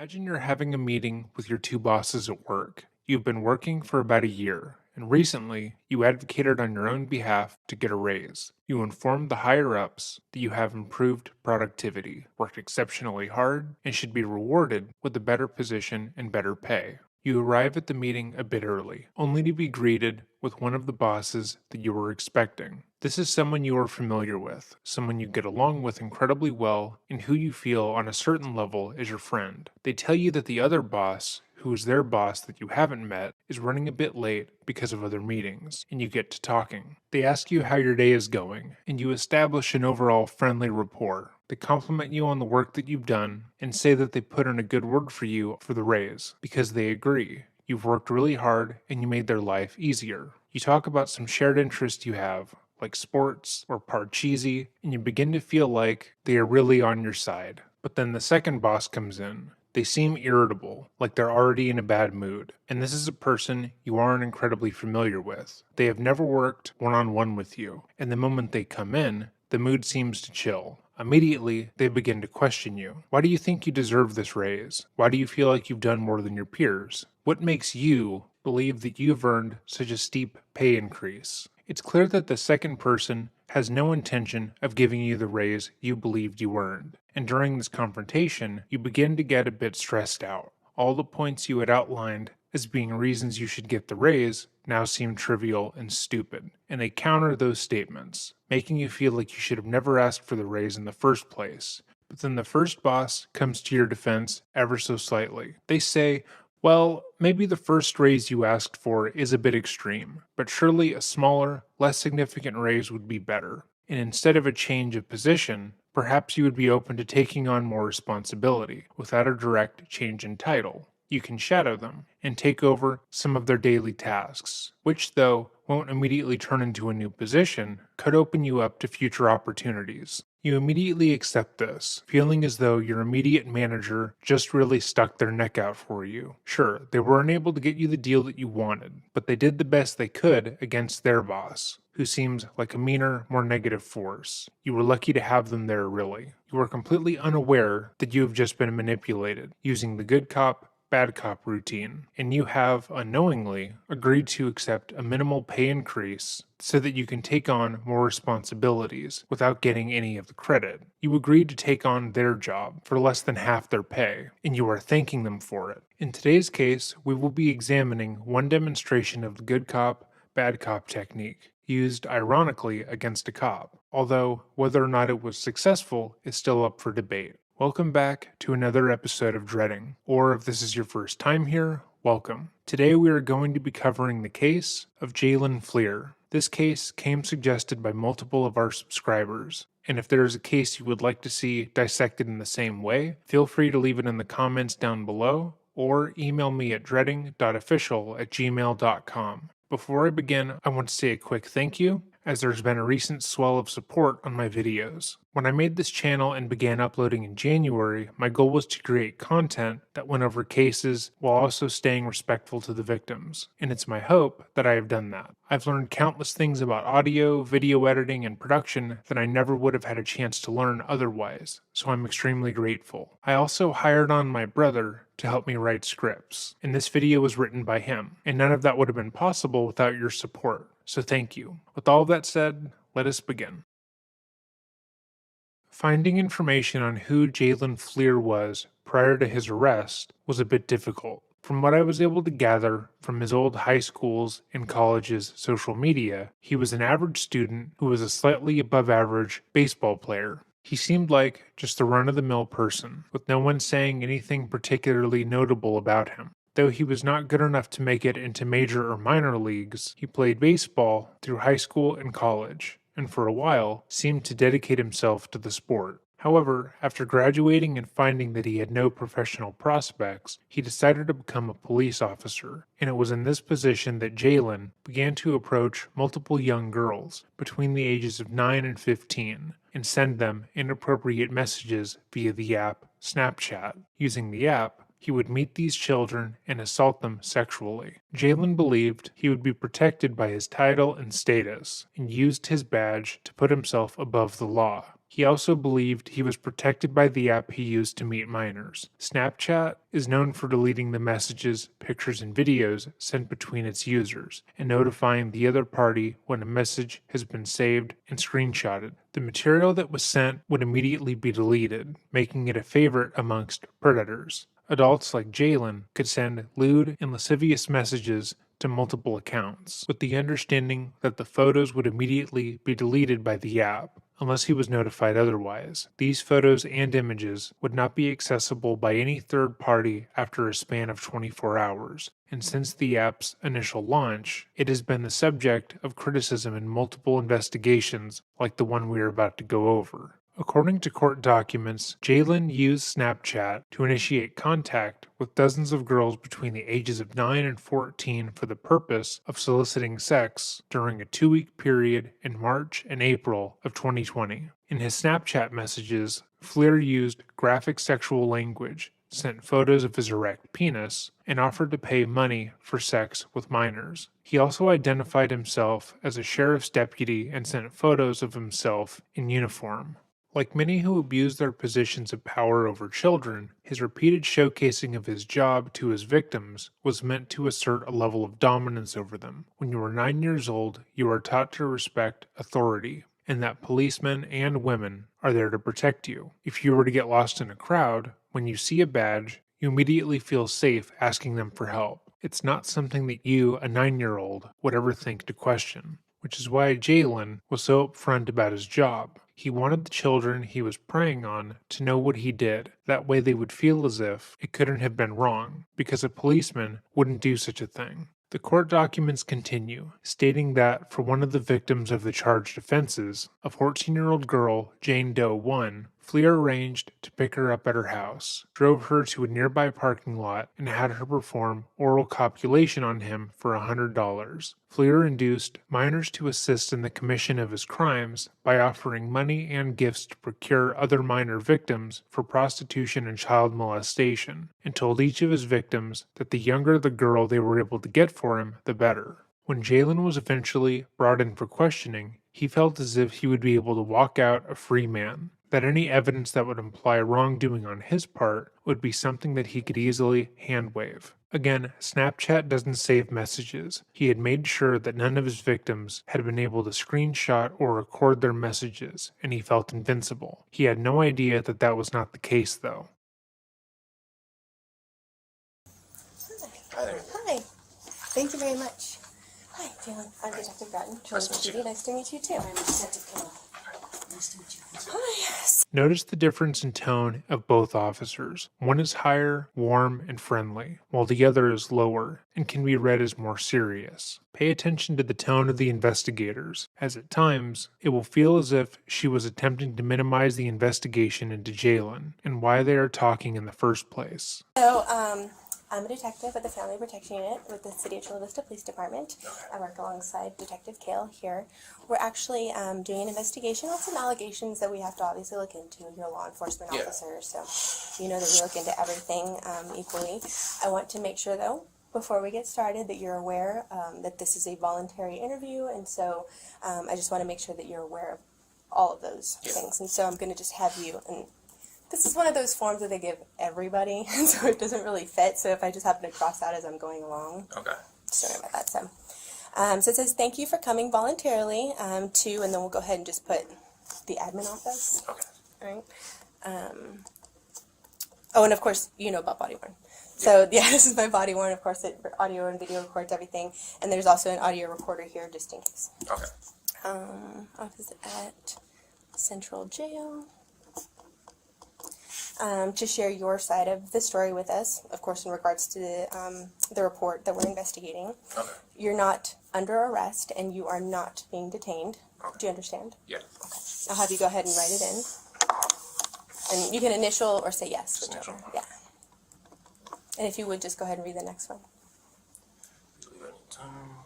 Imagine you're having a meeting with your two bosses at work. You've been working for about a year, and recently you advocated on your own behalf to get a raise. You informed the higher ups that you have improved productivity, worked exceptionally hard, and should be rewarded with a better position and better pay. You arrive at the meeting a bit early, only to be greeted with one of the bosses that you were expecting. This is someone you are familiar with, someone you get along with incredibly well, and who you feel on a certain level is your friend. They tell you that the other boss, who is their boss that you haven't met, is running a bit late because of other meetings, and you get to talking. They ask you how your day is going, and you establish an overall friendly rapport. They compliment you on the work that you've done and say that they put in a good word for you for the raise because they agree. You've worked really hard and you made their life easier. You talk about some shared interests you have, like sports or Parcheesi, and you begin to feel like they are really on your side. But then the second boss comes in. They seem irritable, like they're already in a bad mood. And this is a person you aren't incredibly familiar with. They have never worked one on one with you, and the moment they come in, the mood seems to chill. Immediately, they begin to question you. Why do you think you deserve this raise? Why do you feel like you've done more than your peers? What makes you believe that you've earned such a steep pay increase? It's clear that the second person has no intention of giving you the raise you believed you earned. And during this confrontation, you begin to get a bit stressed out. All the points you had outlined as being reasons you should get the raise now seem trivial and stupid, and they counter those statements, making you feel like you should have never asked for the raise in the first place. But then the first boss comes to your defense ever so slightly. They say, well, maybe the first raise you asked for is a bit extreme, but surely a smaller, less significant raise would be better. And instead of a change of position, perhaps you would be open to taking on more responsibility without a direct change in title. You can shadow them and take over some of their daily tasks, which, though won't immediately turn into a new position, could open you up to future opportunities. You immediately accept this, feeling as though your immediate manager just really stuck their neck out for you. Sure, they weren't able to get you the deal that you wanted, but they did the best they could against their boss, who seems like a meaner, more negative force. You were lucky to have them there, really. You are completely unaware that you have just been manipulated, using the good cop, bad cop routine, and you have, unknowingly, agreed to accept a minimal pay increase so that you can take on more responsibilities without getting any of the credit. You agreed to take on their job for less than half their pay, and you are thanking them for it. In today's case, we will be examining one demonstration of the good cop, bad cop technique, used ironically against a cop, although whether or not it was successful is still up for debate. Welcome back to another episode of Dreading, or if this is your first time here, welcome. Today we are going to be covering the case of Jaylen Fleer. This case came suggested by multiple of our subscribers, and if there is a case you would like to see dissected in the same way, feel free to leave it in the comments down below, or email me at dreading.official@gmail.com. Before I begin, I want to say a quick thank you, as there's been a recent swell of support on my videos. When I made this channel and began uploading in January, my goal was to create content that went over cases while also staying respectful to the victims, and it's my hope that I have done that. I've learned countless things about audio, video editing, and production that I never would have had a chance to learn otherwise, so I'm extremely grateful. I also hired on my brother to help me write scripts, and this video was written by him, and none of that would have been possible without your support, so thank you. With all that said, let us begin. Finding information on who Jaylen Fleer was prior to his arrest was a bit difficult. From what I was able to gather from his old high school's and college's social media, he was an average student who was a slightly above average baseball player. He seemed like just a run-of-the-mill person, with no one saying anything particularly notable about him. Though he was not good enough to make it into major or minor leagues, he played baseball through high school and college, and for a while seemed to dedicate himself to the sport. However, after graduating and finding that he had no professional prospects, he decided to become a police officer, and it was in this position that Jaylen began to approach multiple young girls between the ages of 9 and 15 and send them inappropriate messages via the app Snapchat. Using the app, he would meet these children and assault them sexually. Jaylen believed he would be protected by his title and status, and used his badge to put himself above the law. He also believed he was protected by the app he used to meet minors. Snapchat is known for deleting the messages, pictures, and videos sent between its users and notifying the other party when a message has been saved and screenshotted. The material that was sent would immediately be deleted, making it a favorite amongst predators. Adults like Jaylen could send lewd and lascivious messages to multiple accounts, with the understanding that the photos would immediately be deleted by the app, unless he was notified otherwise. These photos and images would not be accessible by any third party after a span of 24 hours, and since the app's initial launch, it has been the subject of criticism in multiple investigations like the one we are about to go over. According to court documents, Jaylen used Snapchat to initiate contact with dozens of girls between the ages of 9 and 14 for the purpose of soliciting sex during a 2-week period in March and April of 2020. In his Snapchat messages, Fleer used graphic sexual language, sent photos of his erect penis, and offered to pay money for sex with minors. He also identified himself as a sheriff's deputy and sent photos of himself in uniform. Like many who abuse their positions of power over children, his repeated showcasing of his job to his victims was meant to assert a level of dominance over them. When you are 9 years old, you are taught to respect authority, and that policemen and women are there to protect you. If you were to get lost in a crowd, when you see a badge, you immediately feel safe asking them for help. It's not something that you, a 9-year-old, would ever think to question, which is why Jaylen was so upfront about his job. He wanted the children he was preying on to know what he did. That way they would feel as if it couldn't have been wrong, because a policeman wouldn't do such a thing. The court documents continue, stating that for one of the victims of the charged offenses, a 14-year-old girl, Jane Doe 1, Fleer arranged to pick her up at her house, drove her to a nearby parking lot, and had her perform oral copulation on him for $100. Fleer induced minors to assist in the commission of his crimes by offering money and gifts to procure other minor victims for prostitution and child molestation, and told each of his victims that the younger the girl they were able to get for him, the better. When Jaylen was eventually brought in for questioning, he felt as if he would be able to walk out a free man, that any evidence that would imply wrongdoing on his part would be something that he could easily hand-wave. Again, Snapchat doesn't save messages. He had made sure that none of his victims had been able to screenshot or record their messages, and he felt invincible. He had no idea that that was not the case, though. Hi there. Hi. Thank you very much. Hi, Jaylen. I'm Detective Bratton. Nice to meet you. Nice to meet you, too. I'm Detective Kayla. Nice to meet you. Hi. Notice the difference in tone of both officers. One is higher, warm, and friendly, while the other is lower and can be read as more serious. Pay attention to the tone of the investigators, as at times it will feel as if she was attempting to minimize the investigation into Jaylen and why they are talking in the first place. So, I'm a detective at the Family Protection Unit with the City of Chula Vista Police Department. I work alongside Detective Kale here. We're actually doing an investigation on some allegations that we have to obviously look into. You're a law enforcement officer, so you know that we look into everything equally. I want to make sure, though, before we get started, that you're aware that this is a voluntary interview, and so I just want to make sure that you're aware of all of those things. And so I'm going to just have you, and this is one of those forms that they give everybody, so it doesn't really fit. So if I just happen to cross out as I'm going along, sorry about that. So it says, thank you for coming voluntarily to, and then we'll go ahead and just put the admin office. Okay. All right. Oh, and of course, you know about body worn. So yeah, this is my body worn. Of course, it audio and video records everything, and there's also an audio recorder here just in case. Okay. Office at Central Jail. To share your side of the story with us, of course, in regards to the report that we're investigating. Okay. You're not under arrest, and you are not being detained. Okay. Do you understand? Yeah. Okay. I'll have you go ahead and write it in. And you can initial or say yes. Initial. Yeah. And if you would, just go ahead and read the next one. Leave any time.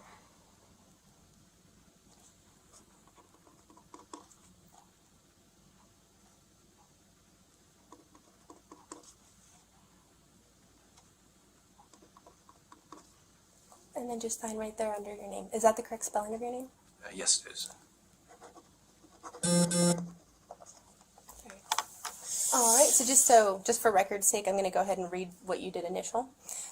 And then just sign right there under your name. Is that the correct spelling of your name? Yes, it is. All right, so just for record's sake, I'm going to go ahead and read what you did initial.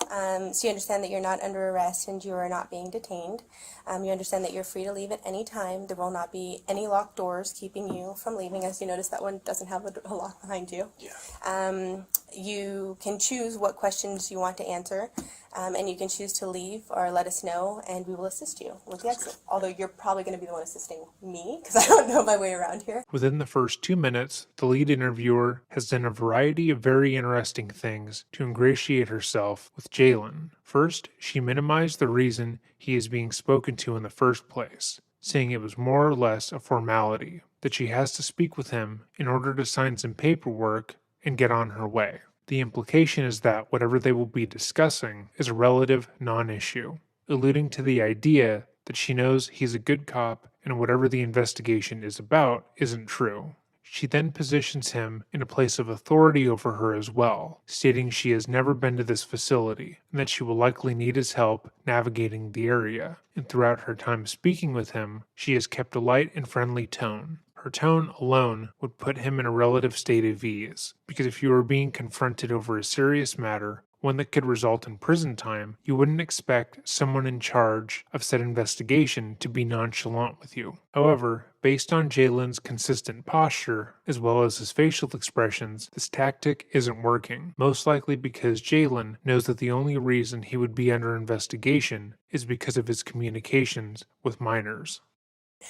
So you understand that you're not under arrest and you are not being detained. You understand that you're free to leave at any time. There will not be any locked doors keeping you from leaving. As you notice, that one doesn't have a lock behind you. Yeah. You can choose what questions you want to answer, and you can choose to leave or let us know, and we will assist you with the exit. Although you're probably going to be the one assisting me, because I don't know my way around here. Within the first 2 minutes, the lead interviewer has done a variety of very interesting things to ingratiate herself with Jaylen. First, she minimized the reason he is being spoken to in the first place, saying it was more or less a formality, that she has to speak with him in order to sign some paperwork and get on her way. The implication is that whatever they will be discussing is a relative non-issue, alluding to the idea that she knows he's a good cop and whatever the investigation is about isn't true. She then positions him in a place of authority over her as well, stating she has never been to this facility and that she will likely need his help navigating the area. And throughout her time speaking with him, she has kept a light and friendly tone. Her tone alone would put him in a relative state of ease, because if you were being confronted over a serious matter, one that could result in prison time, you wouldn't expect someone in charge of said investigation to be nonchalant with you. However, based on Jaylen's consistent posture, as well as his facial expressions, this tactic isn't working, most likely because Jaylen knows that the only reason he would be under investigation is because of his communications with minors.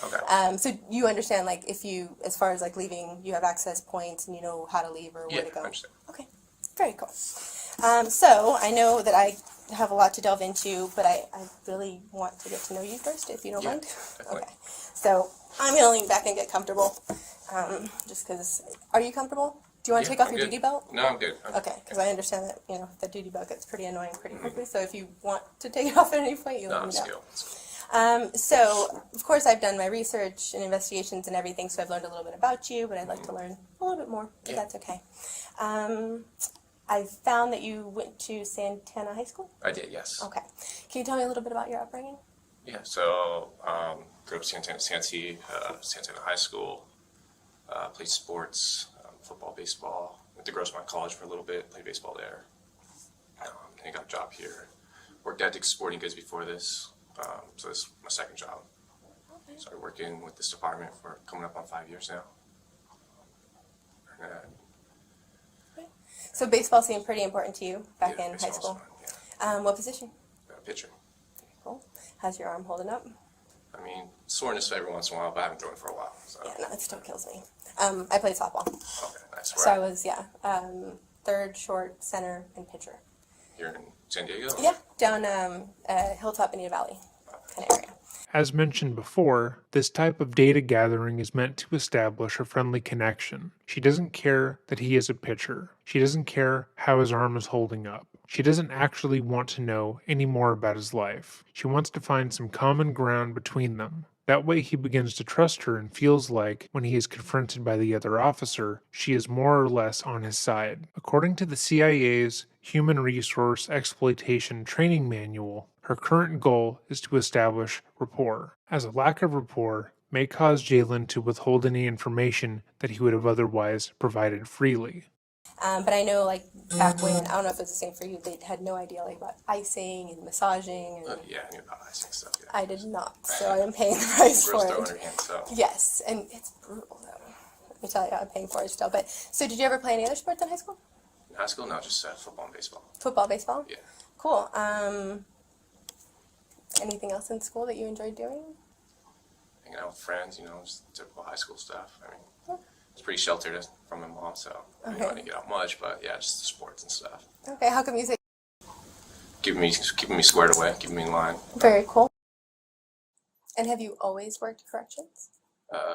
Okay. So you understand, like, if you, as far as like leaving, you have access points and you know how to leave or where to I go. understand. Okay, very cool. So I know that I have a lot to delve into, but I really want to get to know you first, if you don't mind. Definitely. Okay. So I'm gonna lean back and get comfortable, just because. Are you comfortable? Do you want to take off I'm your good. duty belt? No, I'm good. Okay, because I understand that the duty belt gets pretty annoying pretty quickly. So if you want to take it off at any point, you No, let me it's know. good. So, of course, I've done my research and investigations and everything, so I've learned a little bit about you, but I'd like to learn a little bit more, if Yeah. that's okay. I found that you went to Santana High School? I did, yes. Okay. Can you tell me a little bit about your upbringing? Yeah, so grew up Santana High School, played sports, football, baseball. Went to Grossmont College for a little bit, played baseball there. Then I got a job here. Worked at Dick's Sporting Goods before this, so this is my second job. Okay. Started working with this department for coming up on 5 years now. So baseball seemed pretty important to you back in high baseball's school. fun, What position? pitcher. Cool. How's your arm holding up? I mean, soreness every once in a while, but I haven't thrown for a while. So. Yeah, no, it still kills me. I played softball. Okay, nice. So I was, third, short, center, and pitcher. Here in San Diego? Yeah, down Hilltop, Indian Valley kind of area. As mentioned before, this type of data gathering is meant to establish a friendly connection. She doesn't care that he is a pitcher. She doesn't care how his arm is holding up. She doesn't actually want to know any more about his life. She wants to find some common ground between them. That way he begins to trust her and feels like, when he is confronted by the other officer, she is more or less on his side. According to the CIA's Human Resource Exploitation Training Manual, her current goal is to establish rapport, as a lack of rapport may cause Jaylen to withhold any information that he would have otherwise provided freely. But I know, like, back when, I don't know if it's the same for you, they had no idea, like, about icing and massaging. And Yeah, I knew about icing stuff. Yeah. I did not, so I am paying the price Girls for throw in it. her hand, so. Yes, and it's brutal, though. Let me tell you, I'm paying for it still. But so did you ever play any other sports in high school? In high school, no, just football and baseball. Football, baseball? Yeah. Cool. Anything else in school that you enjoyed doing? Hanging out with friends, just typical high school stuff. I mean, it's pretty sheltered from my mom, so I didn't get out much, but yeah, just the sports and stuff. Okay, how come you say? Keeping me squared away, keeping me in line. Very cool. And have you always worked corrections?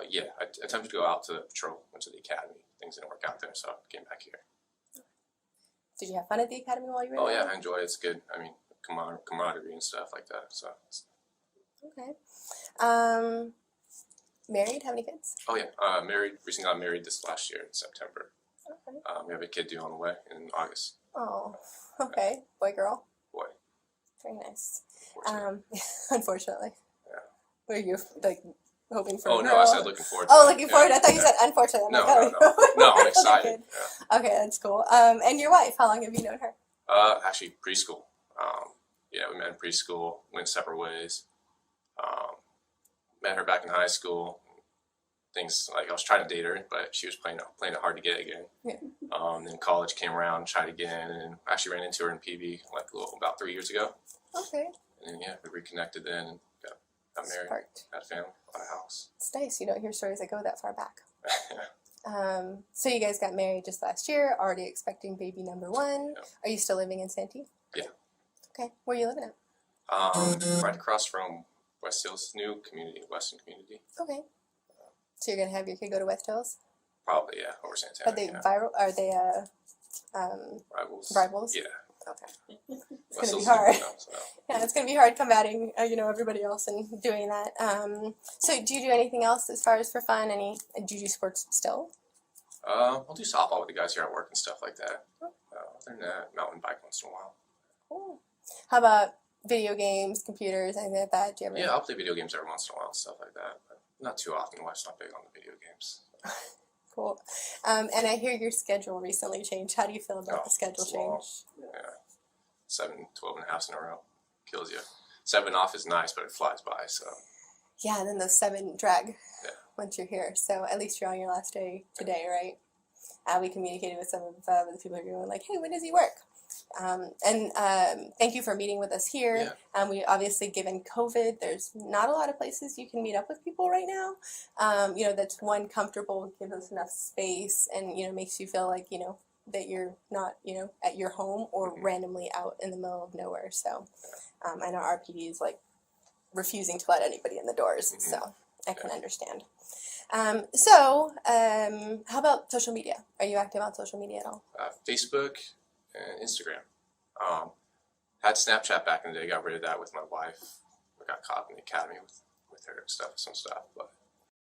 Yeah, I attempted to go out to the patrol, went to the academy. Things didn't work out there, so I came back here. Did you have fun at the academy while you were Oh there? yeah, I enjoyed it. It's good. I mean, camaraderie and stuff like that. So. Okay. Married? How many kids? Oh yeah, married. Recently got married this last year in September. Okay. We have a kid due on the way in August. Oh, okay. Boy, girl. Boy. Very nice. Unfortunately. Unfortunately. Yeah. What are you, like, hoping for Oh a no, girl? I said looking forward to Oh, it. looking forward. I thought you Yeah. said unfortunately. I'm No, like, no, oh. no. No, I'm Okay, excited. good. Okay, that's cool. And your wife, how long have you known her? Actually, preschool. Yeah, we met in preschool, went separate ways. Um, Met her back in high school. Things like I was trying to date her, but she was playing it hard to get again. Yeah. Then college came around, tried again, and I actually ran into her in PB about 3 years ago. Okay. And then we reconnected then and got married, Sparked. had a family, bought a house. It's nice. You don't hear stories that go that far back. So you guys got married just last year, already expecting baby number 1. Yeah. Are you still living in Santee? Yeah. Okay. Where are you living at? Right across from West Hills new community, Western community. Okay. So you're gonna have your kid go to West Hills? Probably, yeah, over Santana. Are they yeah. viral? Are they Rivals? rivals? Yeah. Okay. It's West gonna be Hills hard. is new, so. Yeah, it's gonna be hard combating everybody else and doing that. So do you do anything else as far as for fun? Do you do sports still? I'll do softball with the guys here at work and stuff like that. Other than that, mountain bike once in a while. Cool. How about video games, computers, anything like that? Do you ever? Yeah, I'll play video games every once in a while and stuff like that. But not too often. Wife's not big on the video games. Cool. And I hear your schedule recently changed. How do you feel about the schedule it's long. change? Yeah. 12 and a half in a row. Kills you. 7 off is nice, but it flies by, so. Yeah, and then those 7 drag Yeah. once you're here. So at least you're on your last day today, right? We communicated with some of the people who are going like, hey, when does he work? Thank you for meeting with us here. Yeah. We obviously, given COVID, there's not a lot of places you can meet up with people right now. That's one, comfortable, gives us enough space, and makes you feel like that you're not at your home or randomly out in the middle of nowhere. So I know RPD is like refusing to let anybody in the doors, so I can understand. How about social media? Are you active on social media at all? Facebook and Instagram. Had Snapchat back in the day, got rid of that with my wife. We got caught in the academy with her and some stuff. But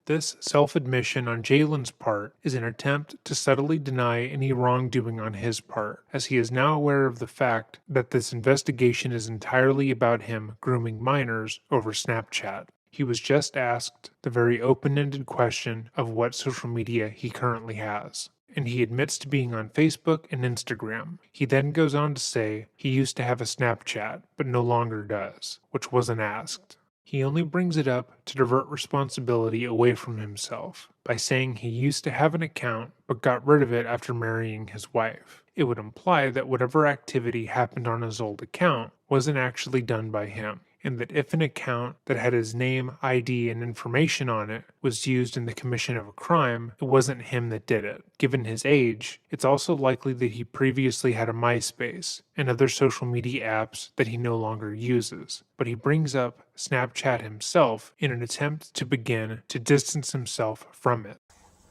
This self-admission on Jaylen's part is an attempt to subtly deny any wrongdoing on his part, as he is now aware of the fact that this investigation is entirely about him grooming minors over Snapchat. He was just asked the very open-ended question of what social media he currently has, and he admits to being on Facebook and Instagram. He then goes on to say he used to have a Snapchat, but no longer does, which wasn't asked. He only brings it up to divert responsibility away from himself by saying he used to have an account but got rid of it after marrying his wife. It would imply that whatever activity happened on his old account wasn't actually done by him, and that if an account that had his name, ID, and information on it was used in the commission of a crime, it wasn't him that did it. Given his age, it's also likely that he previously had a MySpace and other social media apps that he no longer uses, but he brings up Snapchat himself in an attempt to begin to distance himself from it.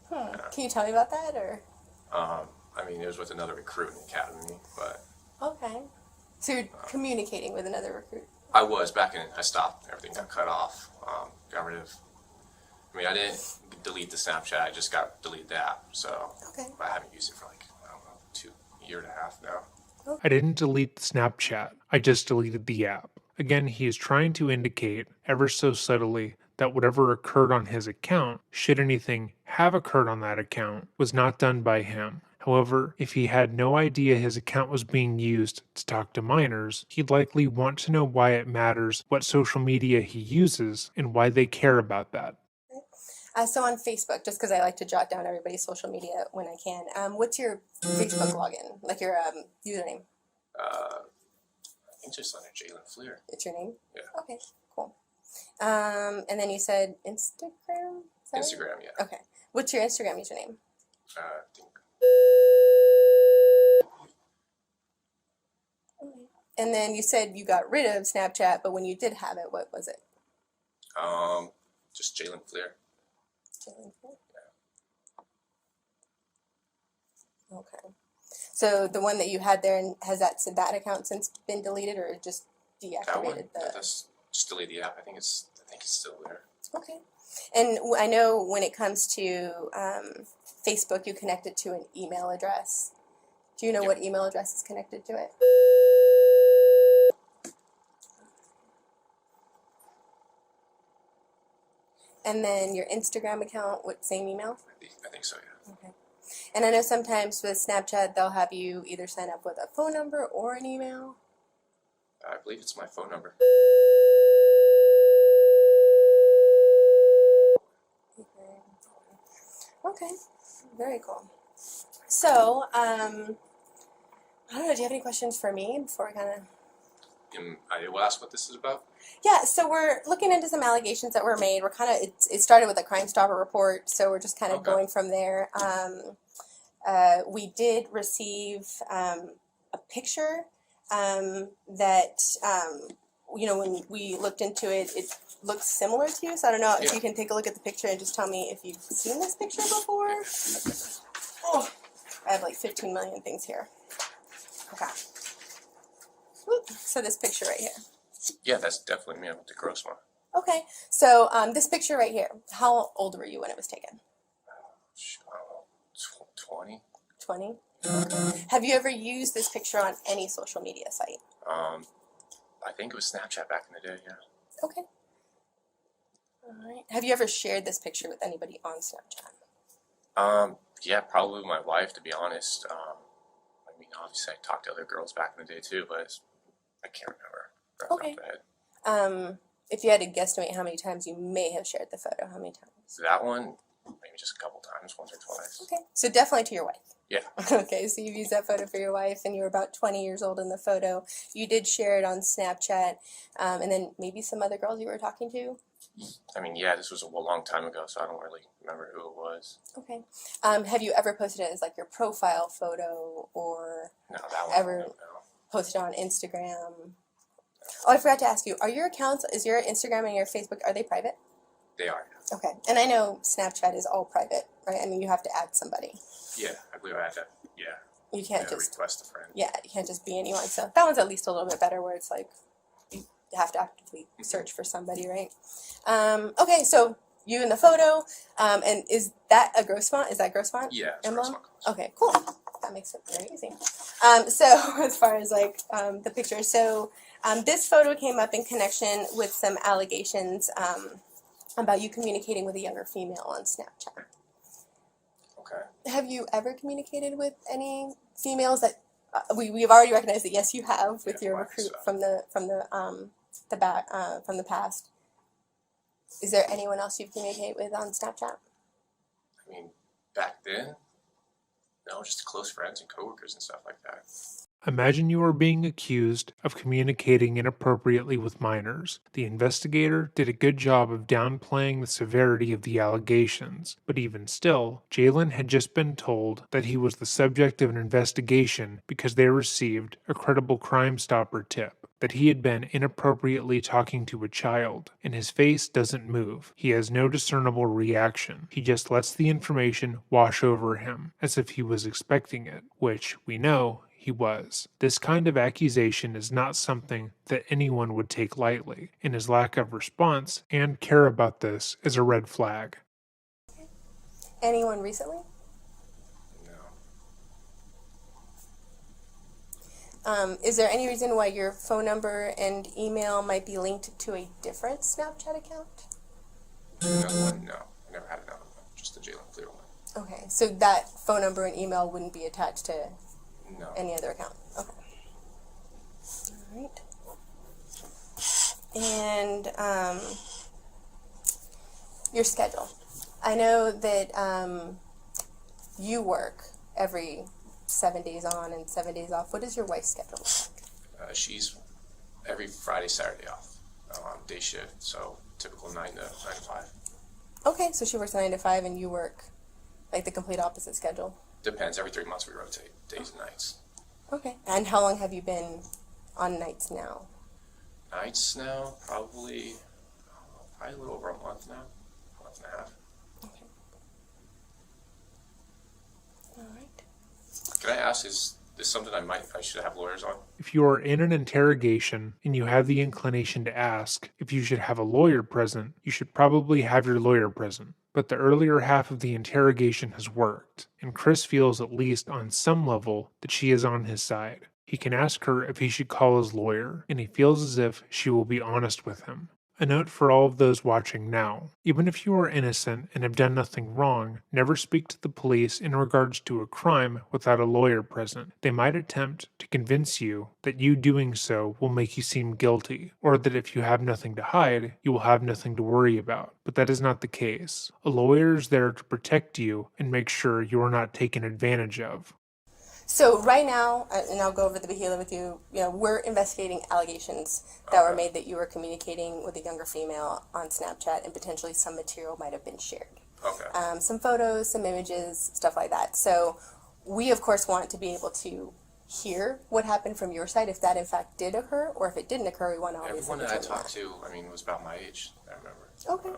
Can you tell me about that, or? it was with another recruit in the academy, but Okay. So you're communicating with another recruit. I was back in. I stopped. Everything got cut off. Got rid of. I didn't delete the Snapchat. I just deleted the app. So Okay. I haven't used it for like I don't know, 1.5 years now. I didn't delete the Snapchat, I just deleted the app. Again, he is trying to indicate, ever so subtly, that whatever occurred on his account, should anything have occurred on that account, was not done by him. However, if he had no idea his account was being used to talk to minors, he'd likely want to know why it matters what social media he uses and why they care about that. So on Facebook, just because I like to jot down everybody's social media when I can, what's your Facebook login? Like your username? I think just under Jaylen Fleer. It's your name? Yeah. Okay, cool. And then you said Instagram? Is that right? Instagram, yeah. Okay. What's your Instagram username? I think And then you said you got rid of Snapchat, but when you did have it, what was it? just Jaylen Fleer. Okay. So the one that you had there, has that account since been deleted or just That one. deactivated? That's just delete the app. I think it's still there. Okay. And I know when it comes to Facebook, you connect it to an email address. Do you know what email address is connected to it? And then your Instagram account, what, same email? I think so, yeah. Okay. And I know sometimes with Snapchat, they'll have you either sign up with a phone number or an email. I believe it's my phone number. Okay, very cool. So, I don't know, do you have any questions for me before I kind of... I will ask what this is about. Yeah, so we're looking into some allegations that were made. We're kind of, it started with a Crime Stopper report, so we're just kind of going from there. We did receive a picture that, when we looked into it, it looks similar to you. So I don't know if you can take a look at the picture and just tell me if you've seen this picture before. Oh, I have like 15 million things here. Okay. So this picture right here. Yeah, that's definitely me with the gross one. Okay, so this picture right here, how old were you when it was taken? 20. 20? Okay. Have you ever used this picture on any social media site? I think it was Snapchat back in the day, yeah. Okay. All right. Have you ever shared this picture with anybody on Snapchat? Yeah, probably my wife, to be honest. I mean, obviously I talked to other girls back in the day too, but I can't remember right off the head. If you had to guesstimate how many times you may have shared the photo, how many times? That one, maybe just a couple times, once or twice. Okay, so definitely to your wife. Yeah. Okay, so you've used that photo for your wife, and you were about 20 years old in the photo. You did share it on Snapchat, and then maybe some other girls you were talking to? I mean, yeah, this was a long time ago, so I don't really remember who it was. Okay. Have you ever posted it as like your profile photo, or no, that one ever posted on Instagram? Oh, I forgot to ask you, are your accounts, is your Instagram and your Facebook, are they private? They are. Okay, and I know Snapchat is all private, right? I mean, you have to add somebody. Yeah, I believe I had to, You can't just request a friend. Yeah, you can't just be anyone. So that one's at least a little bit better, where it's like you have to actively search for somebody, right? Okay, so you in the photo, and is that a gross font? Is that gross font? Yeah, it's emblem? gross font. Okay, cool. That makes it very easy. So as far as like the picture, so this photo came up in connection with some allegations about you communicating with a younger female on Snapchat. Okay. Have you ever communicated with any females that we've already recognized that yes you have with your recruit from the past? Is there anyone else you've communicated with on Snapchat? I mean, back then, no, just close friends and coworkers and stuff like that. Imagine you are being accused of communicating inappropriately with minors. The investigator did a good job of downplaying the severity of the allegations, but even still, Jaylen had just been told that he was the subject of an investigation because they received a credible Crime Stopper tip that he had been inappropriately talking to a child, and his face doesn't move. He has no discernible reaction. He just lets the information wash over him, as if he was expecting it, which we know he was. This kind of accusation is not something that anyone would take lightly, and his lack of response and care about this is a red flag. Anyone recently? No. Is there any reason why your phone number and email might be linked to a different Snapchat account? Another one? No. I never had another one. Just the Jaylen Clear one. Okay, so that phone number and email wouldn't be attached to any other account? Okay. All right. And your schedule. I know that you work every 7 days on and 7 days off. What is your wife's schedule like? She's every Friday, Saturday off, day shift, so typical 9 to 5. Okay, so she works 9 to 5 and you work like the complete opposite schedule? Depends. Every 3 months we rotate days and nights. Okay. And how long have you been on nights now? Nights now, probably a little over a month now, a month and a half. Okay. All right. Can I ask, is this something I should have lawyers on? If you are in an interrogation and you have the inclination to ask if you should have a lawyer present, you should probably have your lawyer present. But the earlier half of the interrogation has worked, and Chris feels at least on some level that she is on his side. He can ask her if he should call his lawyer, and he feels as if she will be honest with him. A note for all of those watching now. Even if you are innocent and have done nothing wrong, never speak to the police in regards to a crime without a lawyer present. They might attempt to convince you that you doing so will make you seem guilty, or that if you have nothing to hide, you will have nothing to worry about. But that is not the case. A lawyer is there to protect you and make sure you are not taken advantage of. So right now, and I'll go over the behavior with you, we're investigating allegations that were made that you were communicating with a younger female on Snapchat and potentially some material might have been shared. Okay. Some photos, some images, stuff like that. So we, of course, want to be able to hear what happened from your side, if that in fact did occur, or if it didn't occur, we want to obviously Everyone that I determine talked to, I mean, was about my age, I remember. Okay.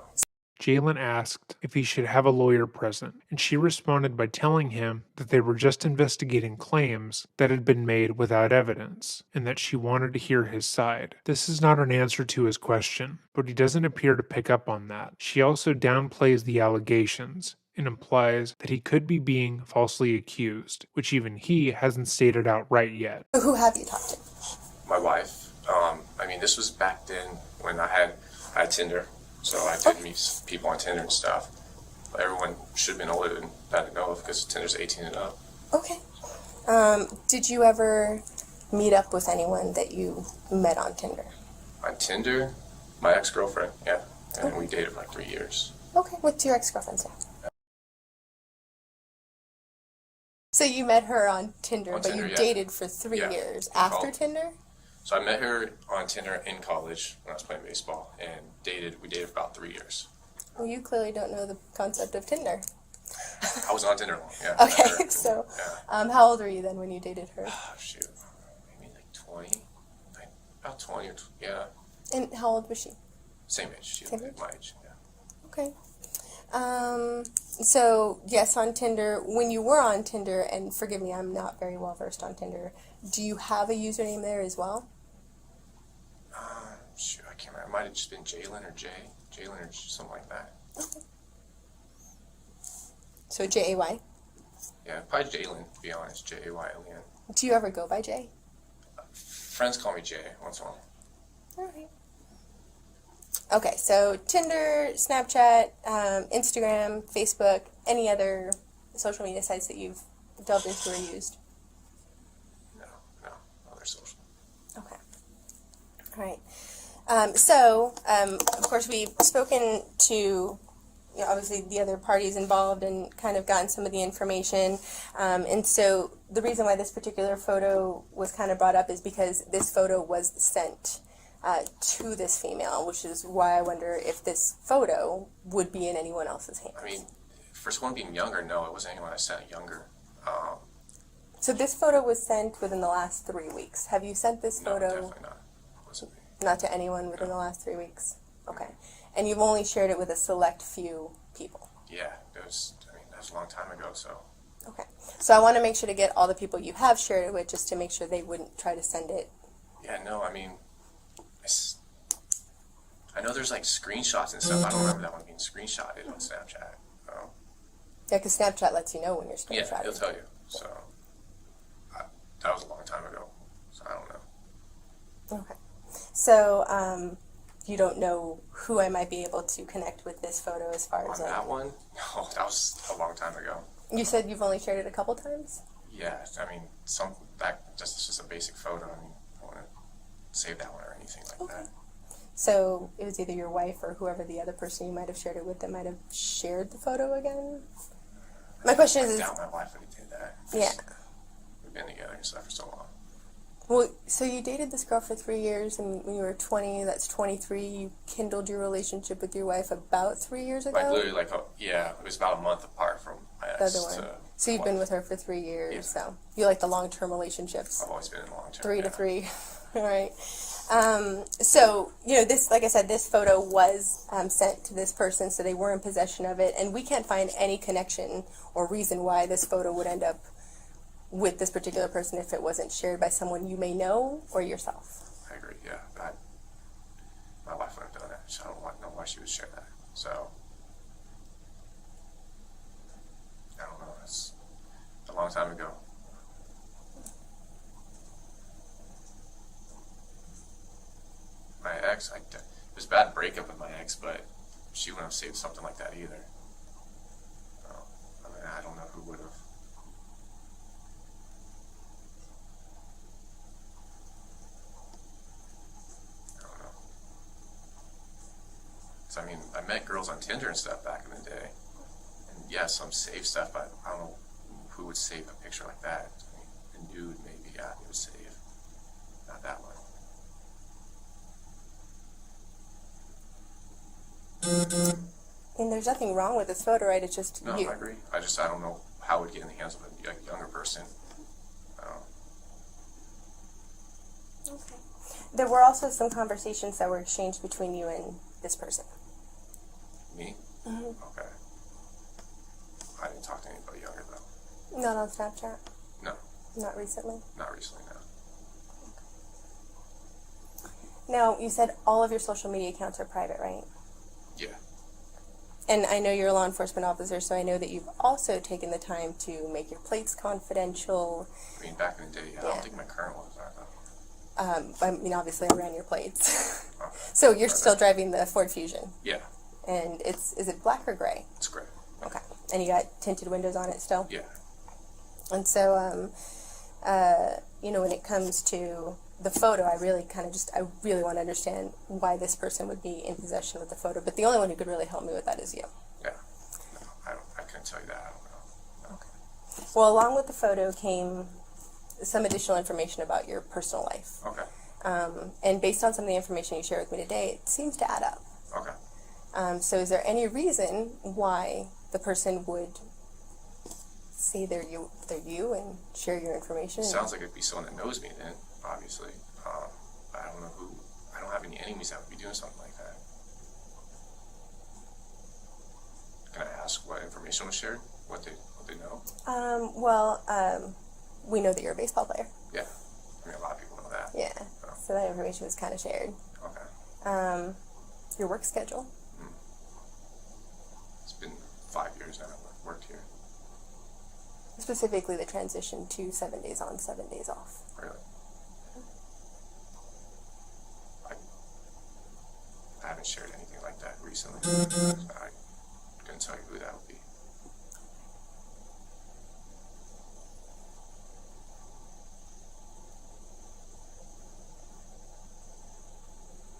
Jaylen asked if he should have a lawyer present, and she responded by telling him that they were just investigating claims that had been made without evidence, and that she wanted to hear his side. This is not an answer to his question, but he doesn't appear to pick up on that. She also downplays the allegations and implies that he could be being falsely accused, which even he hasn't stated outright yet. So who have you talked to? My wife. I mean, this was back then when I had Tinder, so I did meet people on Tinder and stuff. But everyone should have been older than that to know of because Tinder's 18 and up. Okay. Did you ever meet up with anyone that you met on Tinder? On Tinder, my ex-girlfriend, yeah, and we dated for like 3 years. Okay. What's your ex-girlfriend's name? So you met her on Tinder, but Tinder, you yeah. dated for 3 years after Tinder? So I met her on Tinder in college when I was playing baseball, and we dated for about 3 years. Well, you clearly don't know the concept of Tinder. I was on Tinder long, yeah. Okay, so how old were you then when you dated her? Oh, shoot, maybe like 20, about 20 or, yeah. And how old was she? Same age, she was my age, yeah. Okay. So, yes, on Tinder, when you were on Tinder, and forgive me, I'm not very well versed on Tinder, do you have a username there as well? Shoot, I can't remember. It might have just been Jaylen or Jaylen or something like that. Okay. So Jay. Yeah, probably Jaylen, to be honest. Jaylen. Do you ever go by Jay? Friends call me Jay once in a while. All right. Okay, so Tinder, Snapchat, Instagram, Facebook, any other social media sites that you've delved into or used? No, other social. Okay. All right. Of course, we've spoken to, obviously the other parties involved and kind of gotten some of the information. And so the reason why this particular photo was kind of brought up is because this photo was sent to this female, which is why I wonder if this photo would be in anyone else's hands. I mean, for someone being younger, no, it wasn't anyone I sent younger. So this photo was sent within the last 3 weeks. Have you sent this No, photo? definitely not. It wasn't me. Not to anyone within the last 3 weeks? Okay. And you've only shared it with a select few people? Yeah, that was a long time ago, so. Okay. So I want to make sure to get all the people you have shared it with just to make sure they wouldn't try to send it. Yeah, no, I mean, I know there's like screenshots and stuff. I don't remember that one being screenshotted on Snapchat. Yeah, because Snapchat lets you know when you're screenshotting. Yeah, it'll tell you. So, that was a long time ago, so I don't know. Okay. So, you don't know who I might be able to connect with this photo as far as On that one? No, that was a long time ago. You said you've only shared it a couple times? Yeah, I mean, it's just a basic photo. I mean, I don't want to save that one or anything like that. So it was either your wife or whoever the other person you might have shared it with that might have shared the photo again? My question is... I doubt my wife would have did that. Yeah. We've been together and stuff for so long. Well, so you dated this girl for 3 years, and when you were 20, that's 23, you kindled your relationship with your wife about 3 years ago? Like, literally, it was about a month apart from my ex. The other one. So you've been with her for 3 years, yeah. So you like the long-term relationships? I've always been in long-term. 3 to 3. All right. So, this, like I said, this photo was sent to this person, so they were in possession of it, and we can't find any connection or reason why this photo would end up with this particular person if it wasn't shared by someone you may know or yourself. I agree, yeah. My wife wouldn't have done that, so I don't know why she would share that. So, I don't know. It's a long time ago. My ex, it was a bad breakup with my ex, but she wouldn't have saved something like that either. I mean, I don't know who would have. I don't know. So I mean, I met girls on Tinder and stuff back in the day, and yeah, some save stuff, but I don't know who would save a picture like that. I mean, a nude maybe, yeah, they would save. Not that one. I mean, there's nothing wrong with this photo, right? It's just No, you. I agree. I don't know how it would get in the hands of a younger person. Okay. There were also some conversations that were exchanged between you and this person. Me? Mm-hmm. Okay. I didn't talk to anybody younger though. Not on Snapchat? No, Not recently? not recently, no. Now, you said all of your social media accounts are private, right? Yeah. And I know you're a law enforcement officer, so I know that you've also taken the time to make your plates confidential. I mean, back in the day, I Yeah. don't think my current ones are though. I mean, obviously I ran your plates. Okay. So you're Right. still driving the Ford Fusion. Yeah, And is it black or gray? it's great. Okay. And you got tinted windows on it still? Yeah. And so, when it comes to the photo, I really want to understand why this person would be in possession with the photo. But the only one who could really help me with that is you. Yeah. No, I couldn't tell you that. I don't know. No. Okay. Well, along with the photo came some additional information about your personal life. Okay. And based on some of the information you shared with me today, it seems to add up. Okay. So is there any reason why the person would say they're you and share your information? Sounds like it'd be someone that knows me then, obviously. I don't know who. I don't have any enemies that would be doing something like that. Can I ask what information was shared? What they know? We know that you're a baseball player. Yeah. I mean, a lot of people know that. Yeah. Oh. So that information was kind of shared. Okay. Your work schedule. It's been 5 years now I've worked here. Specifically the transition to 7 days on, 7 days off. Really? I haven't shared anything like that recently. So I couldn't tell you who that would be.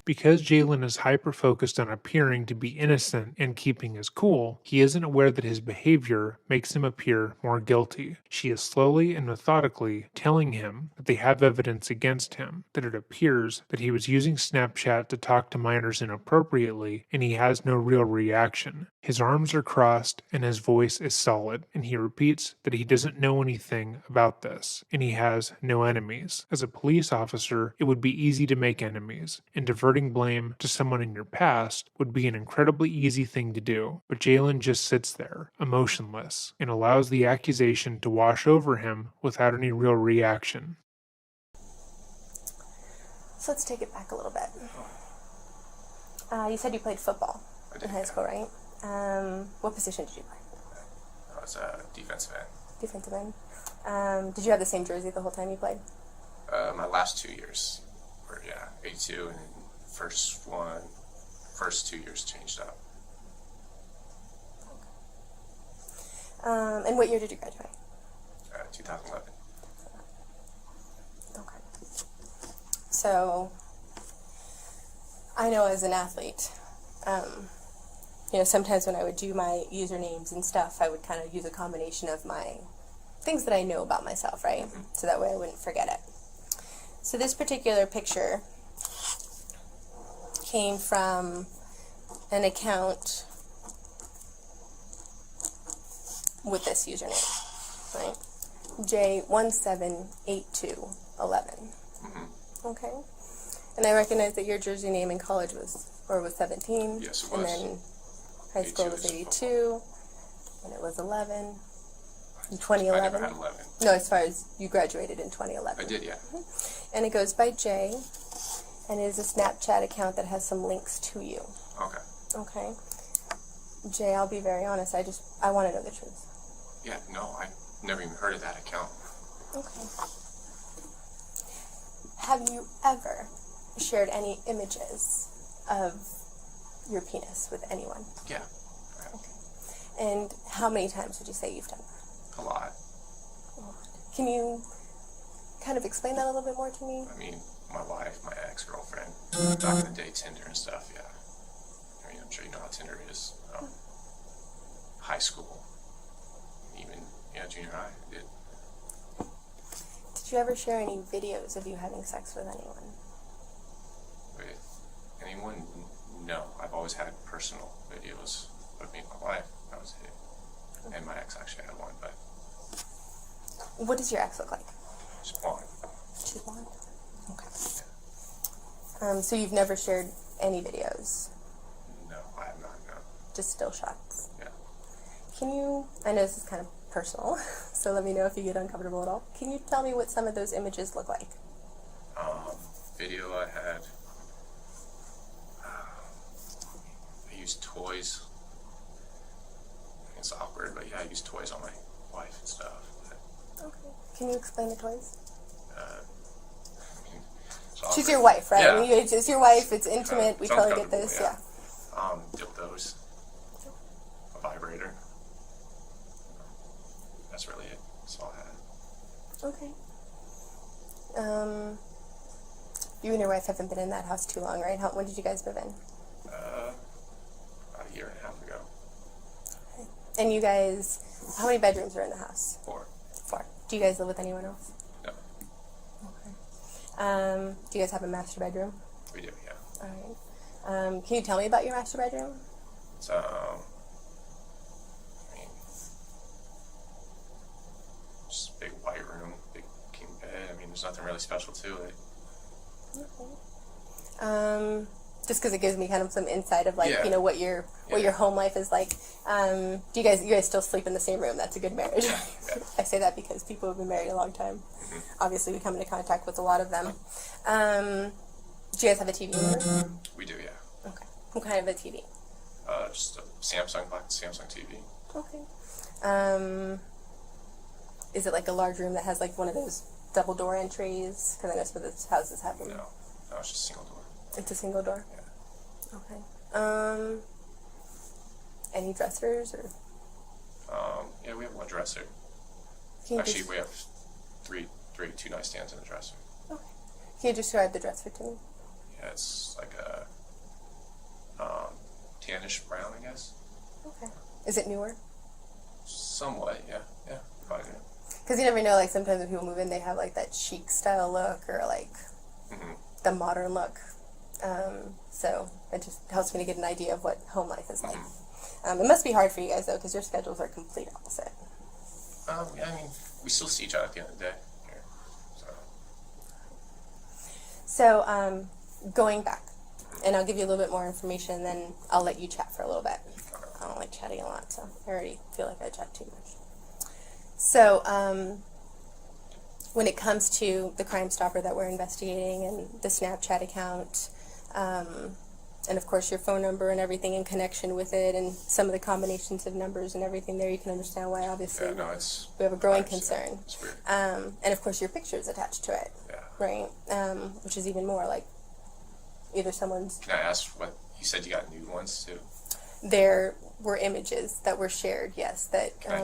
Because Jaylen is hyper-focused on appearing to be innocent and keeping his cool, he isn't aware that his behavior makes him appear more guilty. She is slowly and methodically telling him that they have evidence against him, that it appears that he was using Snapchat to talk to minors inappropriately, and he has no real reaction. His arms are crossed and his voice is solid, and he repeats that he doesn't know anything about this, and he has no enemies. As a police officer, it would be easy to make enemies, and diverting blame to someone in your past would be an incredibly easy thing to do, but Jaylen just sits there, emotionless, and allows the accusation to wash over him without any real reaction. So let's take it back a little bit. You said you played football in high school, right? What position did you play? I was a defensive end. Defensive end. Did you have the same jersey the whole time you played? My last 2 years were, 82, and then first 2 years changed up. And what year did you graduate? 2011. Okay. So, I know as an athlete, sometimes when I would do my usernames and stuff, I would kind of use a combination of my things that I know about myself, right? Mm-hmm. So that way I wouldn't forget it. So this particular picture came from an account with this username, right? J178211. Mm-hmm. Okay. And I recognize that your jersey name in college was 17. Yes, it And was. then high school 82 was is 82. And it was 11. In I 2011? never had 11. No, as far as you graduated in 2011. I did, yeah. And it goes by Jay. And it is a Snapchat account that has some links to you. Okay. Okay. Jay, I'll be very honest. I want to know the truth. Yeah, no, I never even heard of that account. Okay. Have you ever shared any images of your penis with anyone? Yeah. And how many times would you say you've done that? A lot. Can you kind of explain that a little bit more to me? I mean, my wife, my ex-girlfriend, back in the day, Tinder and stuff, yeah. I mean, I'm sure you know how Tinder is. High school, even, junior high, I did. Did you ever share any videos of you having sex with anyone? With anyone? No. I've always had personal videos of me and my wife. That was it. And my ex actually had one, but What does your ex look like? she's blonde. She's blonde? Okay. So you've never shared any videos? No, I have not, no. Just still shots? Yeah. Can you, I know this is kind of personal, so let me know if you get uncomfortable at all. Can you tell me what some of those images look like? Video I had, I used toys. It's awkward, but yeah, I used toys on my wife and stuff. Okay. Can you explain the toys? I mean, it's She's awkward. your wife, right? Yeah. I mean, it's your wife, it's intimate, we Sounds totally get comfortable, this, yeah. yeah. Dildos, a vibrator. That's really it. That's all I had. Okay. You and your wife haven't been in that house too long, right? When did you guys move in? About a year and a half ago. And you guys, how many bedrooms are in the house? 4. 4. Do you guys live with anyone else? No, Okay. Do you guys have a master bedroom? we do, yeah. All right. Can you tell me about your master bedroom? It's, I mean, just a big white room, big king bed. I mean, there's nothing really special to it. Okay. Just because it gives me kind of some insight of like, Yeah. what your home life is like. Do you guys still sleep in the same room? That's a good marriage. Yeah. I say that because people have been married a long time. Mm-hmm. Obviously, we come into contact with a lot of them. Do you guys have a TV in your room? We do, yeah. Okay. What kind of a TV? Just a Samsung TV. Okay. Is it like a large room that has like one of those double door entries? Because I know some of those houses have them. No, it's just a single door. It's a single door? Yeah. Okay. Any dressers or? Yeah, we have one dresser. Can you Actually, we have two nightstands and a dresser. Okay. Can you describe the dresser to me? Yeah, it's like a tannish brown, I guess. Okay. Is it newer? Somewhat, yeah. Yeah, probably. Because you never know, like sometimes when people move in, they have like that chic style look or like the modern look. So it just helps me to get an idea of what home life is like. It must be hard for you guys though, because your schedules are complete opposite. Yeah, I mean, we still see each other at the end of the day. Here, So going back, and I'll give you a little bit more information, and then I'll let you chat for a little bit. I don't like chatting a lot, so I already feel like I chat too much. So when it comes to the Crime Stopper that we're investigating and the Snapchat account, and of course your phone number and everything in connection with it, and some of the combinations of numbers and everything there, you can understand why obviously yeah, no, it's we have a growing 100%. concern. It's weird. And of course your picture's attached to it, Yeah. right? Which is even more like either someone's. Can I ask what you said? You got nude ones too. There were images that were shared, yes, that Can I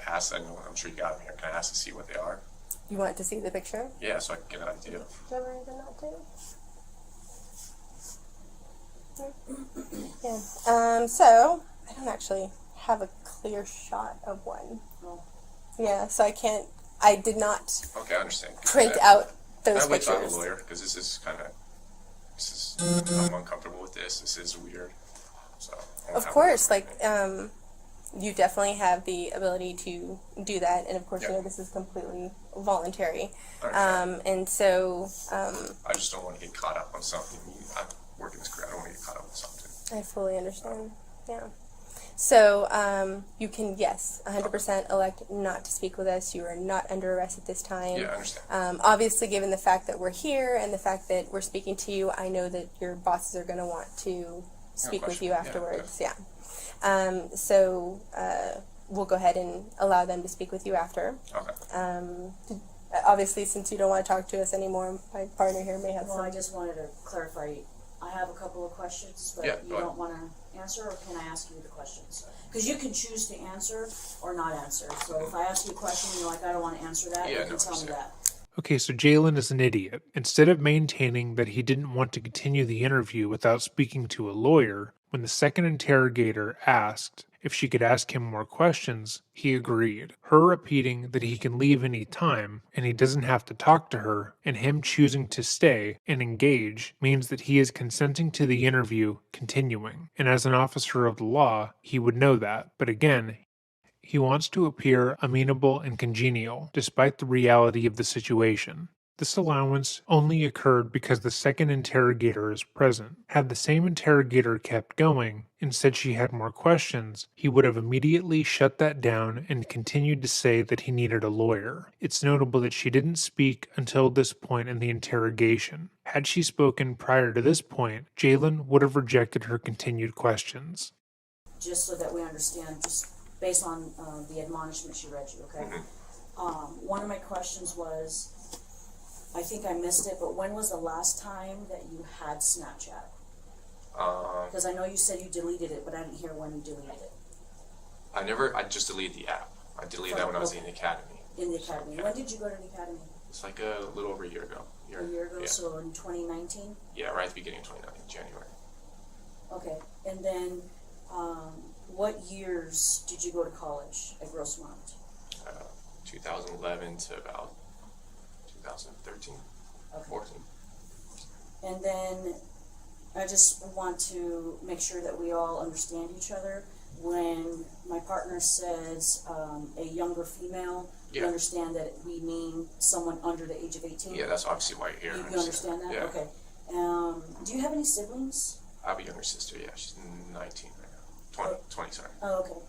ask? I'm sure you got them here. Can I ask to see what they are? you want to see the picture? Yeah, so I can get an idea. Do you ever even not do? Yeah. So I don't actually have a clear shot of one. Yeah, so I did not Okay, I understand. print out those I wait till I have pictures. a lawyer because this is I'm uncomfortable with this. This is weird. So I won't Of have course, a like lawyer. you definitely have the ability to do that, and of course, Yeah. this is completely voluntary. I understand. And so I just don't want to get caught up on something. I'm working this career. I don't want to get caught up on something. I fully understand. Yeah. So you can, yes, 100% elect not to speak with us. You are not under arrest at this time. Yeah, I understand. Obviously, given the fact that we're here and the fact that we're speaking to you, I know that your bosses are going to want to speak with question. you Yeah, afterwards. Yeah. So we'll go ahead and allow them to speak with you after. Okay. Obviously, since you don't want to talk to us anymore, my partner here may have Well, some. I just wanted to clarify, I have a couple of questions, but Yeah, you go ahead. don't want to answer, or can I ask you the questions? Because you can choose to answer or not answer. So if I ask you a question and you're like, I don't want to answer that, Yeah, you can no, tell me understand. that. Okay, so Jaylen is an idiot. Instead of maintaining that he didn't want to continue the interview without speaking to a lawyer, when the second interrogator asked if she could ask him more questions, he agreed. Her repeating that he can leave any time and he doesn't have to talk to her, and him choosing to stay and engage means that he is consenting to the interview continuing. And as an officer of the law, he would know that. But again, he wants to appear amenable and congenial, despite the reality of the situation. This allowance only occurred because the second interrogator is present. Had the same interrogator kept going and said she had more questions, he would have immediately shut that down and continued to say that he needed a lawyer. It's notable that she didn't speak until this point in the interrogation. Had she spoken prior to this point, Jaylen would have rejected her continued questions. Just so that we understand, just based on the admonishment she read you, okay? One of my questions was, I think I missed it, but when was the last time that you had Snapchat? Because I know you said you deleted it, but I didn't hear when you deleted it. I just deleted the app. I deleted that when I was in the academy. In the academy. Yeah. When did you go to the academy? It's like a little over a year ago. A year ago, Yeah. so in 2019? Yeah, right at the beginning of 2019, January. Okay, and then what years did you go to college at Grossmont? 2011 to about 2013, Okay. 14. And then I just want to make sure that we all understand each other. When my partner says a younger female, you Yeah. understand that we mean someone under the age of 18? Yeah, that's obviously why you're here. You understand that? Yeah. Okay. Do you have any siblings? I have a younger sister, yeah, she's 19 right now. 20, sorry. Oh, okay.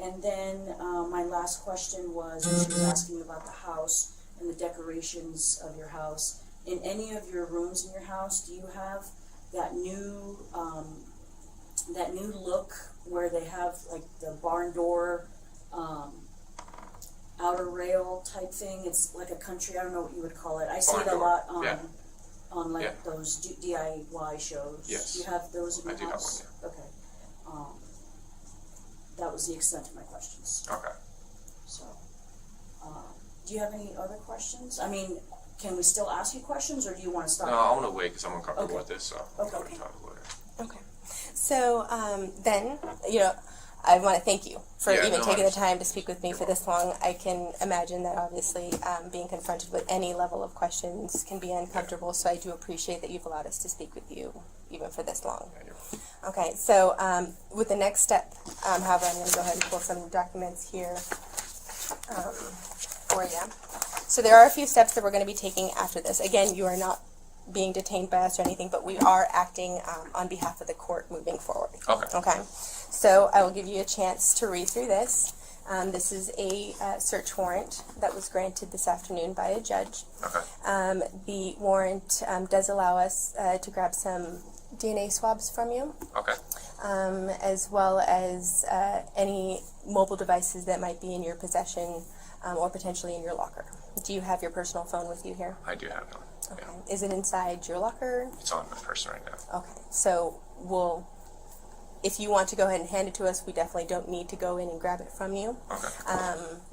And then my last question was, when she was asking you about the house and the decorations of your house. In any of your rooms in your house, do you have that new look where they have like the barn door outer rail type thing? It's like a country, I don't know what you would call it. I see it a lot on like Yeah. those DIY shows. Yes. Do you have those in your I do have house? one, Okay. That was the extent of my questions. Okay. So, do you have any other questions? I mean, can we still ask you questions, or do you want to stop? No, I want to wait because I'm uncomfortable Okay. with this, so Okay. we can talk later. Okay. So then, I want to thank you for Yeah, even no, taking I the time to speak with me for this long. I can imagine that obviously being confronted with any level of questions can be uncomfortable, so I do appreciate that you've allowed us to speak with you even for this long. Yeah, you're- Okay, so with the next step, however, I'm going to go ahead and pull some documents here for you. So there are a few steps that we're going to be taking after this. Again, you are not being detained by us or anything, but we are acting on behalf of the court moving forward. Okay. Okay, so I will give you a chance to read through this. This is a search warrant that was granted this afternoon by a judge. Okay. The warrant does allow us to grab some DNA swabs from you, Okay. as well as any mobile devices that might be in your possession or potentially in your locker. Do you have your personal phone with you here? I do have one. Okay. Yeah. Is it inside your locker? It's on my person right now. Okay. So if you want to go ahead and hand it to us, we definitely don't need to go in and grab it from you. Okay.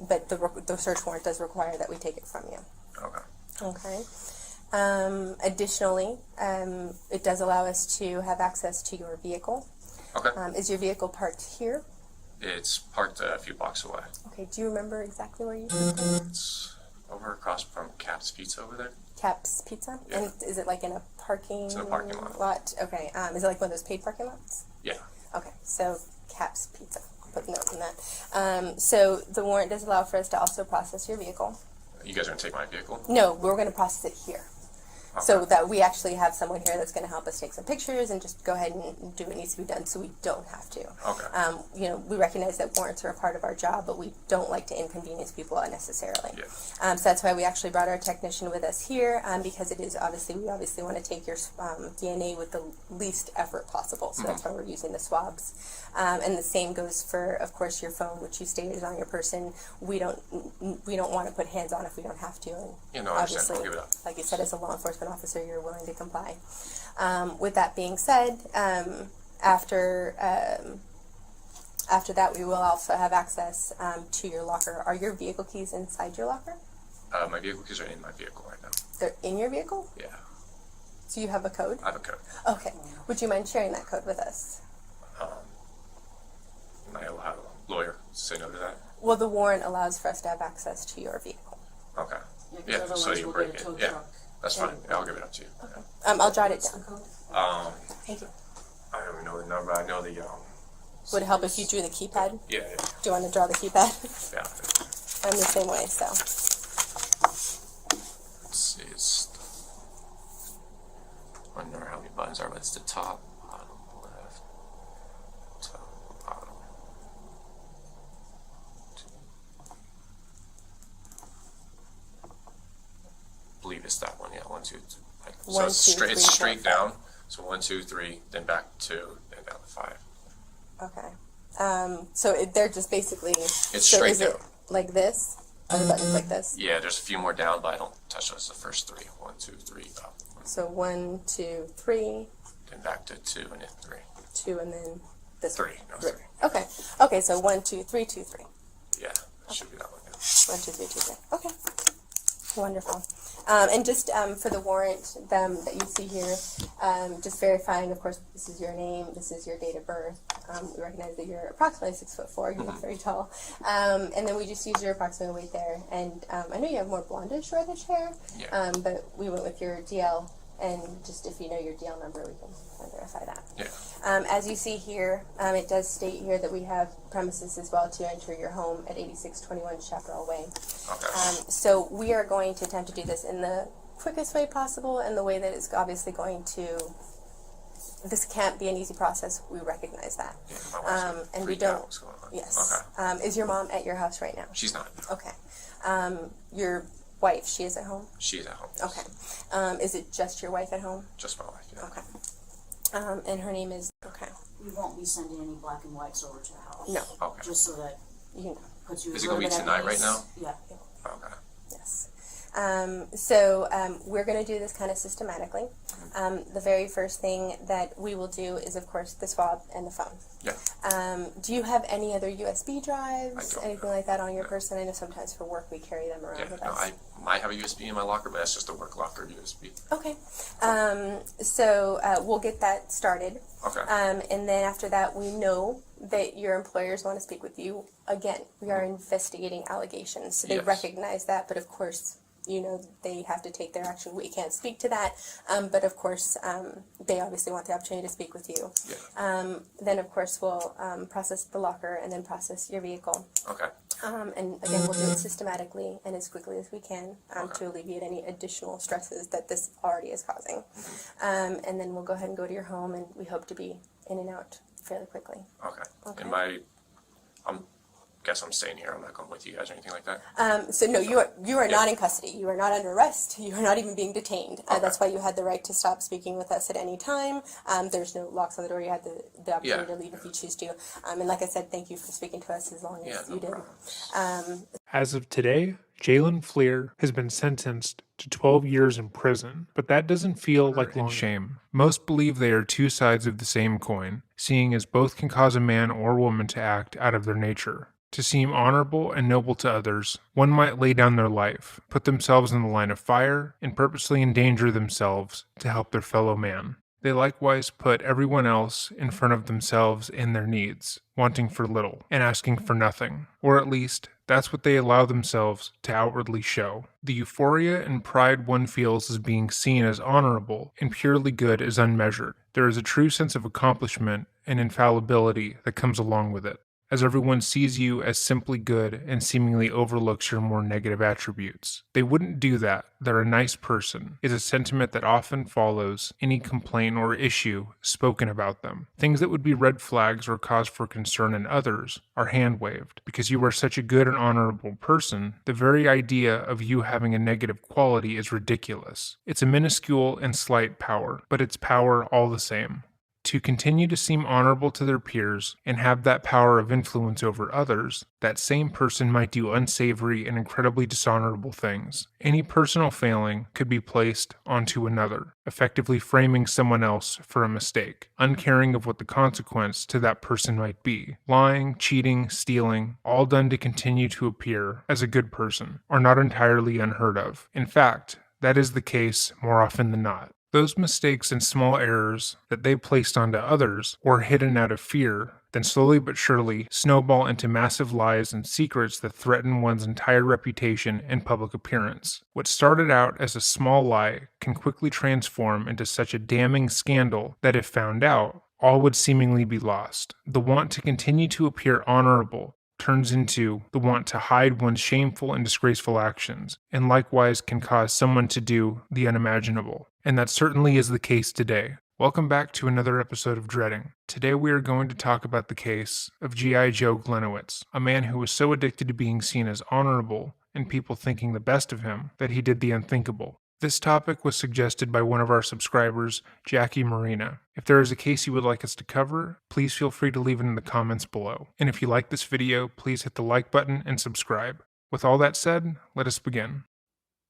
But the search warrant does require that we take it from you. Okay. Okay. Additionally, it does allow us to have access to your vehicle. Okay. Is your vehicle parked here? It's parked a few blocks away. Okay. Do you remember exactly where you parked it? It's over across from Cap's Pizza over there. Cap's Pizza? Yeah. And is it like in a parking It's in a parking lot. Okay. Is it like one of those paid parking lots? Yeah. Okay. So Cap's Pizza. Put a note on that. So the warrant does allow for us to also process your vehicle. You guys are gonna take my vehicle? No, we're going to process it here. Okay. So that we actually have someone here that's going to help us take some pictures and just go ahead and do what needs to be done so we don't have to. Okay. We recognize that warrants are a part of our job, but we don't like to inconvenience people unnecessarily. Yeah. So that's why we actually brought our technician with us here, because we obviously want to take your DNA with the least effort possible. So that's why we're using the swabs. And the same goes for, of course, your phone, which you stated is on your person. We don't want to put hands on if we don't have to. And Yeah, no, I understand. I'll give it up. like you said, as a law enforcement enforcement officer, you're willing to comply. With that being said, after that, we will also have access to your locker. Are your vehicle keys inside your locker? My vehicle keys are in my vehicle right now. They're in your vehicle? Yeah, So you have a code? I have a code. Okay. Would you mind sharing that code with us? Am I allowed a lawyer to say no to that? Well, the warrant allows for us to have access to your vehicle. Okay. 'cause Yeah, so otherwise you we'll break get it. a tow Yeah, truck. that's fine. Yeah, I'll give it up to you. Okay. I'll jot it What's the down. code? Thank you. I don't even know the number. I know the Would it help if you drew the keypad? yeah. Do you want to draw the keypad? Yeah. I'm the same way, so. Let's see. It's I don't remember how many buttons are, but it's the top, bottom, left, top, bottom. I believe it's that one. Yeah, 1, 2, 3. So One, it's two, straight. It's three, straight four, down. So 1, 2, 3, then back 2, then down to 5. Okay. So they're just basically. It's so straight is it down. like this? Are the buttons like this? Yeah, there's a few more down, but I don't touch those. The first 3. 1, 2, 3, up. So 1, 2, 3, Then back to 2, and then 3. 2, and then this 3. one. No, 3. 3. Okay. Okay. So 1, 2, 3, 2, 3. Yeah, it should be that one. Yeah. 1, 2, 3, 2, 3. Okay. Wonderful. And just for the warrant that you see here, just verifying, of course, this is your name, this is your date of birth. We recognize that you're approximately 6'4", you're not very tall. And then we just use your approximate weight there. And I know you have more blondish reddish hair, Yeah. but we went with your DL. And just if you know your DL number, we can verify that. Yeah. As you see here, it does state here that we have premises as well to enter your home at 8621 Chaparral Way. Okay. So we are going to attempt to do this in the quickest way possible and the way that is obviously going to, this can't be an easy process, we recognize that. Yeah, my wife's And we freaked out. don't, What's going on? yes. Okay. Is your mom at your house right now? She's not. Okay. Your wife, she is at home? She is at home. Okay. Is it just your wife at home? Just my wife. Yeah. Okay. And her name is, okay. We won't be sending any black and whites over to the house. No. Okay. Just so that You know. puts you. Is a it gonna little be bit at tonight right ease. now? Yeah. Okay. Yes. So we're going to do this kind of systematically. The very first thing that we will do is, of course, the swab and the phone. Yeah. Do you have any other USB drives, I don't, anything like that on your person? I know sometimes for work we carry them around Yeah. with No, us. I might have a USB in my locker, but that's just a work locker USB. Okay. So we'll get that started. Okay. And then after that, we know that your employers want to speak with you. Again, we are investigating allegations, so they Yes. recognize that, but of course, you know, they have to take their action. We can't speak to that, but of course, they obviously want the opportunity to speak with you. Yeah. Then, of course, we'll process the locker and then process your vehicle. Okay. And again, we'll do it systematically and as quickly as we can to alleviate any additional stresses that this already is causing. And then we'll go ahead and go to your home, and we hope to be in and out fairly quickly. Okay. Okay. And guess I'm staying here. I'm not going with you guys or anything like that. So no, you are Yeah. not in custody. You are not under arrest. You are not even being detained. Okay. That's why you had the right to stop speaking with us at any time. There's no locks on the door. You had the opportunity Yeah. to leave if you choose to. And like I said, thank you for speaking to us as long Yeah. as No you did. problem. As of today, Jaylen Fleer has been sentenced to 12 years in prison, but that doesn't feel like long shame. Most believe they are two sides of the same coin, seeing as both can cause a man or woman to act out of their nature. To seem honorable and noble to others, one might lay down their life, put themselves in the line of fire, and purposely endanger themselves to help their fellow man. They likewise put everyone else in front of themselves and their needs, wanting for little and asking for nothing, or at least that's what they allow themselves to outwardly show. The euphoria and pride one feels as being seen as honorable and purely good is unmeasured. There is a true sense of accomplishment and infallibility that comes along with it, as everyone sees you as simply good and seemingly overlooks your more negative attributes. They wouldn't do that. They're a nice person is a sentiment that often follows any complaint or issue spoken about them. Things that would be red flags or cause for concern in others are hand-waved. Because you are such a good and honorable person, the very idea of you having a negative quality is ridiculous. It's a minuscule and slight power, but it's power all the same. to continue to seem honorable to their peers and have that power of influence over others, that same person might do unsavory and incredibly dishonorable things. Any personal failing could be placed onto another, effectively framing someone else for a mistake, uncaring of what the consequence to that person might be. Lying, cheating, stealing, all done to continue to appear as a good person, are not entirely unheard of. In fact, that is the case more often than not. Those mistakes and small errors that they placed onto others or hidden out of fear then slowly but surely snowball into massive lies and secrets that threaten one's entire reputation and public appearance. What started out as a small lie can quickly transform into such a damning scandal that if found out, all would seemingly be lost. The want to continue to appear honorable turns into the want to hide one's shameful and disgraceful actions, and likewise can cause someone to do the unimaginable. And that certainly is the case today. Welcome back to another episode of Dreading. Today we are going to talk about the case of GI Joe Gliniewicz, a man who was so addicted to being seen as honorable and people thinking the best of him that he did the unthinkable. This topic was suggested by one of our subscribers, Jackie Marina. If there is a case you would like us to cover, please feel free to leave it in the comments below. And if you like this video, please hit the like button and subscribe. With all that said, let us begin.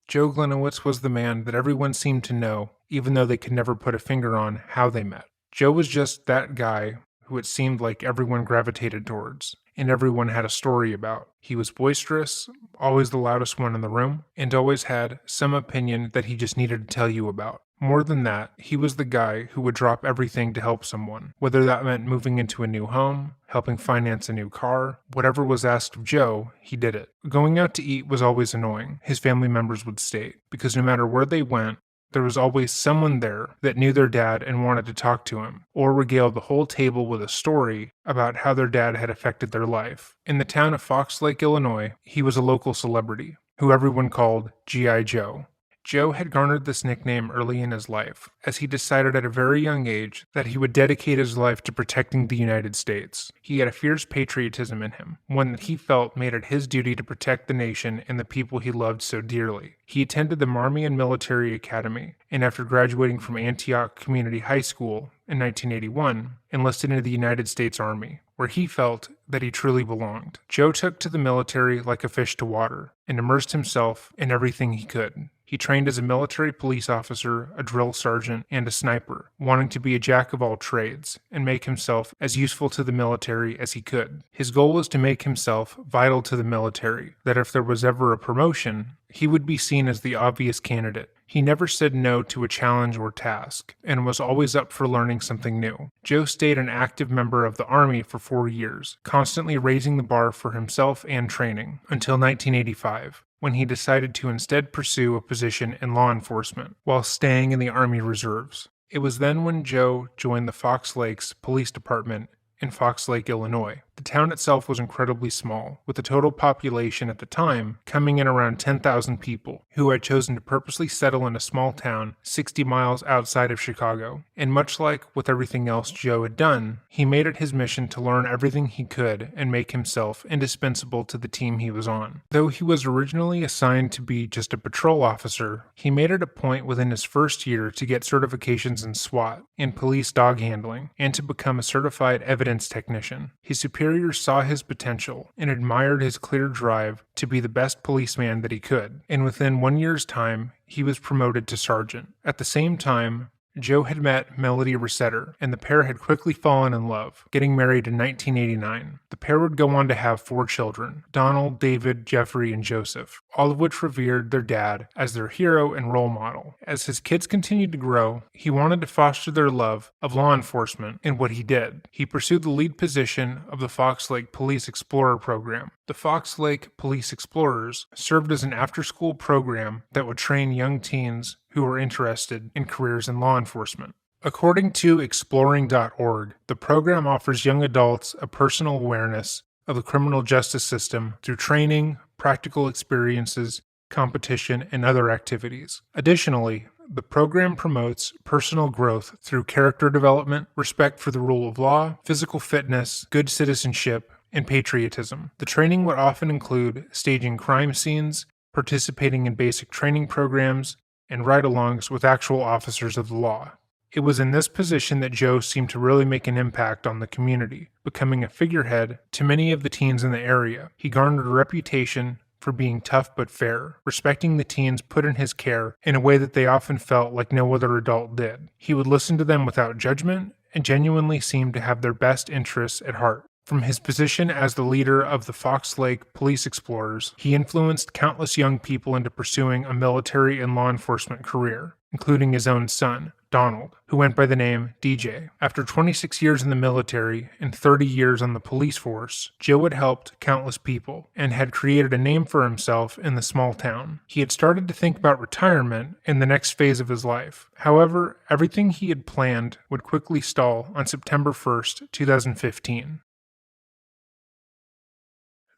Joe Gliniewicz was the man that everyone seemed to know, even though they could never put a finger on how they met. Joe was just that guy who it seemed like everyone gravitated towards, and everyone had a story about. He was boisterous, always the loudest one in the room, and always had some opinion that he just needed to tell you about. More than that, he was the guy who would drop everything to help someone, whether that meant moving into a new home, helping finance a new car, whatever was asked of Joe, he did it. Going out to eat was always annoying, his family members would state, because no matter where they went, there was always someone there that knew their dad and wanted to talk to him, or regaled the whole table with a story about how their dad had affected their life. In the town of Fox Lake, Illinois, he was a local celebrity, who everyone called GI Joe. Joe had garnered this nickname early in his life, as he decided at a very young age that he would dedicate his life to protecting the United States. He had a fierce patriotism in him, one that he felt made it his duty to protect the nation and the people he loved so dearly. He attended the Army and Military Academy, and after graduating from Antioch Community High School in 1981, enlisted into the United States Army, where he felt that he truly belonged. Joe took to the military like a fish to water, and immersed himself in everything he could. He trained as a military police officer, a drill sergeant, and a sniper, wanting to be a jack of all trades and make himself as useful to the military as he could. His goal was to make himself vital to the military, that if there was ever a promotion, he would be seen as the obvious candidate. He never said no to a challenge or task, and was always up for learning something new. Joe stayed an active member of the Army for 4 years, constantly raising the bar for himself and training, until 1985. When he decided to instead pursue a position in law enforcement while staying in the Army Reserves. It was then when Joe joined the Fox Lakes Police Department in Fox Lake, Illinois. The town itself was incredibly small, with the total population at the time coming in around 10,000 people, who had chosen to purposely settle in a small town 60 miles outside of Chicago. And much like with everything else Joe had done, he made it his mission to learn everything he could and make himself indispensable to the team he was on. Though he was originally assigned to be just a patrol officer, he made it a point within his first year to get certifications in SWAT and police dog handling, and to become a certified evidence technician. His superiors saw his potential and admired his clear drive to be the best policeman that he could, and within 1 year's time, he was promoted to sergeant. At the same time, Joe had met Melody Resetter, and the pair had quickly fallen in love, getting married in 1989. The pair would go on to have 4 children, Donald, David, Jeffrey, and Joseph, all of which revered their dad as their hero and role model. As his kids continued to grow, he wanted to foster their love of law enforcement, and what he did. He pursued the lead position of the Fox Lake Police Explorer program. The Fox Lake Police Explorers served as an after-school program that would train young teens who were interested in careers in law enforcement. According to exploring.org, the program offers young adults a personal awareness of the criminal justice system through training, practical experiences, competition, and other activities. Additionally, the program promotes personal growth through character development, respect for the rule of law, physical fitness, good citizenship, and patriotism. The training would often include staging crime scenes, participating in basic training programs, and ride-alongs with actual officers of the law. It was in this position that Joe seemed to really make an impact on the community, becoming a figurehead to many of the teens in the area. He garnered a reputation for being tough but fair, respecting the teens put in his care in a way that they often felt like no other adult did. He would listen to them without judgment and genuinely seemed to have their best interests at heart. From his position as the leader of the Fox Lake Police Explorers, he influenced countless young people into pursuing a military and law enforcement career, including his own son, Donald, who went by the name DJ. After 26 years in the military and 30 years on the police force, Joe had helped countless people and had created a name for himself in the small town. He had started to think about retirement in the next phase of his life. However, everything he had planned would quickly stall on September 1st, 2015.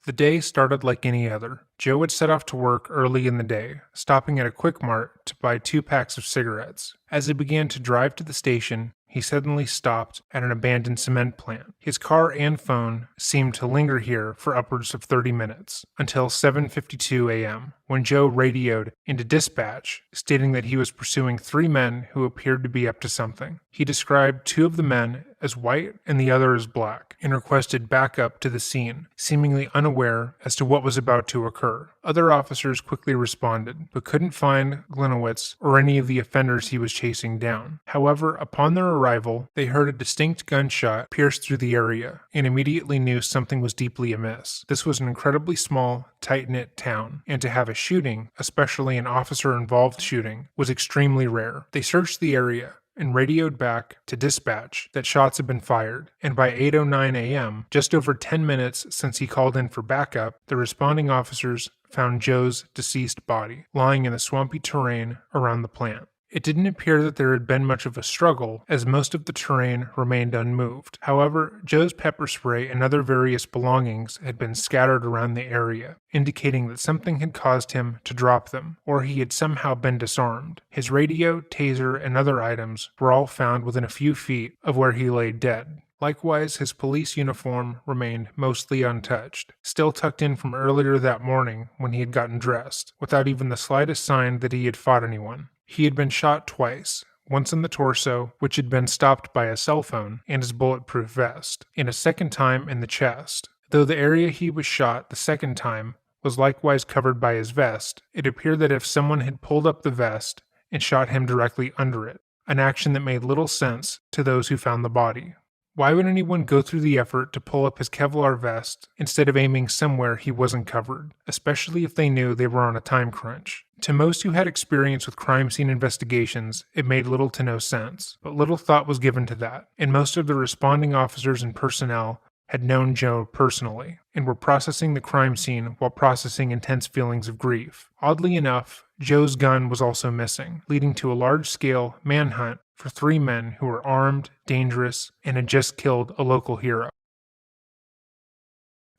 The day started like any other. Joe would set off to work early in the day, stopping at a Quick Mart to buy 2 packs of cigarettes. As he began to drive to the station, he suddenly stopped at an abandoned cement plant. His car and phone seemed to linger here for upwards of 30 minutes, until 7:52 a.m., when Joe radioed into dispatch, stating that he was pursuing 3 men who appeared to be up to something. He described 2 of the men as white and the other as black, and requested backup to the scene, seemingly unaware as to what was about to occur. Other officers quickly responded, but couldn't find Gliniewicz or any of the offenders he was chasing down. However, upon their arrival, they heard a distinct gunshot pierce through the area, and immediately knew something was deeply amiss. This was an incredibly small, tight-knit town, and to have a shooting, especially an officer-involved shooting, was extremely rare. They searched the area and radioed back to dispatch that shots had been fired, and by 8:09 a.m., just over 10 minutes since he called in for backup, the responding officers found Joe's deceased body lying in the swampy terrain around the plant. It didn't appear that there had been much of a struggle, as most of the terrain remained unmoved. However, Joe's pepper spray and other various belongings had been scattered around the area, indicating that something had caused him to drop them, or he had somehow been disarmed. His radio, taser, and other items were all found within a few feet of where he lay dead. Likewise, his police uniform remained mostly untouched, still tucked in from earlier that morning when he had gotten dressed, without even the slightest sign that he had fought anyone. He had been shot twice, once in the torso, which had been stopped by a cell phone and his bulletproof vest, and a second time in the chest. Though the area he was shot the second time was likewise covered by his vest, it appeared that if someone had pulled up the vest and shot him directly under it, an action that made little sense to those who found the body. Why would anyone go through the effort to pull up his Kevlar vest instead of aiming somewhere he wasn't covered, especially if they knew they were on a time crunch? To most who had experience with crime scene investigations, it made little to no sense, but little thought was given to that, and most of the responding officers and personnel had known Joe personally, and were processing the crime scene while processing intense feelings of grief. Oddly enough, Joe's gun was also missing, leading to a large-scale manhunt for 3 men who were armed, dangerous, and had just killed a local hero.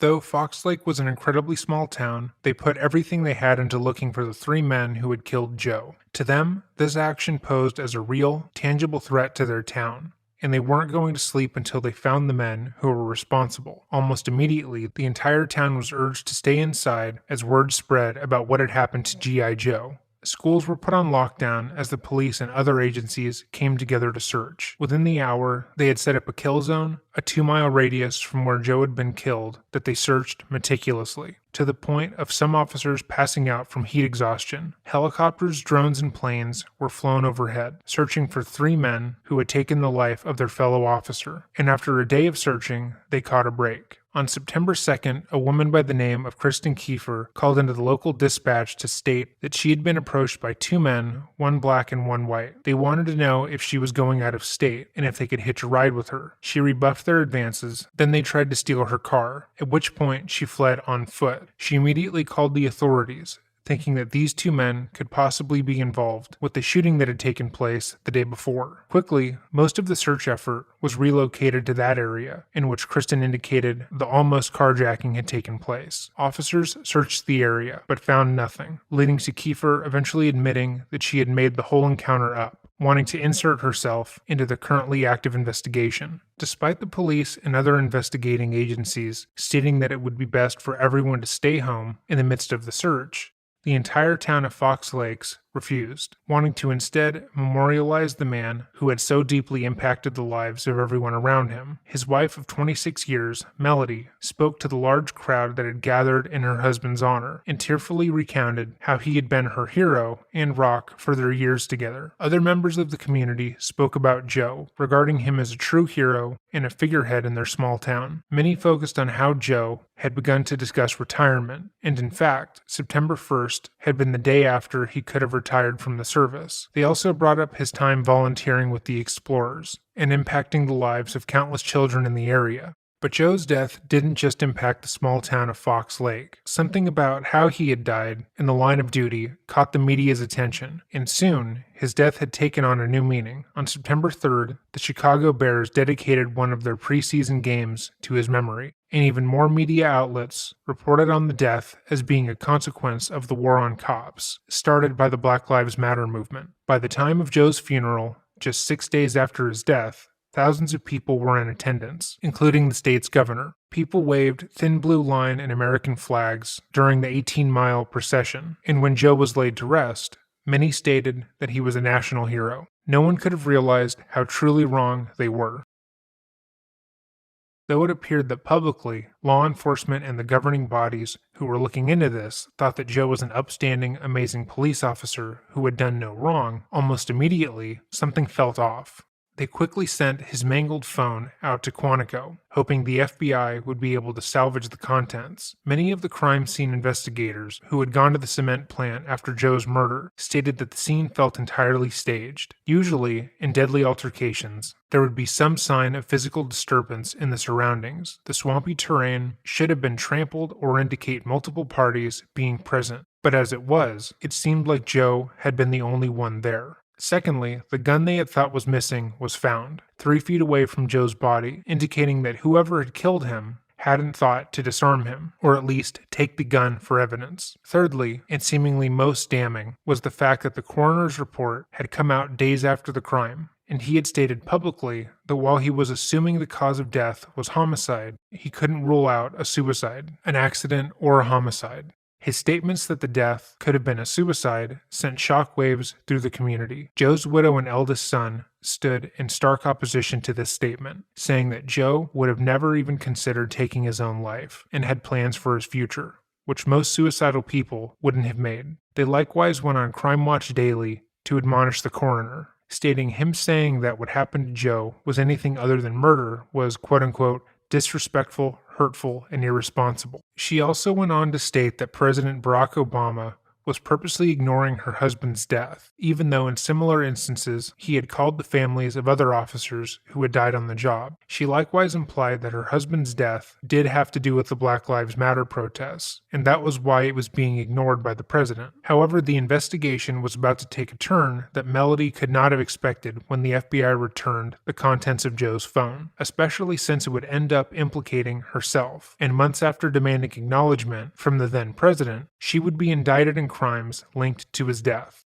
Though Fox Lake was an incredibly small town, they put everything they had into looking for the 3 men who had killed Joe. To them, this action posed as a real, tangible threat to their town, and they weren't going to sleep until they found the men who were responsible. Almost immediately, the entire town was urged to stay inside as word spread about what had happened to GI Joe. Schools were put on lockdown as the police and other agencies came together to search. Within the hour, they had set up a kill zone, a 2-mile radius from where Joe had been killed, that they searched meticulously, to the point of some officers passing out from heat exhaustion. Helicopters, drones, and planes were flown overhead, searching for 3 men who had taken the life of their fellow officer, and after a day of searching, they caught a break. On September 2nd, a woman by the name of Kristen Kiefer called into the local dispatch to state that she had been approached by 2 men, one black and one white. They wanted to know if she was going out of state and if they could hitch a ride with her. She rebuffed their advances, then they tried to steal her car, at which point she fled on foot. She immediately called the authorities, thinking that these 2 men could possibly be involved with the shooting that had taken place the day before. Quickly, most of the search effort was relocated to that area, in which Kristen indicated the almost carjacking had taken place. Officers searched the area, but found nothing, leading to Kiefer eventually admitting that she had made the whole encounter up, wanting to insert herself into the currently active investigation. Despite the police and other investigating agencies stating that it would be best for everyone to stay home in the midst of the search, the entire town of Fox Lakes refused, wanting to instead memorialize the man who had so deeply impacted the lives of everyone around him. His wife of 26 years, Melody, spoke to the large crowd that had gathered in her husband's honor and tearfully recounted how he had been her hero and rock for their years together. Other members of the community spoke about Joe, regarding him as a true hero and a figurehead in their small town. Many focused on how Joe had begun to discuss retirement, and in fact, September 1st had been the day after he could have retired from the service. They also brought up his time volunteering with the Explorers and impacting the lives of countless children in the area. But Joe's death didn't just impact the small town of Fox Lake. Something about how he had died in the line of duty caught the media's attention, and soon his death had taken on a new meaning. On September 3rd, the Chicago Bears dedicated one of their preseason games to his memory, and even more media outlets reported on the death as being a consequence of the war on cops, started by the Black Lives Matter movement. By the time of Joe's funeral, just 6 days after his death, thousands of people were in attendance, including the state's governor. People waved thin blue line and American flags during the 18-mile procession, and when Joe was laid to rest, many stated that he was a national hero. No one could have realized how truly wrong they were. Though it appeared that publicly, law enforcement and the governing bodies who were looking into this thought that Joe was an upstanding, amazing police officer who had done no wrong, almost immediately, something felt off. They quickly sent his mangled phone out to Quantico, hoping the FBI would be able to salvage the contents. Many of the crime scene investigators who had gone to the cement plant after Joe's murder stated that the scene felt entirely staged. Usually, in deadly altercations, there would be some sign of physical disturbance in the surroundings. The swampy terrain should have been trampled or indicate multiple parties being present. But as it was, it seemed like Joe had been the only one there. Secondly, the gun they had thought was missing was found, 3 feet away from Joe's body, indicating that whoever had killed him hadn't thought to disarm him, or at least take the gun for evidence. Thirdly, and seemingly most damning, was the fact that the coroner's report had come out days after the crime, and he had stated publicly that while he was assuming the cause of death was homicide, he couldn't rule out a suicide, an accident, or a homicide. His statements that the death could have been a suicide sent shockwaves through the community. Joe's widow and eldest son stood in stark opposition to this statement, saying that Joe would have never even considered taking his own life and had plans for his future, which most suicidal people wouldn't have made. They likewise went on Crime Watch Daily to admonish the coroner, stating him saying that what happened to Joe was anything other than murder was quote-unquote disrespectful, hurtful, and irresponsible. She also went on to state that President Barack Obama was purposely ignoring her husband's death, even though in similar instances he had called the families of other officers who had died on the job. She likewise implied that her husband's death did have to do with the Black Lives Matter protests, and that was why it was being ignored by the president. However, the investigation was about to take a turn that Melody could not have expected when the FBI returned the contents of Joe's phone, especially since it would end up implicating herself, and months after demanding acknowledgement from the then president, she would be indicted in crimes linked to his death.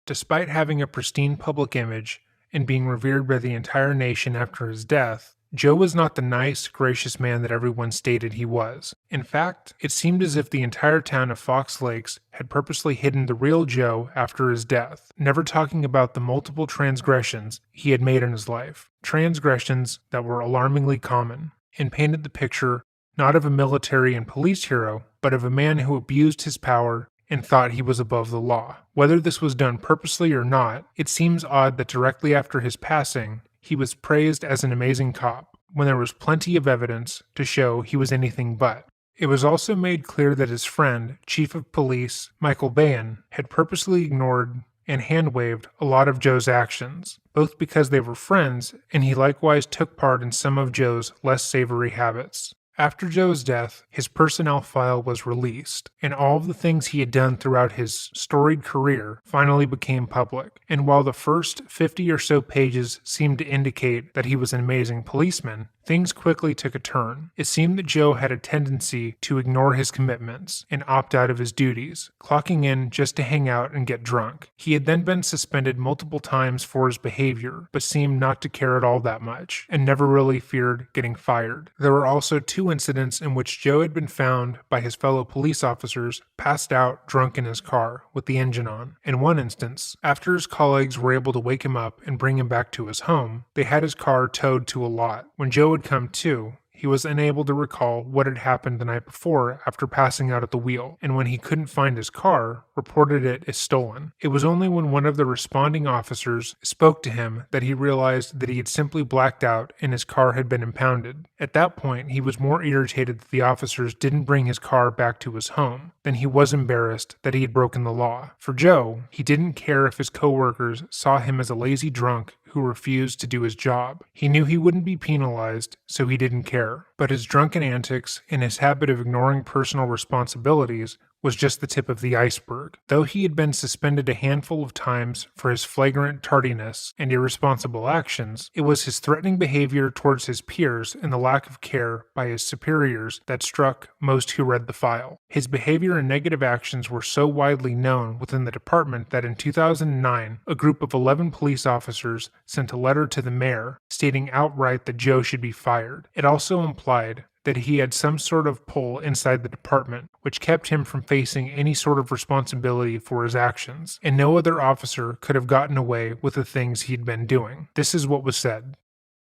Despite having a pristine public image and being revered by the entire nation after his death, Joe was not the nice, gracious man that everyone stated he was. In fact, it seemed as if the entire town of Fox Lakes had purposely hidden the real Joe after his death, never talking about the multiple transgressions he had made in his life, transgressions that were alarmingly common, and painted the picture not of a military and police hero, but of a man who abused his power and thought he was above the law. Whether this was done purposely or not, it seems odd that directly after his passing, he was praised as an amazing cop, when there was plenty of evidence to show he was anything but. It was also made clear that his friend, Chief of Police Michael Bain, had purposely ignored and hand-waved a lot of Joe's actions, both because they were friends and he likewise took part in some of Joe's less savory habits. After Joe's death, his personnel file was released, and all of the things he had done throughout his storied career finally became public. And while the first 50 or so pages seemed to indicate that he was an amazing policeman, Things quickly took a turn. It seemed that Joe had a tendency to ignore his commitments and opt out of his duties, clocking in just to hang out and get drunk. He had then been suspended multiple times for his behavior, but seemed not to care at all that much, and never really feared getting fired. There were also 2 incidents in which Joe had been found by his fellow police officers passed out drunk in his car with the engine on. In one instance, after his colleagues were able to wake him up and bring him back to his home, they had his car towed to a lot. When Joe had come to, he was unable to recall what had happened the night before after passing out at the wheel, and when he couldn't find his car, reported it as stolen. It was only when one of the responding officers spoke to him that he realized that he had simply blacked out and his car had been impounded. At that point, he was more irritated that the officers didn't bring his car back to his home than he was embarrassed that he had broken the law. For Joe, he didn't care if his coworkers saw him as a lazy drunk who refused to do his job. He knew he wouldn't be penalized, so he didn't care. But his drunken antics and his habit of ignoring personal responsibilities was just the tip of the iceberg. Though he had been suspended a handful of times for his flagrant tardiness and irresponsible actions, it was his threatening behavior towards his peers and the lack of care by his superiors that struck most who read the file. His behavior and negative actions were so widely known within the department that in 2009, a group of 11 police officers sent a letter to the mayor stating outright that Joe should be fired. It also implied that he had some sort of pull inside the department, which kept him from facing any sort of responsibility for his actions, and no other officer could have gotten away with the things he'd been doing. This is what was said.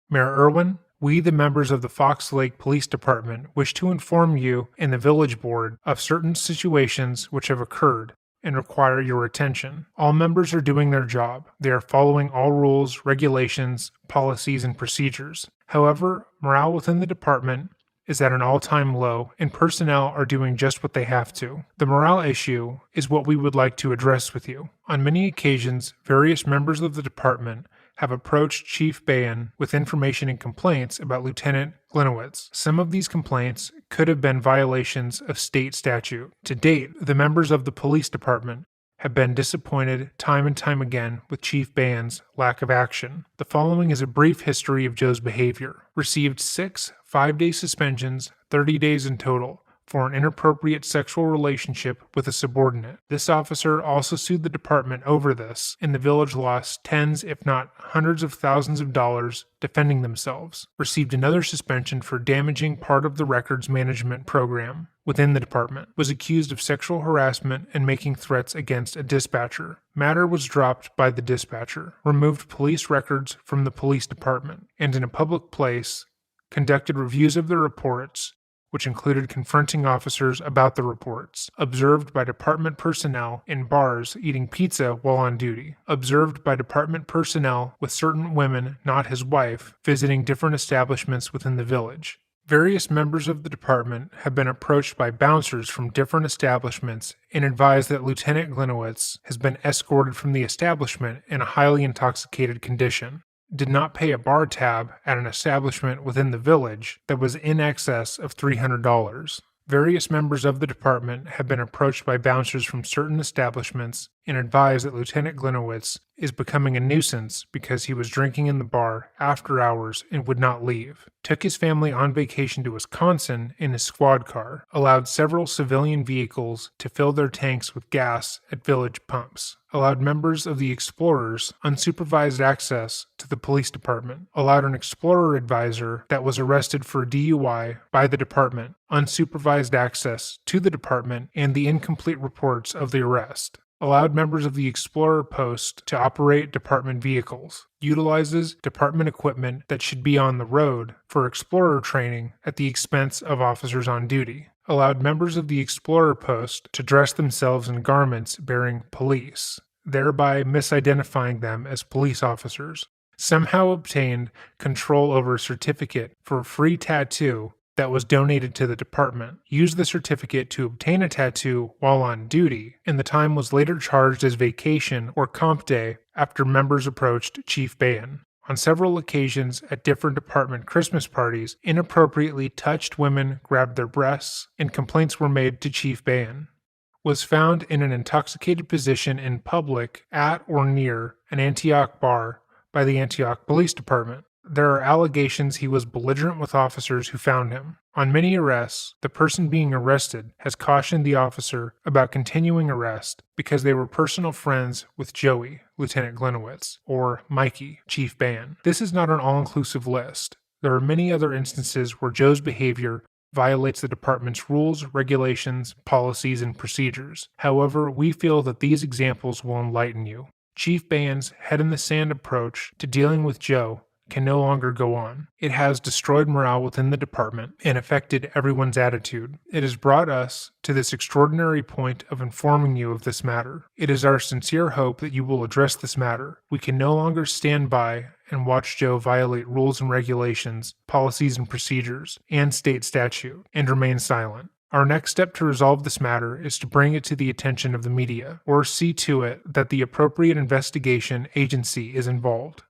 Mayor Irwin, we, the members of the Fox Lake Police Department, wish to inform you and the village board of certain situations which have occurred and require your attention. All members are doing their job. They are following all rules, regulations, policies, and procedures. However, morale within the department is at an all-time low, and personnel are doing just what they have to. The morale issue is what we would like to address with you. On many occasions, various members of the department have approached Chief Bayan with information and complaints about Lieutenant Gliniewicz. Some of these complaints could have been violations of state statute. To date, the members of the police department have been disappointed time and time again with Chief Bayan's lack of action. The following is a brief history of Joe's behavior. Received 6 5-day suspensions, 30 days in total, for an inappropriate sexual relationship with a subordinate. This officer also sued the department over this, and the village lost tens, if not hundreds of thousands of dollars defending themselves. Received another suspension for damaging part of the records management program within the department. Was accused of sexual harassment and making threats against a dispatcher. Matter was dropped by the dispatcher. Removed police records from the police department, and in a public place, conducted reviews of the reports, which included confronting officers about the reports. Observed by department personnel in bars eating pizza while on duty. Observed by department personnel with certain women, not his wife, visiting different establishments within the village. Various members of the department have been approached by bouncers from different establishments and advised that Lieutenant Gliniewicz has been escorted from the establishment in a highly intoxicated condition. Did not pay a bar tab at an establishment within the village that was in excess of $300. Various members of the department have been approached by bouncers from certain establishments and advised that Lieutenant Gliniewicz is becoming a nuisance because he was drinking in the bar after hours and would not leave. Took his family on vacation to Wisconsin in his squad car. Allowed several civilian vehicles to fill their tanks with gas at village pumps. Allowed members of the Explorers unsupervised access to the police department. Allowed an Explorer advisor that was arrested for DUI by the department unsupervised access to the department and the incomplete reports of the arrest. Allowed members of the Explorer post to operate department vehicles. Utilizes department equipment that should be on the road for Explorer training at the expense of officers on duty. Allowed members of the Explorer post to dress themselves in garments bearing police, thereby misidentifying them as police officers. Somehow obtained control over a certificate for a free tattoo that was donated to the department. Used the certificate to obtain a tattoo while on duty, and the time was later charged as vacation or comp day after members approached Chief Bayan. On several occasions at different department Christmas parties, inappropriately touched women, grabbed their breasts, and complaints were made to Chief Bayan. Was found in an intoxicated position in public at or near an Antioch bar by the Antioch Police Department. There are allegations he was belligerent with officers who found him. On many arrests, the person being arrested has cautioned the officer about continuing arrest because they were personal friends with Joey, Lieutenant Gliniewicz, or Mikey, Chief Ban. This is not an all-inclusive list. There are many other instances where Joe's behavior violates the department's rules, regulations, policies, and procedures. However, we feel that these examples will enlighten you. Chief Ban's head-in-the-sand approach to dealing with Joe can no longer go on. It has destroyed morale within the department and affected everyone's attitude. It has brought us to this extraordinary point of informing you of this matter. It is our sincere hope that you will address this matter. We can no longer stand by and watch Joe violate rules and regulations, policies and procedures, and state statute, and remain silent. Our next step to resolve this matter is to bring it to the attention of the media, or see to it that the appropriate investigation agency is involved.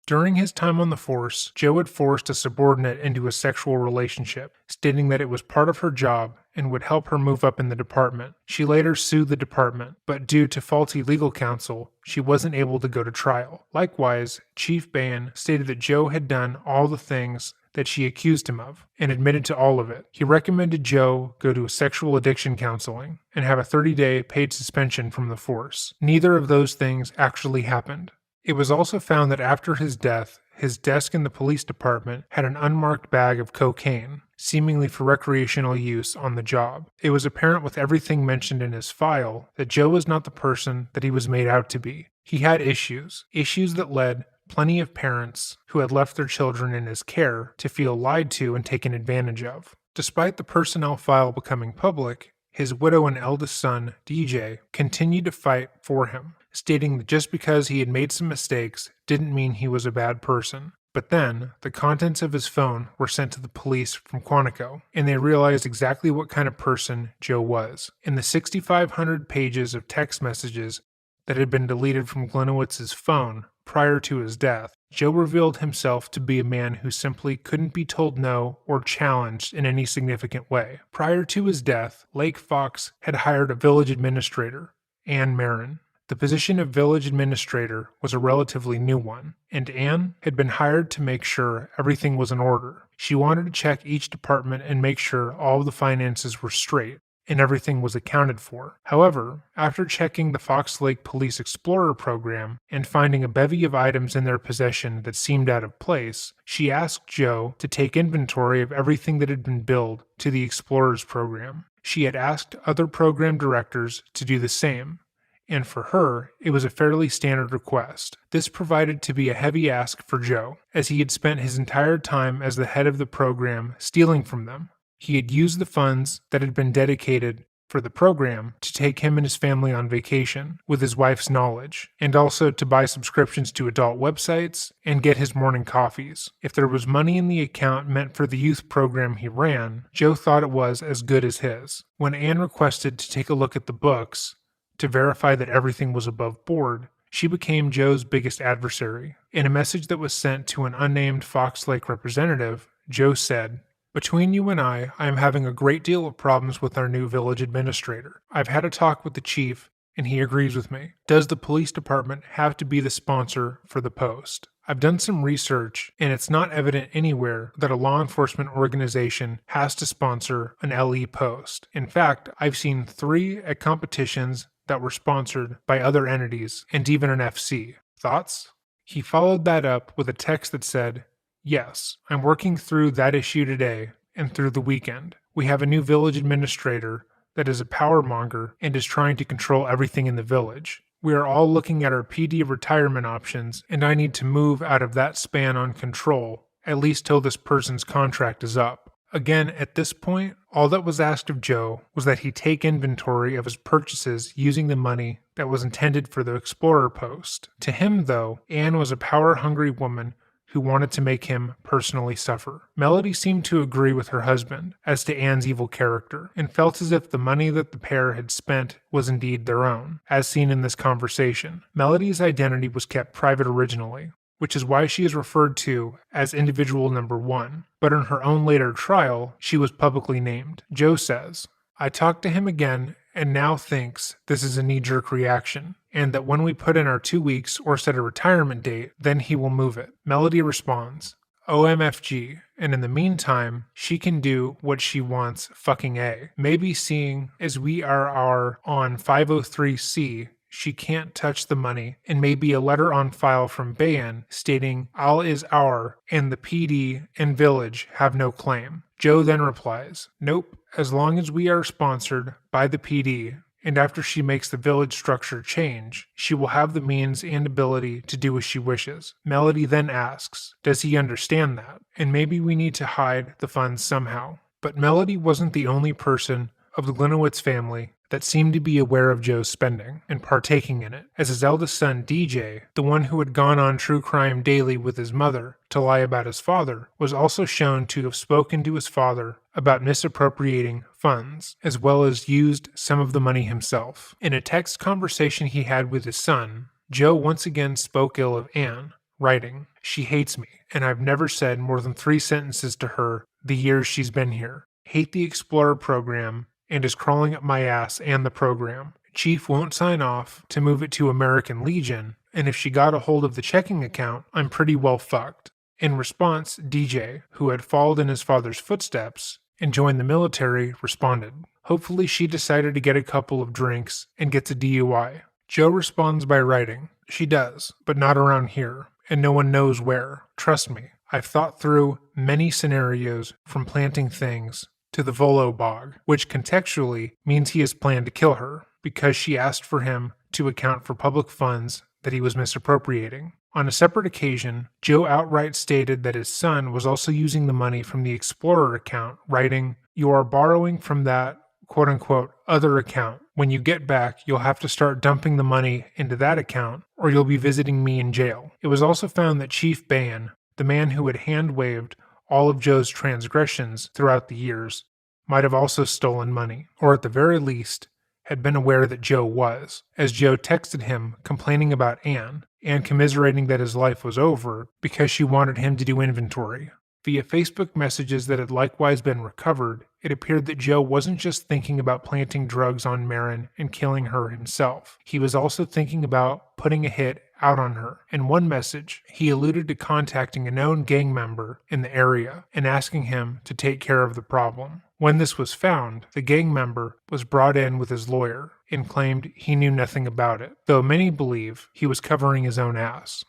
During his time on the force, Joe had forced a subordinate into a sexual relationship, stating that it was part of her job and would help her move up in the department. She later sued the department, but due to faulty legal counsel, she wasn't able to go to trial. Likewise, Chief Ban stated that Joe had done all the things that she accused him of, and admitted to all of it. He recommended Joe go to sexual addiction counseling and have a 30-day paid suspension from the force. Neither of those things actually happened. It was also found that after his death, his desk in the police department had an unmarked bag of cocaine, seemingly for recreational use on the job. It was apparent with everything mentioned in his file that Joe was not the person that he was made out to be. He had issues that led plenty of parents who had left their children in his care to feel lied to and taken advantage of. Despite the personnel file becoming public, his widow and eldest son, DJ, continued to fight for him, stating that just because he had made some mistakes didn't mean he was a bad person. But then, the contents of his phone were sent to the police from Quantico, and they realized exactly what kind of person Joe was. In the 6,500 pages of text messages that had been deleted from Gliniewicz's phone prior to his death, Joe revealed himself to be a man who simply couldn't be told no or challenged in any significant way. Prior to his death, Lake Fox had hired a village administrator, Ann Marin. The position of village administrator was a relatively new one, and Ann had been hired to make sure everything was in order. She wanted to check each department and make sure all the finances were straight and everything was accounted for. However, after checking the Fox Lake Police Explorer program and finding a bevy of items in their possession that seemed out of place, she asked Joe to take inventory of everything that had been billed to the Explorers program. She had asked other program directors to do the same, and for her, it was a fairly standard request. This provided to be a heavy ask for Joe, as he had spent his entire time as the head of the program stealing from them. He had used the funds that had been dedicated for the program to take him and his family on vacation with his wife's knowledge, and also to buy subscriptions to adult websites and get his morning coffees. If there was money in the account meant for the youth program he ran, Joe thought it was as good as his. When Ann requested to take a look at the books to verify that everything was above board, she became Joe's biggest adversary. In a message that was sent to an unnamed Fox Lake representative, Joe said, "Between you and I am having a great deal of problems with our new village administrator. I've had a talk with the chief, and he agrees with me. Does the police department have to be the sponsor for the post? I've done some research, and it's not evident anywhere that a law enforcement organization has to sponsor an LE post. In fact, I've seen 3 at competitions that were sponsored by other entities, and even an FC. Thoughts?" He followed that up with a text that said, "Yes, I'm working through that issue today and through the weekend. We have a new village administrator that is a power monger and is trying to control everything in the village. We are all looking at our PD retirement options, and I need to move out of that span on control, at least till this person's contract is up." Again, at this point, all that was asked of Joe was that he take inventory of his purchases using the money that was intended for the Explorer post. To him, though, Ann was a power-hungry woman who wanted to make him personally suffer. Melody seemed to agree with her husband as to Ann's evil character, and felt as if the money that the pair had spent was indeed their own, as seen in this conversation. Melody's identity was kept private originally, which is why she is referred to as individual number 1, but in her own later trial, she was publicly named. Joe says, "I talked to him again, and now thinks this is a knee-jerk reaction, and that when we put in our 2 weeks or set a retirement date, then he will move it. Melody responds, OMFG, and in the meantime, she can do what she wants fucking A. Maybe seeing as we are on 503C, she can't touch the money, and maybe a letter on file from Bayan stating all is our and the PD and village have no claim. Joe then replies, nope, as long as we are sponsored by the PD, and after she makes the village structure change, she will have the means and ability to do as she wishes. Melody then asks, does he understand that? And maybe we need to hide the funds somehow. But Melody wasn't the only person of the Gliniewicz family that seemed to be aware of Joe's spending and partaking in it, as his eldest son DJ, the one who had gone on True Crime Daily with his mother to lie about his father, was also shown to have spoken to his father about misappropriating funds, as well as used some of the money himself. In a text conversation he had with his son, Joe once again spoke ill of Anne, writing, she hates me, and I've never said more than 3 sentences to her the years she's been here. Hate the Explorer program, and is crawling up my ass and the program. Chief won't sign off to move it to American Legion, and if she got a hold of the checking account, I'm pretty well fucked. In response, DJ, who had followed in his father's footsteps and joined the military, responded. Hopefully she decided to get a couple of drinks and gets a DUI. Joe responds by writing, she does, but not around here, and no one knows where. Trust me, I've thought through many scenarios from planting things to the Volo bog, which contextually means he has planned to kill her because she asked for him to account for public funds that he was misappropriating. On a separate occasion, Joe outright stated that his son was also using the money from the Explorer account, writing, you are borrowing from that quote-unquote other account. When you get back, you'll have to start dumping the money into that account or you'll be visiting me in jail. It was also found that Chief Bayan, the man who had hand-waved all of Joe's transgressions throughout the years, might have also stolen money, or at the very least, had been aware that Joe was, as Joe texted him complaining about Anne and commiserating that his life was over because she wanted him to do inventory. Via Facebook messages that had likewise been recovered, it appeared that Joe wasn't just thinking about planting drugs on Marin and killing her himself. He was also thinking about putting a hit out on her. In one message, he alluded to contacting a known gang member in the area and asking him to take care of the problem. When this was found, the gang member was brought in with his lawyer and claimed he knew nothing about it, though many believe he was covering his own ass.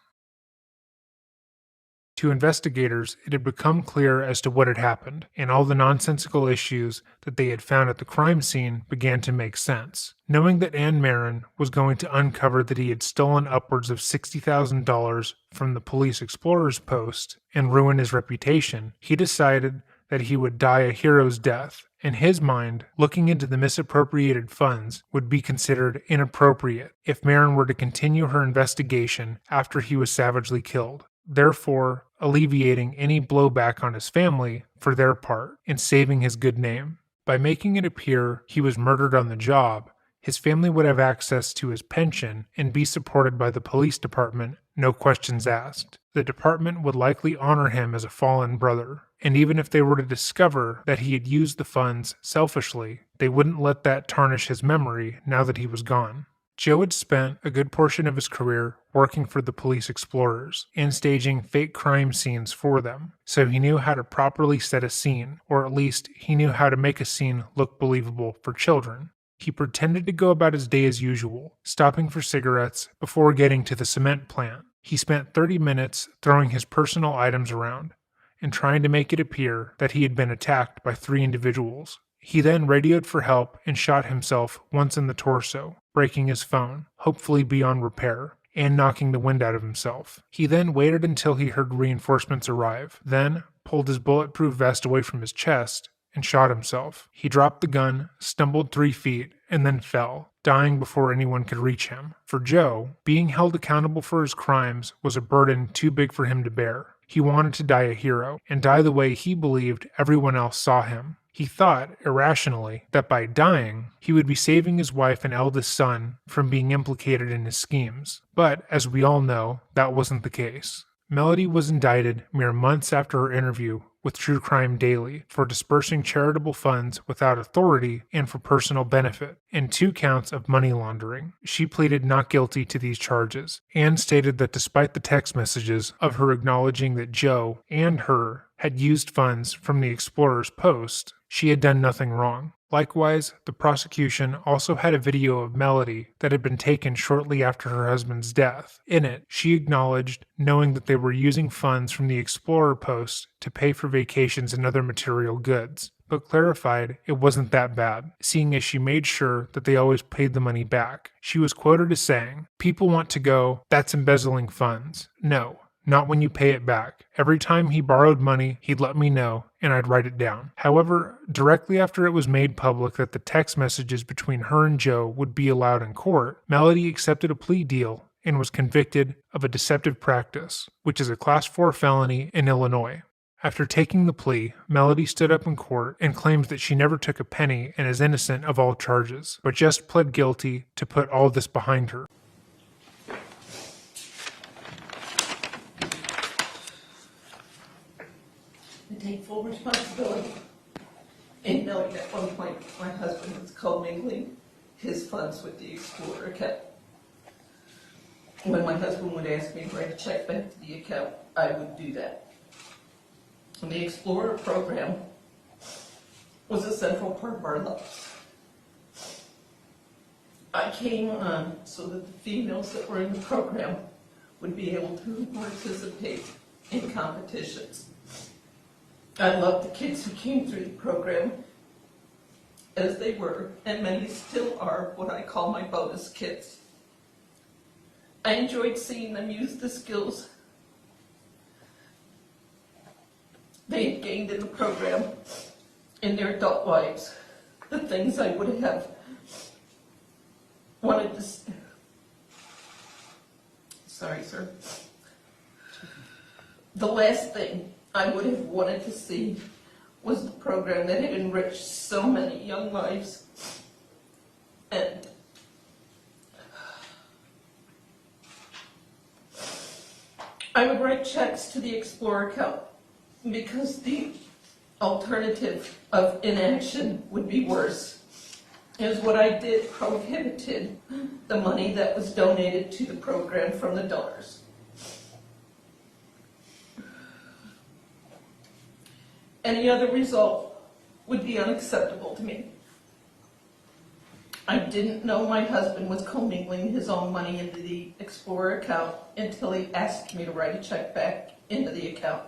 To investigators, it had become clear as to what had happened, and all the nonsensical issues that they had found at the crime scene began to make sense. Knowing that Anne Marin was going to uncover that he had stolen upwards of $60,000 from the police explorer's post and ruin his reputation, he decided that he would die a hero's death. In his mind, looking into the misappropriated funds would be considered inappropriate if Marin were to continue her investigation after he was savagely killed, therefore alleviating any blowback on his family for their part and saving his good name. By making it appear he was murdered on the job, his family would have access to his pension and be supported by the police department, no questions asked. The department would likely honor him as a fallen brother, and even if they were to discover that he had used the funds selfishly, they wouldn't let that tarnish his memory now that he was gone. Joe had spent a good portion of his career working for the police explorers and staging fake crime scenes for them, so he knew how to properly set a scene, or at least he knew how to make a scene look believable for children. He pretended to go about his day as usual, stopping for cigarettes before getting to the cement plant. He spent 30 minutes throwing his personal items around and trying to make it appear that he had been attacked by 3 individuals. He then radioed for help and shot himself once in the torso, breaking his phone, hopefully beyond repair, and knocking the wind out of himself. He then waited until he heard reinforcements arrive, then pulled his bulletproof vest away from his chest and shot himself. He dropped the gun, stumbled 3 feet, and then fell, dying before anyone could reach him. For Joe, being held accountable for his crimes was a burden too big for him to bear. He wanted to die a hero, and die the way he believed everyone else saw him. He thought, irrationally, that by dying, he would be saving his wife and eldest son from being implicated in his schemes. But, as we all know, that wasn't the case. Melody was indicted mere months after her interview with True Crime Daily for dispersing charitable funds without authority and for personal benefit, and 2 counts of money laundering. She pleaded not guilty to these charges and stated that despite the text messages of her acknowledging that Joe and her had used funds from the Explorer's post, she had done nothing wrong. Likewise, the prosecution also had a video of Melody that had been taken shortly after her husband's death. In it, she acknowledged knowing that they were using funds from the Explorer post to pay for vacations and other material goods, but clarified it wasn't that bad, seeing as she made sure that they always paid the money back. She was quoted as saying, "People want to go, that's embezzling funds. No. Not when you pay it back. Every time he borrowed money, he'd let me know, and I'd write it down." However, directly after it was made public that the text messages between her and Joe would be allowed in court, Melody accepted a plea deal and was convicted of a deceptive practice, which is a Class 4 felony in Illinois. After taking the plea, Melody stood up in court and claims that she never took a penny and is innocent of all charges, but just pled guilty to put all this behind her. And take full responsibility in knowing at one point my husband was commingling his funds with the Explorer account. When my husband would ask me to write a check back to the account, I would do that. And the Explorer program was a central part of our lives. I came on so that the females that were in the program would be able to participate in competitions. I loved the kids who came through the program as they were, and many still are, what I call my bonus kids. I enjoyed seeing them use the skills they had gained in the program in their adult lives, the things I would have wanted to sorry, sir. The last thing I would have wanted to see was the program that had enriched so many young lives. And I would write checks to the Explorer account because the alternative of inaction would be worse. Is what I did prohibited the money that was donated to the program from the donors. Any other result would be unacceptable to me. I didn't know my husband was commingling his own money into the Explorer account until he asked me to write a check back into the account.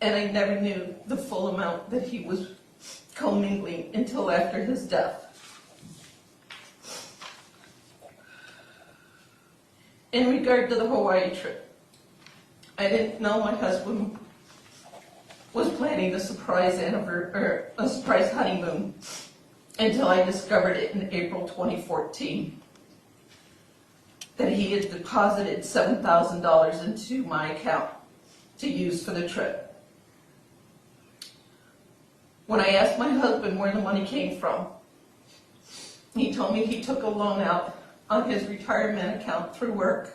And I never knew the full amount that he was commingling until after his death. In regard to the Hawaii trip, I didn't know my husband was planning a surprise honeymoon until I discovered it in April 2014, that he had deposited $7,000 into my account to use for the trip. When I asked my husband where the money came from, he told me he took a loan out on his retirement account through work.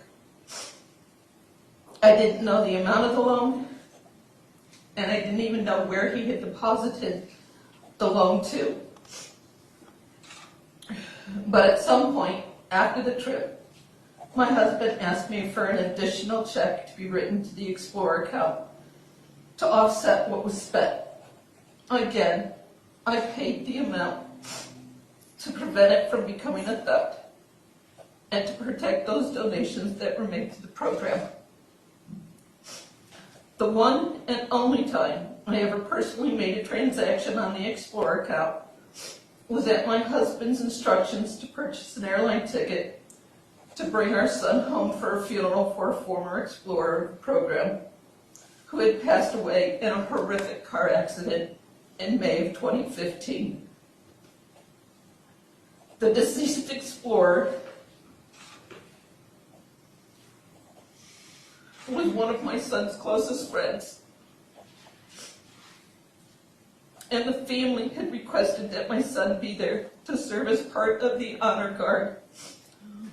I didn't know the amount of the loan, and I didn't even know where he had deposited the loan to. But at some point after the trip, my husband asked me for an additional check to be written to the Explorer account to offset what was spent. Again, I paid the amount to prevent it from becoming a theft and to protect those donations that were made to the program. The one and only time I ever personally made a transaction on the Explorer account was at my husband's instructions to purchase an airline ticket to bring our son home for a funeral for a former Explorer of the program who had passed away in a horrific car accident in May of 2015. The deceased Explorer was one of my son's closest friends, and the family had requested that my son be there to serve as part of the honor guard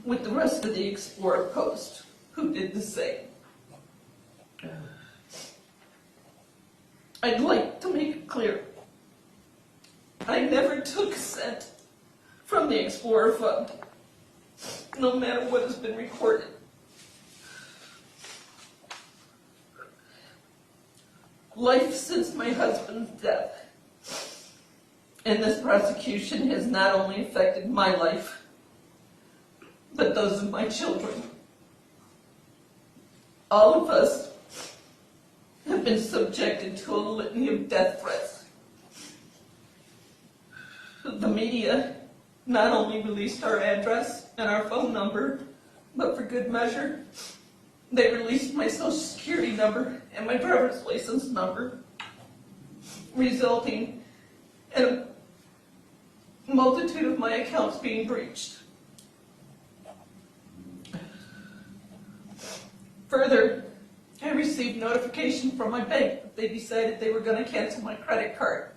with the rest of the Explorer post, who did the same. I'd like to make it clear, I never took a cent from the Explorer Fund, no matter what has been recorded. Life since my husband's death and this prosecution has not only affected my life, but those of my children. All of us have been subjected to a litany of death threats. The media not only released our address and our phone number, but for good measure, they released my social security number and my driver's license number, resulting in a multitude of my accounts being breached. Further, I received notification from my bank that they decided they were going to cancel my credit card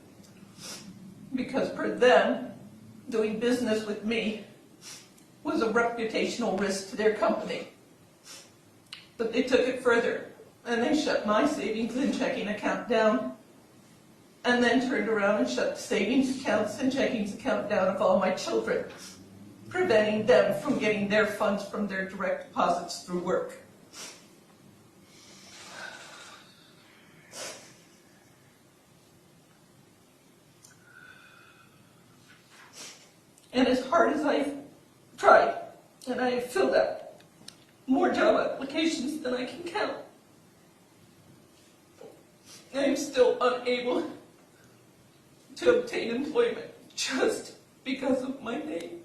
because per them, doing business with me was a reputational risk to their company. But they took it further, and they shut my savings and checking account down, and then turned around and shut the savings accounts and checkings account down of all my children, preventing them from getting their funds from their direct deposits through work. And as hard as I've tried, and I have filled out more job applications than I can count, I am still unable to obtain employment just because of my name.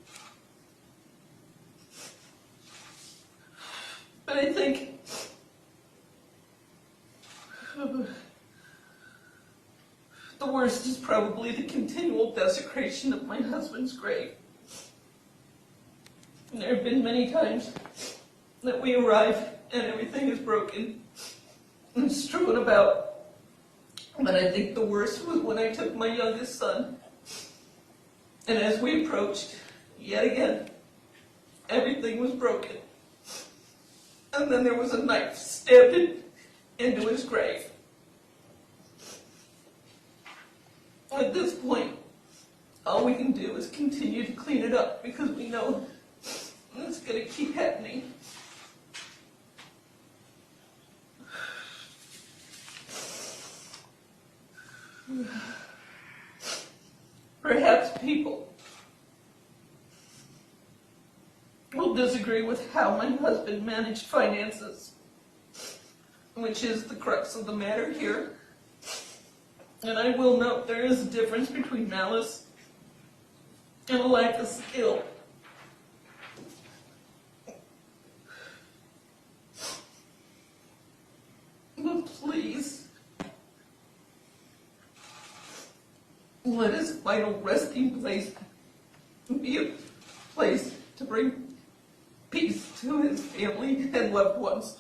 But I think the worst is probably the continual desecration of my husband's grave. And there have been many times that we arrive and everything is broken and strewn about. But I think the worst was when I took my youngest son, and as we approached, yet again, everything was broken. And then there was a knife stabbed into his grave. At this point, all we can do is continue to clean it up because we know it's going to keep happening. Perhaps people will disagree with how my husband managed finances, which is the crux of the matter here. And I will note there is a difference between malice and a lack of skill. But please, let his final resting place be a place to bring peace to his family and loved ones.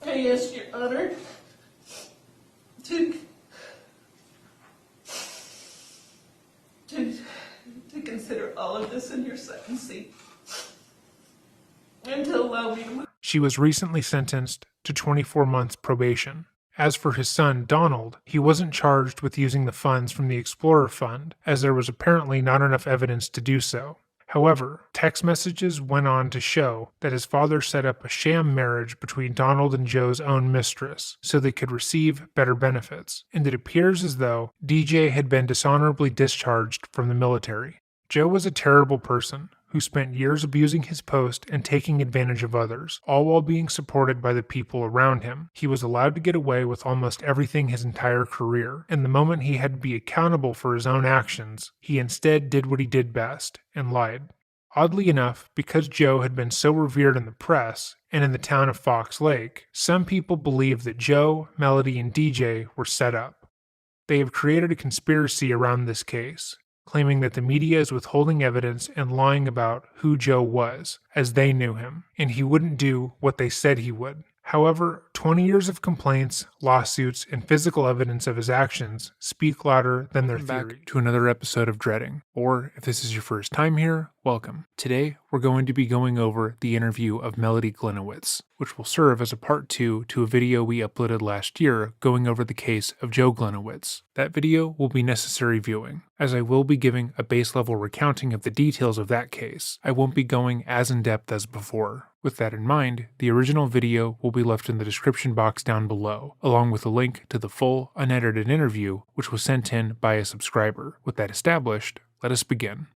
I ask your honor to consider all of this in your sentencing and to allow me to... She was recently sentenced to 24 months probation. As for his son, Donald, he wasn't charged with using the funds from the Explorer Fund, as there was apparently not enough evidence to do so. However, text messages went on to show that his father set up a sham marriage between Donald and Joe's own mistress so they could receive better benefits, and it appears as though DJ had been dishonorably discharged from the military. Joe was a terrible person who spent years abusing his post and taking advantage of others, all while being supported by the people around him. He was allowed to get away with almost everything his entire career, and the moment he had to be accountable for his own actions, he instead did what he did best, and lied. Oddly enough, because Joe had been so revered in the press and in the town of Fox Lake, some people believe that Joe, Melody, and DJ were set up. They have created a conspiracy around this case, claiming that the media is withholding evidence and lying about who Joe was, as they knew him, and he wouldn't do what they said he would. However, 20 years of complaints, lawsuits, and physical evidence of his actions speak louder than their theory. Back to another episode of Dreading, or if this is your first time here, welcome. Today, we're going to be going over the interview of Melody Gliniewicz, which will serve as a part 2 to a video we uploaded last year going over the case of Joe Gliniewicz. That video will be necessary viewing, as I will be giving a base level recounting of the details of that case. I won't be going as in depth as before. With that in mind, the original video will be left in the description box down below, along with a link to the full, unedited interview, which was sent in by a subscriber. With that established, let us begin.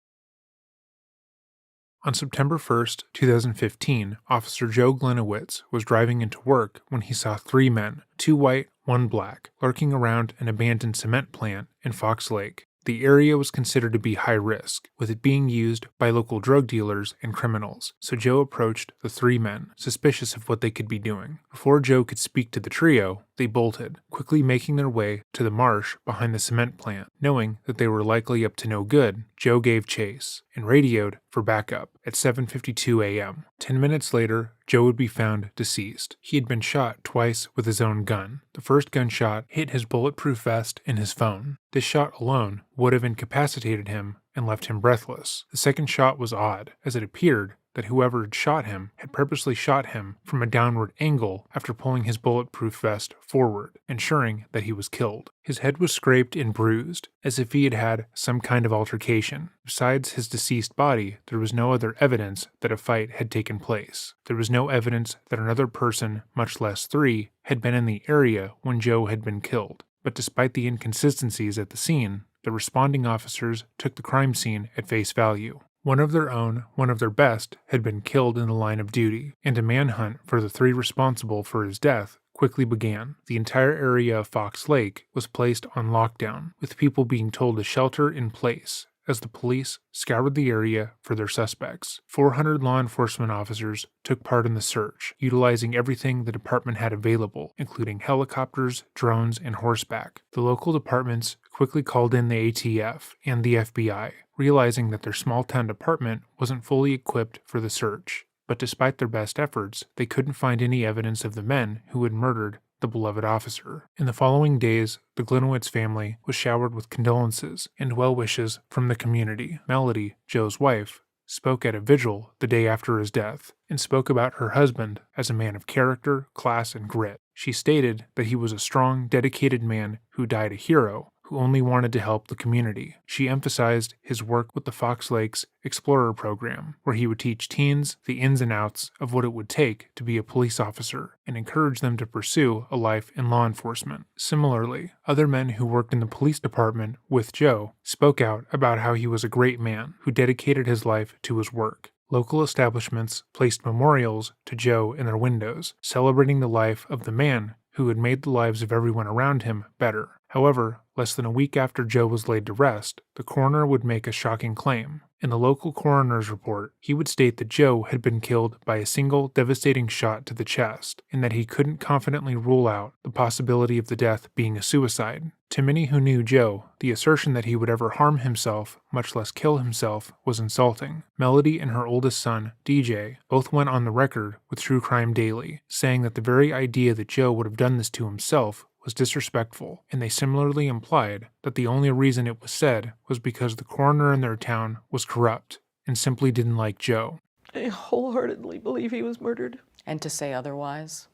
On September 1st, 2015, Officer Joe Gliniewicz was driving into work when he saw 3 men, 2 white, 1 black, lurking around an abandoned cement plant in Fox Lake. The area was considered to be high risk, with it being used by local drug dealers and criminals, so Joe approached the 3 men, suspicious of what they could be doing. Before Joe could speak to the trio, they bolted, quickly making their way to the marsh behind the cement plant. Knowing that they were likely up to no good, Joe gave chase and radioed for backup at 7:52 a.m. 10 minutes later, Joe would be found deceased. He had been shot twice with his own gun. The first gunshot hit his bulletproof vest and his phone. This shot alone would have incapacitated him and left him breathless. The second shot was odd, as it appeared that whoever had shot him had purposely shot him from a downward angle after pulling his bulletproof vest forward, ensuring that he was killed. His head was scraped and bruised, as if he had had some kind of altercation. Besides his deceased body, there was no other evidence that a fight had taken place. There was no evidence that another person, much less 3, had been in the area when Joe had been killed. But despite the inconsistencies at the scene, the responding officers took the crime scene at face value. One of their own, one of their best, had been killed in the line of duty, and a manhunt for the 3 responsible for his death quickly began. The entire area of Fox Lake was placed on lockdown, with people being told to shelter in place as the police scoured the area for their suspects. 400 law enforcement officers took part in the search, utilizing everything the department had available, including helicopters, drones, and horseback. The local departments quickly called in the ATF and the FBI, realizing that their small-town department wasn't fully equipped for the search. But despite their best efforts, they couldn't find any evidence of the men who had murdered the beloved officer. In the following days, the Gliniewicz family was showered with condolences and well wishes from the community. Melody, Joe's wife, spoke at a vigil the day after his death and spoke about her husband as a man of character, class, and grit. She stated that he was a strong, dedicated man who died a hero, who only wanted to help the community. She emphasized his work with the Fox Lakes Explorer program, where he would teach teens the ins and outs of what it would take to be a police officer and encourage them to pursue a life in law enforcement. Similarly, other men who worked in the police department with Joe spoke out about how he was a great man who dedicated his life to his work. Local establishments placed memorials to Joe in their windows, celebrating the life of the man who had made the lives of everyone around him better. However, less than a week after Joe was laid to rest, the coroner would make a shocking claim. In the local coroner's report, he would state that Joe had been killed by a single devastating shot to the chest, and that he couldn't confidently rule out the possibility of the death being a suicide. To many who knew Joe, the assertion that he would ever harm himself, much less kill himself, was insulting. Melody and her oldest son, DJ, both went on the record with True Crime Daily, saying that the very idea that Joe would have done this to himself was disrespectful, and they similarly implied that the only reason it was said was because the coroner in their town was corrupt and simply didn't like Joe. I wholeheartedly believe he was murdered. And to say otherwise?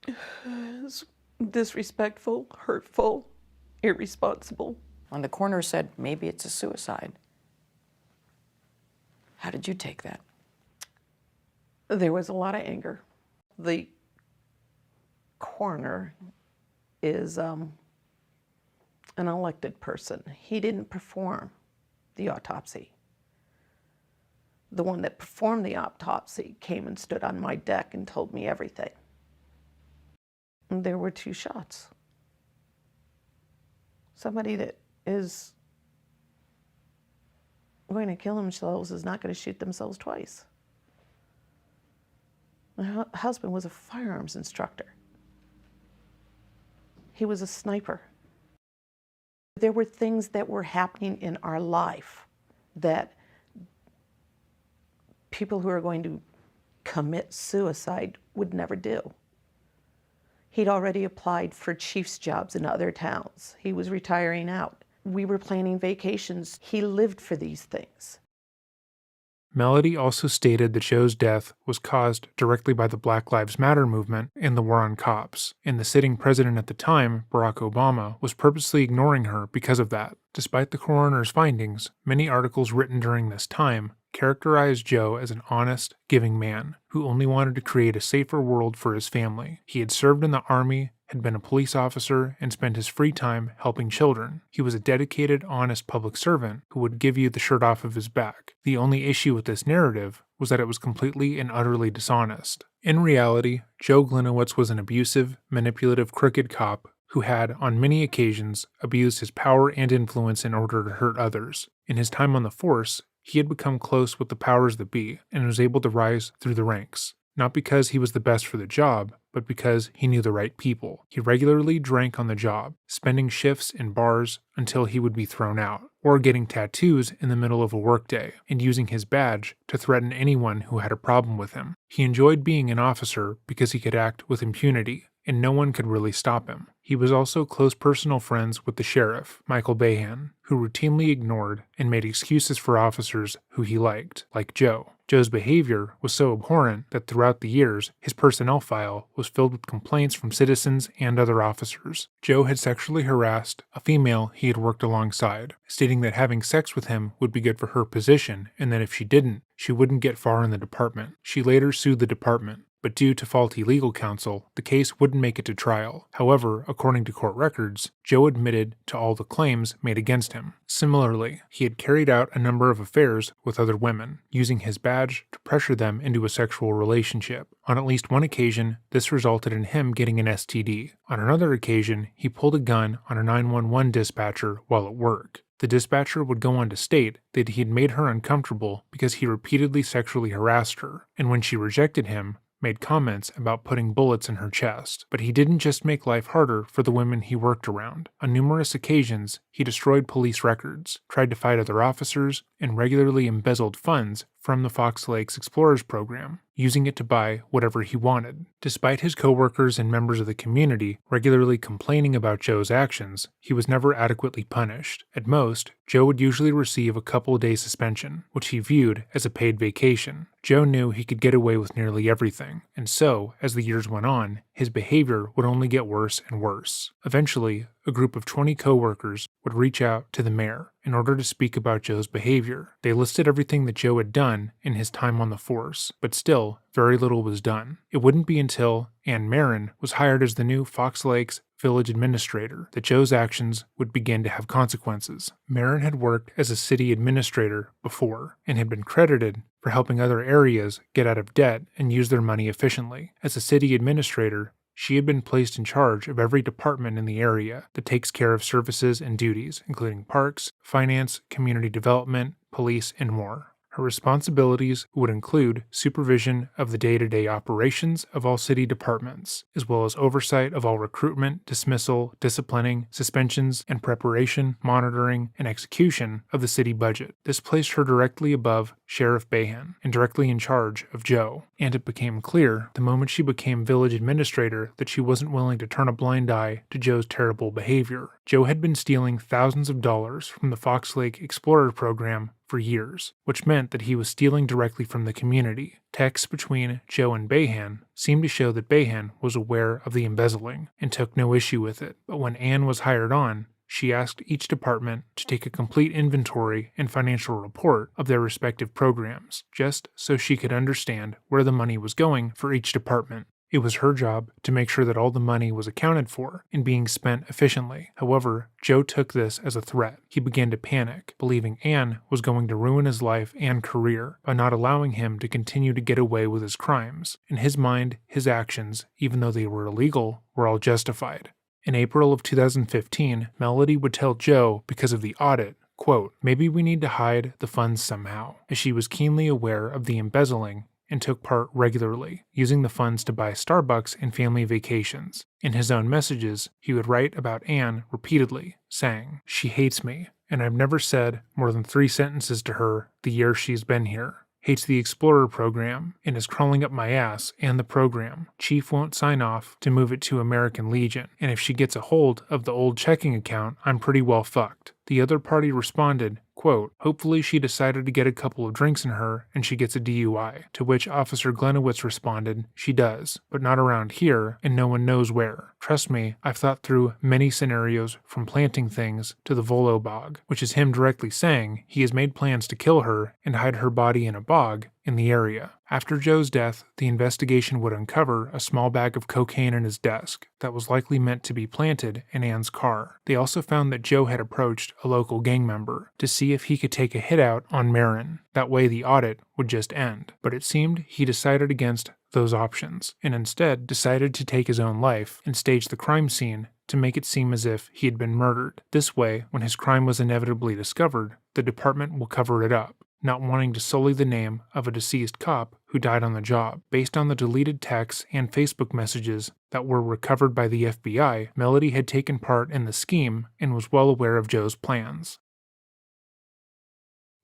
It's disrespectful, hurtful, irresponsible. When the coroner said maybe it's a suicide, how did you take that? There was a lot of anger. The coroner is an elected person. He didn't perform the autopsy. The one that performed the autopsy came and stood on my deck and told me everything. And there were 2 shots. Somebody that is going to kill themselves is not going to shoot themselves twice. My husband was a firearms instructor. He was a sniper. There were things that were happening in our life that people who are going to commit suicide would never do. He'd already applied for chief's jobs in other towns. He was retiring out. We were planning vacations. He lived for these things. Melody also stated that Joe's death was caused directly by the Black Lives Matter movement and the war on cops, and the sitting president at the time, Barack Obama, was purposely ignoring her because of that. Despite the coroner's findings, many articles written during this time characterized Joe as an honest, giving man who only wanted to create a safer world for his family. He had served in the Army, had been a police officer, and spent his free time helping children. He was a dedicated, honest public servant who would give you the shirt off of his back. The only issue with this narrative was that it was completely and utterly dishonest. In reality, Joe Gliniewicz was an abusive, manipulative, crooked cop who had, on many occasions, abused his power and influence in order to hurt others. In his time on the force, he had become close with the powers that be and was able to rise through the ranks. Not because he was the best for the job, but because he knew the right people. He regularly drank on the job, spending shifts in bars until he would be thrown out, or getting tattoos in the middle of a workday, and using his badge to threaten anyone who had a problem with him. He enjoyed being an officer because he could act with impunity, and no one could really stop him. He was also close personal friends with the sheriff, Michael Behan, who routinely ignored and made excuses for officers who he liked, like Joe. Joe's behavior was so abhorrent that throughout the years, his personnel file was filled with complaints from citizens and other officers. Joe had sexually harassed a female he had worked alongside, stating that having sex with him would be good for her position and that if she didn't, she wouldn't get far in the department. She later sued the department, but due to faulty legal counsel, the case wouldn't make it to trial. However, according to court records, Joe admitted to all the claims made against him. Similarly, he had carried out a number of affairs with other women, using his badge to pressure them into a sexual relationship. On at least one occasion, this resulted in him getting an STD. On another occasion, he pulled a gun on a 911 dispatcher while at work. The dispatcher would go on to state that he had made her uncomfortable because he repeatedly sexually harassed her, and when she rejected him, made comments about putting bullets in her chest. But he didn't just make life harder for the women he worked around. On numerous occasions, he destroyed police records, tried to fight other officers, and regularly embezzled funds from the Fox Lakes Explorers program, using it to buy whatever he wanted. Despite his coworkers and members of the community regularly complaining about Joe's actions, he was never adequately punished. At most, Joe would usually receive a couple-day suspension, which he viewed as a paid vacation. Joe knew he could get away with nearly everything, and so, as the years went on, his behavior would only get worse and worse. Eventually, a group of 20 coworkers would reach out to the mayor in order to speak about Joe's behavior. They listed everything that Joe had done in his time on the force, but still, very little was done. It wouldn't be until Ann Marin was hired as the new Fox Lakes village administrator that Joe's actions would begin to have consequences. Marin had worked as a city administrator before and had been credited for helping other areas get out of debt and use their money efficiently. As a city administrator, she had been placed in charge of every department in the area that takes care of services and duties, including parks, finance, community development, police, and more. Her responsibilities would include supervision of the day-to-day operations of all city departments, as well as oversight of all recruitment, dismissal, disciplining, suspensions, and preparation, monitoring, and execution of the city budget. This placed her directly above Sheriff Behan and directly in charge of Joe, and it became clear the moment she became village administrator that she wasn't willing to turn a blind eye to Joe's terrible behavior. Joe had been stealing thousands of dollars from the Fox Lake Explorer program for years, which meant that he was stealing directly from the community. Texts between Joe and Behan seemed to show that Behan was aware of the embezzling and took no issue with it. But when Ann was hired on, she asked each department to take a complete inventory and financial report of their respective programs, just so she could understand where the money was going for each department. It was her job to make sure that all the money was accounted for and being spent efficiently. However, Joe took this as a threat. He began to panic, believing Ann was going to ruin his life and career by not allowing him to continue to get away with his crimes. In his mind, his actions, even though they were illegal, were all justified. In April of 2015, Melody would tell Joe because of the audit, quote, "Maybe we need to hide the funds somehow," as she was keenly aware of the embezzling and took part regularly, using the funds to buy Starbucks and family vacations. In his own messages, he would write about Ann repeatedly, saying, "She hates me, and I've never said more than 3 sentences to her the year she's been here. hates the Explorer program and is crawling up my ass and the program. Chief won't sign off to move it to American Legion, and if she gets a hold of the old checking account, I'm pretty well fucked. The other party responded, quote, hopefully she decided to get a couple of drinks in her and she gets a DUI, to which Officer Gliniewicz responded, she does, but not around here and no one knows where. Trust me, I've thought through many scenarios from planting things to the Volo bog, which is him directly saying he has made plans to kill her and hide her body in a bog in the area. After Joe's death, the investigation would uncover a small bag of cocaine in his desk that was likely meant to be planted in Ann's car. They also found that Joe had approached a local gang member to see if he could take a hit out on Marin. That way the audit would just end. But it seemed he decided against those options and instead decided to take his own life and stage the crime scene to make it seem as if he had been murdered. This way, when his crime was inevitably discovered, the department will cover it up, not wanting to sully the name of a deceased cop who died on the job. Based on the deleted texts and Facebook messages that were recovered by the FBI, Melody had taken part in the scheme and was well aware of Joe's plans.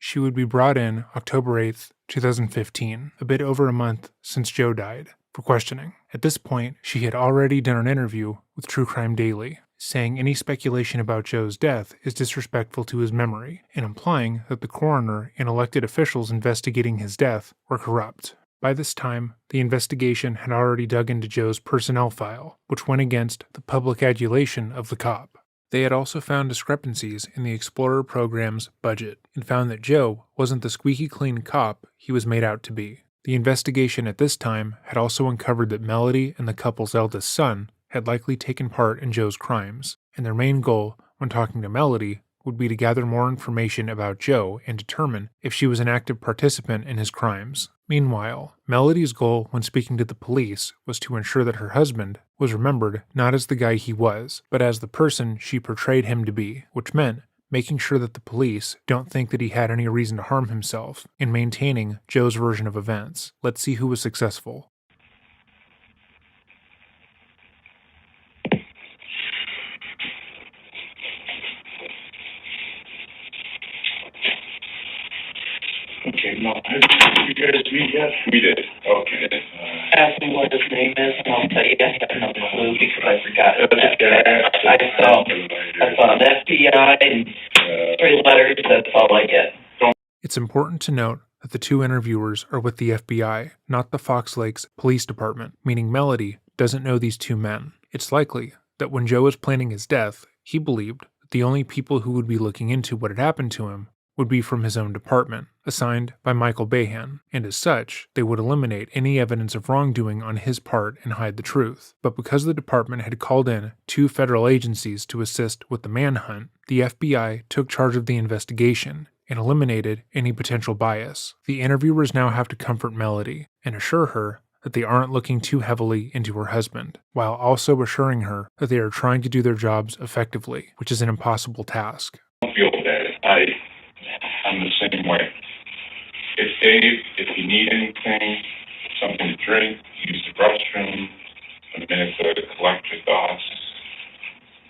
She would be brought in October 8th, 2015, a bit over a month since Joe died, for questioning. At this point, she had already done an interview with True Crime Daily, saying any speculation about Joe's death is disrespectful to his memory, and implying that the coroner and elected officials investigating his death were corrupt. By this time, the investigation had already dug into Joe's personnel file, which went against the public adulation of the cop. They had also found discrepancies in the Explorer program's budget, and found that Joe wasn't the squeaky clean cop he was made out to be. The investigation at this time had also uncovered that Melody and the couple's eldest son had likely taken part in Joe's crimes, and their main goal when talking to Melody would be to gather more information about Joe and determine if she was an active participant in his crimes. Meanwhile, Melody's goal when speaking to the police was to ensure that her husband was remembered not as the guy he was, but as the person she portrayed him to be, which meant making sure that the police don't think that he had any reason to harm himself, and maintaining Joe's version of events. Let's see who was successful. Okay, no, did you guys meet yet? We did. Okay. Ask me what his name is, and I'll tell you I have no clue because I forgot it. I saw an FBI and 3 letters, that's all I get. It's important to note that the 2 interviewers are with the FBI, not the Fox Lakes Police Department, meaning Melody doesn't know these 2 men. It's likely that when Joe was planning his death, he believed that the only people who would be looking into what had happened to him would be from his own department, assigned by Michael Behan, and as such, they would eliminate any evidence of wrongdoing on his part and hide the truth. But because the department had called in 2 federal agencies to assist with the manhunt, the FBI took charge of the investigation and eliminated any potential bias. The interviewers now have to comfort Melody and assure her that they aren't looking too heavily into her husband, while also assuring her that they are trying to do their jobs effectively, which is an impossible task. Don't feel bad. I'm the same way. If you need anything, something to drink, use the restroom, a minute to collect your thoughts.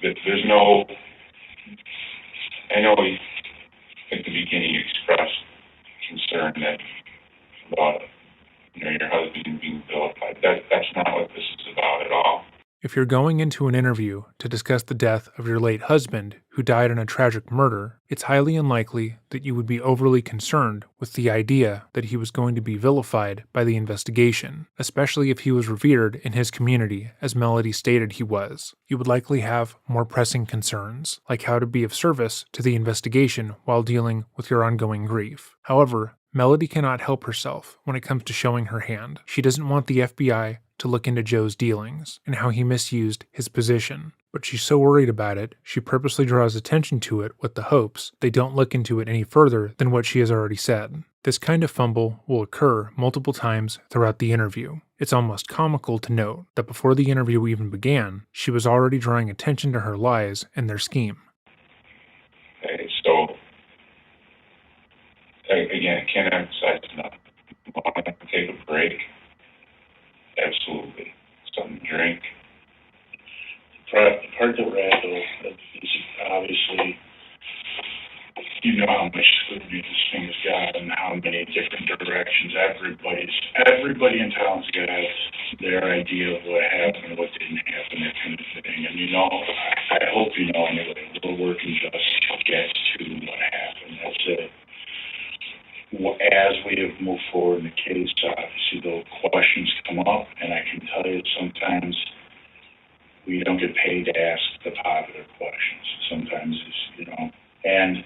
There's no, I know at the beginning you expressed concern that about your husband being vilified. That's not what this is about at all. If you're going into an interview to discuss the death of your late husband, who died in a tragic murder, it's highly unlikely that you would be overly concerned with the idea that he was going to be vilified by the investigation, especially if he was revered in his community, as Melody stated he was. You would likely have more pressing concerns, like how to be of service to the investigation while dealing with your ongoing grief. However, Melody cannot help herself when it comes to showing her hand. She doesn't want the FBI to look into Joe's dealings and how he misused his position. But she's so worried about it, she purposely draws attention to it with the hopes they don't look into it any further than what she has already said. This kind of fumble will occur multiple times throughout the interview. It's almost comical to note that before the interview even began, she was already drawing attention to her lies and their scheme. Okay, so, again, I can't emphasize enough. Want to take a break? Absolutely. Something to drink. The part that rattle is obviously, you know how much scrutiny this thing has got and how many different directions. Everybody in town's got their idea of what happened, what didn't happen, that kind of thing. And I hope you know anyway, we're working just to get to what happened. That's it. As we have moved forward in the case, obviously the questions come up, and I can tell you sometimes we don't get paid to ask the positive questions. Sometimes it's, and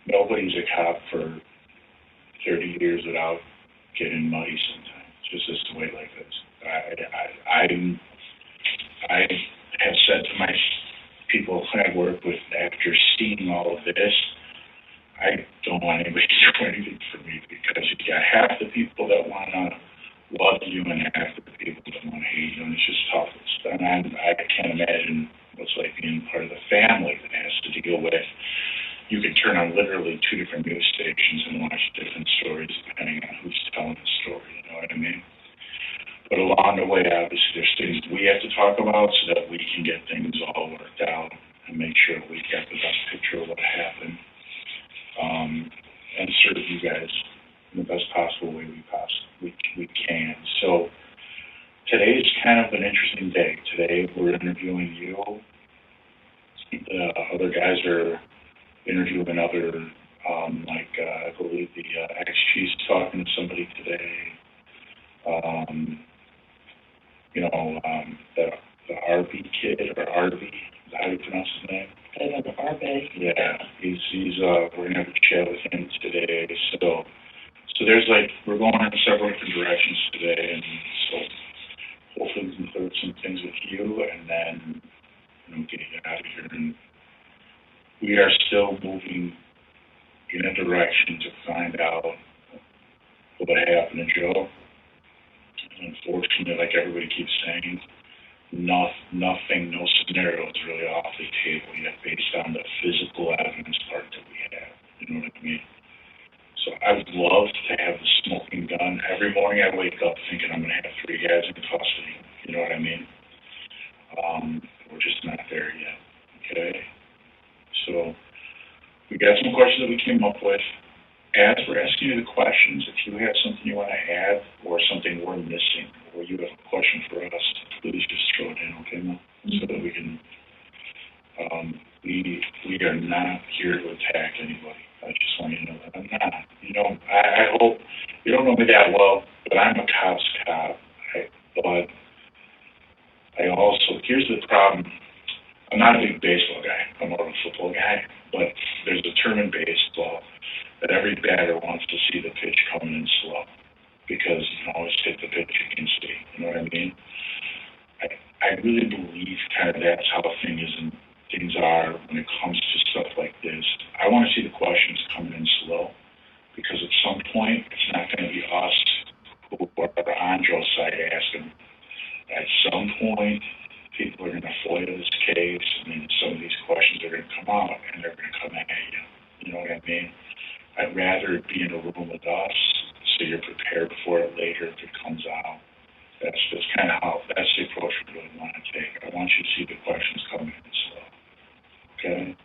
nobody's a cop for 30 years without getting muddy sometimes. It's just the way like this. I have said to my people I work with, after seeing all of this, I don't want anybody to do anything for me, because you got half the people that want to love you and half the people that want to hate you, and it's just tough. And I can't imagine what's like being part of the family that has to deal with. You can turn on literally 2 different news stations and watch different stories depending on who's telling the story, you know what I mean? But along the way, obviously, there's things we have to talk about so that we can get things all worked out and make sure we get the best picture of what happened, and serve you guys in the best possible way we can. So today's kind of an interesting day. Today we're interviewing you. The other guys are interviewing other, I believe the ex-chief's talking to somebody today. The RB kid, or RB, is that how you pronounce his name? RB. Yeah, we're gonna have a chat with him today. So there's we're going in several different directions today, and so hopefully we can clear some things with you, and then get you out of here. And we are still moving in a direction to find out what happened to Joe. And unfortunately, like everybody keeps saying, nothing, no scenario is really off the table yet based on the physical evidence part that we have. You know what I mean? So I would love to have the smoking gun. Every morning I wake up thinking I'm going to have 3 guys in custody. You know what I mean? We're just not there yet. Okay? So we got some questions that we came up with. As we're asking you the questions, if you have something you want to add or something we're missing, or you have a question for us, please just throw it in, okay, Mom? So that we can, we are not here to attack anybody. I just want you to know that I'm not. I hope you don't know me that well, but I'm a cop's cop. But I also, here's the problem. I'm not a big baseball guy. I'm more of a football guy. But there's a term in baseball that every batter wants to see the pitch coming in slow, because you can always hit the pitch you can see. You know what I mean? I really believe kind of that's how things are when it comes to stuff like this. I want to see the questions coming in slow, because at some point it's not going to be us who are on Joe's side asking. At some point, people are going to FOIA this case, and then some of these questions are going to come out, and they're going to come at you. You know what I mean? I'd rather be in a room with us so you're prepared for it later if it comes out. That's kind of that's the approach we really want to take. I want you to see the questions coming in slow. Okay?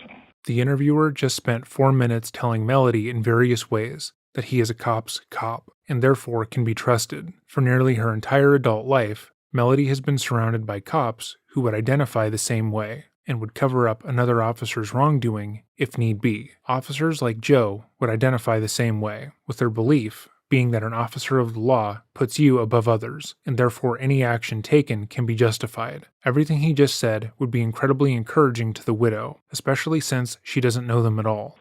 So. The interviewer just spent 4 minutes telling Melody in various ways that he is a cop's cop, and therefore can be trusted. For nearly her entire adult life, Melody has been surrounded by cops who would identify the same way, and would cover up another officer's wrongdoing if need be. Officers like Joe would identify the same way, with their belief being that an officer of the law puts you above others, and therefore any action taken can be justified. Everything he just said would be incredibly encouraging to the widow, especially since she doesn't know them at all.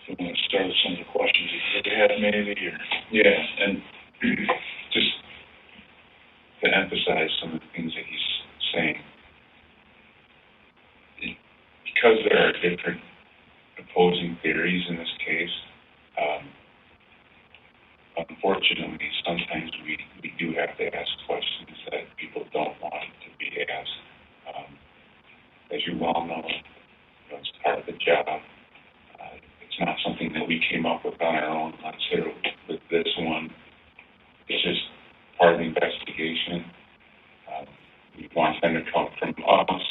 I'm going to start with some of the questions that you had maybe, or... Yeah, and just to emphasize some of the things that he's saying. Because there are different opposing theories in this case, unfortunately, sometimes we do have to ask questions that people don't want to be asked. As you well know, it's part of the job. It's not something that we came up with on our own. Let's say with this one, it's just part of the investigation. We want them to come from us.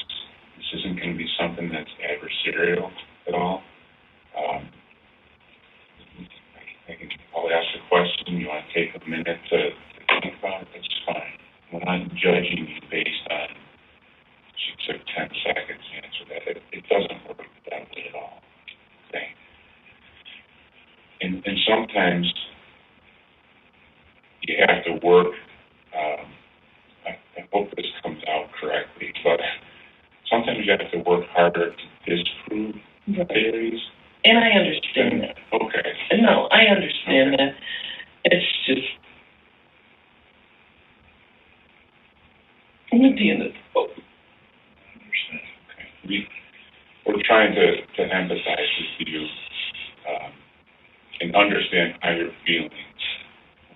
This isn't going to be something that's adversarial at all. minute to think about it, it's fine. We're not judging you based on, she took 10 seconds to answer that. It doesn't work that way at all, okay? And sometimes you have to work, I hope this comes out correctly, but sometimes you have to work harder to disprove theories. And I understand that. Okay. No, I understand that. It's just, I'm at the end of the boat. I understand. Okay. We're trying to empathize with you and understand how you're feeling,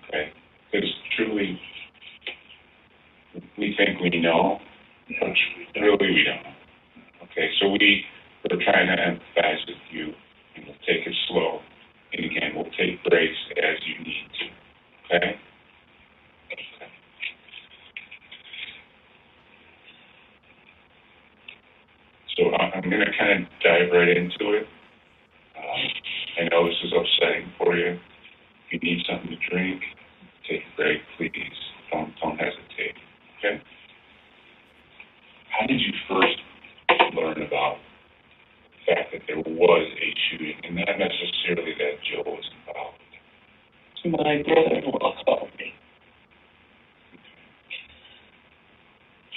okay? Because truly, we think we know, but really we don't. Okay, so we're trying to empathize with you, and we'll take it slow. And again, we'll take breaks as you need to, okay? So I'm going to kind of dive right into it. I know this is upsetting for you. If you need something to drink, take a break, please. Don't hesitate, okay? How did you first learn about the fact that there was a shooting, and not necessarily that Joe was involved? My brother-in-law called me.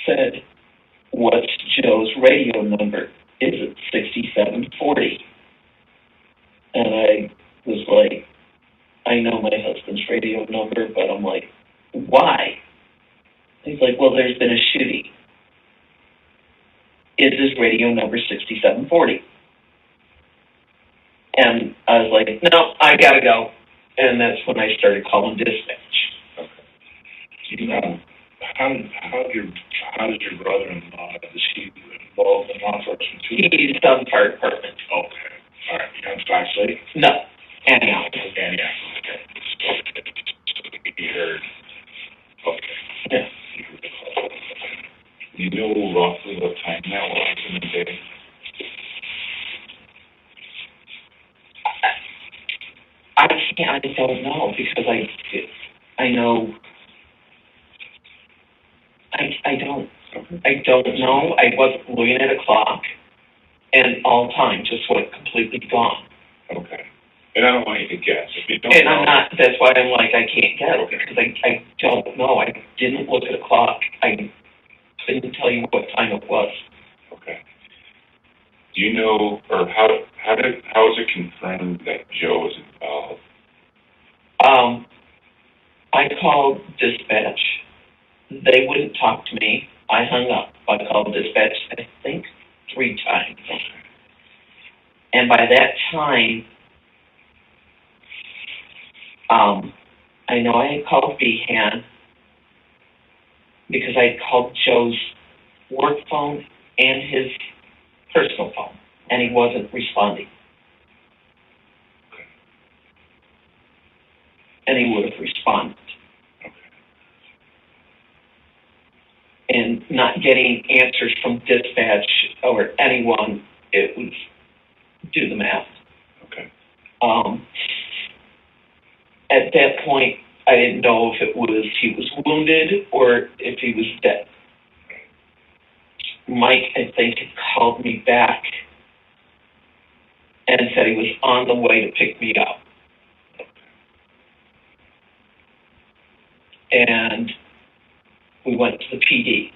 Said, what's Joe's radio number? Is it 6740? And I was like, I know my husband's radio number, but I'm like, why? He's like, well, there's been a shooting. Is his radio number 6740? And I was like, no, I gotta go. And that's when I started calling dispatch. Okay. Do you know how does your brother-in-law, is he involved in law enforcement too? He's on fire department. Okay. All right. You on Fox Lake? No. Anyhow. Anyhow. Okay. You heard. Okay. Yeah. You know roughly what time that was in the day? I don't know because I know. I don't know. I wasn't looking at a clock, and all time just went completely gone. Okay. And I don't want you to guess. If you don't And know, I'm not. That's why I'm like I can't guess because I don't know. I didn't look at a clock. I couldn't tell you what time it was. okay. Do you know, or how is it confirmed that Joe was involved? I called dispatch. They wouldn't talk to me. I hung up. I called dispatch, I think, 3 times. And by that time, I know I had called Behan because I had called Joe's work phone and his personal phone, and he wasn't responding. And he would have responded. And not getting answers from dispatch or anyone, it was do the math. Okay. At that point, I didn't know if it was he was wounded or if he was dead. Mike, I think, had called me back and said he was on the way to pick me up. And we went to the PD.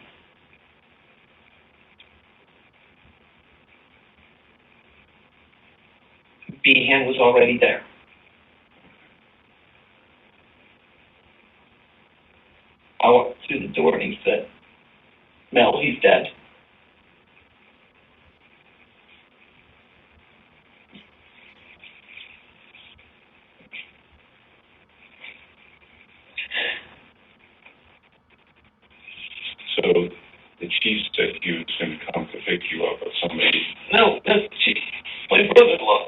Behan was already there. I walked through the door and he said, Mel, he's dead. So the chief said he was going to come to pick you up, but somebody... No, that's my brother-in-law.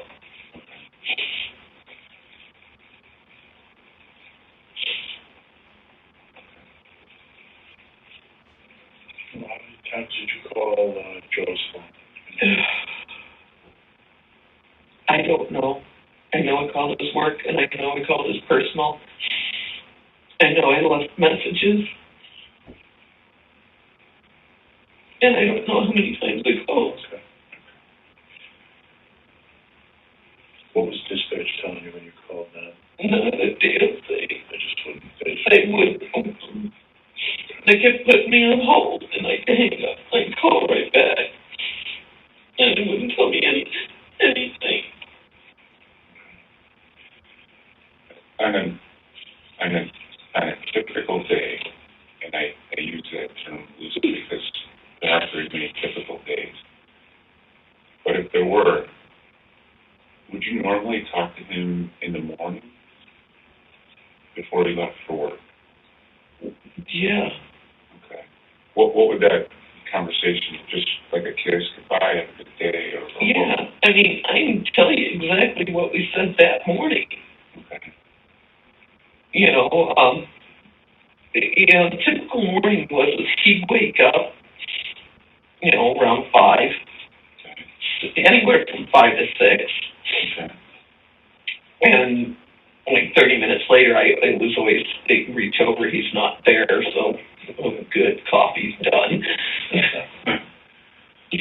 How many times did you call Joe's phone? I don't know. I know I called his work and I know I called his personal. I know I left messages, and I don't know how many times I called. Okay. What was dispatch telling you when you called them? Not a damn thing. I just wouldn't say. They would. They kept putting me on hold, and I'd hang up. I'd call right back, and they wouldn't tell me anything. On a typical day, and I use that term loosely because there aren't very many typical days. But if there were, would you normally talk to him in the morning before he left for work? Yeah. Okay. What would that conversation, just like a kiss goodbye, have a good day, or Yeah. I mean, I can tell you exactly what we said that morning. Okay. You know, the typical morning was he'd wake up, around 5, anywhere from 5 to 6. Okay. And like 30 minutes later, I was always, they reach over, he's not there, so good, coffee's done.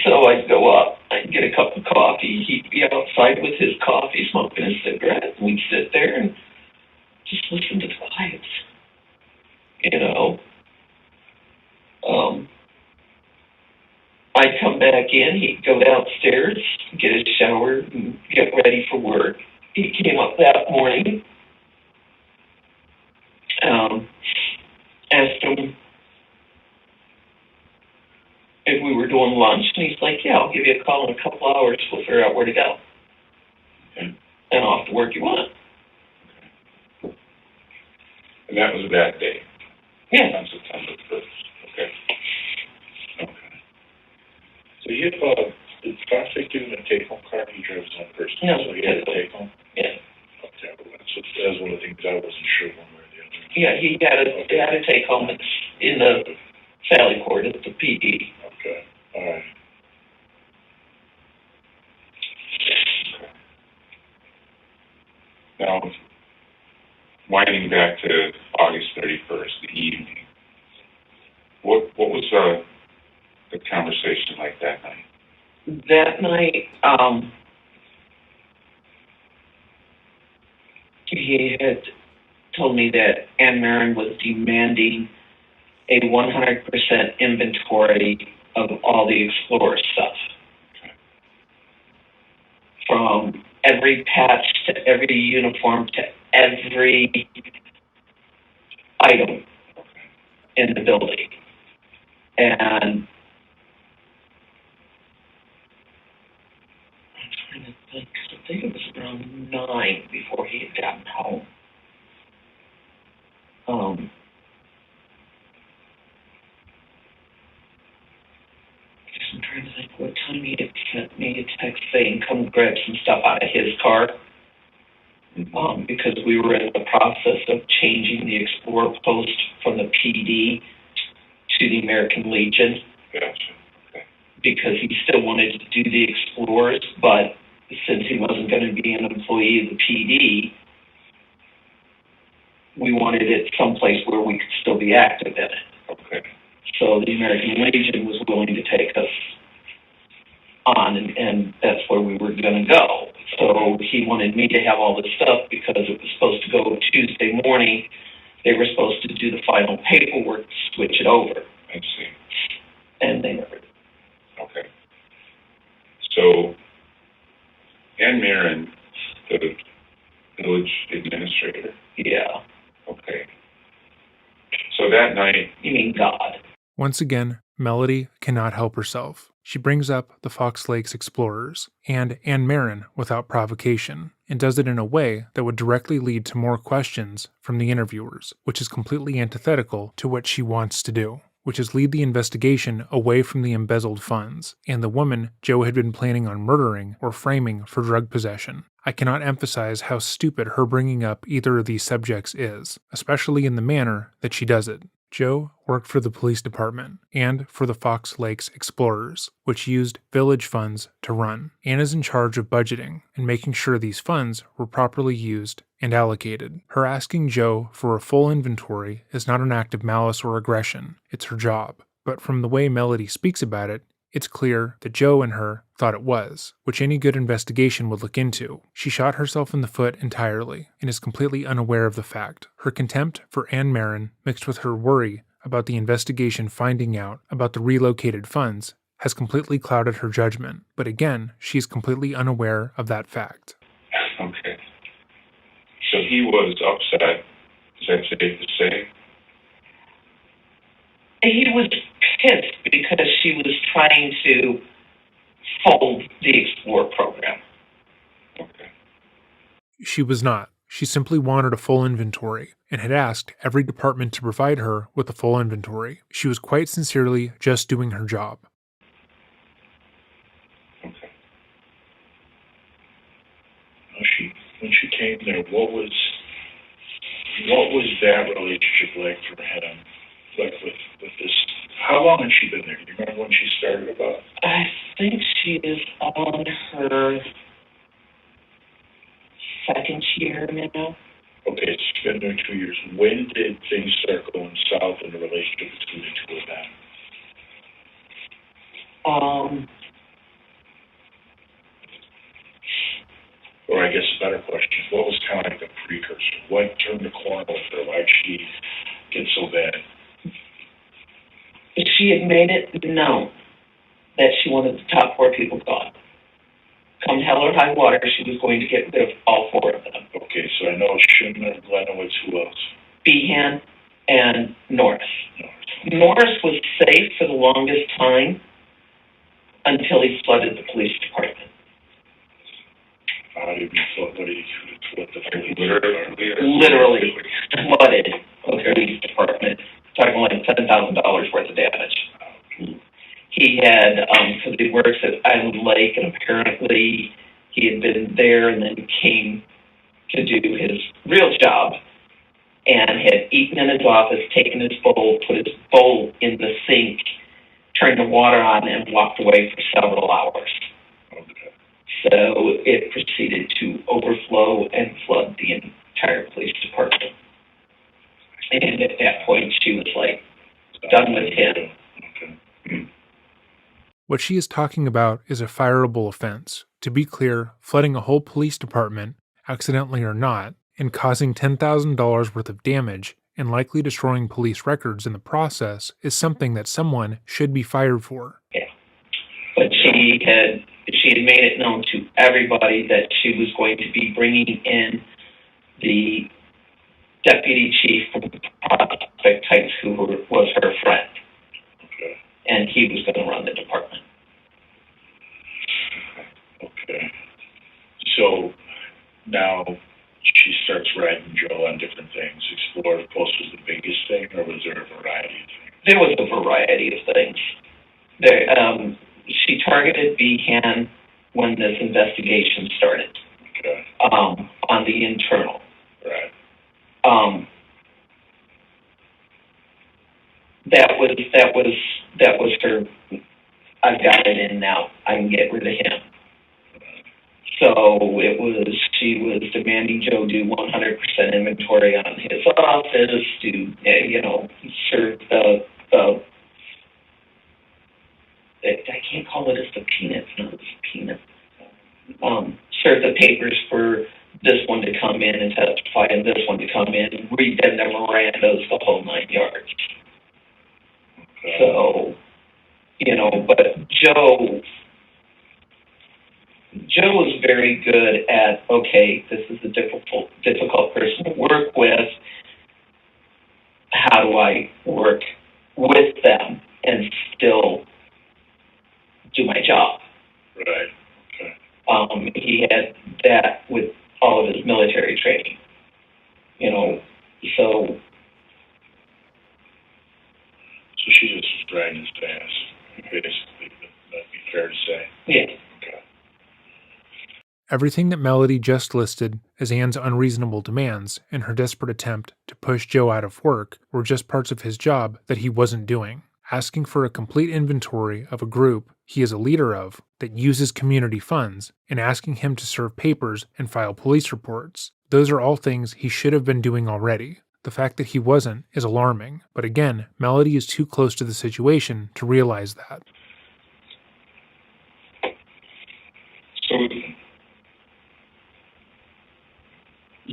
So I'd go up, I'd get a cup of coffee, he'd be outside with his coffee, smoking a cigarette, and we'd sit there and just listen to the vibes, I'd come back in, he'd go downstairs, get his shower, and get ready for work. He came up that morning, asked him if we were doing lunch, and he's like, yeah, I'll give you a call in a couple hours, we'll figure out where to go. Okay. And off to work you went. And that was that day. Yeah. On September 1st. Okay. Okay. So you did Foster give him a take-home car? He drives his own person. No. So he had a take-home? Yeah. Okay. Well, that's one of the things I wasn't sure one way or the other. Yeah, he had to take home in the Sally Port at the PD. Okay. All right. Okay. Now, winding back to August 31st, the evening, what was the conversation like that night? That night, he had told me that Ann Marin was demanding a 100% inventory of all the Explorer stuff. Okay. From every patch to every uniform to every item in the building. And I'm trying to think, 'cause I think it was around 9 before he had gotten home. I'm trying to think what time he had sent me a text saying, come grab some stuff out of his car. Because we were in the process of changing the Explorer post from the PD to the American Legion. Gotcha. Okay. Because he still wanted to do the Explorers, but since he wasn't going to be an employee of the PD, we wanted it someplace where we could still be active in it. Okay. So the American Legion was willing to take us on, and that's where we were going to go. So he wanted me to have all this stuff because it was supposed to go Tuesday morning. They were supposed to do the final paperwork to switch it over. I see. And they never did. Okay. So, Ann Marin, the village administrator? Yeah. Okay. So that night... You mean God. Once again, Melody cannot help herself. She brings up the Fox Lakes Explorers and Ann Marin without provocation, and does it in a way that would directly lead to more questions from the interviewers, which is completely antithetical to what she wants to do, which is lead the investigation away from the embezzled funds and the woman Joe had been planning on murdering or framing for drug possession. I cannot emphasize how stupid her bringing up either of these subjects is, especially in the manner that she does it. Joe worked for the police department and for the Fox Lakes Explorers, which used village funds to run. Ann is in charge of budgeting and making sure these funds were properly used and allocated. Her asking Joe for a full inventory is not an act of malice or aggression, it's her job. But from the way Melody speaks about it, it's clear that Joe and her thought it was, which any good investigation would look into. She shot herself in the foot entirely and is completely unaware of the fact. Her contempt for Ann Marin, mixed with her worry about the investigation finding out about the relocated funds, has completely clouded her judgment. But again, she is completely unaware of that fact. Okay. So he was upset. Is that safe to say? He was pissed because she was trying to fold the Explore program. Okay. She was not. She simply wanted a full inventory and had asked every department to provide her with a full inventory. She was quite sincerely just doing her job. Okay. When she came there, what was that relationship like for him? Like with this, how long had she been there? Do you remember when she started about? I think she is on her second year now. Okay, she's been there 2 years. When did things start going south in the relationship between the two of them? Or I guess a better question, what was kind of like the precursor? What turned the corner with her? Why did she get so bad? She had made it known that she wanted the top 4 people gone. Come hell or high water, she was going to get rid of all 4 of them. Okay, so I know Schindler, Gliniewicz, who else? Behan and Norris. Norris was safe for the longest time until he flooded the police department. How did he flood? What did he flood the police Literally department? flooded the police department, talking like $10,000 worth of damage. He had, because he works at Island Lake, and apparently he had been there and then came to do his real job and had eaten in his office, taken his bowl, put his bowl in the sink, turned the water on, and walked away for several hours. Okay. So it proceeded to overflow and flood the entire police department. And at that point, she was like, done with him. Okay. What she is talking about is a fireable offense. To be clear, flooding a whole police department, accidentally or not, and causing $10,000 worth of damage and likely destroying police records in the process is something that someone should be fired for. Yeah. But she had made it known to everybody that she was going to be bringing in the deputy chief from Prospect Heights, who was her friend. Okay. And he was going to run the department. Okay. So now she starts writing Joe on different things. Explore, of course, was the biggest thing, or was there a variety of things? There was a variety of things. She targeted Behan when this investigation started. Okay. On the internal. Right. That was her. I've got it in now. I can get rid of him. So she was demanding Joe do 100% inventory on his office, to, serve I can't call it a subpoena, it's not a subpoena. Serve the papers for this one to come in and testify and this one to come in, read them the Mirandas, the whole 9 yards. Okay. So, but Joe was very good at, okay, this is a difficult person to work with. How do I work with them and still do my job? Right. Okay. He had that with all of his military training, so. So she just was dragging his ass, basically. That'd be fair to say. Yeah. Everything that Melody just listed as Anne's unreasonable demands and her desperate attempt to push Joe out of work were just parts of his job that he wasn't doing. Asking for a complete inventory of a group he is a leader of that uses community funds and asking him to serve papers and file police reports. Those are all things he should have been doing already. The fact that he wasn't is alarming, but again, Melody is too close to the situation to realize that. So,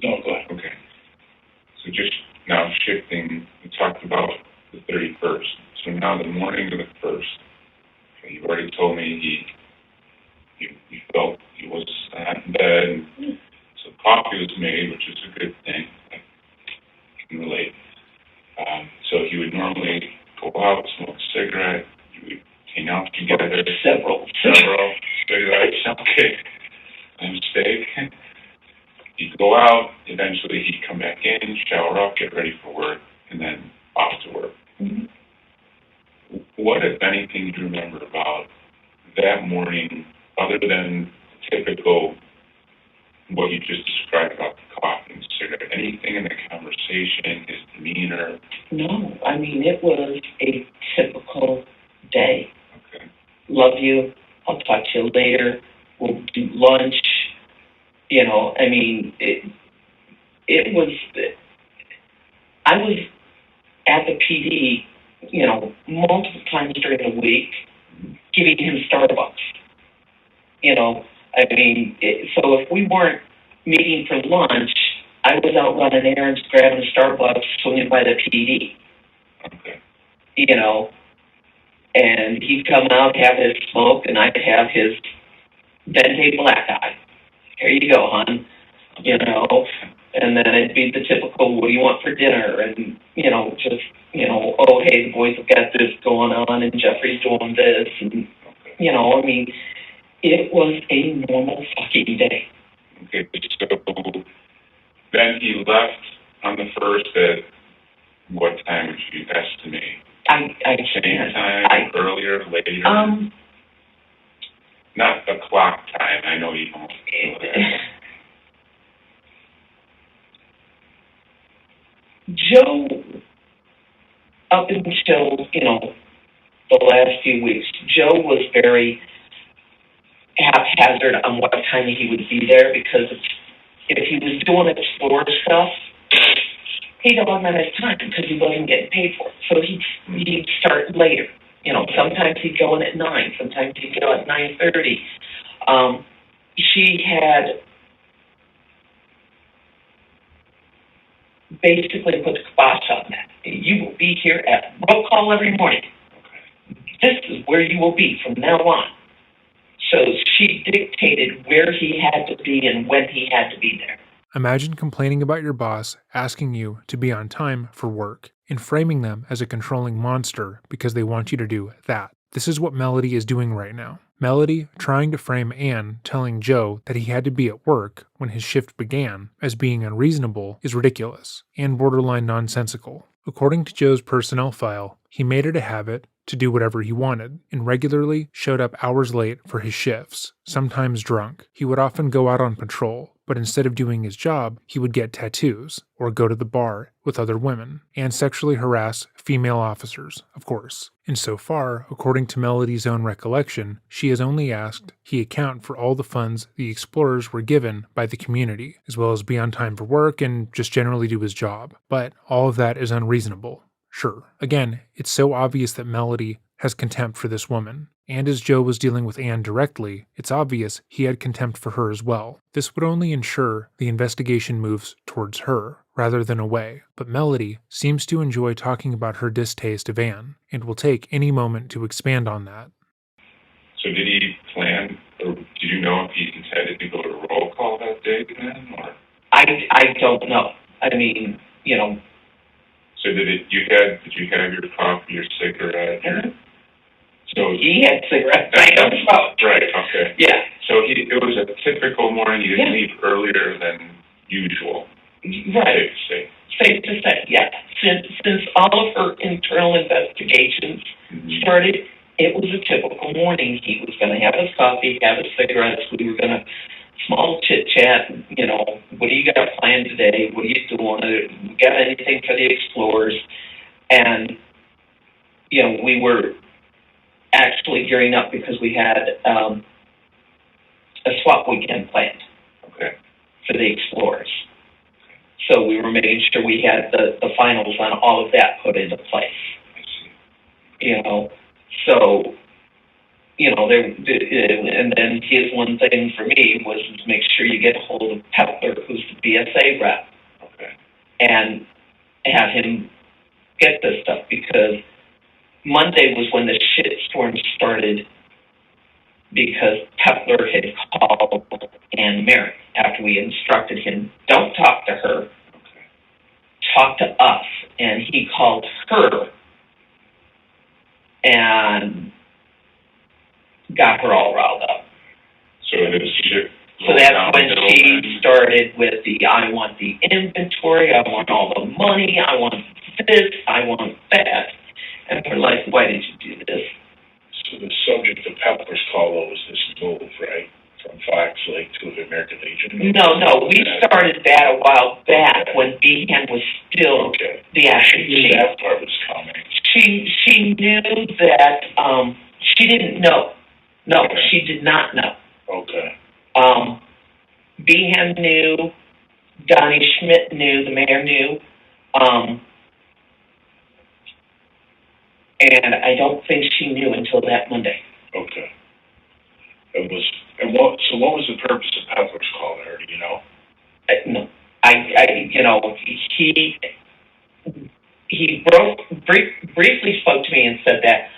no, go ahead. Okay. So just now shifting, we talked about the 31st. So now the morning of the 1st, okay, you've already told me he felt he was in bed. So coffee was made, which is a good thing. I can relate. So he would normally go out, smoke a cigarette. You would hang out together. Several cigarettes. Okay. My mistake. He'd go out. Eventually, he'd come back in, shower up, get ready for work, and then off to work. Mm-hmm. What, if anything, do you remember about that morning, other than typical what you just described about the coffee and cigarette? Anything in the conversation, his demeanor? No, I mean, it was a typical day. Okay. Love you. I'll talk to you later. We'll do lunch. You know, I mean, it was, I was at the PD, you know, multiple times during the week, giving him Starbucks. You know, I mean, so if we weren't meeting for lunch, I was out running errands, grabbing a Starbucks, swinging by the PD. Okay. You know, and he'd come out, have his smoke, and I'd have his Vente black eye. Here you go, hon. You know, and then it'd be the typical, what do you want for dinner? And, you know, just, you know, oh, hey, the boys have got this going on, and Jeffrey's doing this. And, you know, I mean, it was a normal fucking day. Okay, so then he left on the 1st at what time would you estimate? Same time, earlier, later? Not the clock time. I know you don't know that. Joe, up until, you know, the last few weeks, Joe was very haphazard on what time he would be there, because if he was doing explore stuff, he'd augment his time because he wasn't getting paid for it. So he'd start later. You know, sometimes he'd go in at 9, sometimes he'd go at 9:30. She had basically put the kibosh on that. You will be here at roll call every morning. This is where you will be from now on. So she dictated where he had to be and when he had to be there. Imagine complaining about your boss asking you to be on time for work and framing them as a controlling monster because they want you to do that. This is what Melody is doing right now. Melody trying to frame Anne telling Joe that he had to be at work when his shift began as being unreasonable is ridiculous and borderline nonsensical. According to Joe's personnel file, he made it a habit to do whatever he wanted, and regularly showed up hours late for his shifts, sometimes drunk. He would often go out on patrol, but instead of doing his job, he would get tattoos, or go to the bar with other women, and sexually harass female officers, of course. And so far, according to Melody's own recollection, she has only asked he account for all the funds the explorers were given by the community, as well as be on time for work and just generally do his job. But all of that is unreasonable. Sure. Again, it's so obvious that Melody has contempt for this woman, and as Joe was dealing with Anne directly, it's obvious he had contempt for her as well. This would only ensure the investigation moves towards her, rather than away, but Melody seems to enjoy talking about her distaste of Anne, and will take any moment to expand on that. So did he plan, or did you know if he intended to go to roll call that day then, or? I don't know. I mean, you know. So did you have your coffee, your cigarette? Mm-hmm. So he had cigarettes. I know about. Right. Okay. Yeah. So it was a typical morning. You didn't leave earlier than usual. Right. Safe to say. Yeah. Since all of her internal investigations started, it was a typical morning. He was going to have his coffee, have his cigarettes. We were going to small chit chat, you know, what do you got planned today? What are you doing? Got anything for the explorers? And, you know, we were actually gearing up because we had a swap weekend planned Okay. for the explorers. So we were making sure we had the finals on all of that put into place. I see. You know, so, you know, and then his one thing for me was to make sure you get a hold of Pepler, who's the BSA rep, Okay. and have him get this stuff, because Monday was when the shitstorm started, because Pepler had called Ann Mary after we instructed him, don't talk to her, talk to us. And he called her and got her all riled up. So it is shit. So that's when she started with I want the inventory, I want all the money, I want this, I want that. And we're like, why did you do this? So the subject of Pepper's call was this move, right? From Fox Lake to the American Legion? No, we started that a while back when Behan was still the acting chief. That part was coming. She knew that, she didn't know. No, she did not know. Okay. Behan knew, Donnie Schmidt knew, the mayor knew, and I don't think she knew until that Monday. Okay. What was the purpose of Pepper's call there, do you know? No, you know, he briefly spoke to me and said that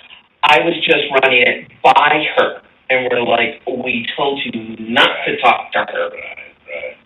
I was just running it by her. And we're like, we told you not to talk to her. Right.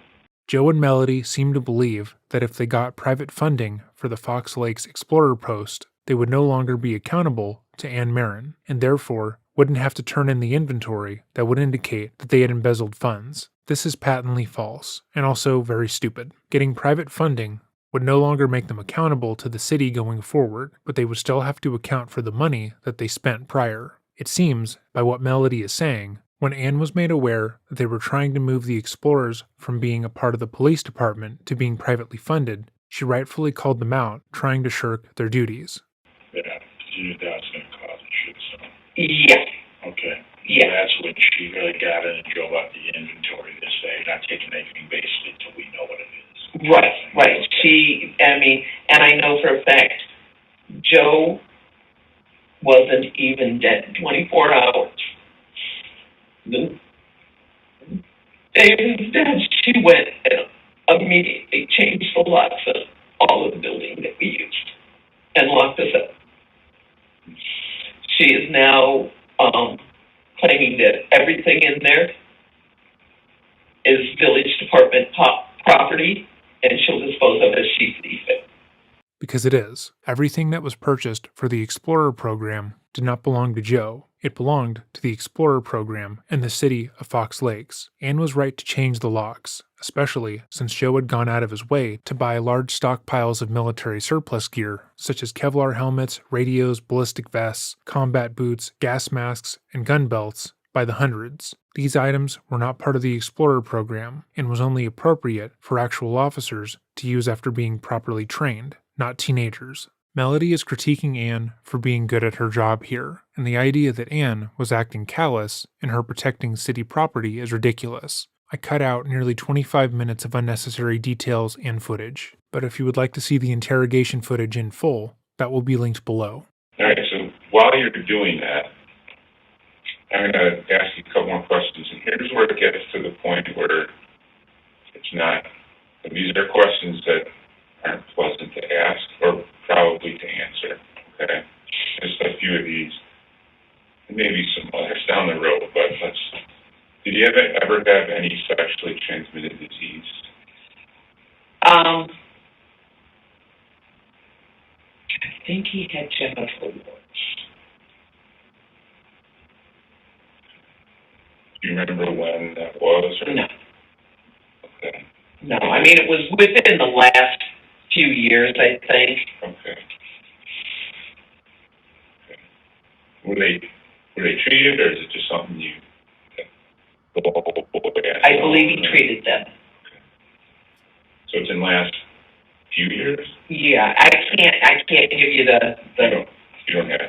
Joe and Melody seemed to believe that if they got private funding for the Fox Lakes Explorer post, they would no longer be accountable to Ann Marin, and therefore wouldn't have to turn in the inventory that would indicate that they had embezzled funds. This is patently false, and also very stupid. Getting private funding would no longer make them accountable to the city going forward, but they would still have to account for the money that they spent prior. It seems, by what Melody is saying, when Ann was made aware that they were trying to move the Explorers from being a part of the police department to being privately funded, she rightfully called them out, trying to shirk their duties. Yeah, you knew that was going to cause a shitstorm. Yeah. Okay. Yeah. So that's when she really got in and drove out the inventory this day, not taking anything basically until we know what it is. Right. And I know for a fact, Joe wasn't even dead 24 hours. Instead, she went and immediately changed the locks of all of the building that we used and locked us up. She is now claiming that everything in there is village department property, and she'll dispose of it as she sees fit. Because it is. Everything that was purchased for the Explorer program did not belong to Joe. It belonged to the Explorer program and the city of Fox Lakes. Ann was right to change the locks, especially since Joe had gone out of his way to buy large stockpiles of military surplus gear, such as Kevlar helmets, radios, ballistic vests, combat boots, gas masks, and gun belts, by the hundreds. These items were not part of the Explorer program and was only appropriate for actual officers to use after being properly trained, not teenagers. Melody is critiquing Ann for being good at her job here, and the idea that Ann was acting callous in her protecting city property is ridiculous. I cut out nearly 25 minutes of unnecessary details and footage, but if you would like to see the interrogation footage in full, that will be linked below. All right, so while you're doing that, I'm going to ask you a couple more questions, and here's where it gets to the point where it's not, these are questions that aren't pleasant to ask or probably to answer, okay? Just a few of these, and maybe some others down the road, but did you ever have any sexually transmitted disease? I think he had genital warts. Do you remember when that was? Or? No. Okay. No, I mean, it was within the last few years, I think. Okay. Were they treated, or is it just something you? I believe he treated them. So it's in the last few years? Yeah, I can't give you You don't have to.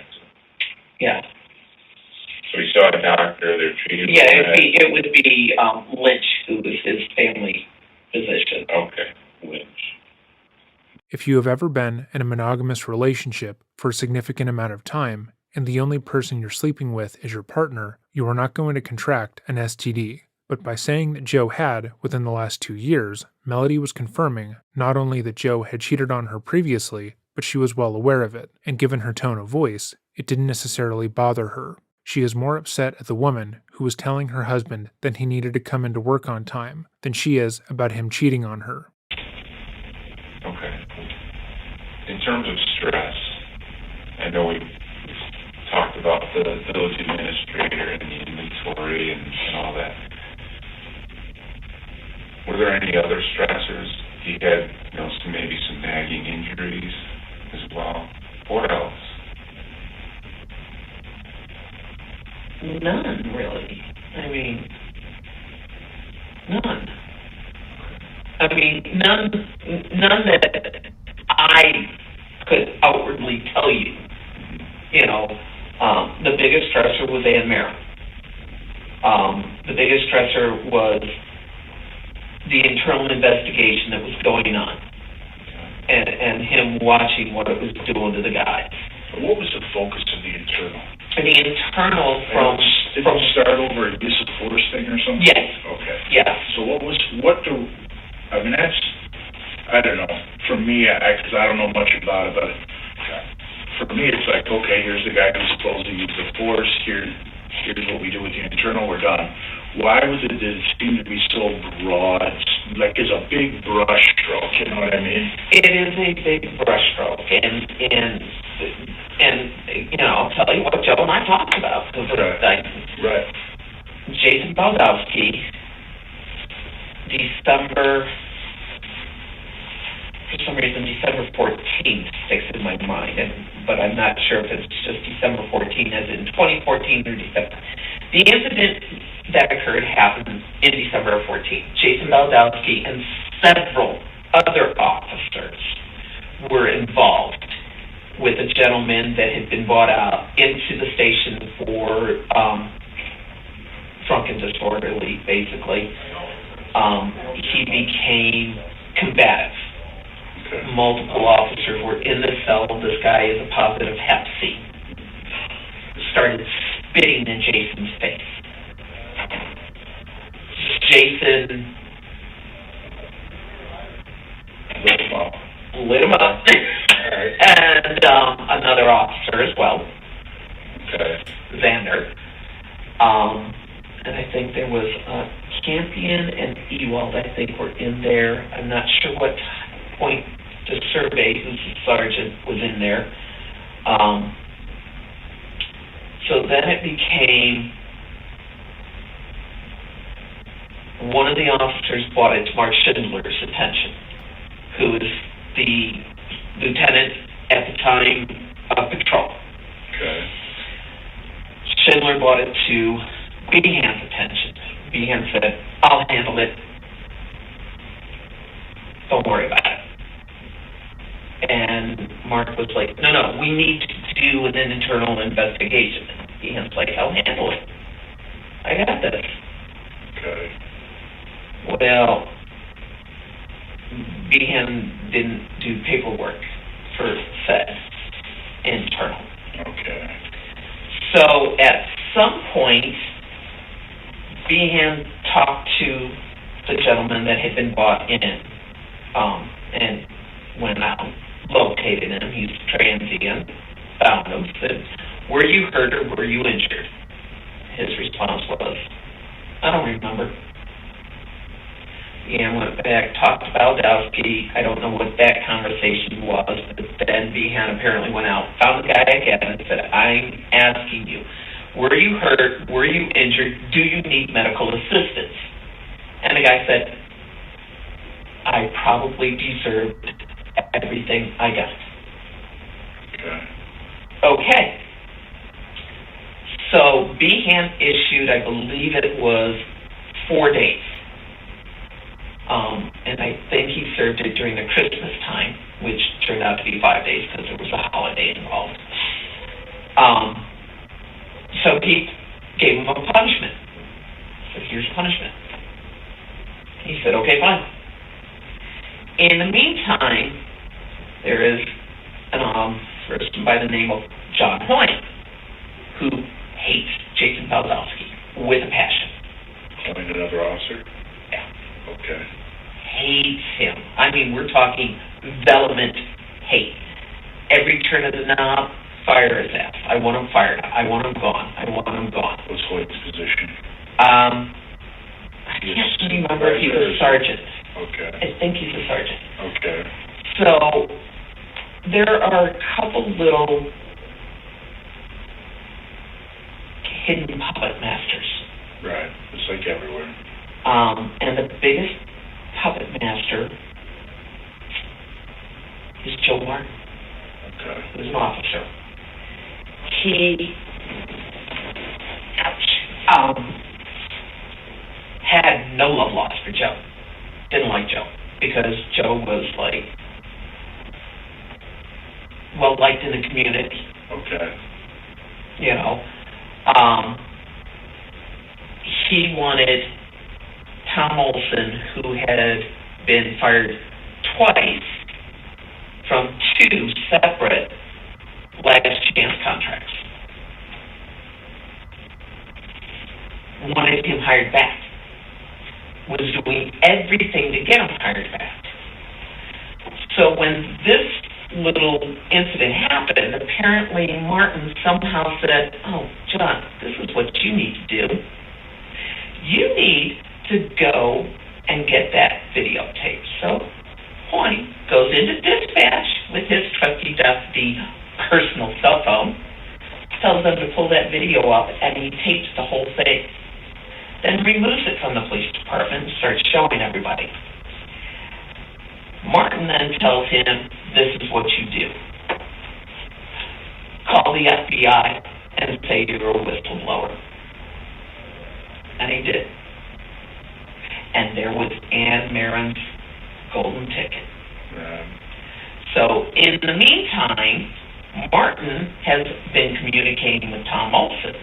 yeah. So he saw a doctor, they're treated. Yeah, it would be Lynch, who was his family physician. Okay, Lynch. If you have ever been in a monogamous relationship for a significant amount of time, and the only person you're sleeping with is your partner, you are not going to contract an STD. But by saying that Joe had within the last 2 years, Melody was confirming not only that Joe had cheated on her previously, but she was well aware of it, and given her tone of voice, it didn't necessarily bother her. She is more upset at the woman who was telling her husband that he needed to come into work on time than she is about him cheating on her. Okay. In terms of stress, I know we talked about the village administrator and the inventory and all that. Were there any other stressors? He had, maybe some nagging injuries as well. What else? None, really. I mean, none. I mean, none that I could outwardly tell you. The biggest stressor was Ann Mara. The biggest stressor was the internal investigation that was going on, and him watching what it was doing to the guys. What was the focus of the internal? The internal from Did it start over a use of force thing or something? Yes. Okay. Yeah. So that's, I don't know, for me, because I don't know much about it, but for me it's like, okay, here's the guy who's supposed to use the force, here's what we do with the internal, we're done. Why did it seem to be so broad, like it's a big brush stroke, you know what I mean? It is a big brush stroke, and I'll tell you what Joe and I talked about. Right. Jason Baldowski, for some reason, December 14th sticks in my mind, but I'm not sure if it's just December 14th as in 2014 or December. The incident that occurred happened in December of 14. Jason Baldowski and several other officers were involved with a gentleman that had been brought out into the station for drunk and disorderly, basically. He became combative. Okay. Multiple officers were in the cell. This guy is a positive Hep C. Started spitting in Jason's face. Jason lit him up. And another officer as well. Okay. Xander. And I think there was Campion and Ewald, I think, were in there. I'm not sure what point the survey, who's the sergeant, was in there. So then it became, one of the officers brought it to Mark Schindler's attention, who is the lieutenant at the time of patrol. Okay. Schindler brought it to Behan's attention. Behan said, I'll handle it. Don't worry about it. And Mark was like, no, we need to do an internal investigation. And Behan's like, I'll handle it. I got this. Okay. Well, Behan didn't do paperwork for said internal. Okay. So at some point, Behan talked to the gentleman that had been brought in, and went out, located him. He's transient, found him, said, were you hurt or were you injured? His response was, I don't remember. Behan went back, talked to Baldowski. I don't know what that conversation was, but then Behan apparently went out, found the guy again, and said, I'm asking you, were you hurt? Were you injured? Do you need medical assistance? And the guy said, I probably deserved everything I got. Okay. So Behan issued, I believe it was 4 days. And I think he served it during the Christmas time, which turned out to be 5 days because there was a holiday involved. So he gave him a punishment. So here's punishment. He said, okay, fine. In the meantime, there is a person by the name of John Hoyne who hates Jason Baldowski with a passion. Hoyne, another officer? Yeah. Okay. Hates him. I mean, we're talking vehement hate. Every turn of the knob, fire his ass. I want him fired. I want him gone. I want him gone. What's Hoyne's position? I can't remember if he was a sergeant. Okay. I think he's a sergeant. Okay. So there are a couple little hidden puppet masters. Right. It's like everywhere. And the biggest puppet master is Joe Martin, Okay. who's an officer. He had no love lost for Joe. Didn't like Joe because Joe was like well liked in the community. Okay. You know, he wanted Tom Olson, who had been fired twice from 2 separate last chance contracts, wanted him hired back, was doing everything to get him hired back. So when this little incident happened, apparently Martin somehow said, oh, John, this is what you need to do. You need to go and get that videotape. So Hoyne goes into dispatch with his trusty dusty personal cell phone, tells them to pull that video up, and he tapes the whole thing. Then removes it from the police department and starts showing everybody. Martin then tells him, this is what you do. Call the FBI and say you're a whistleblower. And he did. And there was Ann Marin's golden ticket. So in the meantime, Martin has been communicating with Tom Olson,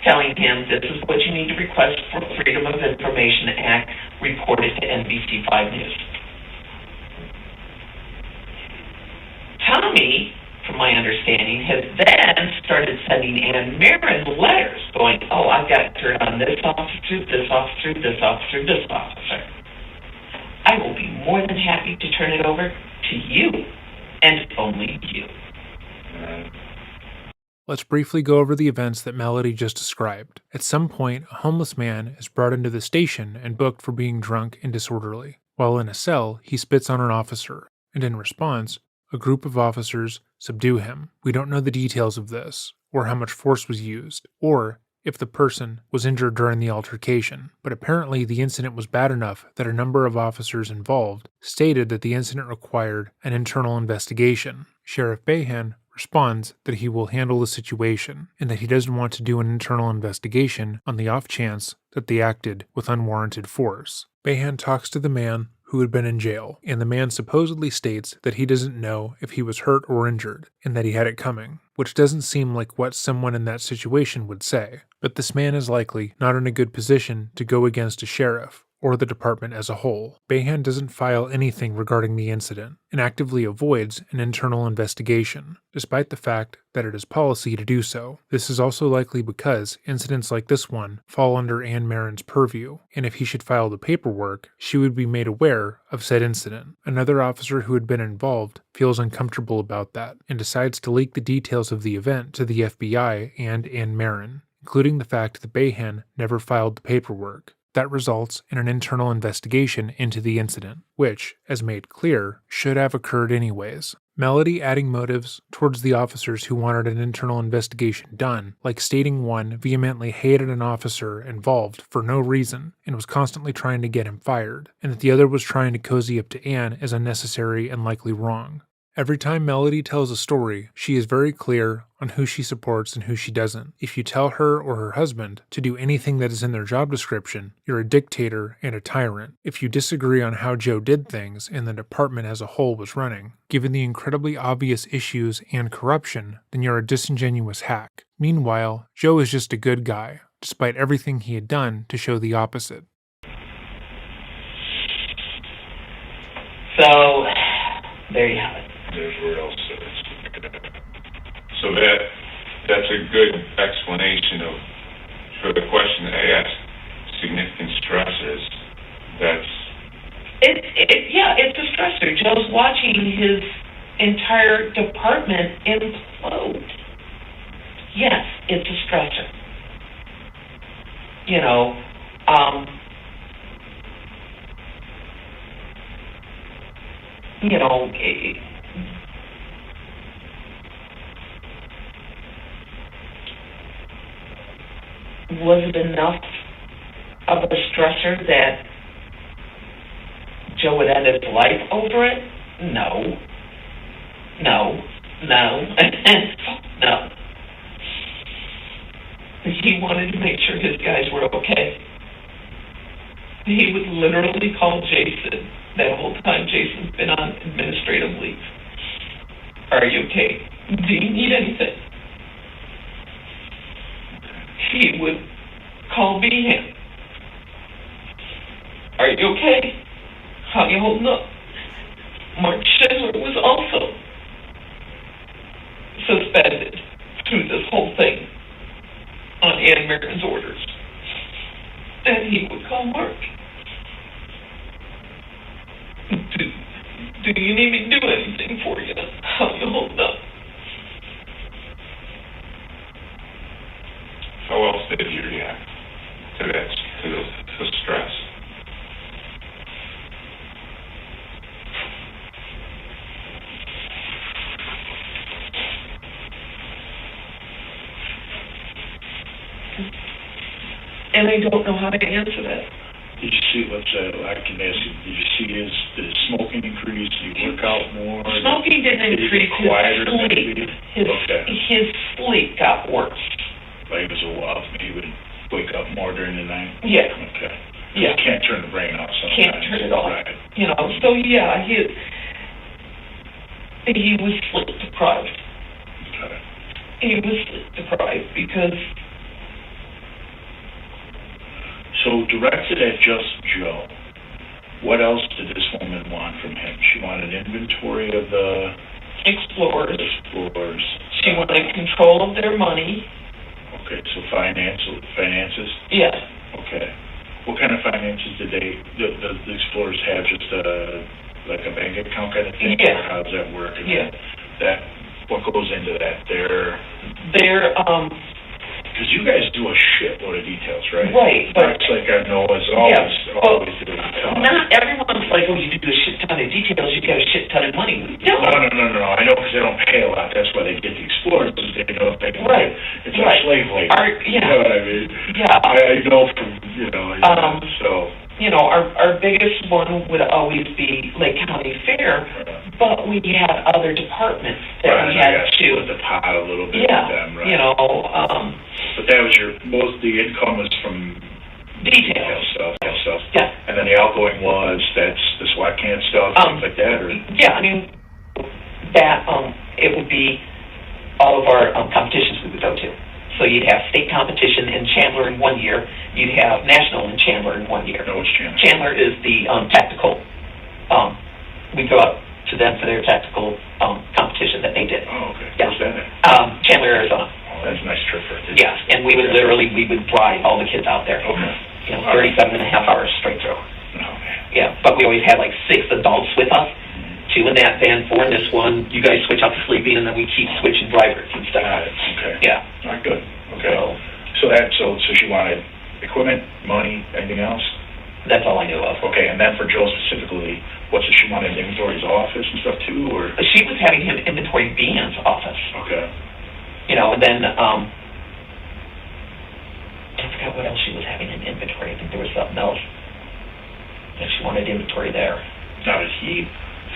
telling him this is what you need to request for Freedom of Information Act reported to NBC5 News. Tommy, from my understanding, has then started sending Ann Marin letters going, oh, I've got to turn on this officer, this officer, this officer, this officer. I will be more than happy to turn it over to you and only you. Let's briefly go over the events that Melody just described. At some point, a homeless man is brought into the station and booked for being drunk and disorderly. While in a cell, he spits on an officer, and in response, a group of officers subdue him. We don't know the details of this, or how much force was used, or if the person was injured during the altercation, but apparently the incident was bad enough that a number of officers involved stated that the incident required an internal investigation. Sheriff Behan responds that he will handle the situation and that he doesn't want to do an internal investigation on the off chance that they acted with unwarranted force. Behan talks to the man who had been in jail, and the man supposedly states that he doesn't know if he was hurt or injured, and that he had it coming, which doesn't seem like what someone in that situation would say. But this man is likely not in a good position to go against a sheriff, or the department as a whole. Behan doesn't file anything regarding the incident, and actively avoids an internal investigation, despite the fact that it is policy to do so. This is also likely because incidents like this one fall under Ann Marin's purview, and if he should file the paperwork, she would be made aware of said incident. Another officer who had been involved feels uncomfortable about that, and decides to leak the details of the event to the FBI and Ann Marin, including the fact that Behan never filed the paperwork. That results in an internal investigation into the incident, which, as made clear, should have occurred anyways. Melody adding motives towards the officers who wanted an internal investigation done, like stating one vehemently hated an officer involved for no reason and was constantly trying to get him fired, and that the other was trying to cozy up to Ann, is unnecessary and likely wrong. Every time Melody tells a story, she is very clear on who she supports and who she doesn't. If you tell her or her husband to do anything that is in their job description, you're a dictator and a tyrant. If you disagree on how Joe did things and the department as a whole was running, given the incredibly obvious issues and corruption, then you're a disingenuous hack. Meanwhile, Joe is just a good guy, despite everything he had done to show the opposite. So, there you have it. There's where else is. So that's a good explanation of, for the question that I asked, significant stressors. It's a stressor. Joe's watching his entire department implode. Yes, it's a stressor. Was it enough of a stressor that Joe would end his life over it? No. No. He wanted to make sure his guys were okay. He would literally call Jason that whole time Jason's been on administrative leave. Are you okay? Do you need anything? He would call Behan. Are you okay? How you holding up? Mark Schindler was also suspended through this whole thing on Ann Marin's orders. And he would call Mark. Do you need me to do anything for you? How you holding up? How else did you react to that, to the stress? And I don't know how to answer that. Did you see I can ask you, did you see his smoking increase? Did he work out more? Smoking didn't increase. Did he get quieter maybe? His sleep got worse. Like it was a while, he would wake up more during the night? Yeah. Okay. Yeah. You can't turn the brain off sometimes. Can't turn it off. Right. So yeah, he was sleep deprived. Okay. He was sleep deprived because... So directed at just Joe, what else did this woman want from him? She wanted inventory of the explorers. She wanted control of their money. Okay, so finances? Yeah. Okay. What kind of finances did the explorers have? Just like a bank account kind of thing? Yeah. Or how does that work? And yeah. What goes into that? Because you guys do a shitload of details, right? Right, but... It's like I know it's always doing a ton. Not everyone's like, oh, you do a shit ton of details, you get a shit ton of money. No. No. I know because they don't pay a lot. That's why they get the explorers, because they know they can right. It's like slave labor. You know what I mean? Yeah. I know from, so... Our biggest one would always be Lake County Fair, but we had other departments that we had to... With the pot a little bit with them, right? But that was most the income was from... Detail stuff. Yeah. And then the outgoing that's the SWAT camp stuff, things like that, or... Yeah, it would be all of our competitions we would go to. So you'd have state competition in Chandler in 1 year. You'd have national in Chandler in 1 year. No, what's Chandler? Chandler is the tactical. We go up to them for their tactical competition that they did. Oh, okay. Yeah. Where's that at? Chandler, Arizona. Oh, that's a nice trip right there. Yes, and we would drive all the kids out there. Okay. 37 and a half hours straight through. Oh, man. Yeah, but we always had like 6 adults with us. 2 in that van, 4 in this one. You guys switch out the sleeping, and then we keep switching drivers and stuff. Got it. Okay. Yeah. All right, good. Okay. So she wanted equipment, money, anything else? That's all I knew of. Okay, and then for Joe specifically, what did she want to inventory his office and stuff too, or? She was having him inventory Behan's office. Okay. And then I forgot what else she was having him inventory. I think there was something else that she wanted inventory there. Now, did he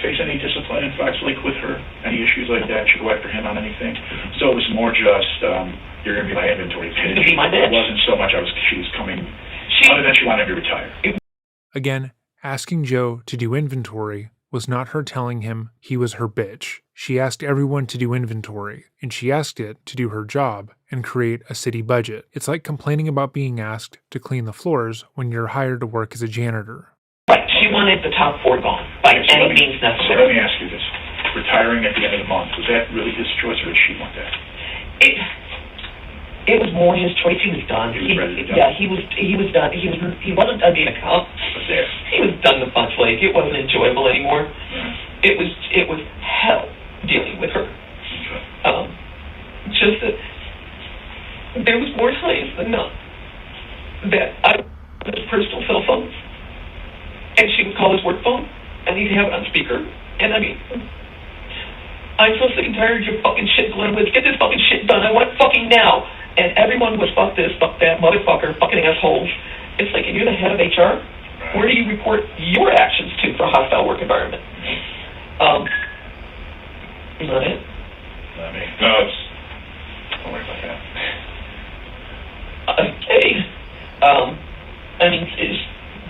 face any discipline in Fox Lake with her? Any issues like that? Should go after him on anything? So it was more just, you're going to be my inventory bitch. You're gonna be my bitch. It wasn't so much she was coming, other than she wanted to retire. Again, asking Joe to do inventory was not her telling him he was her bitch. She asked everyone to do inventory, and she asked it to do her job and create a city budget. It's like complaining about being asked to clean the floors when you're hired to work as a janitor. Right, she wanted the top 4 gone by any means So let necessary. me ask you this. Retiring at the end of the month, was that really his choice, or did she want that? It was more his choice. He was done. He was ready to go. Yeah, he was done. He wasn't done being a cop. Was there? He was done the Fox Lake. It wasn't enjoyable anymore. It was hell dealing with her. Just that there was more times than not that I had his personal cell phone, and she would call his work phone, and he'd have it on speaker. And I mean, I'm so sick and tired of your fucking shit, Gliniewicz. Get this fucking shit done. I want it fucking now. And everyone was fuck this, fuck that, motherfucker, fucking assholes. It's like, and you're the head of HR? Where do you report your actions to for a hostile work environment? Is that it? Not me. No, don't worry about that. Okay. I mean,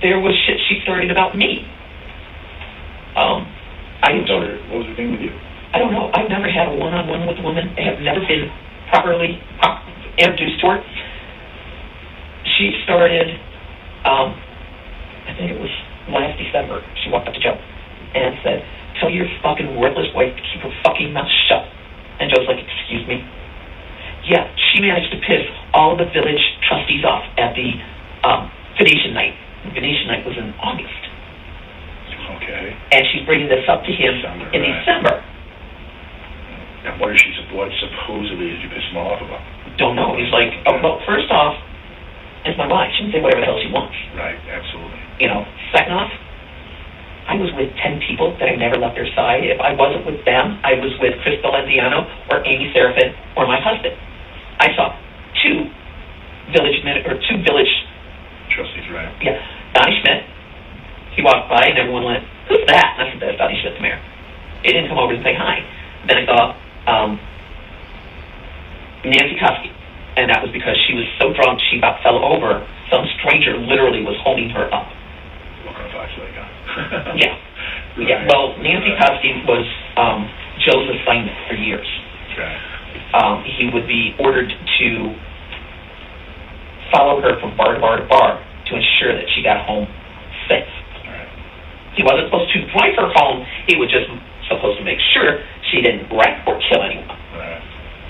there was shit she started about me. What was the thing with you? I don't know. I've never had a one-on-one with a woman. I have never been properly introduced to her. She started, I think it was last December, she walked up to Joe and said, "Tell your fucking worthless wife to keep her fucking mouth shut." And Joe's like, "Excuse me?" Yeah, she managed to piss all the village trustees off at the Venetian night. Venetian night was in August. Okay. And she's bringing this up to him in December. And what supposedly did you piss him off about? Don't know. He's like, oh, well, first off, it's my wife. She can say whatever the hell she wants. Right, absolutely. You know, second off, I was with 10 people that I never left their side. If I wasn't with them, I was with Chris Valenziano or Amy Serafin or my husband. I saw two village trustees, right? Yeah, Donnie Schmidt. He walked by and everyone went, "Who's that?" And I said, "That's Donnie Schmidt, the mayor." He didn't come over and say hi. Then I saw Nancy Koski, and that was because she was so drunk she about fell over. Some stranger literally was holding her up. Welcome to Fox Lake, huh? Yeah. Right. Yeah. Well, Nancy Koski was Joe's assignment for years. Okay. He would be ordered to follow her from bar to bar to bar to ensure that she got home safe. Right. He wasn't supposed to drive her home. He was just supposed to make sure she didn't wreck or kill anyone. Right.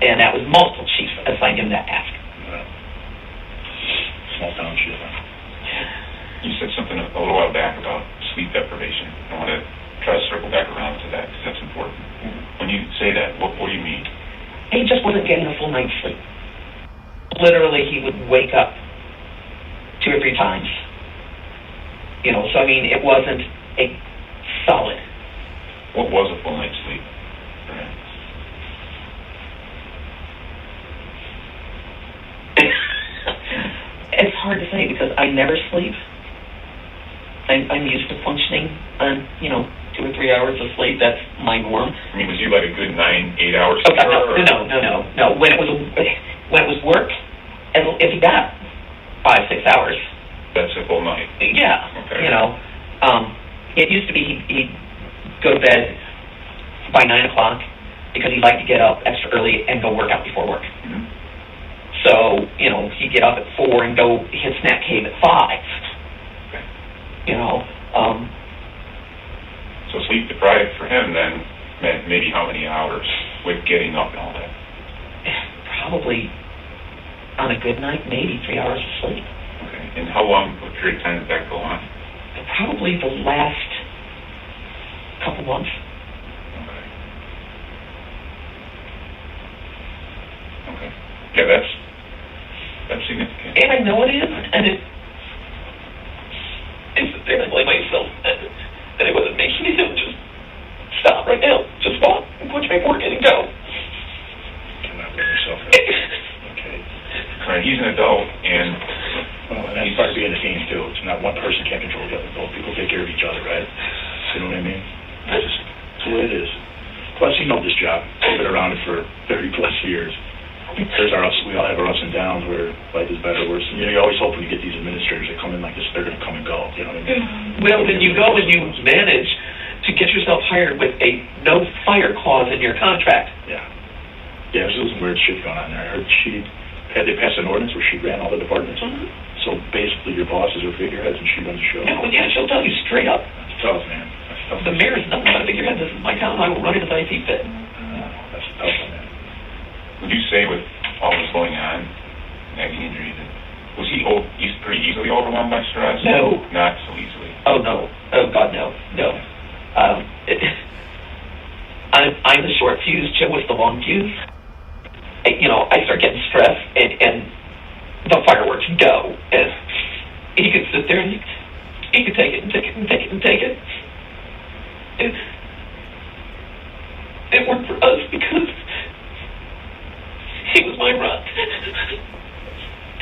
And that was multiple chiefs assigned him that task. Right. Small town shit, huh? You said something a little while back about sleep deprivation. I want to try to circle back around to that because that's important. When you say that, what do you mean? He just wasn't getting a full night's sleep. Literally, he would wake up 2 or 3 times. You know, so I mean, it wasn't a solid. What was a full night's sleep? Right. It's hard to say because I never sleep. I'm used to functioning on, 2 or 3 hours of sleep. That's my norm. I mean, was you like a good 9-8 hours? Oh, no. When it was work, and if he got 5-6 hours, That's a full night. yeah, Okay. It used to be he'd go to bed by 9 o'clock because he liked to get up extra early and go work out before work. Mm-hmm. So, he'd get up at 4 and go hit snack cave at 5. Okay. So sleep deprived for him then meant maybe how many hours with getting up and all that? Probably on a good night, maybe 3 hours of sleep. Okay. And how long, what period of time did that go on? Probably the last couple months. Okay. Okay. Yeah, that's significant. And I know it is, and it's there to blame myself that it wasn't making him just stop right now, just walk and put your paperwork in and go. You're not letting yourself go. Okay. All right, he's an adult, and Well, and that's part of being a team, too. It's not one person can't control the other. Both people take care of each other, right? You know what I mean? It's just the way it is. Plus, you know this job. I've been around it for 30 plus years. There's our ups, we all have our ups and downs where life is better, worse. And, you're always hoping you get these administrators that come in like this, they're going to come and go. You know what I mean? Well, then you go and you manage to get yourself hired with a no fire clause in your contract. Yeah. Yeah, there's some weird shit going on there. I heard they passed an ordinance where she ran all the departments. Mm-hmm. So basically your bosses are figureheads and she runs the show. Yeah, she'll tell you straight up. That's tough, man. That's tough. The mayor's nothing but a figurehead. This is my town. I will run it as I see fit. That's tough, man. Would you say with all this going on, and the injury, that was he pretty easily overwhelmed by stress? No. Not so easily. Oh, no. Oh, God, no. No. I'm the short fuse. Joe was the long fuse. I start getting stressed, and the fireworks go. And he could sit there, and he could take it and take it and take it and take it. And it worked for us because he was my rock.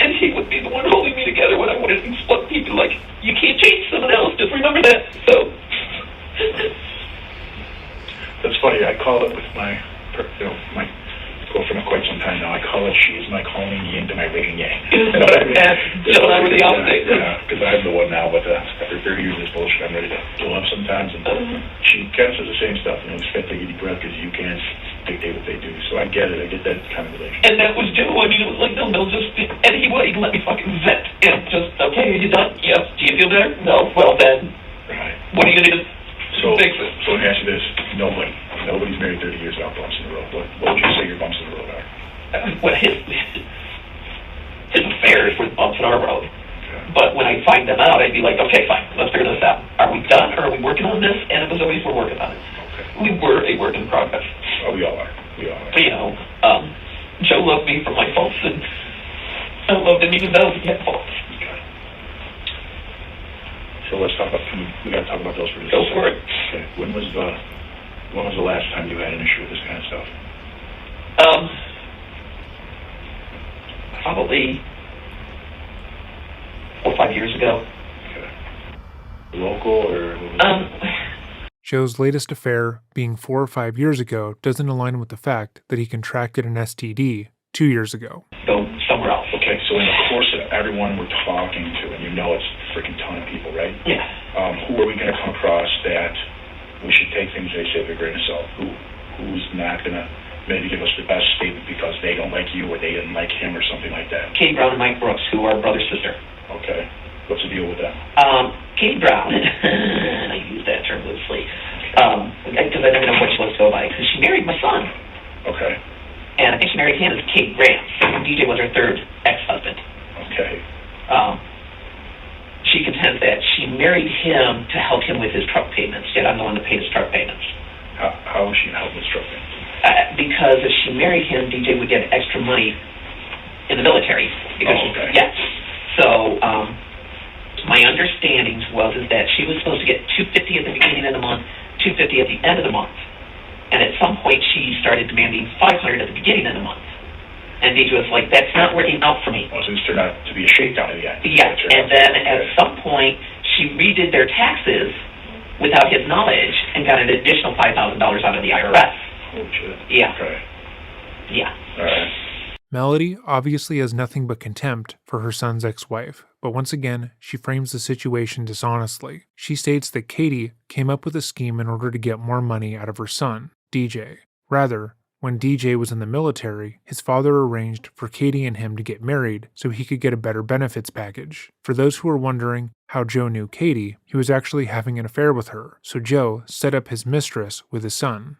And he would be the one holding me together when I wanted to explode. He'd be like, you can't change someone else, just remember that. So. That's funny. I call it with my girlfriend of quite some time now. I call it she is my calling yin to my ring yang. You know what I mean? Jill and I were the opposite. Yeah, because I'm the one now with after 30 years of this bullshit, I'm ready to blow up sometimes. And she kind of says the same stuff. Expect to get deep breath because you can't dictate what they do. So I get it. I get that kind of relationship. And that was Joe. I mean, it was like, no, just, and he would. He'd let me fucking vent. And just, okay, are you done? Yes. Do you feel better? No. Well, then, right. What are you going to do? Fix it. So let me ask you this. Nobody's married 30 years without bumps in the road. What would you say your bumps in the road are? Well, his affairs were the bumps in our road. Okay. But when I find them out, I'd be like, okay, fine, let's figure this out. Are we done, or are we working on this? And it was always, we're working on it. Okay. We were a work in progress. Oh, we all are. Joe loved me for my faults, and I loved him even though he had faults. Okay. So let's talk about, we got to talk about those for just Go for it. Okay. When was the last time you had an issue with this kind of stuff? Probably 4 or 5 years ago. Okay. Local or? Joe's latest affair, being 4 or 5 years ago, doesn't align with the fact that he contracted an STD 2 years ago. Go somewhere else. Okay, so in the course of everyone we're talking to, and it's a freaking ton of people, right? Yeah. Who are we going to come across that we should take things they say with a grain of salt? Who's not going to maybe give us the best statement because they don't like you or they didn't like him or something like that? Katie Brown and Mike Brooks, who are brother-sister. Okay. What's the deal with them? Katie Brown, I use that term loosely, because I never know what she wants to go by, because she married my son. Okay. And I think she married him as Kate Grant. So DJ was her third ex-husband. Okay. She contends that she married him to help him with his truck payments, yet I'm the one that paid his truck payments. How was she going to help with truck payments? Because if she married him, DJ would get extra money in the military. Because okay. Yeah. So, my understanding is that she was supposed to get $250 at the beginning of the month, $250 at the end of the month. And at some point, she started demanding $500 at the beginning of the month. And DJ was like, that's not working out for me. So this turned out to be a shakedown at the end. Yeah, and then at some point, she redid their taxes without his knowledge and got an additional $5,000 out of the IRS. Oh, shit. Yeah. Okay. Yeah. All right. Melody obviously has nothing but contempt for her son's ex-wife, but once again, she frames the situation dishonestly. She states that Katie came up with a scheme in order to get more money out of her son, DJ. Rather, when DJ was in the military, his father arranged for Katie and him to get married so he could get a better benefits package. For those who are wondering how Joe knew Katie, he was actually having an affair with her, so Joe set up his mistress with his son.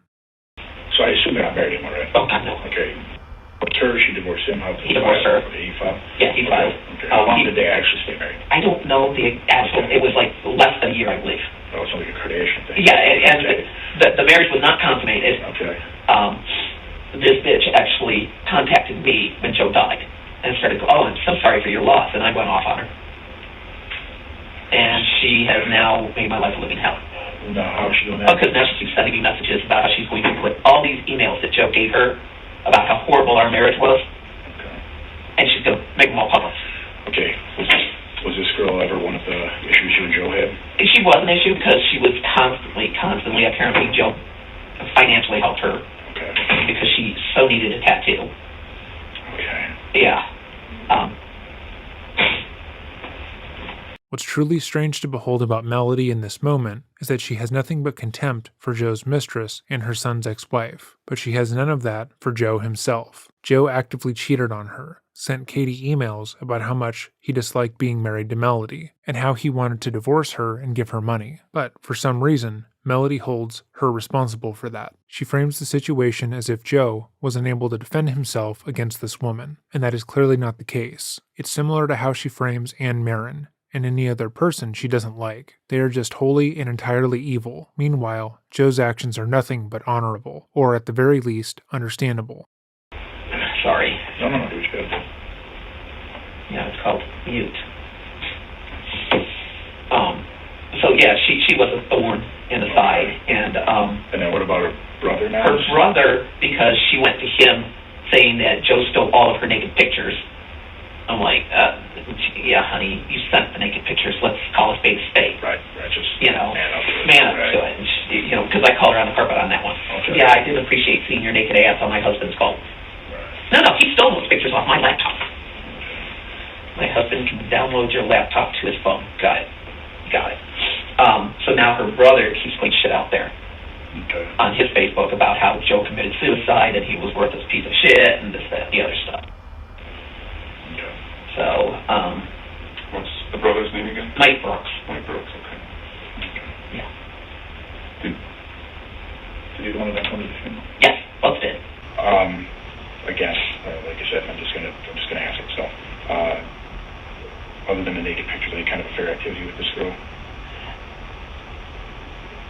So I assume they're not married anymore, right? Oh, God, no. Okay. Her, she divorced him. He divorced her. He filed? Yeah, he filed. Okay. How long did they actually stay married? I don't know the actual, it was like less than a year, I believe. Oh, it's like a Kardashian thing. Yeah, and the marriage was not consummated. Okay. This bitch actually contacted me when Joe died and started going, oh, I'm so sorry for your loss, and I went off on her. And she has now made my life a living hell. No, how is she doing that? Oh, because now she keeps sending me messages about how she's going to put all these emails that Joe gave her about how horrible our marriage was, okay. And she's going to make them all public. Okay. Was this girl ever one of the issues you and Joe had? She was an issue because she was constantly, apparently Joe financially helped her Okay. because she so needed a tattoo. Okay. Yeah. What's truly strange to behold about Melody in this moment is that she has nothing but contempt for Joe's mistress and her son's ex-wife, but she has none of that for Joe himself. Joe actively cheated on her, sent Katie emails about how much he disliked being married to Melody, and how he wanted to divorce her and give her money. But for some reason, Melody holds her responsible for that. She frames the situation as if Joe was unable to defend himself against this woman, and that is clearly not the case. It's similar to how she frames Anne Marin and any other person she doesn't like. They are just wholly and entirely evil. Meanwhile, Joe's actions are nothing but honorable, or at the very least, understandable. Sorry. No, it was good. Yeah, it's called mute. So yeah, she was a thorn in the side, and then what about her brother now? her brother, because she went to him saying that Joe stole all of her naked pictures. I'm like, yeah, honey, you sent the naked pictures. Let's call a spade a spade. Right, just man up to it. And she, because I called her on the carpet on that one. Okay. Yeah, I did appreciate seeing your naked ass on my husband's phone. Right. No, he stole those pictures off my laptop. My husband can download your laptop to his phone. Got it. So now her brother keeps putting shit out there on his Facebook about how Joe committed suicide and he was worth this piece of shit and this, that, and the other stuff. Okay. So, What's the brother's name again? Mike Brooks. Mike Brooks, okay. Yeah. Did either one of them come to the funeral? Yes, both did. Again, like I said, I'm just gonna ask it. So, other than the naked pictures, any kind of affair activity with this girl?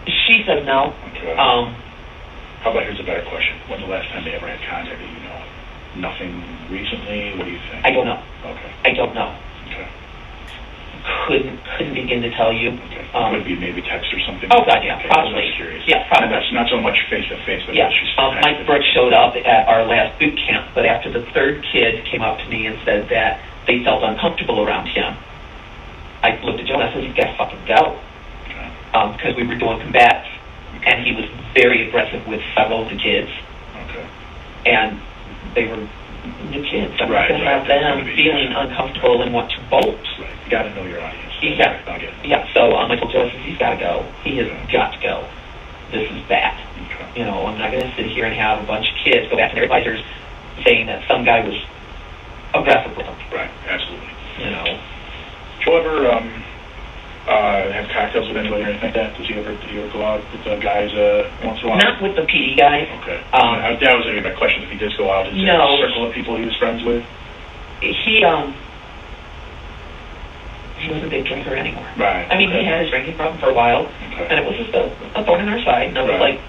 She said no. Okay. How about, here's a better question. When's the last time they ever had contact that you know of? Nothing recently? What do you think? I don't know. Okay. I don't know. Okay. Couldn't begin to tell you. Okay. Could be maybe text or something? Oh, God, yeah, okay. probably. I was curious. Yeah, probably. And that's not so much face-to-face, but yeah. she's Mike Brooks showed up at our last boot camp, but after the third kid came up to me and said that they felt uncomfortable around him, I looked at Joe and I said, "You gotta fucking go." Because we were doing combats, and he was very aggressive with several of the kids. Okay. And they were new kids. I'm Right, going to have them feeling uncomfortable and want to bolt. Right. You got to know your audience. Yeah. Okay. Yeah. So I told Joe, he's got to go. He has got to go. This is bad. Okay. You know, I'm not going to sit here and have a bunch of kids go back to their advisors saying that some guy was aggressive with them. Right. Absolutely. You know. Did you ever have cocktails with anybody or anything like that? Did you ever go out with the guys once in a while? Not with the PD guy. Okay. That was my question. If he did go out, is there a circle of people he was friends with? He was a big drinker anymore. Right. I mean, he had his drinking problem for a while, and it was just a thorn in our side, and I was like,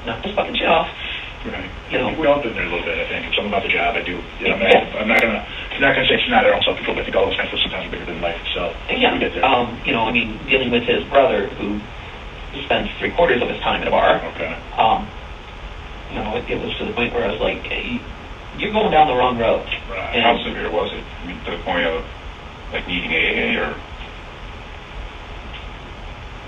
knock this fucking shit off. Right. You know, we all been there a little bit. I think it's something about the job I do. You know, I'm not gonna say it's not their own self control, but I think all those kinds of sometimes are bigger than life itself. Yeah. We get there. You know, I mean, dealing with his brother who spends 3/4 of his time at a bar. Okay. You know, it was to the point where I was like, hey, you're going down the wrong road. Right. And how severe was it? I mean, to the point of like needing AA or?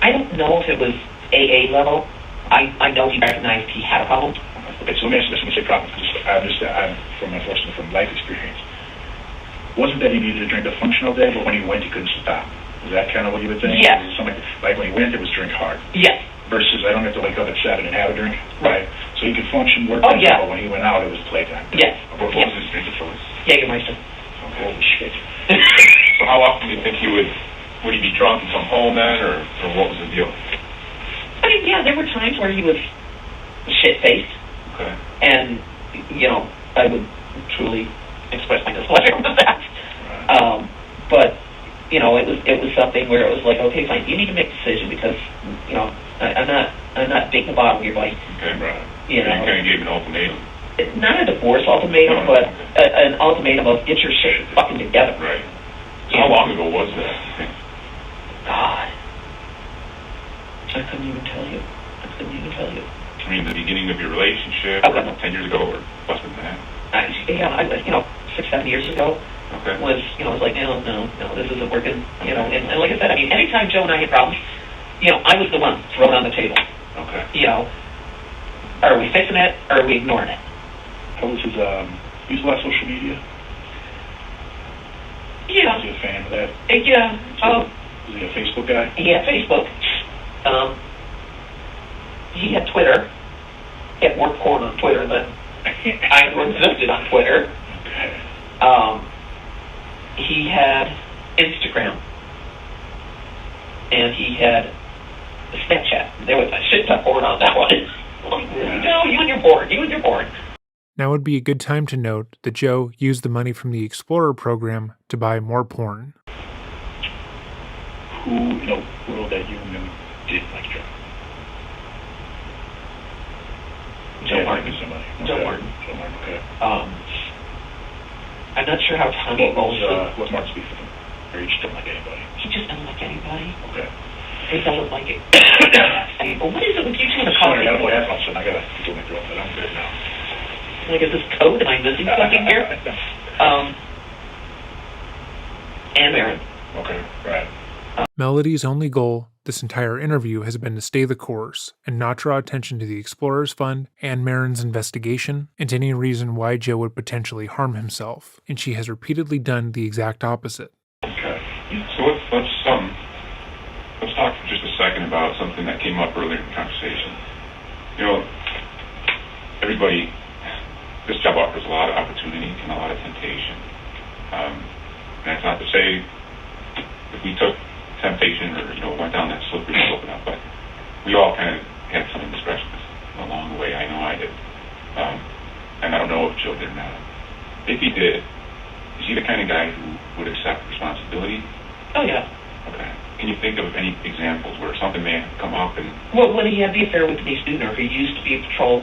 I don't know if it was AA level. I know he recognized he had a problem. Okay, so let me ask this when you say problem, because I'm unfortunately from life experience. Wasn't that he needed to drink to function all day, but when he went, he couldn't stop? Is that kind of what you would think? Yes. Like when he went, it was drink hard. Yes. Versus I don't have to wake up at 7 and have a drink. Right. So he could function, work, oh, yeah. But when he went out, it was playtime. Yes. What was his drink of choice? Jägermeister. Okay. Holy shit. So how often do you think would he be drunk and come home then, or what was the deal? I mean, yeah, there were times where he was shit-faced. Okay. And, you know, I would truly express my displeasure with that. Right. But, you know, it was something where it was like, okay, fine, you need to make a decision because, you know, I'm not taking the bottom of your bite. Okay, right. You know, you kind of gave an ultimatum. Not a divorce ultimatum, but an ultimatum of get your shit fucking together. Right. So how long ago was that? God. I couldn't even tell you. I mean, the beginning of your relationship, Okay. or 10 years ago, or less than that? You know, 6-7 years ago. Okay. Was like, no, this isn't working. You know, and like I said, I mean, anytime Joe and I had problems, you know, I was the one thrown on the table. Okay. You know, Are we fixing it, or are we ignoring it? How was his, use a lot of social media? Yeah. Is he a fan of that? Yeah. Is he a Facebook guy? He had Facebook. He had Twitter. He had more porn on Twitter than I existed on Twitter. Okay. He had Instagram. And he had Snapchat. There was a shit ton of porn on that one. No, you and your porn. You and your porn. Now would be a good time to note that Joe used the money from the Explorer program to buy more porn. Who in the world that you knew did like Joe? Joe Martin. Somebody. Joe Okay. Martin. Joe Martin, okay. I'm not sure how Tommy What's Martin's beef with him? Or he just don't like anybody? He just doesn't like anybody. Okay. He doesn't like it. I mean, but what is it with you two in the Sorry, I coffee? gotta play headphones, so I gotta get my girlfriend. I'm good now. Like, is this code? Am I missing something here? And Aaron. Okay, right. Melody's only goal this entire interview has been to stay the course and not draw attention to the Explorers Fund and Marin's investigation and any reason why Joe would potentially harm himself, and she has repeatedly done the exact opposite. Okay. So let's talk for just a second about something that came up earlier in the conversation. You know, everybody, this job offers a lot of opportunity and a lot of temptation. And that's not to say if we took temptation or, went down that slippery slope enough, but we all kind of had some indiscretions along the way. I know I did. And I don't know if Joe did or not. If he did, is he the kind of guy who would accept responsibility? Oh, yeah. Okay. Can you think of any examples where something may have come up and... Well, when he had the affair with Denise Dudner, who used to be a patrol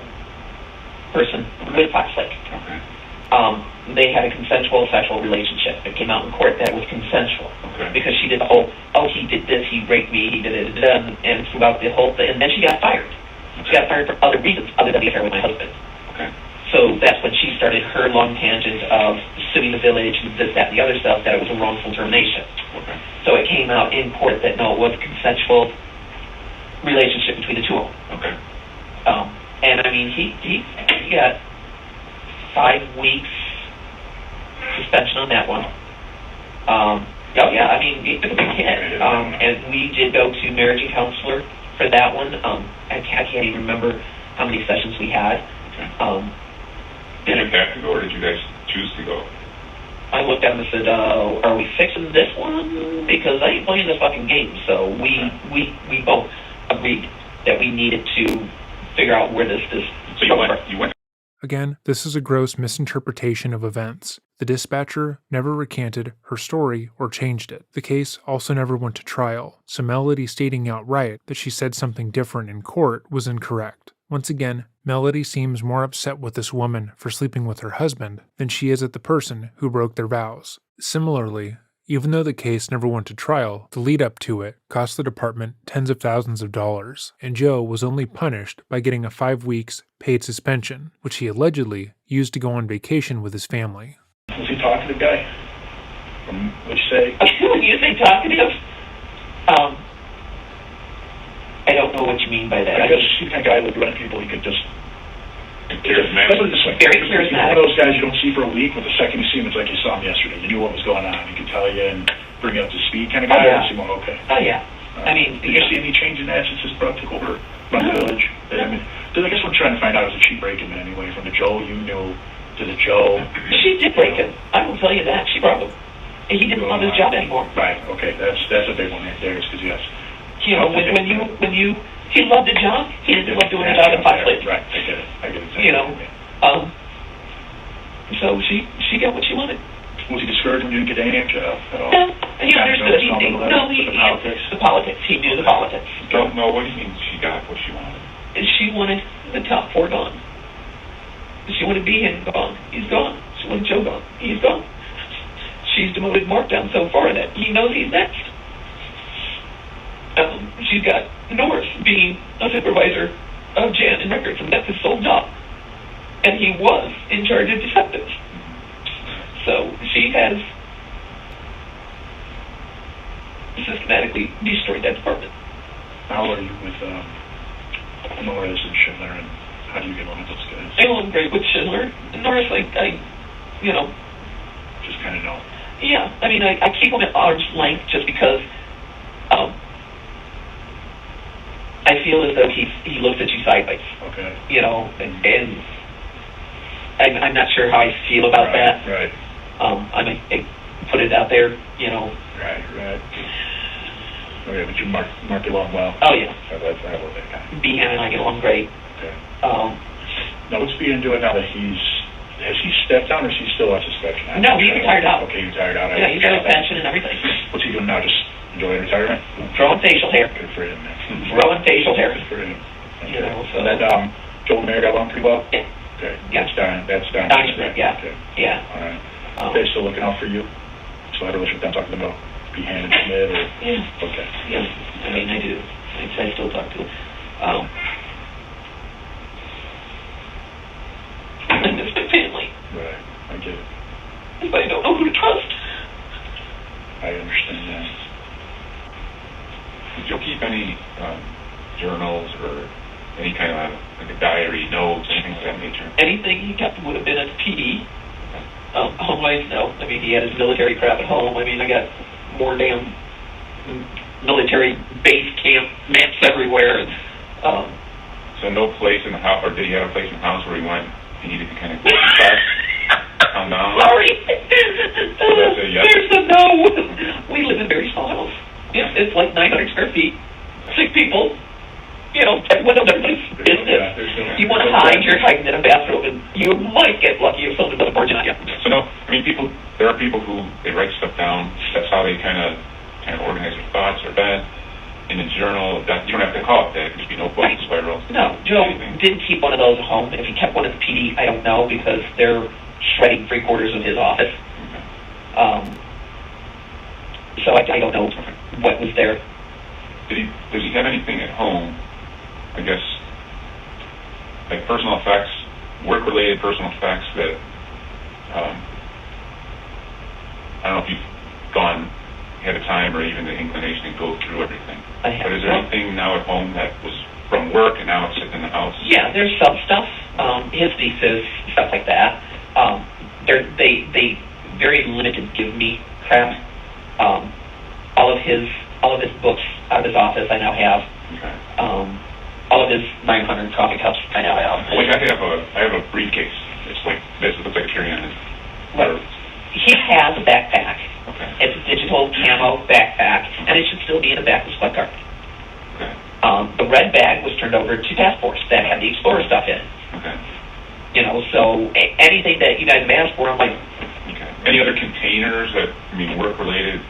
person with Fox Lake. Okay. They had a consensual sexual relationship. It came out in court that it was consensual. Okay. Because she did the whole, he did this, he raped me, he did it, and throughout the whole thing. And then she got fired. She got fired for other reasons other than the affair with my husband. Okay. So that's when she started her long tangent of suing the village and this, that, and the other stuff, that it was a wrongful termination. Okay. So it came out in court that no, it was a consensual relationship between the two of them. Okay. And I mean, he got 5 weeks suspension on that one. Oh yeah, I mean, he took a big hit. And we did go to marriage and counselor for that one. I can't even remember how many sessions we had. Okay. Did you have to go, or did you guys choose to go? I looked at him and said, are we fixing this one? Because I ain't playing this fucking game. So we both agreed that we needed to figure out where this So you went. Again, this is a gross misinterpretation of events. The dispatcher never recanted her story or changed it. The case also never went to trial, so Melody stating outright that she said something different in court was incorrect. Once again, Melody seems more upset with this woman for sleeping with her husband than she is at the person who broke their vows. Similarly, even though the case never went to trial, the lead up to it cost the department tens of thousands of dollars, and Joe was only punished by getting a 5 weeks paid suspension, which he allegedly used to go on vacation with his family. Was he talkative guy? What'd you say? When you say talkative, I don't know what you mean by that. I guess he's the kind of guy that running people, he could just... Charismatic. Let's put it this way. Very He's charismatic. one of those guys you don't see for a week, but the second you see him, it's like you saw him yesterday. You knew what was going on. He could tell you and bring you up to speed kind of guy. Oh, yeah. You see him, okay. Oh yeah. I mean, did you see any change in that since his brother took over from the village? I mean, I guess what I'm trying to find out is if she break him in any way from the Joe you knew to the Joe. She did break him. I will tell you that. She broke him. And he didn't love his job anymore. Right. Okay. That's a big one right there. Is because yes. You know, when you he loved his job, he didn't love doing a job in Fox Lake. Right. I get it. Exactly. You know. So she got what she wanted. Was he discouraged when you didn't get any job at all? No, he understood. The politics. He knew the politics. Don't know what do you mean she got what she wanted? And she wanted the top four gone. She wanted Behan gone. He's gone. She wanted Joe gone. He's gone. She's demoted Mark down so far that he knows he's next. She's got Norris being a supervisor of Jan and Records, and that's his sole job. And he was in charge of detectives. So she has systematically destroyed that department. How are you with Norris and Schindler and How do you get along with those guys? I get along great with Schindler. Norris, you know, Just kind of know. yeah. I mean, I keep him at arm's length just because I feel as though he looks at you sideways. Okay. You know, and I'm not sure how I feel about that. Right. I put it out there, you know. Right. Okay, but you mark it along well. Oh yeah. I love that guy. Behan and I get along great. Okay. Um, Now, what's Behan doing now that has he stepped down or is he still on suspension? No, he retired out. Okay, he retired out. yeah, he's got his pension and everything. What's he doing now? Just enjoying retirement? Growing facial hair. Good for him, man. Growing facial hair. Good for him. You know, so. And then, Joel and Mary got along pretty well? Yeah. Okay. Yeah. That's down. Down Smith, yeah. Okay. Yeah. All right. They're still looking out for you? So I don't know if I'm talking about Behan and Schmidt or? Yeah. Okay. Yeah. I mean, I do. I still talk to him. I miss my family. Right. I get it. But I don't know who to trust. I understand that. Did you keep any journals or any kind of like a diary, notes, anything of that nature? Anything he kept would have been at PD. Home life, no. I mean, he had his military crap at home. I mean, I got more damn military base camp maps everywhere. So no place in the house, or did he have a place in the house where he went, he needed to kind of back, calm down? Sorry. That's a yes. There's a no. We live in a very small house. It's like 900 square feet, 6 people. You know, everyone knows everybody's business. You want to hide, you're hiding in a bathroom, and you might get lucky if someone doesn't barge in on you. So no, I mean, there are people who, they write stuff down, that's how they kind of organize their thoughts or bed. In a journal, that you don't have to call it that. It could just be notebooks, spirals. No, Joe didn't keep one of those at home. If he kept one at the PD, I don't know, because they're shredding 3/4 of his office. Okay. So I don't know what was there. Does he have anything at home, I guess, like personal effects, work-related personal effects that, I don't know if you've had the time or even the inclination to go through everything. I have. But is there anything now at home that was from work and now it's sitting in the house? Yeah, there's some stuff. His thesis, stuff like that. They very limited give me crap. All of his books out of his office I now have. Okay. All of his 900 coffee cups I now have. Like I have a briefcase. It's like this. It looks like a carry-on. Right. He has a backpack. Okay. It's a digital camo backpack, and it should still be in the back of the squad car. Okay. The red bag was turned over to Task Force that had the Explorer stuff in. Okay. You know, so anything that you guys have asked for, I'm like. Okay. Any other containers that, work-related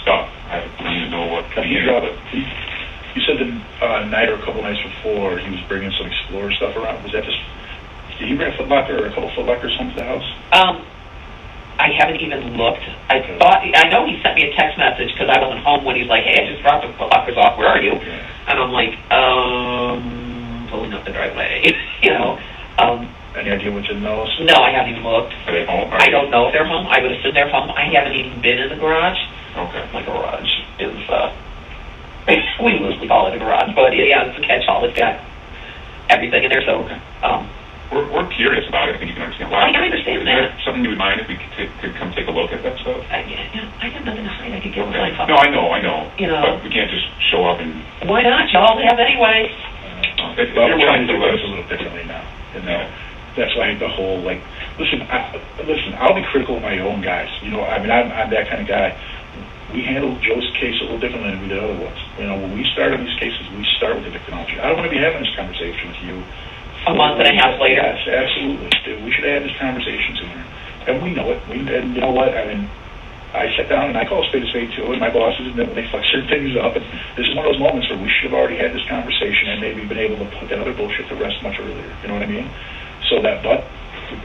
stuff? I don't even know what container. You said the night or a couple nights before he was bringing some Explorer stuff around. Was that just, did he bring a Foot Locker or a couple Foot Lockers home to the house? I haven't even looked. I know he sent me a text message because I wasn't home when he's like, hey, I just dropped the Foot Lockers off. Where are you? Okay. And I'm like, pulling up the driveway. You know. Any idea what's in those? No, I haven't even looked. Are they home? I don't know if they're home. I would assume they're home. I haven't even been in the garage. Okay. My garage is, we loosely call it a garage, but yeah, it's a catch-all. It's got everything in there, so, We're curious about it. I think you can understand why. I understand that. Something you would mind if we could come take a look at that stuff? I have nothing to hide. I could get what I No, I know. You know. But we can't just show up and... Why not? Y'all have anyway. If Well, you're we're trying willing to to do let this us... a little differently now. You know, that's why the whole, like, listen, I'll be critical of my own guys. You know, I mean, I'm that kind of guy. We handled Joe's case a little differently than we did other ones. You know, when we start on these cases, we start with the victimology. I don't want to be having this conversation with you. A month and a half later. Yes, absolutely. We should have had this conversation sooner. And we know it. And you know what? I mean, I sat down and I call a spade too, and my bosses, and then they fuck certain things up. And this is one of those moments where we should have already had this conversation and maybe been able to put that other bullshit to rest much earlier. You know what I mean? So that, but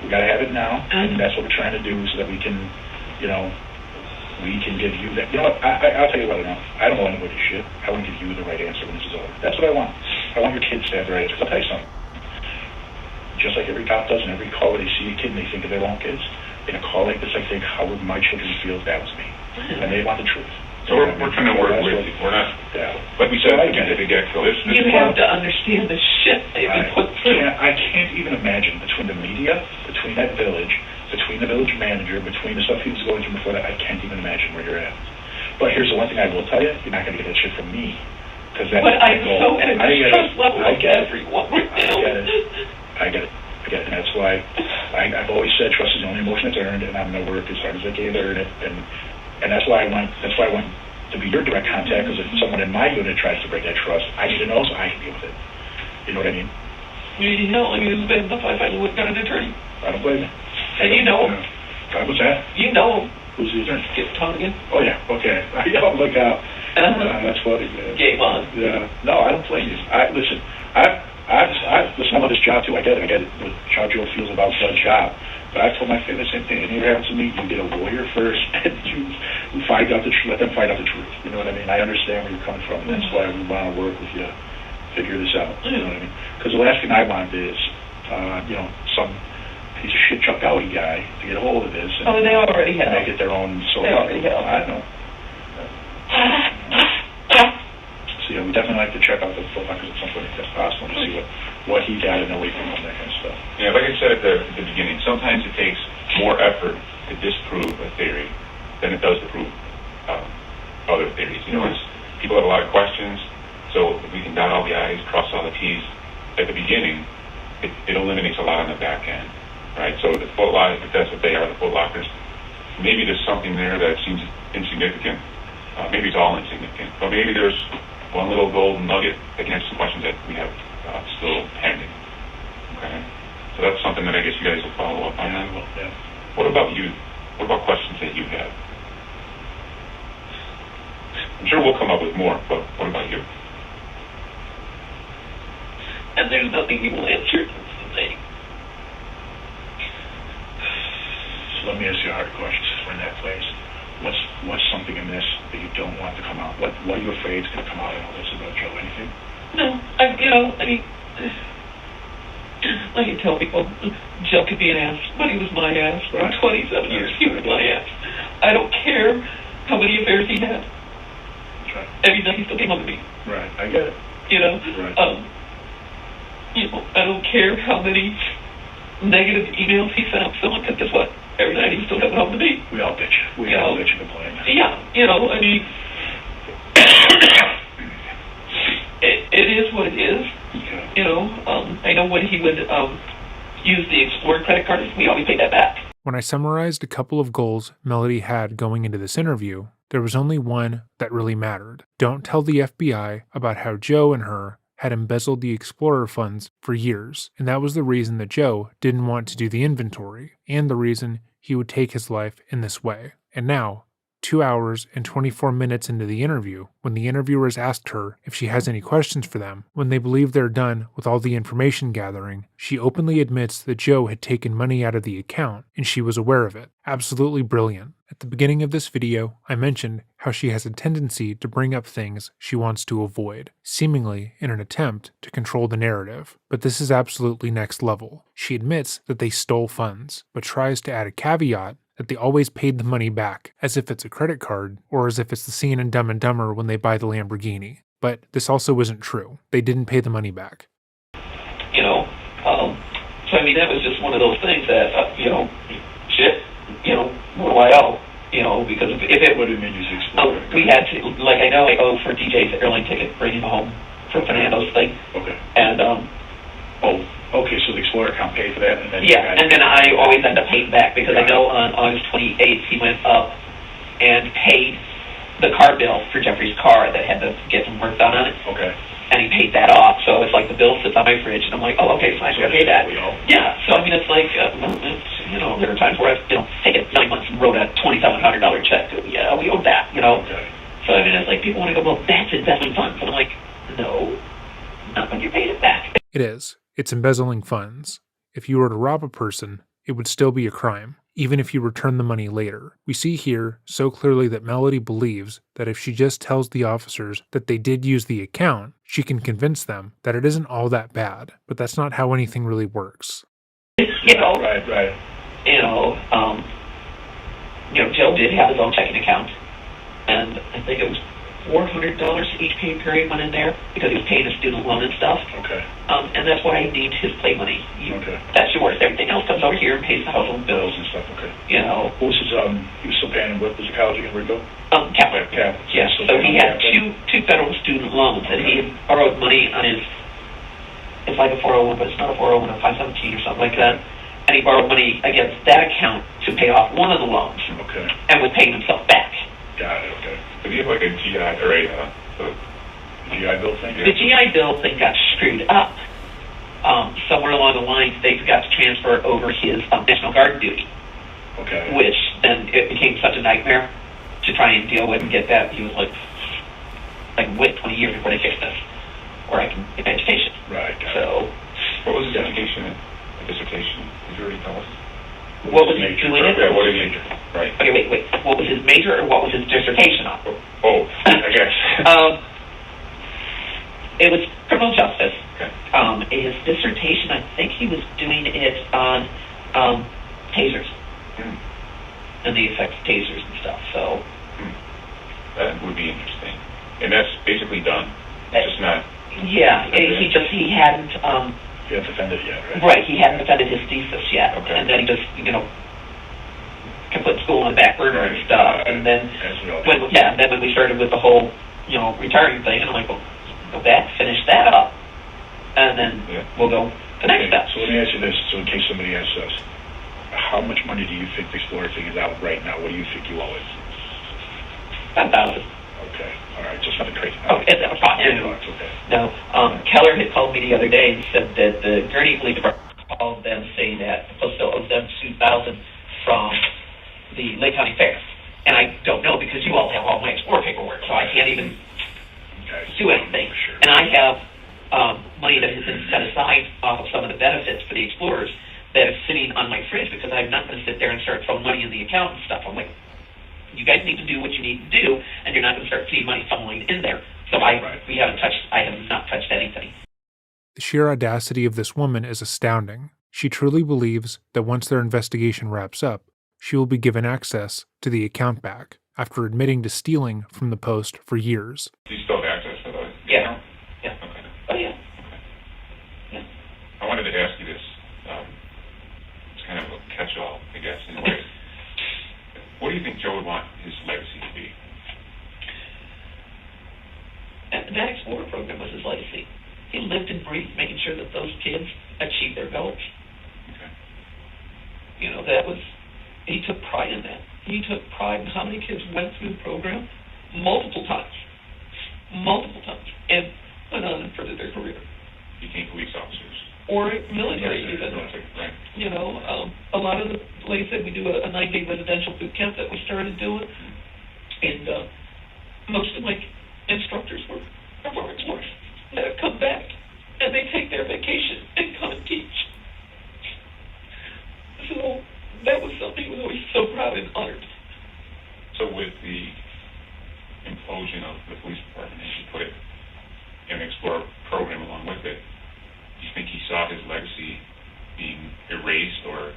we got to have it now, and that's what we're trying to do so that we can, you know, we can give you that. You know what? I'll tell you what now. I don't want anybody's shit. I want to give you the right answer when this is over. That's what I want. I want your kids to have the right answer. I'll tell you something. Just like every cop does in every call where they see a kid and they think of their own kids, in a call like this, I think, how would my children feel if that was me? And they want the truth. So we're trying to work with you. We're not, like we said, at the get-go. You have to understand the shit they've been put through. I can't even imagine between the media, between that village, between the village manager, between the stuff he was going through before that, I can't even imagine where you're at. But here's the one thing I will tell you, you're not going to get that shit from me. Because that's But I'm so at a trust level I with get it. everyone right now. I get it. And that's why I've always said trust is the only emotion that's earned, and I'm going to work as hard as I can to earn it. And that's why I want to be your direct contact, because if someone in my unit tries to break that trust, I need to know so I can deal with it. You know what I mean? You know, I mean, it's bad enough I finally got an attorney. I don't blame you. And you know him. What's that? You know him. Who's the attorney? Get Tom again. Oh, yeah. Okay. Look out. That's funny, man. Game on. Yeah. No, I don't blame you. Listen, listen, I love this job, too. I get it. What how Joe feels about the job. But I told my family the same thing. And here happens to me, you get a lawyer first, and you find out let them find out the truth. You know what I mean? I understand where you're coming from, and that's why we want to work with you, figure this out. You know what I mean? Because the last thing I want is, some piece of shit Chuck Gowdy guy to get a hold of this. And, they already have. Make it their own. They already have. I know. So yeah, we definitely like to check out the foot lockers at some point if that's possible to see what he got and away from him, that kind of stuff. Yeah, like I said at the beginning, sometimes it takes more effort to disprove a theory than it does to prove other theories. You know, people have a lot of questions, so if we can dot all the I's, cross all the T's at the beginning, it eliminates a lot on the back end, right? So the foot lockers, if that's what they are, the foot lockers, maybe there's something there that seems insignificant. Maybe it's all insignificant, but maybe there's one little golden nugget that can answer some questions that we have still pending. Okay, so that's something that I guess you guys will follow up on. Yeah. What about you? What about questions that you have? I'm sure we'll come up with more, but what about you? And there's nothing you will answer. So let me ask you a hard question since we're in that place. What's something in this that you don't want to come out? What are you afraid is going to come out in all this about Joe? Anything? No, like I tell people, Joe could be an ass, but he was my ass. For 27 years, he was my ass. I don't care how many affairs he had. That's right. Every night he still came home to me. Right, I get it. You know? Right. I don't care how many negative emails he sent out to someone, because guess what? Every night he still coming home to me. We all bitch. We all bitch and complain. Yeah, I mean, it is what it is. Okay. I know when he would use the Explorer credit card, we always paid that back. When I summarized a couple of goals Melody had going into this interview, there was only one that really mattered. Don't tell the FBI about how Joe and her had embezzled the Explorer funds for years, and that was the reason that Joe didn't want to do the inventory, and the reason he would take his life in this way. And now, 2 hours and 24 minutes into the interview, when the interviewers asked her if she has any questions for them, when they believe they're done with all the information gathering, she openly admits that Joe had taken money out of the account, and she was aware of it. Absolutely brilliant. At the beginning of this video, I mentioned how she has a tendency to bring up things she wants to avoid, seemingly in an attempt to control the narrative. But this is absolutely next level. She admits that they stole funds, but tries to add a caveat that they always paid the money back, as if it's a credit card, or as if it's the scene in Dumb and Dumber when they buy the Lamborghini. But this also isn't true. They didn't pay the money back. So I mean, that was just one of those things that, what do I owe? Because if it... What do you mean you Explorer? We had to, I know I owe for DJ's airline ticket, bringing him home from Fernando's thing. Okay. And, okay, so the Explorer account paid for that, and then... Yeah, and then I always end up paying back, because I know on August 28th, he went up and paid the car bill for Jeffrey's car that had to get some work done on it. Okay. And he paid that off, so it's like the bill sits on my fridge, and I'm like, oh, okay, fine, so I pay that. Yeah, so I mean, it's like, there are times where I've, taken 9 months and wrote a $2,700 check. Yeah, we owe that, Okay. So I mean, it's like people want to go, well, that's investment funds. And I'm like, no, not when you paid it back. It is. It's embezzling funds. If you were to rob a person, it would still be a crime, even if you return the money later. We see here so clearly that Melody believes that if she just tells the officers that they did use the account, she can convince them that it isn't all that bad. But that's not how anything really works. Right. Joe did have his own checking account. and I think it was $400 each pay period went in there because he was paying a student loan and stuff. Okay. And that's why I need his play money. Okay. That's yours. Everything else comes over here and pays the household bills. And stuff, okay. You know. What was his, he was still paying, what was the college again, where he go? Catholic. Catholic. Yeah, Still so paying he had Catholic? two federal student loans, and he had borrowed money on his, it's like a 401, but it's not a 401, a 517 or something like that. And he borrowed money against that account to pay off one of the loans. Okay. And was paying himself back. Got it, okay. But do you have like a GI or a GI Bill thing? The GI Bill thing got screwed up. Somewhere along the lines, they forgot to transfer over his National Guard duty, Okay. which then it became such a nightmare to try and deal with and get that. He was like, I can wait 20 years before they fix this, or I can get education. Right. So, what was his education? A dissertation? Did you already tell us? what was he Major. doing it? Yeah, what is major? Right. Okay, wait. What was his major, or what was his dissertation on? Oh, I guess. It was criminal justice. Okay. His dissertation, I think he was doing it on tasers and the effects of tasers and stuff. So That would be interesting. And that's basically done. It's just not. yeah, Okay. he hadn't You haven't defended it yet, right? right. He hadn't defended his thesis yet, Okay. and then he just kept putting school on the back burner and stuff. And then As we all do. when we started with the whole retiring thing, and I'm like, well, go back, finish that up, and then we'll go the next Okay, step. so let me ask you this, so in case somebody asks us, how much money do you think the Explorer thing is out right now? What do you think you owe it? 10,000. Okay, all right, just nothing crazy. Oh, it's a pot. Okay. No, Keller had called me the other day and said that the Gurney Police Department called them saying that Postal owes them $2,000 from the Lake County Fair. And I don't know because you all have all my Explorer paperwork, so I can't even do anything. Sure. And I have money that has been set aside off of some of the benefits for the Explorers that is sitting on my fridge because I'm not going to sit there and start throwing money in the account and stuff. I'm like, you guys need to do what you need to do, and you're not going to start seeing money funneling in there. So I have not touched anything. The sheer audacity of this woman is astounding. She truly believes that once their investigation wraps up, she will be given access to the account back after admitting to stealing from the Post for years. Do you still have access to the Yeah. account? Yeah. Okay. Oh, yeah. Yeah. I wanted to ask you this. It's kind of a catch-all, I guess, in a way. What do you think Joe would want his legacy to be? And that Explorer program was his legacy. He lived and breathed making sure that those kids achieved their goals. Okay. He took pride in that. He took pride in how many kids went through the program multiple times, and went on and furthered their career. Became police officers. Or military even. Right. A lot of the, like I said, we do a 9-day residential boot camp that we started doing, and most of my instructors were former Explorers that have come back, and they take their vacation and come and teach. So that was something he was always so proud and honored. So with the implosion of the police department, as you put it, and the Explorer program along with it, do you think he saw his legacy being erased or?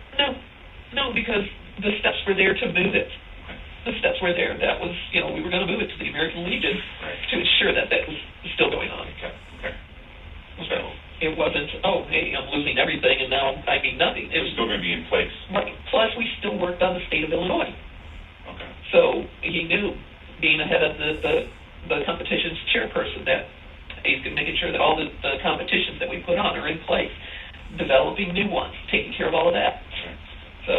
No, because the steps were there to move it. The steps were there. That was, we were going to move it to the American Legion to ensure that that was still going on. Okay. So it wasn't, hey, I'm losing everything and now I mean nothing. It was Still going to be in place. right. Plus, we still worked on the state of Illinois. Okay. So he knew, being ahead of the competition's chairperson, that he's making sure that all the competitions that we put on are in place, developing new ones, taking care of all of that. Okay. So.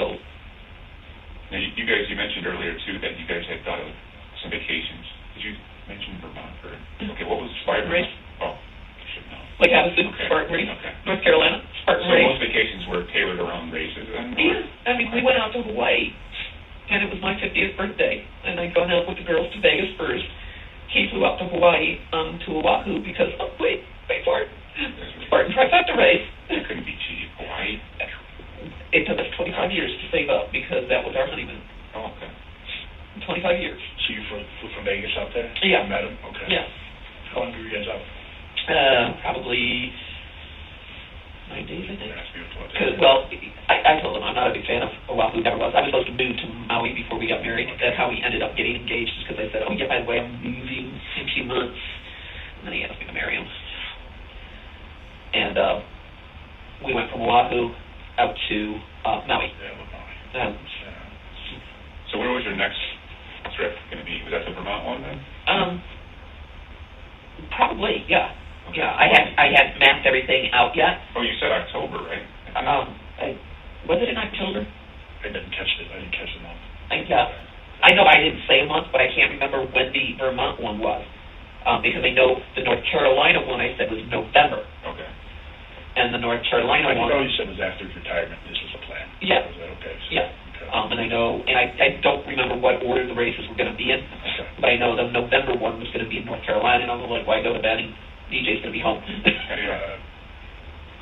Now, you guys, you mentioned earlier, too, that you guys had thought of some vacations. Did you mention Vermont? Okay, what was Spartan race. Oh, I should know. Like Havasu, Okay. Spartan race. Okay. North Carolina, Spartan So race. most vacations were tailored around races then? Yeah, we went out to Hawaii, and it was my 50th birthday, and I'd gone out with the girls to Vegas first. He flew out to Hawaii, to Oahu, because, wait for it, Spartan trifecta race. It couldn't be cheap. Hawaii? It took us 25 years to save up, because that was our honeymoon. Oh, okay. 25 years. So you flew from Vegas out there? Yeah. You met him? Okay. Yeah. How long were you guys out? Probably 9 days, I think. Ask me what Cause, well, I told him I'm not a big fan of Oahu, never was. I was supposed to move to Maui before we got married. That's how we ended up getting engaged, just because I said, oh yeah, by the way, I'm moving in a few months. And then he asked me to marry him. And we went from Oahu out to Maui. Yeah, with Maui. Um, So where was your next trip going to be? Was that the Vermont one then? Probably, yeah. Yeah, I hadn't mapped everything out yet. Oh, you said October, right? Was it in October? I didn't catch the month. I know I didn't say a month, but I can't remember when the Vermont one was. Because I know the North Carolina one I said was November. Okay. And the North Carolina I one. thought you said it was after retirement, this was the plan. Yeah. Was that okay? So, Yeah. okay. And I know, and I don't remember what order the races were going to be in, Okay. but I know the November one was going to be in North Carolina, and I was like, why go to bed? And DJ's going to be home.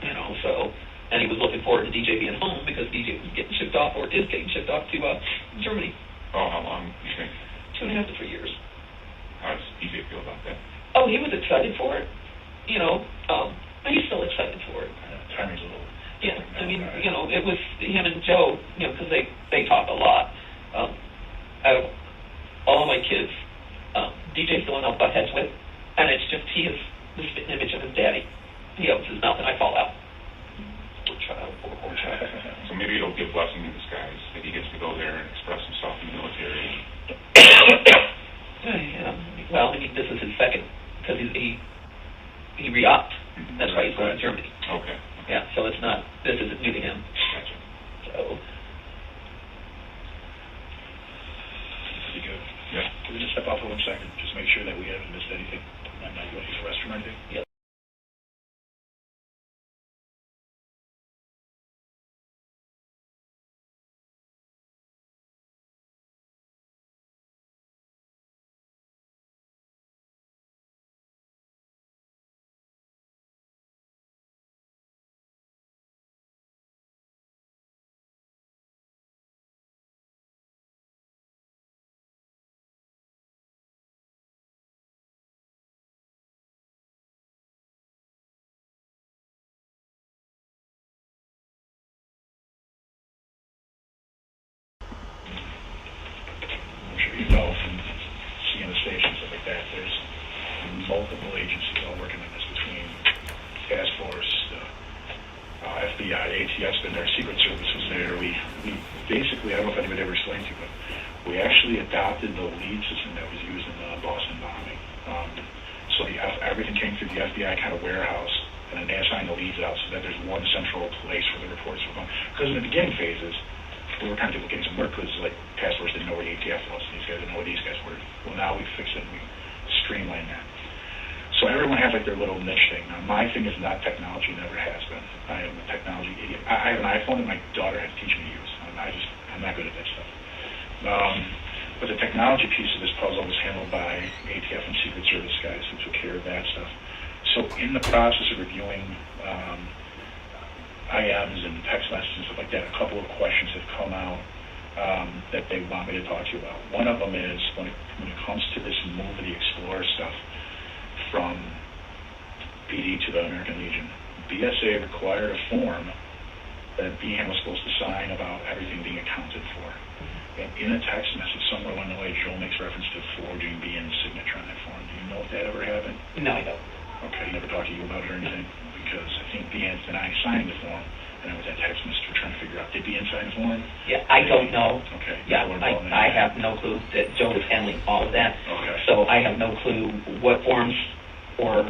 You know, so, and he was looking forward to DJ being home because DJ was getting shipped off, or is getting shipped off to Germany. Oh, how long do you think? 2.5 to 3 years. How does DJ feel about that? Oh, he was excited for it. You know, he's still excited for it. Timing's a little. Yeah, I mean, you know, it was him and Joe, you know, because they talk a lot. All my kids, DJ's the one I'll butt heads with, and it's just he is the spitting image of his daddy. He opens his mouth and I fall out. Poor child, poor child. So maybe it'll be a blessing in disguise that he gets to go there and express himself in the military. Yeah, well, I mean, this is his second, because he re-upped. That's why he's going to Germany. Okay. Yeah, so it's not, this isn't new to him. Gotcha. So, Pretty good. Yeah. Can we just step off for 1 second? Just make sure that we haven't missed anything. I'm not going to the restroom or anything. Yep. I'm sure you know from seeing the station, stuff like that, there's multiple agencies all working on this between Task Force, FBI, ATF's been there, Secret Service was there. We basically, I don't know if anybody ever explained to you, but we actually adopted the lead system that was used in the Boston bombing. So everything came through the FBI kind of warehouse, and then they assigned the leads out so that there's one central place where the reports were going. Because in the beginning phases, we were kind of duplicating some work because like Task Force didn't know where the ATF was, and these guys didn't know where these guys were. Well, now we fixed it and we streamlined that. So everyone has like their little niche thing. Now, my thing is not technology, never has been. I am a technology idiot. I have an iPhone and my daughter had to teach me to use. I'm not good at that stuff. But the technology piece of this puzzle was handled by ATF and Secret Service guys who took care of that stuff. So in the process of reviewing IMs and text messages and stuff like that, a couple of questions have come out that they want me to talk to you about. One of them is when it comes to this move of the Explorer stuff from PD to the American Legion, BSA required a form that BHAN was supposed to sign about everything being accounted for. And in a text message somewhere along the way, Joel makes reference to forging BN's signature on that form. Do you know if that ever happened? no, I don't. Okay, he never talked to you about it or anything? Because I think BN denying signing the form, and I was at text message trying to figure out, did BN sign the form? Yeah, I don't know. Okay. Yeah, I have no clue that Joe was handling all of that. Okay. So I have no clue what forms or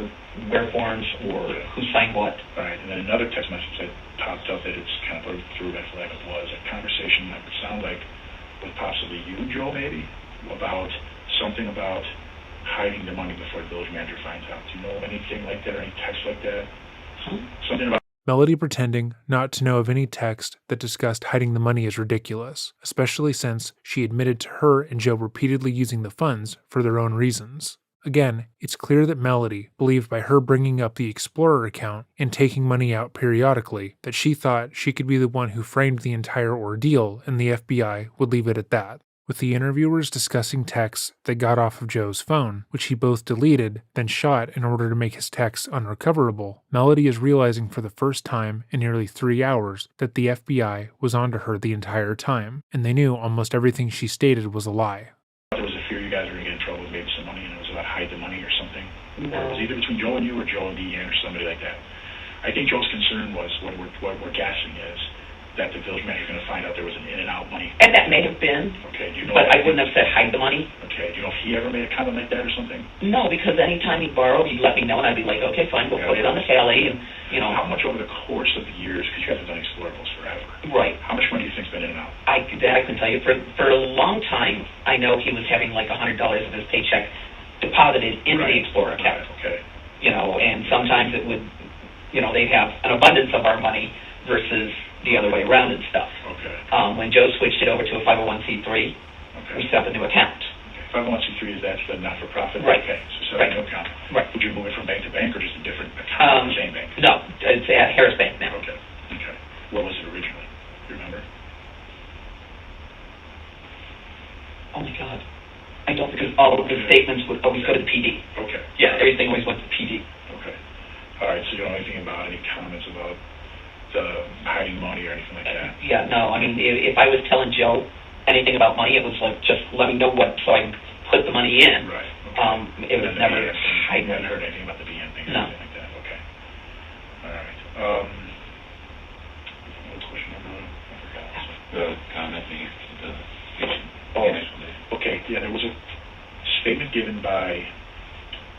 where forms or who signed what. All right, and then another text message that popped up that it's kind of through red flag was a conversation that would sound like with possibly you, Joe, maybe, about something about hiding the money before the village manager finds out. Do you know anything like that or any text like that? Something about Melody pretending not to know of any text that discussed hiding the money is ridiculous, especially since she admitted to her and Joe repeatedly using the funds for their own reasons. Again, it's clear that Melody believed by her bringing up the Explorer account and taking money out periodically that she thought she could be the one who framed the entire ordeal and the FBI would leave it at that. with the interviewers discussing texts that got off of Joe's phone, which he both deleted, then shot in order to make his texts unrecoverable. Melody is realizing for the first time in nearly 3 hours that the FBI was onto her the entire time, and they knew almost everything she stated was a lie. There was a fear you guys were going to get in trouble with maybe some money, and it was about hide the money or something. No. It was either between Joe and you or Joe and Deanne or somebody like that. I think Joe's concern was what we're guessing is that the village manager is going to find out there was an in and out money. And that may have been, Okay, do you know? but I wouldn't have said hide the money. Okay, do you know if he ever made a comment like that or something? No, because anytime he borrowed, he'd let me know, and I'd be like, okay, fine, we'll put it on the tally, and, you know. How much over the course of the years, because you guys have done explorables forever. Right. How much money do you think's been in and out? I can tell you, for a long time, I know he was having like $100 of his paycheck deposited into the Explorer account. Right, okay. You know, and sometimes it would, you know, they'd have an abundance of our money versus the other way around and stuff. Okay. When Joe switched it over to a 501c3, we set up a new account. Okay. 501c3 is that's the not-for-profit? Right. Okay, so set up a new account. Right. Would you move it from bank to bank or just a different account, the same bank? No, it's at Harris Bank now. Okay, okay. What was it originally? You remember? Oh my God. I don't, because all of the statements would always go to the PD. Okay. Yeah, everything always went to the PD. Okay. All right, so you don't know anything about any comments about the hiding money or anything like that? Yeah, no, I mean, if I was telling Joe anything about money, it was like, just let me know what, so I can put the money in. Right. Okay. It was never You hiding. haven't heard anything about the BN thing or No. anything like that? Okay. All right. What question number one? I forgot. The comment being Okay, yeah, there was a statement given by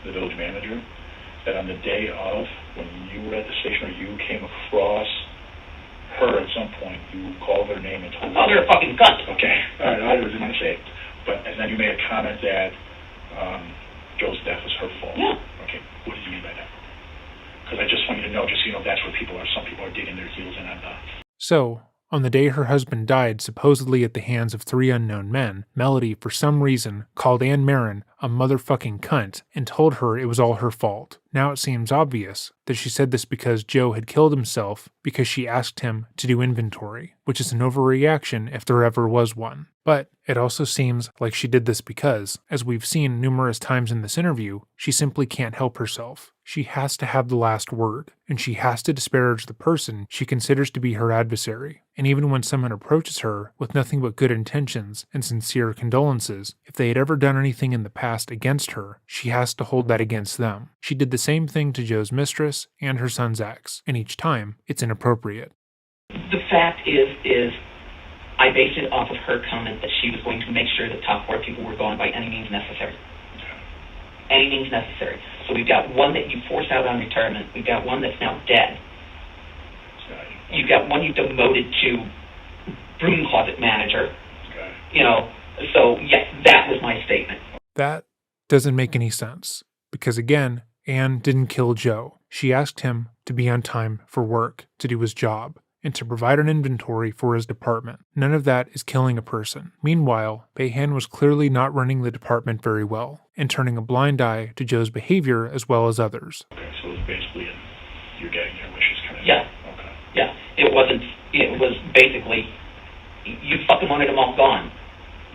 the village manager that on the day of, when you were at the station or you came across her at some point, you called her name and told her. Oh, they're a fucking cunt. Okay, all right, I wasn't going to say it. But, and then you made a comment that Joe's death was her fault. Yeah. Okay, what did you mean by that? Because I just want you to know, just so you know, that's where some people are digging their heels in on that. So, on the day her husband died supposedly at the hands of 3 unknown men, Melody, for some reason, called Ann Marin a motherfucking cunt and told her it was all her fault. Now it seems obvious that she said this because Joe had killed himself because she asked him to do inventory, which is an overreaction if there ever was one. But it also seems like she did this because, as we've seen numerous times in this interview, she simply can't help herself. She has to have the last word, and she has to disparage the person she considers to be her adversary. And even when someone approaches her with nothing but good intentions and sincere condolences, if they had ever done anything in the past against her, she has to hold that against them. She did the same thing to Joe's mistress and her son's ex, and each time, it's inappropriate. The fact is I based it off of her comment that she was going to make sure the top 4 people were gone by any means necessary. Any means necessary. So we've got one that you forced out on retirement. We've got one that's now dead. You've got one you demoted to broom closet manager. You know, so yes, that was my statement. That doesn't make any sense, because again, Anne didn't kill Joe. She asked him to be on time for work, to do his job, and to provide an inventory for his department. None of that is killing a person. Meanwhile, Bayhan was clearly not running the department very well, and turning a blind eye to Joe's behavior as well as others. Okay, so it's basically you're getting your wishes kind of. Yeah. Okay. Yeah. It was basically, you fucking wanted them all gone.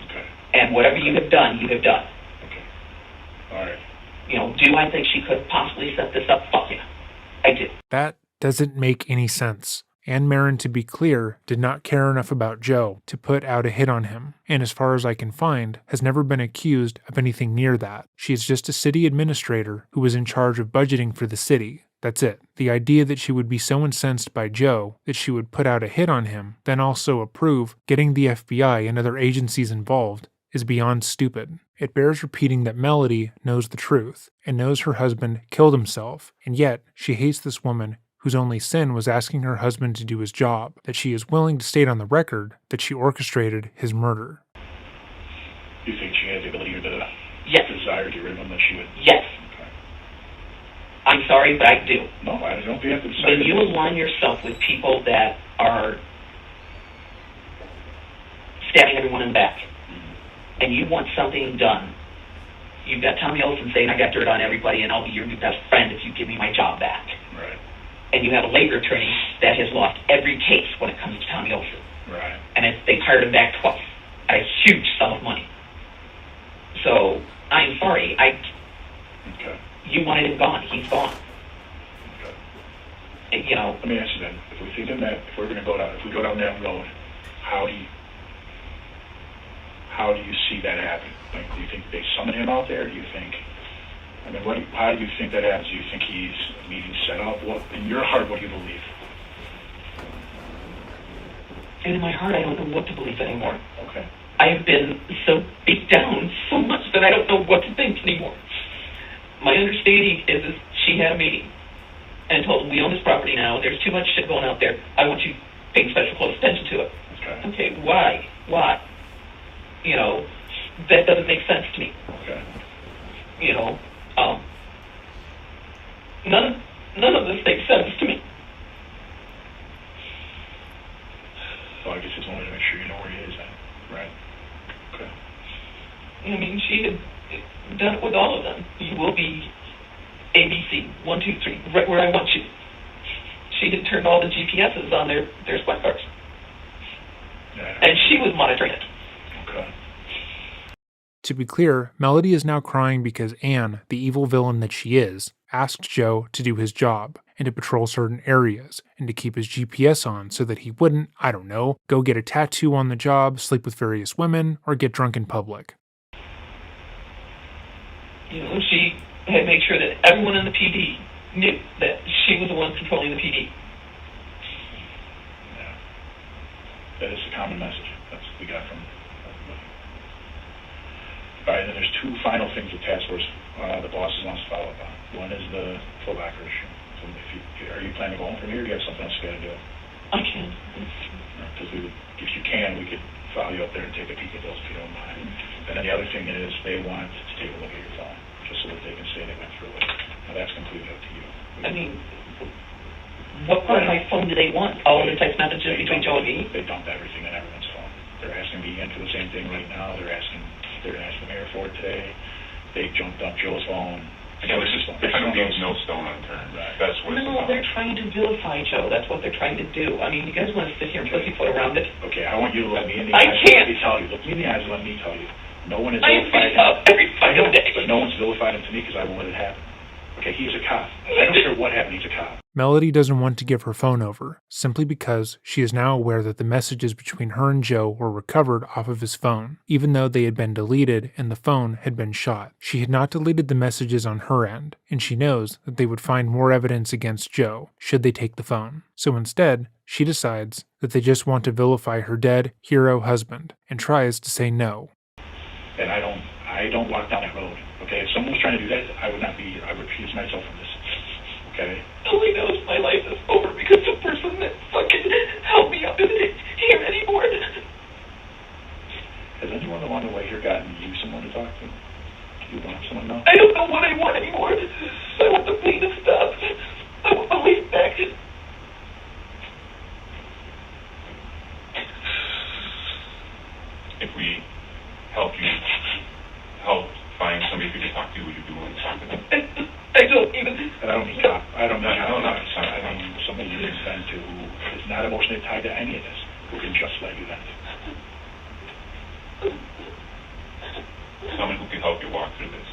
Okay. And whatever you have done, you have done. Okay. All right. You know, do I think she could possibly set this up? Fuck yeah. I do. That doesn't make any sense. Ann Marin, to be clear, did not care enough about Joe to put out a hit on him, and as far as I can find, has never been accused of anything near that. She is just a city administrator who was in charge of budgeting for the city. That's it. The idea that she would be so incensed by Joe that she would put out a hit on him, then also approve getting the FBI and other agencies involved, is beyond stupid. It bears repeating that Melody knows the truth, and knows her husband killed himself, and yet she hates this woman whose only sin was asking her husband to do his job, that she is willing to state on the record that she orchestrated his murder. You think she had the ability or the Yes. desire to get rid of him that she would? Yes. Okay. I'm sorry, but I do. No, I don't think you have to decide. When you align yourself with people that are stabbing everyone in the back, and you want something done, you've got Tommy Olsen saying, I got dirt on everybody, and I'll be your new best friend if you give me my job back. Right. And you have a labor attorney that has lost every case when it comes to Tommy Olsen. Right. And they've hired him back twice. a huge sum of money. So I'm sorry. Okay. You wanted him gone. He's gone. Okay. You know. Let me ask you then. If we go down that road, how do you see that happen? Like, do you think they summon him out there? Do you think? I mean, how do you think that happens? Do you think he's a meeting set up? What in your heart? What do you believe? In my heart, I don't know what to believe anymore. Okay. I have been so beat down so much that I don't know what to think anymore. My understanding is she had a meeting and told them, we own this property now. There's too much shit going out there. I want you paying special close attention to it. Okay, why? Why? You know, that doesn't make sense to me. Okay. You know, none of this makes sense to me. Well, I guess just wanted to make sure you know where he is then, right? Okay. I mean, she had done it with all of them. You will be ABC, 1, 2, 3, right where I want you. She had turned all the GPSs on their squad cars. Yeah. And she was monitoring it. Okay. To be clear, Melody is now crying because Anne, the evil villain that she is, asked Joe to do his job and to patrol certain areas and to keep his GPS on so that he wouldn't, I don't know, go get a tattoo on the job, sleep with various women, or get drunk in public. You know, she had made sure that everyone in the PD knew that she was the one controlling the PD. Yeah. That is a common message. That's what we got from everybody. All right, then there's two final things the task force, the bosses wants to follow up on. One is the fullbacker issue. So are you planning to go home from here, or do you have something else you got to do? I can. Because if you can, we could follow you up there and take a peek at those if you don't mind. And then the other thing is they want to take a look at your phone, just so that they can say they went through it. Now that's completely up to you. I mean, what part of my phone do they want? All of the text messages between Joe and me? They dump everything in everyone's phone. They're asking me into the same thing right now. They're going to ask the mayor for it today. They jumped up Joe's phone. Yeah, I don't leave no stone unturned. Right. That's what it's No, about. they're trying to vilify Joe. That's what they're trying to do. I mean, you guys want to sit here and pussyfoot around it? Okay, I want you to let me in the I eyes. can't. Let me tell you. Look me in the eyes and let me tell you. No one is I am vilified beat up every I know, fucking day. but no one's vilified him to me because I won't let it happen. Okay, he's a cop. I don't care what happened, he's a cop. Melody doesn't want to give her phone over, simply because she is now aware that the messages between her and Joe were recovered off of his phone, even though they had been deleted and the phone had been shot. She had not deleted the messages on her end, and she knows that they would find more evidence against Joe should they take the phone. So instead, she decides that they just want to vilify her dead hero husband, and tries to say no. And I don't walk down that road. Okay, if someone was trying to do that, I would recuse myself from this. Okay? All I know is my life is over because the person that fucking held me up isn't here anymore. Has anyone along the way here gotten you someone to talk to? Do you want someone to know? I don't know what I want anymore. I want the pain to stop. I want my life back. If we help find somebody who can talk to, would you be willing to talk to them? I don't even. And I don't mean cop. I don't mean somebody you can vent to who is not emotionally tied to any of this, who can just let you vent. Someone who can help you walk through this.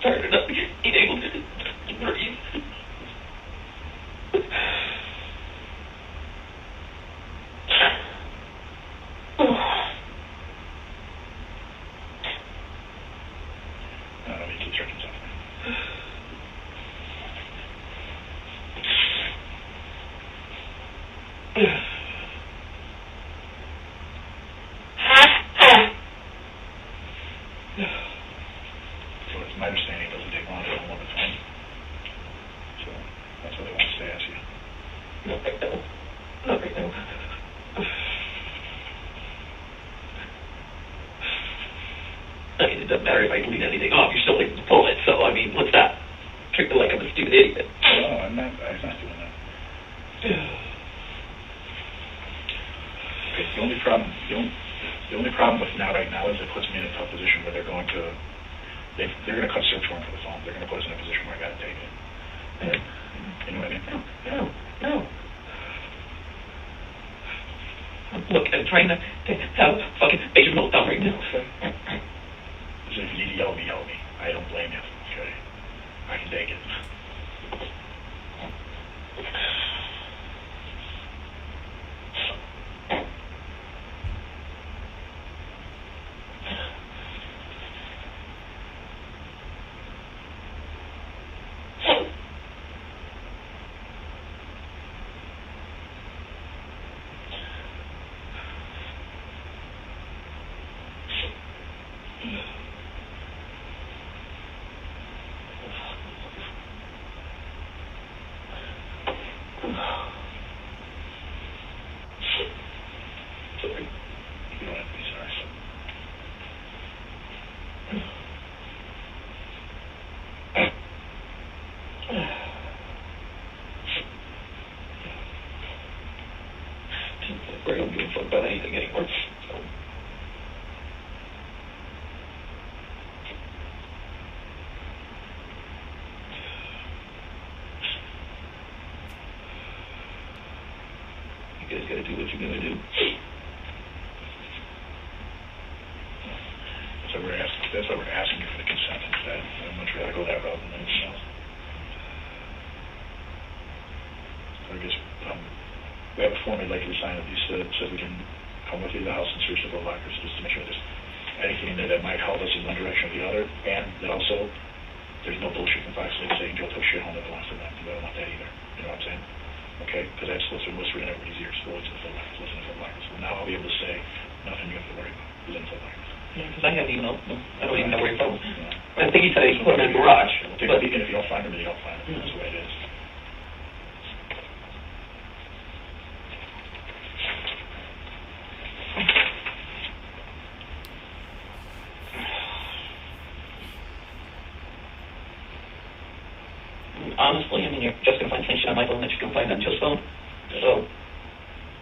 Tired enough being able to breathe. Let me keep checking something. So it's my understanding it doesn't take long to come over the phone. So that's what they want us to ask you. Not right now. Not right now. I mean, it doesn't matter if I leave anything off. You're still able to pull it. So, I mean, let's not treat me like I'm a stupid idiot. No, I'm not doing that. Okay, The only problem with now right now is it puts me in a tough position where they're going to cut search warrant for the phone. They're going to put us in a position where I got to take it. You know what I mean? No. Look, I'm trying to have fucking basic meltdown right now. So if you need to yell at me. I don't blame you. Okay, I can take it. I don't give a fuck about anything anymore. You guys gotta do what you're gonna do. That's why we're asking you for the consent instead. I'd much rather go that route than anything else. I guess we have a form I'd like you to sign that you said we can come with you to the house and search the lockers just to make sure there's anything in there that might help us in one direction or the other, and that also there's no bullshit in the box like saying Joe took shit home that belongs to them. I don't want that either. You know what I'm saying? Okay, because that's whispered in everybody's ears. Go into the foot lockers, listen to the foot lockers. Well, now I'll be able to say nothing you have to worry about. Is in the foot lockers. Yeah, because I have emailed them. I don't even know where he put them. I think he said he put them in the garage. But even if you don't find them, then you don't find them. That's the way it is. Honestly, I mean, you're just going to find things on my phone that you can find on Joe's phone. So,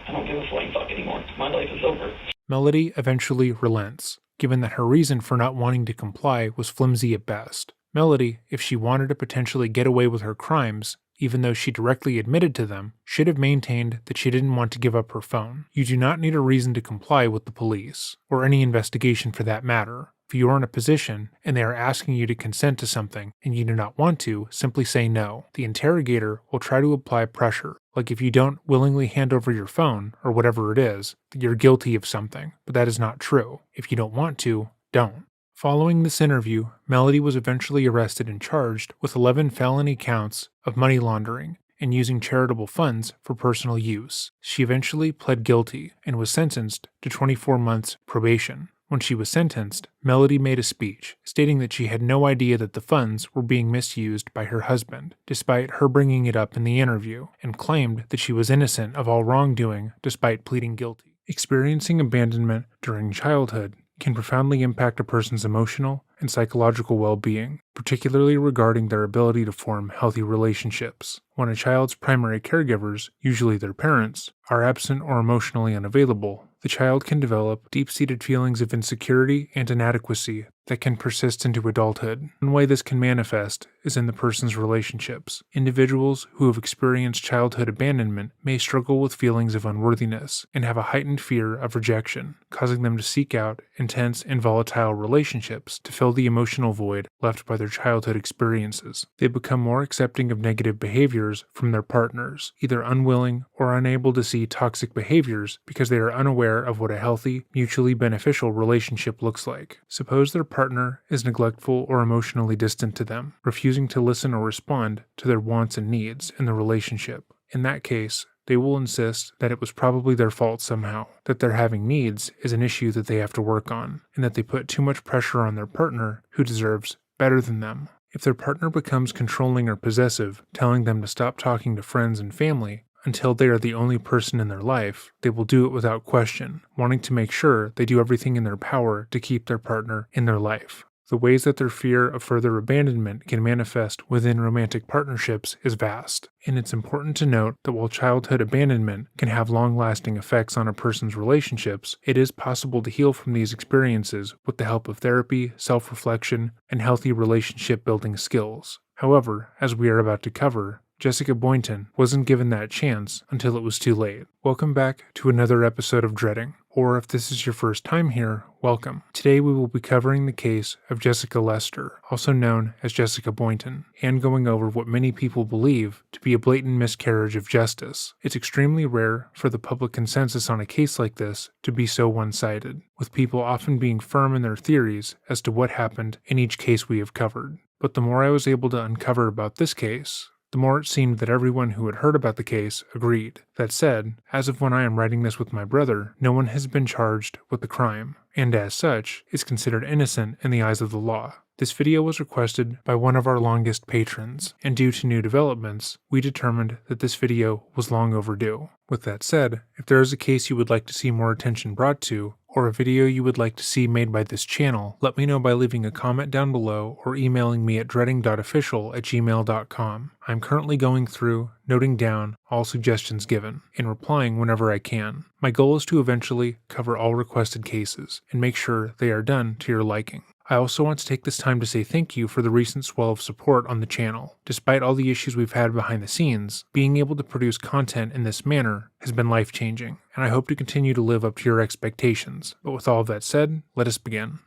I don't give a flying fuck anymore. My life is over. Melody eventually relents, given that her reason for not wanting to comply was flimsy at best. Melody, if she wanted to potentially get away with her crimes, even though she directly admitted to them, should have maintained that she didn't want to give up her phone. You do not need a reason to comply with the police, or any investigation for that matter. If you are in a position and they are asking you to consent to something and you do not want to, simply say no. The interrogator will try to apply pressure, like if you don't willingly hand over your phone, or whatever it is, that you're guilty of something, but that is not true. If you don't want to, don't. Following this interview, Melody was eventually arrested and charged with 11 felony counts of money laundering and using charitable funds for personal use. She eventually pled guilty and was sentenced to 24 months probation. When she was sentenced, Melody made a speech stating that she had no idea that the funds were being misused by her husband, despite her bringing it up in the interview, and claimed that she was innocent of all wrongdoing despite pleading guilty. Experiencing abandonment during childhood can profoundly impact a person's emotional and psychological well-being, particularly regarding their ability to form healthy relationships. When a child's primary caregivers, usually their parents, are absent or emotionally unavailable, the child can develop deep-seated feelings of insecurity and inadequacy that can persist into adulthood. One way this can manifest is in the person's relationships. Individuals who have experienced childhood abandonment may struggle with feelings of unworthiness and have a heightened fear of rejection, causing them to seek out intense and volatile relationships to fill the emotional void left by their childhood experiences. They become more accepting of negative behaviors from their partners, either unwilling or unable to see toxic behaviors because they are unaware of what a healthy, mutually beneficial relationship looks like. Suppose their partner is neglectful or emotionally distant to them, refusing to listen or respond to their wants and needs in the relationship. In that case, they will insist that it was probably their fault somehow, that their having needs is an issue that they have to work on, and that they put too much pressure on their partner who deserves better than them. If their partner becomes controlling or possessive, telling them to stop talking to friends and family until they are the only person in their life, they will do it without question, wanting to make sure they do everything in their power to keep their partner in their life. the ways that their fear of further abandonment can manifest within romantic partnerships is vast. And it's important to note that while childhood abandonment can have long-lasting effects on a person's relationships, it is possible to heal from these experiences with the help of therapy, self-reflection, and healthy relationship-building skills. However, as we are about to cover, Jessica Boynton wasn't given that chance until it was too late. Welcome back to another episode of Dreading, or if this is your first time here, welcome. Today we will be covering the case of Jessica Lester, also known as Jessica Boynton, and going over what many people believe to be a blatant miscarriage of justice. It's extremely rare for the public consensus on a case like this to be so one-sided, with people often being firm in their theories as to what happened in each case we have covered. But the more I was able to uncover about this case, the more it seemed that everyone who had heard about the case agreed. That said, as of when I am writing this with my brother, no one has been charged with the crime, and as such, is considered innocent in the eyes of the law. This video was requested by one of our longest patrons, and due to new developments, we determined that this video was long overdue. With that said, if there is a case you would like to see more attention brought to, or a video you would like to see made by this channel, let me know by leaving a comment down below or emailing me at dreading.official@gmail.com. I'm currently going through, noting down all suggestions given, and replying whenever I can. My goal is to eventually cover all requested cases, and make sure they are done to your liking. I also want to take this time to say thank you for the recent swell of support on the channel. Despite all the issues we've had behind the scenes, being able to produce content in this manner has been life-changing, and I hope to continue to live up to your expectations. But with all of that said, let us begin.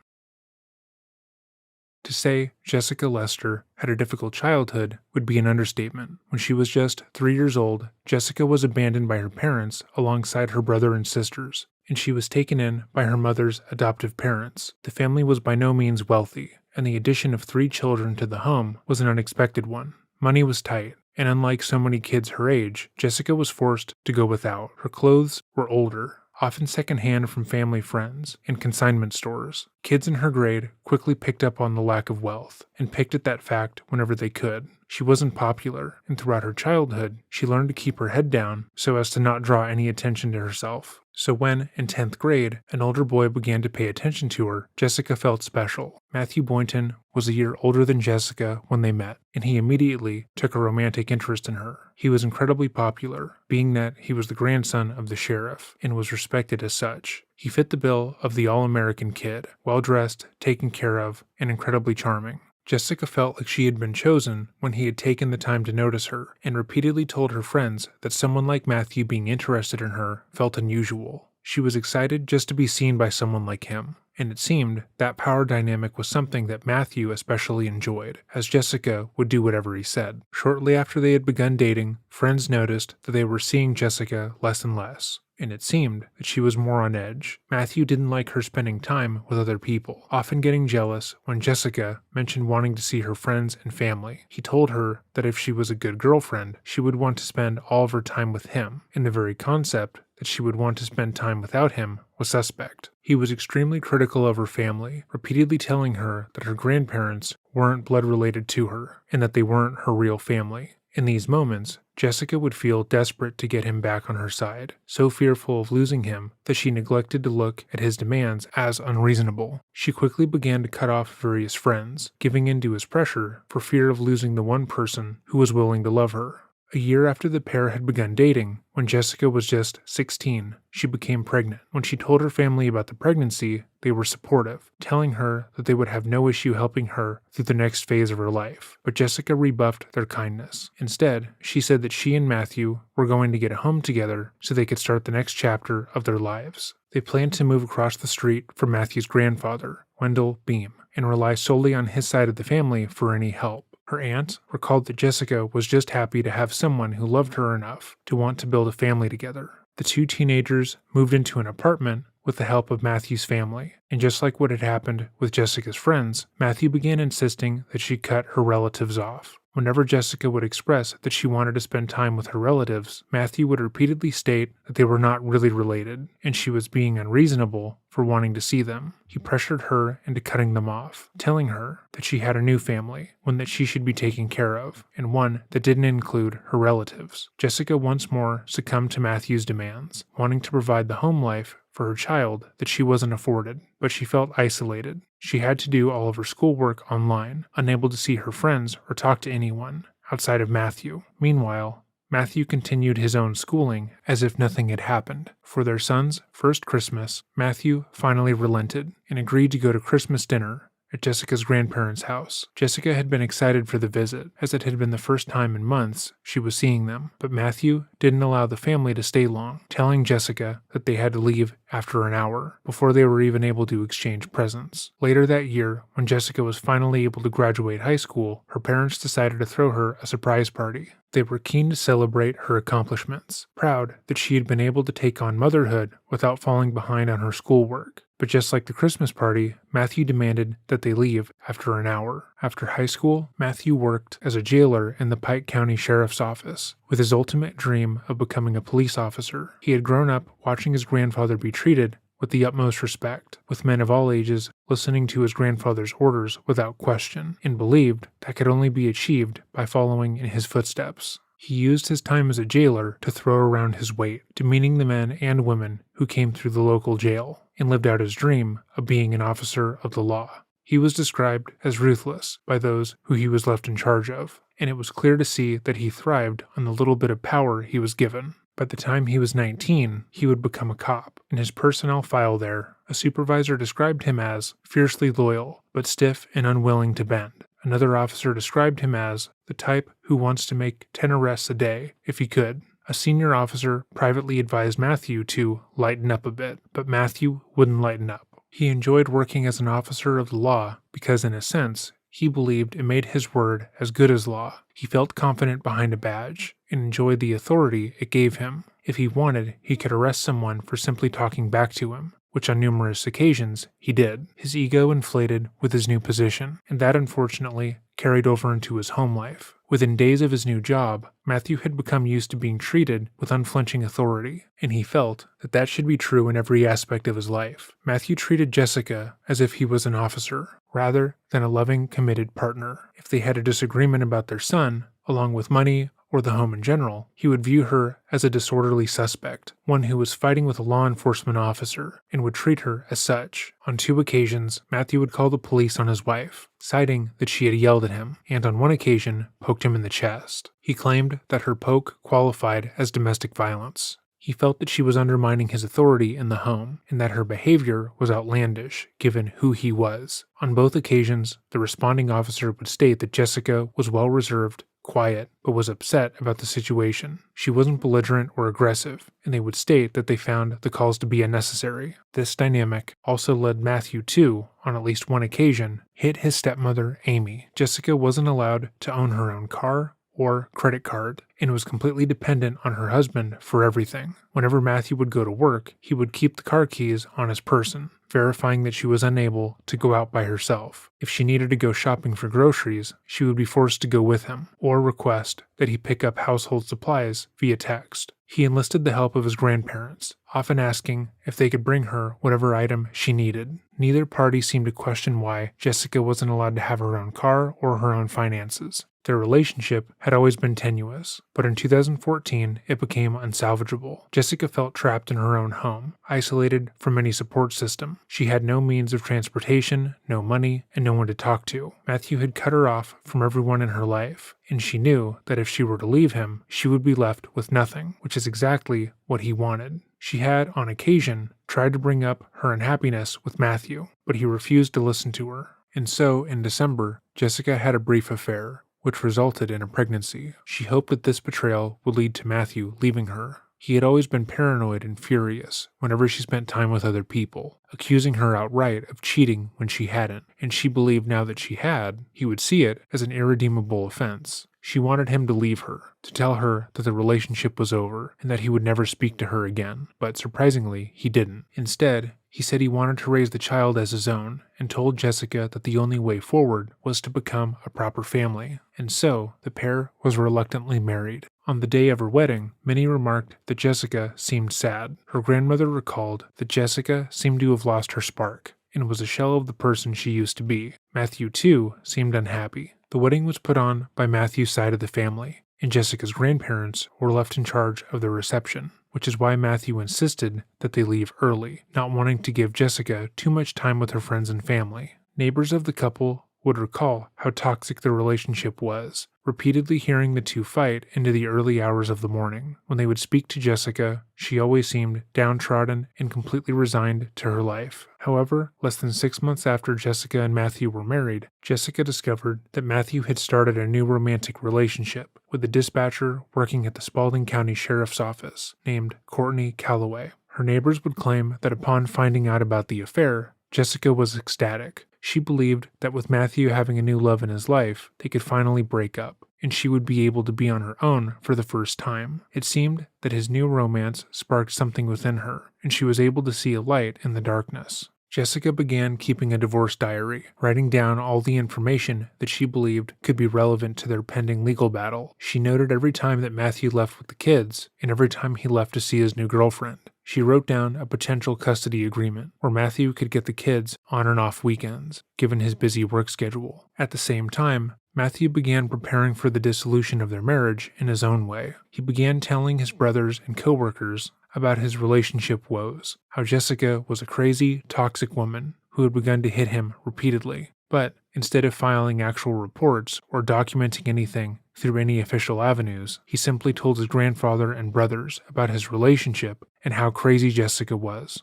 To say Jessica Lester had a difficult childhood would be an understatement. When she was just 3 years old, Jessica was abandoned by her parents alongside her brother and sisters, and she was taken in by her mother's adoptive parents. The family was by no means wealthy, and the addition of 3 children to the home was an unexpected one. Money was tight, and unlike so many kids her age, Jessica was forced to go without. Her clothes were older, often secondhand from family friends and consignment stores. Kids in her grade quickly picked up on the lack of wealth and picked at that fact whenever they could. She wasn't popular, and throughout her childhood, she learned to keep her head down so as to not draw any attention to herself. So when, in 10th grade, an older boy began to pay attention to her, Jessica felt special. Matthew Boynton was a year older than Jessica when they met, and he immediately took a romantic interest in her. He was incredibly popular, being that he was the grandson of the sheriff, and was respected as such. He fit the bill of the all-American kid, well-dressed, taken care of, and incredibly charming. Jessica felt like she had been chosen when he had taken the time to notice her, and repeatedly told her friends that someone like Matthew being interested in her felt unusual. She was excited just to be seen by someone like him, and it seemed that power dynamic was something that Matthew especially enjoyed, as Jessica would do whatever he said. Shortly after they had begun dating, friends noticed that they were seeing Jessica less and less, and it seemed that she was more on edge. Matthew didn't like her spending time with other people, often getting jealous when Jessica mentioned wanting to see her friends and family. He told her that if she was a good girlfriend, she would want to spend all of her time with him, and the very concept that she would want to spend time without him was suspect. He was extremely critical of her family, repeatedly telling her that her grandparents weren't blood related to her, and that they weren't her real family. In these moments, Jessica would feel desperate to get him back on her side, so fearful of losing him that she neglected to look at his demands as unreasonable. She quickly began to cut off various friends, giving in to his pressure for fear of losing the one person who was willing to love her. A year after the pair had begun dating, when Jessica was just 16, she became pregnant. When she told her family about the pregnancy, they were supportive, telling her that they would have no issue helping her through the next phase of her life. But Jessica rebuffed their kindness. Instead, she said that she and Matthew were going to get a home together so they could start the next chapter of their lives. They planned to move across the street from Matthew's grandfather, Wendell Beam, and rely solely on his side of the family for any help. Her aunt recalled that Jessica was just happy to have someone who loved her enough to want to build a family together. The 2 teenagers moved into an apartment with the help of Matthew's family, and just like what had happened with Jessica's friends, Matthew began insisting that she cut her relatives off. Whenever Jessica would express that she wanted to spend time with her relatives, Matthew would repeatedly state that they were not really related, and she was being unreasonable for wanting to see them. He pressured her into cutting them off, telling her that she had a new family, one that she should be taken care of, and one that didn't include her relatives. Jessica once more succumbed to Matthew's demands, wanting to provide the home life for her child that she wasn't afforded, but she felt isolated. She had to do all of her schoolwork online, unable to see her friends or talk to anyone outside of Matthew. Meanwhile, Matthew continued his own schooling as if nothing had happened. For their son's first Christmas, Matthew finally relented and agreed to go to Christmas dinner at Jessica's grandparents' house. Jessica had been excited for the visit, as it had been the first time in months she was seeing them, but Matthew didn't allow the family to stay long, telling Jessica that they had to leave after an hour, before they were even able to exchange presents. Later that year, when Jessica was finally able to graduate high school, her parents decided to throw her a surprise party. They were keen to celebrate her accomplishments, proud that she had been able to take on motherhood without falling behind on her schoolwork. But just like the Christmas party, Matthew demanded that they leave after an hour. After high school, Matthew worked as a jailer in the Pike County Sheriff's Office, with his ultimate dream of becoming a police officer. He had grown up watching his grandfather be treated with the utmost respect, with men of all ages listening to his grandfather's orders without question, and believed that could only be achieved by following in his footsteps. He used his time as a jailer to throw around his weight, demeaning the men and women who came through the local jail, and lived out his dream of being an officer of the law. He was described as ruthless by those who he was left in charge of, and it was clear to see that he thrived on the little bit of power he was given. By the time he was 19, he would become a cop. In his personnel file there, a supervisor described him as fiercely loyal, but stiff and unwilling to bend. Another officer described him as the type who wants to make 10 arrests a day, if he could. A senior officer privately advised Matthew to lighten up a bit, but Matthew wouldn't lighten up. He enjoyed working as an officer of the law because, in a sense, he believed it made his word as good as law. He felt confident behind a badge and enjoyed the authority it gave him. If he wanted, he could arrest someone for simply talking back to him, which on numerous occasions he did. His ego inflated with his new position, and that unfortunately carried over into his home life. Within days of his new job, Matthew had become used to being treated with unflinching authority, and he felt that that should be true in every aspect of his life. Matthew treated Jessica as if he was an officer, rather than a loving, committed partner. If they had a disagreement about their son, along with money or the home in general, he would view her as a disorderly suspect, one who was fighting with a law enforcement officer, and would treat her as such. On 2 occasions, Matthew would call the police on his wife, citing that she had yelled at him, and on one occasion, poked him in the chest. He claimed that her poke qualified as domestic violence. He felt that she was undermining his authority in the home, and that her behavior was outlandish, given who he was. On both occasions, the responding officer would state that Jessica was well reserved, quiet, but was upset about the situation. She wasn't belligerent or aggressive, and they would state that they found the calls to be unnecessary. This dynamic also led Matthew to, on at least one occasion, hit his stepmother, Amy. Jessica wasn't allowed to own her own car or credit card, and was completely dependent on her husband for everything. Whenever Matthew would go to work, he would keep the car keys on his person, verifying that she was unable to go out by herself. If she needed to go shopping for groceries, she would be forced to go with him, or request that he pick up household supplies via text. He enlisted the help of his grandparents, often asking if they could bring her whatever item she needed. Neither party seemed to question why Jessica wasn't allowed to have her own car or her own finances. Their relationship had always been tenuous, but in 2014, it became unsalvageable. Jessica felt trapped in her own home, isolated from any support system. She had no means of transportation, no money, and no one to talk to. Matthew had cut her off from everyone in her life, and she knew that if she were to leave him, she would be left with nothing, which is exactly what he wanted. She had, on occasion, tried to bring up her unhappiness with Matthew, but he refused to listen to her. And so, in December, Jessica had a brief affair, which resulted in a pregnancy. She hoped that this betrayal would lead to Matthew leaving her. He had always been paranoid and furious whenever she spent time with other people, accusing her outright of cheating when she hadn't, and she believed now that she had, he would see it as an irredeemable offense. She wanted him to leave her, to tell her that the relationship was over and that he would never speak to her again, but surprisingly, he didn't. Instead, he said he wanted to raise the child as his own, and told Jessica that the only way forward was to become a proper family, and so the pair was reluctantly married. On the day of her wedding, many remarked that Jessica seemed sad. Her grandmother recalled that Jessica seemed to have lost her spark, and was a shell of the person she used to be. Matthew, too, seemed unhappy. The wedding was put on by Matthew's side of the family, and Jessica's grandparents were left in charge of the reception, which is why Matthew insisted that they leave early, not wanting to give Jessica too much time with her friends and family. Neighbors of the couple would recall how toxic their relationship was, repeatedly hearing the two fight into the early hours of the morning. When they would speak to Jessica, she always seemed downtrodden and completely resigned to her life. However, less than 6 months after Jessica and Matthew were married, Jessica discovered that Matthew had started a new romantic relationship with a dispatcher working at the Spalding County Sheriff's Office named Courtney Calloway. Her neighbors would claim that upon finding out about the affair, Jessica was ecstatic. She believed that with Matthew having a new love in his life, they could finally break up, and she would be able to be on her own for the first time. It seemed that his new romance sparked something within her, and she was able to see a light in the darkness. Jessica began keeping a divorce diary, writing down all the information that she believed could be relevant to their pending legal battle. She noted every time that Matthew left with the kids, and every time he left to see his new girlfriend. She wrote down a potential custody agreement where Matthew could get the kids on and off weekends, given his busy work schedule. At the same time, Matthew began preparing for the dissolution of their marriage in his own way. He began telling his brothers and coworkers about his relationship woes, how Jessica was a crazy, toxic woman who had begun to hit him repeatedly. But instead of filing actual reports or documenting anything through any official avenues, he simply told his grandfather and brothers about his relationship and how crazy Jessica was.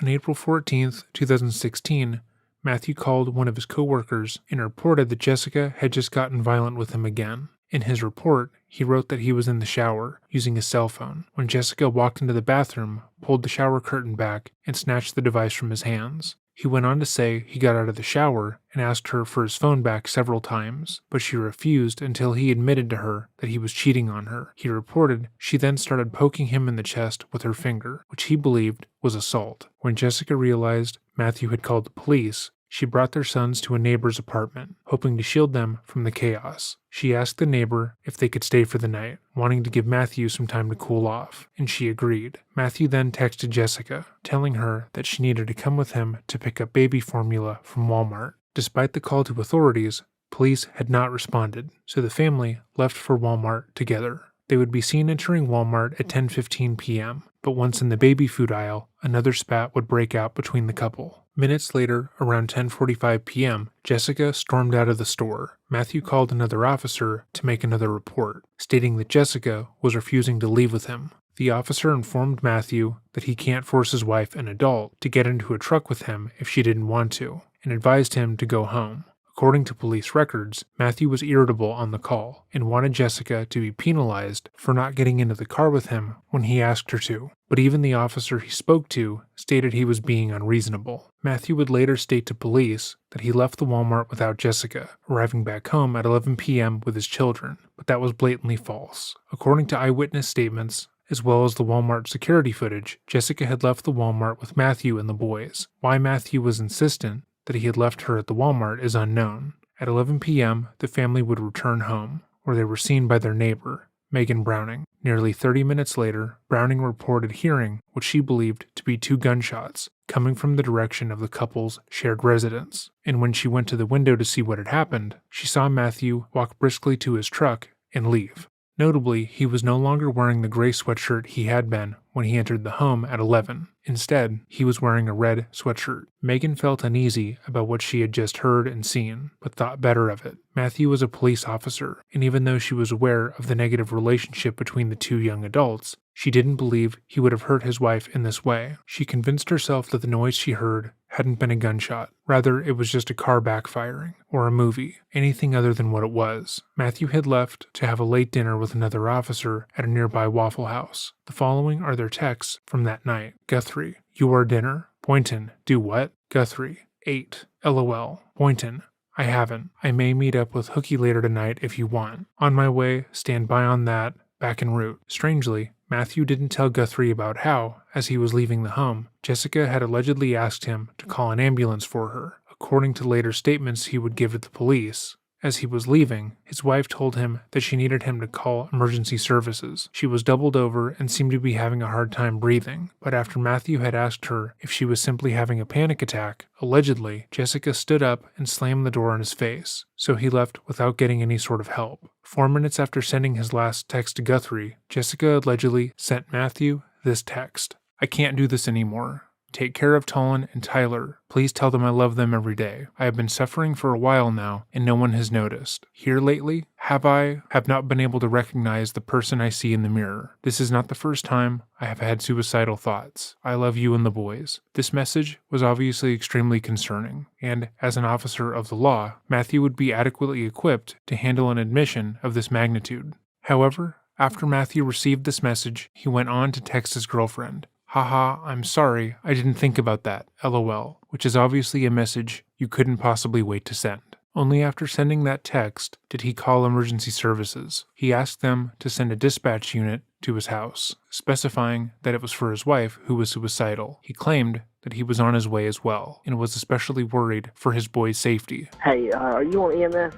On April 14th, 2016, Matthew called one of his coworkers and reported that Jessica had just gotten violent with him again. In his report, he wrote that he was in the shower, using his cell phone, when Jessica walked into the bathroom, pulled the shower curtain back, and snatched the device from his hands. He went on to say he got out of the shower and asked her for his phone back several times, but she refused until he admitted to her that he was cheating on her. He reported she then started poking him in the chest with her finger, which he believed was assault. When Jessica realized Matthew had called the police, she brought their sons to a neighbor's apartment, hoping to shield them from the chaos. She asked the neighbor if they could stay for the night, wanting to give Matthew some time to cool off, and she agreed. Matthew then texted Jessica, telling her that she needed to come with him to pick up baby formula from Walmart. Despite the call to authorities, police had not responded, so the family left for Walmart together. They would be seen entering Walmart at 10:15 p.m., but once in the baby food aisle, another spat would break out between the couple. Minutes later, around 10:45 p.m., Jessica stormed out of the store. Matthew called another officer to make another report, stating that Jessica was refusing to leave with him. The officer informed Matthew that he can't force his wife, an adult, to get into a truck with him if she didn't want to, and advised him to go home. According to police records, Matthew was irritable on the call and wanted Jessica to be penalized for not getting into the car with him when he asked her to. But even the officer he spoke to stated he was being unreasonable. Matthew would later state to police that he left the Walmart without Jessica, arriving back home at 11 p.m. with his children, but that was blatantly false. According to eyewitness statements, as well as the Walmart security footage, Jessica had left the Walmart with Matthew and the boys. Why Matthew was insistent that he had left her at the Walmart is unknown. At 11 p.m., the family would return home, where they were seen by their neighbor, Megan Browning. Nearly 30 minutes later, Browning reported hearing what she believed to be 2 gunshots coming from the direction of the couple's shared residence. And when she went to the window to see what had happened, she saw Matthew walk briskly to his truck and leave. Notably, he was no longer wearing the gray sweatshirt he had been when he entered the home at 11. Instead, he was wearing a red sweatshirt. Megan felt uneasy about what she had just heard and seen, but thought better of it. Matthew was a police officer, and even though she was aware of the negative relationship between the 2 young adults, she didn't believe he would have hurt his wife in this way. She convinced herself that the noise she heard hadn't been a gunshot. Rather, it was just a car backfiring, or a movie, anything other than what it was. Matthew had left to have a late dinner with another officer at a nearby Waffle House. The following are their texts from that night. Guthrie, you are dinner? Boynton, do what? Guthrie, 8. LOL. Boynton, I haven't. I may meet up with Hookie later tonight if you want. On my way, stand by on that. Back en route. Strangely, Matthew didn't tell Guthrie about how, as he was leaving the home, Jessica had allegedly asked him to call an ambulance for her. According to later statements he would give to the police, As he was leaving, his wife told him that she needed him to call emergency services. She was doubled over and seemed to be having a hard time breathing, but after Matthew had asked her if she was simply having a panic attack, allegedly, Jessica stood up and slammed the door in his face, so he left without getting any sort of help. 4 minutes after sending his last text to Guthrie, Jessica allegedly sent Matthew this text: "I can't do this anymore. Take care of Tolan and Tyler. Please tell them I love them every day. I have been suffering for a while now, and no one has noticed. Here lately, have not been able to recognize the person I see in the mirror. This is not the first time I have had suicidal thoughts. I love you and the boys." This message was obviously extremely concerning, and as an officer of the law, Matthew would be adequately equipped to handle an admission of this magnitude. However, after Matthew received this message, he went on to text his girlfriend, "Haha, I'm sorry, I didn't think about that, LOL," which is obviously a message you couldn't possibly wait to send. Only after sending that text did he call emergency services. He asked them to send a dispatch unit to his house, specifying that it was for his wife who was suicidal. He claimed that he was on his way as well, and was especially worried for his boy's safety. Hey, are you on EMS?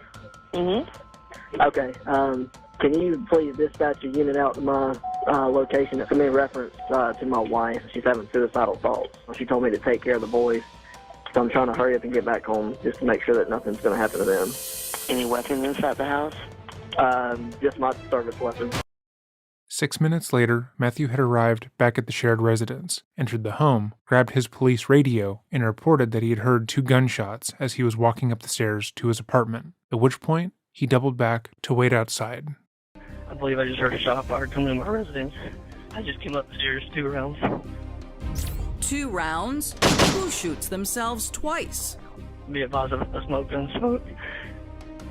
Mm-hmm. Okay, can you please dispatch a unit out to my location? It's in reference to my wife. She's having suicidal thoughts. She told me to take care of the boys, so I'm trying to hurry up and get back home just to make sure that nothing's going to happen to them. Any weapons inside the house? Just my service weapon. 6 minutes later, Matthew had arrived back at the shared residence, entered the home, grabbed his police radio, and reported that he had heard 2 gunshots as he was walking up the stairs to his apartment, at which point he doubled back to wait outside. I believe I just heard a shot fired coming in my residence. I just came up the stairs 2 rounds. 2 rounds? Who shoots themselves twice? Be advised of a smoke gun smoke,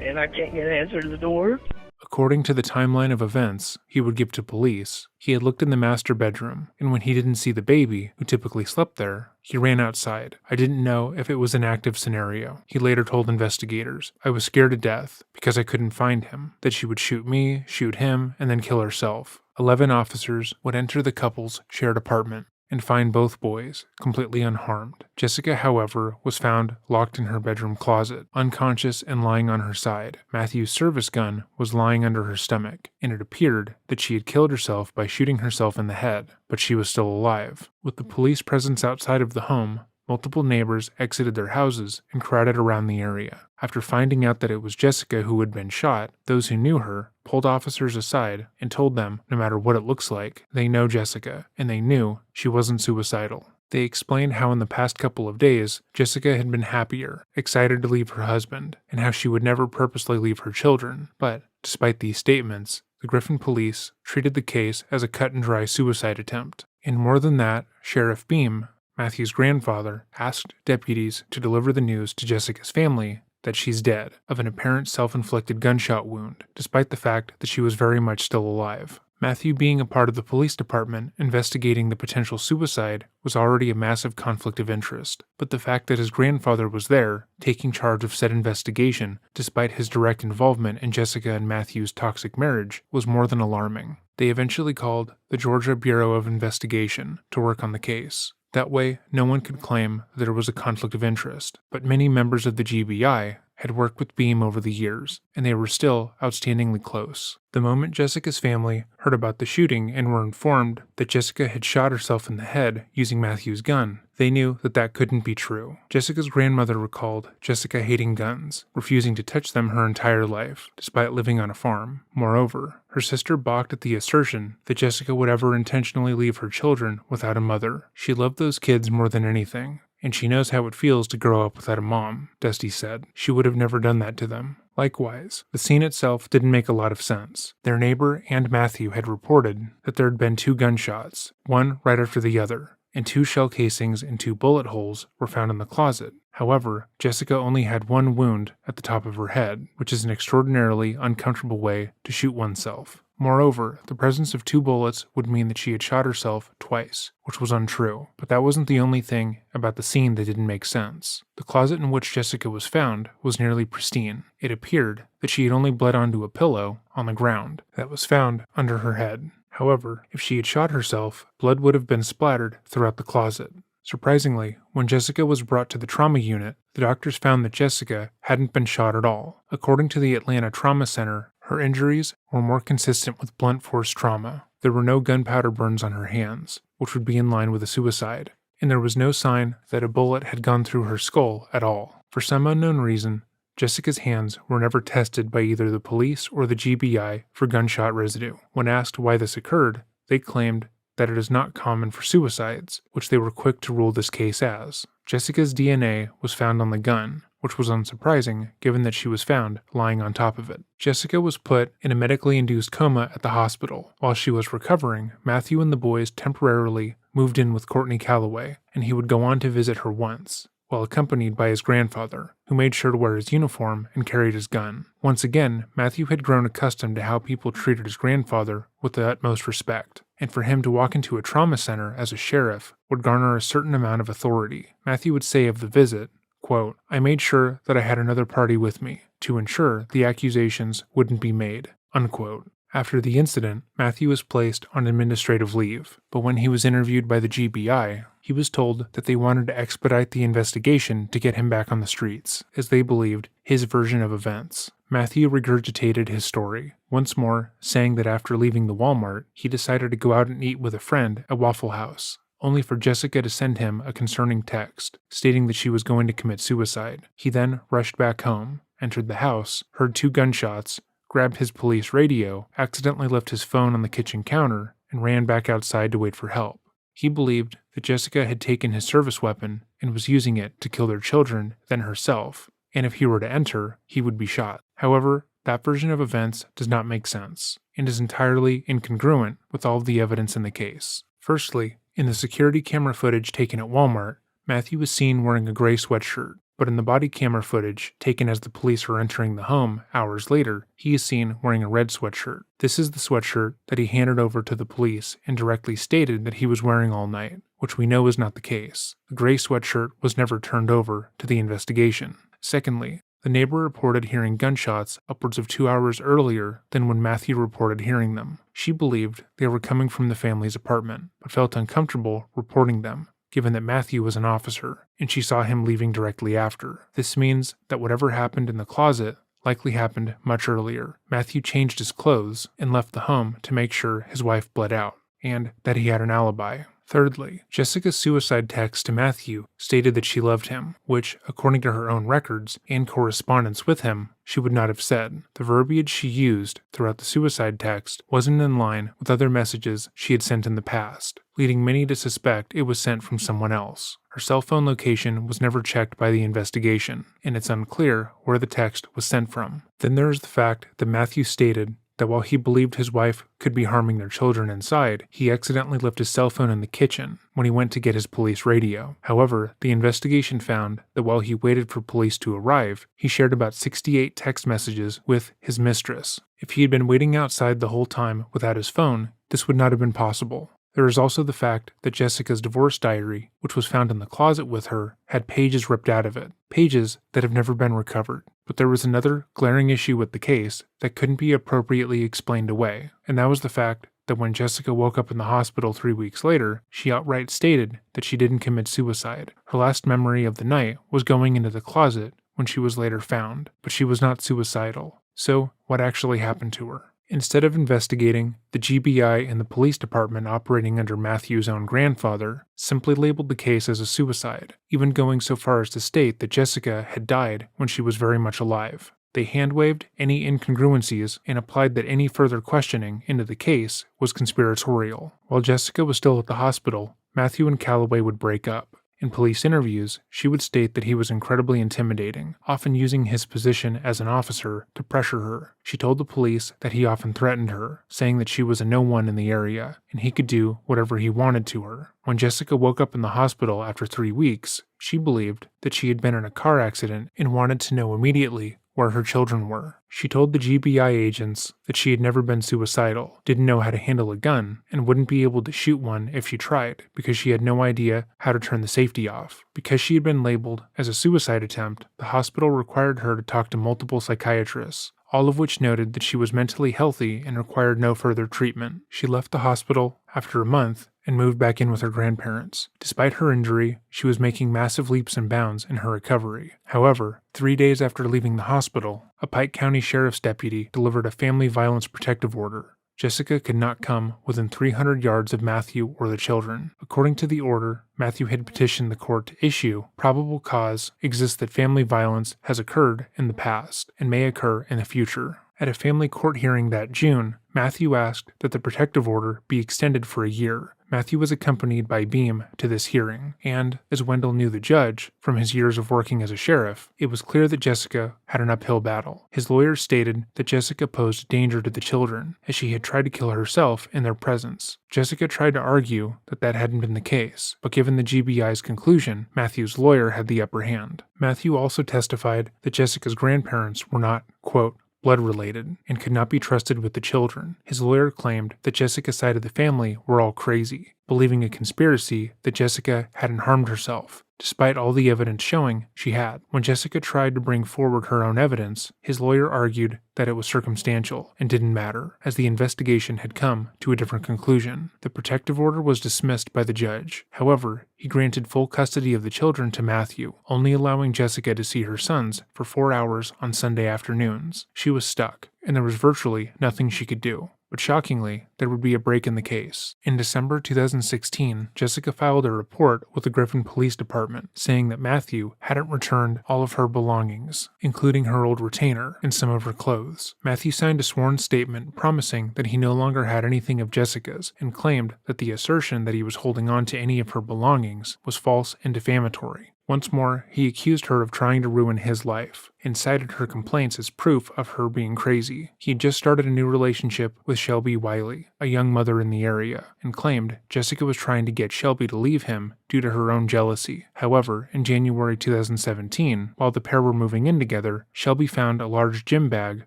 and I can't get an answer to the door. According to the timeline of events he would give to police, he had looked in the master bedroom, and when he didn't see the baby, who typically slept there, he ran outside. "I didn't know if it was an active scenario," he later told investigators. "I was scared to death because I couldn't find him, that she would shoot me, shoot him, and then kill herself." 11 officers would enter the couple's shared apartment and find both boys completely unharmed. Jessica, however, was found locked in her bedroom closet, unconscious and lying on her side. Matthew's service gun was lying under her stomach, and it appeared that she had killed herself by shooting herself in the head, but she was still alive. With the police presence outside of the home, multiple neighbors exited their houses and crowded around the area. After finding out that it was Jessica who had been shot, those who knew her pulled officers aside and told them, no matter what it looks like, they know Jessica, and they knew she wasn't suicidal. They explained how in the past couple of days, Jessica had been happier, excited to leave her husband, and how she would never purposely leave her children. But, despite these statements, the Griffin police treated the case as a cut-and-dry suicide attempt. And more than that, Sheriff Beam, Matthew's grandfather, asked deputies to deliver the news to Jessica's family that she's dead of an apparent self-inflicted gunshot wound, despite the fact that she was very much still alive. Matthew being a part of the police department investigating the potential suicide was already a massive conflict of interest, but the fact that his grandfather was there, taking charge of said investigation, despite his direct involvement in Jessica and Matthew's toxic marriage, was more than alarming. They eventually called the Georgia Bureau of Investigation to work on the case. That way, no one could claim that there was a conflict of interest, but many members of the GBI had worked with Beam over the years, and they were still outstandingly close. The moment Jessica's family heard about the shooting and were informed that Jessica had shot herself in the head using Matthew's gun, they knew that that couldn't be true. Jessica's grandmother recalled Jessica hating guns, refusing to touch them her entire life, despite living on a farm. Moreover, her sister balked at the assertion that Jessica would ever intentionally leave her children without a mother. She loved those kids more than anything, and she knows how it feels to grow up without a mom, Dusty said. She would have never done that to them. Likewise, the scene itself didn't make a lot of sense. Their neighbor and Matthew had reported that there had been 2 gunshots, one right after the other, and 2 shell casings and 2 bullet holes were found in the closet. However, Jessica only had 1 wound at the top of her head, which is an extraordinarily uncomfortable way to shoot oneself. Moreover, the presence of 2 bullets would mean that she had shot herself twice, which was untrue. But that wasn't the only thing about the scene that didn't make sense. The closet in which Jessica was found was nearly pristine. It appeared that she had only bled onto a pillow on the ground that was found under her head. However, if she had shot herself, blood would have been splattered throughout the closet. Surprisingly, when Jessica was brought to the trauma unit, the doctors found that Jessica hadn't been shot at all. According to the Atlanta Trauma Center, her injuries were more consistent with blunt force trauma. There were no gunpowder burns on her hands, which would be in line with a suicide, and there was no sign that a bullet had gone through her skull at all. For some unknown reason, Jessica's hands were never tested by either the police or the GBI for gunshot residue. When asked why this occurred, they claimed that it is not common for suicides, which they were quick to rule this case as. Jessica's DNA was found on the gun, which was unsurprising given that she was found lying on top of it. Jessica was put in a medically induced coma at the hospital. While she was recovering, Matthew and the boys temporarily moved in with Courtney Calloway, and he would go on to visit her once, while accompanied by his grandfather, who made sure to wear his uniform and carried his gun. Once again, Matthew had grown accustomed to how people treated his grandfather with the utmost respect, and for him to walk into a trauma center as a sheriff would garner a certain amount of authority. Matthew would say of the visit, quote, "I made sure that I had another party with me to ensure the accusations wouldn't be made," unquote. After the incident, Matthew was placed on administrative leave, but when he was interviewed by the GBI, he was told that they wanted to expedite the investigation to get him back on the streets, as they believed his version of events. Matthew regurgitated his story, once more saying that after leaving the Walmart, he decided to go out and eat with a friend at Waffle House, only for Jessica to send him a concerning text, stating that she was going to commit suicide. He then rushed back home, entered the house, heard 2 gunshots, grabbed his police radio, accidentally left his phone on the kitchen counter, and ran back outside to wait for help. He believed that Jessica had taken his service weapon and was using it to kill their children, then herself, and if he were to enter, he would be shot. However, that version of events does not make sense, and is entirely incongruent with all of the evidence in the case. Firstly, in the security camera footage taken at Walmart, Matthew was seen wearing a gray sweatshirt, but in the body camera footage taken as the police are entering the home hours later, he is seen wearing a red sweatshirt. This is the sweatshirt that he handed over to the police and directly stated that he was wearing all night, which we know is not the case. The gray sweatshirt was never turned over to the investigation. Secondly, the neighbor reported hearing gunshots upwards of 2 hours earlier than when Matthew reported hearing them. She believed they were coming from the family's apartment, but felt uncomfortable reporting them, given that Matthew was an officer, and she saw him leaving directly after. This means that whatever happened in the closet likely happened much earlier. Matthew changed his clothes and left the home to make sure his wife bled out, and that he had an alibi. Thirdly, Jessica's suicide text to Matthew stated that she loved him, which, according to her own records and correspondence with him, she would not have said. The verbiage she used throughout the suicide text wasn't in line with other messages she had sent in the past, leading many to suspect it was sent from someone else. Her cell phone location was never checked by the investigation, and it's unclear where the text was sent from. Then there is the fact that Matthew stated that while he believed his wife could be harming their children inside, he accidentally left his cell phone in the kitchen when he went to get his police radio. However, the investigation found that while he waited for police to arrive, he shared about 68 text messages with his mistress. If he had been waiting outside the whole time without his phone, this would not have been possible. There is also the fact that Jessica's divorce diary, which was found in the closet with her, had pages ripped out of it, pages that have never been recovered. But there was another glaring issue with the case that couldn't be appropriately explained away, and that was the fact that when Jessica woke up in the hospital 3 weeks later, she outright stated that she didn't commit suicide. Her last memory of the night was going into the closet when she was later found, but she was not suicidal. So, what actually happened to her? Instead of investigating, the GBI and the police department operating under Matthew's own grandfather simply labeled the case as a suicide, even going so far as to state that Jessica had died when she was very much alive. They hand-waved any incongruencies and applied that any further questioning into the case was conspiratorial. While Jessica was still at the hospital, Matthew and Calloway would break up. In police interviews, she would state that he was incredibly intimidating, often using his position as an officer to pressure her. She told the police that he often threatened her, saying that she was a no-one in the area, and he could do whatever he wanted to her. When Jessica woke up in the hospital after 3 weeks, she believed that she had been in a car accident and wanted to know immediately where her children were. She told the GBI agents that she had never been suicidal, didn't know how to handle a gun, and wouldn't be able to shoot one if she tried, because she had no idea how to turn the safety off. Because she had been labeled as a suicide attempt, the hospital required her to talk to multiple psychiatrists, all of which noted that she was mentally healthy and required no further treatment. She left the hospital after a month and moved back in with her grandparents. Despite her injury, she was making massive leaps and bounds in her recovery. However, 3 days after leaving the hospital, a Pike County Sheriff's deputy delivered a family violence protective order. Jessica could not come within 300 yards of Matthew or the children. According to the order, Matthew had petitioned the court to issue probable cause exists that family violence has occurred in the past and may occur in the future. At a family court hearing that June, Matthew asked that the protective order be extended for a year. Matthew was accompanied by Beam to this hearing, and, as Wendell knew the judge from his years of working as a sheriff, it was clear that Jessica had an uphill battle. His lawyer stated that Jessica posed a danger to the children, as she had tried to kill herself in their presence. Jessica tried to argue that that hadn't been the case, but given the GBI's conclusion, Matthew's lawyer had the upper hand. Matthew also testified that Jessica's grandparents were not, quote, blood-related, and could not be trusted with the children. His lawyer claimed that Jessica's side of the family were all crazy, believing a conspiracy that Jessica hadn't harmed herself, despite all the evidence showing she had. When Jessica tried to bring forward her own evidence, his lawyer argued that it was circumstantial and didn't matter, as the investigation had come to a different conclusion. The protective order was dismissed by the judge. However, he granted full custody of the children to Matthew, only allowing Jessica to see her sons for 4 hours on Sunday afternoons. She was stuck, and there was virtually nothing she could do. But shockingly, there would be a break in the case. In December 2016, Jessica filed a report with the Griffin Police Department saying that Matthew hadn't returned all of her belongings, including her old retainer and some of her clothes. Matthew signed a sworn statement promising that he no longer had anything of Jessica's and claimed that the assertion that he was holding on to any of her belongings was false and defamatory. Once more, he accused her of trying to ruin his life and cited her complaints as proof of her being crazy. He had just started a new relationship with Shelby Wiley, a young mother in the area, and claimed Jessica was trying to get Shelby to leave him due to her own jealousy. However, in January 2017, while the pair were moving in together, Shelby found a large gym bag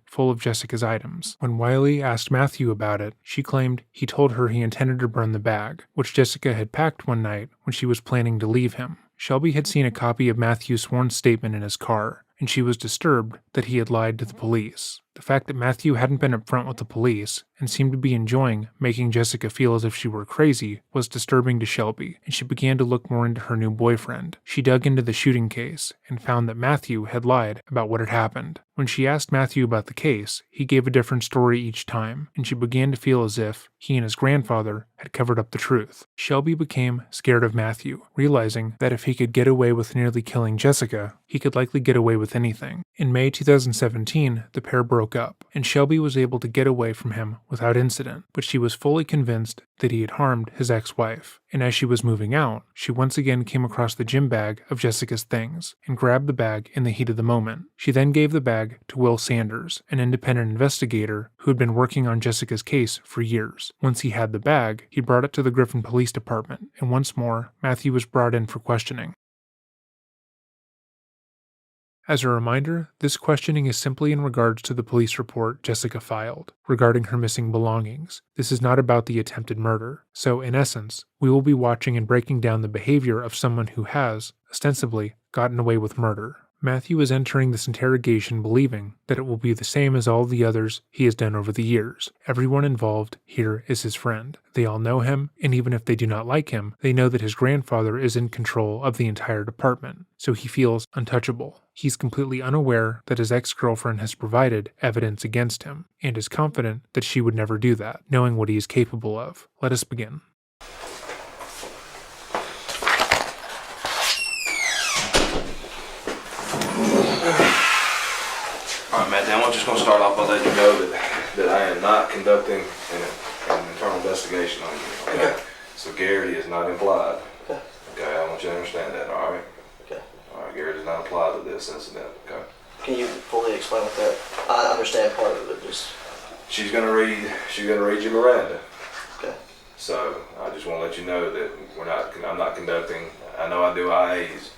full of Jessica's items. When Wiley asked Matthew about it, she claimed he told her he intended to burn the bag, which Jessica had packed one night when she was planning to leave him. Shelby had seen a copy of Matthew's sworn statement in his car, and she was disturbed that he had lied to the police. The fact that Matthew hadn't been upfront with the police and seemed to be enjoying making Jessica feel as if she were crazy was disturbing to Shelby, and she began to look more into her new boyfriend. She dug into the shooting case and found that Matthew had lied about what had happened. When she asked Matthew about the case, he gave a different story each time, and she began to feel as if he and his grandfather had covered up the truth. Shelby became scared of Matthew, realizing that if he could get away with nearly killing Jessica, he could likely get away with anything. In May 2017, the pair broke up, and Shelby was able to get away from him without incident, but she was fully convinced that he had harmed his ex-wife. And as she was moving out, she once again came across the gym bag of Jessica's things and grabbed the bag in the heat of the moment. She then gave the bag to Will Sanders, an independent investigator who had been working on Jessica's case for years. Once he had the bag, he brought it to the Griffin Police Department, and once more, Matthew was brought in for questioning. As a reminder, this questioning is simply in regards to the police report Jessica filed regarding her missing belongings. This is not about the attempted murder. So, in essence, we will be watching and breaking down the behavior of someone who has, ostensibly, gotten away with murder. Matthew is entering this interrogation believing that it will be the same as all the others he has done over the years. Everyone involved here is his friend. They all know him, and even if they do not like him, they know that his grandfather is in control of the entire department, so he feels untouchable. He's completely unaware that his ex-girlfriend has provided evidence against him, and is confident that she would never do that, knowing what he is capable of. Let us begin. Alright, Matt, I'm just going to start off by letting you know that I am not conducting an internal investigation on you, okay? So Gary is not implied. Okay, I want you to understand that, alright? Okay. Alright, Gary does not apply to this incident, okay? Can you fully explain what that? I understand part of it, just... She's gonna read you Miranda. Okay. So, I just want to let you know that I'm not conducting, I know I do IAs,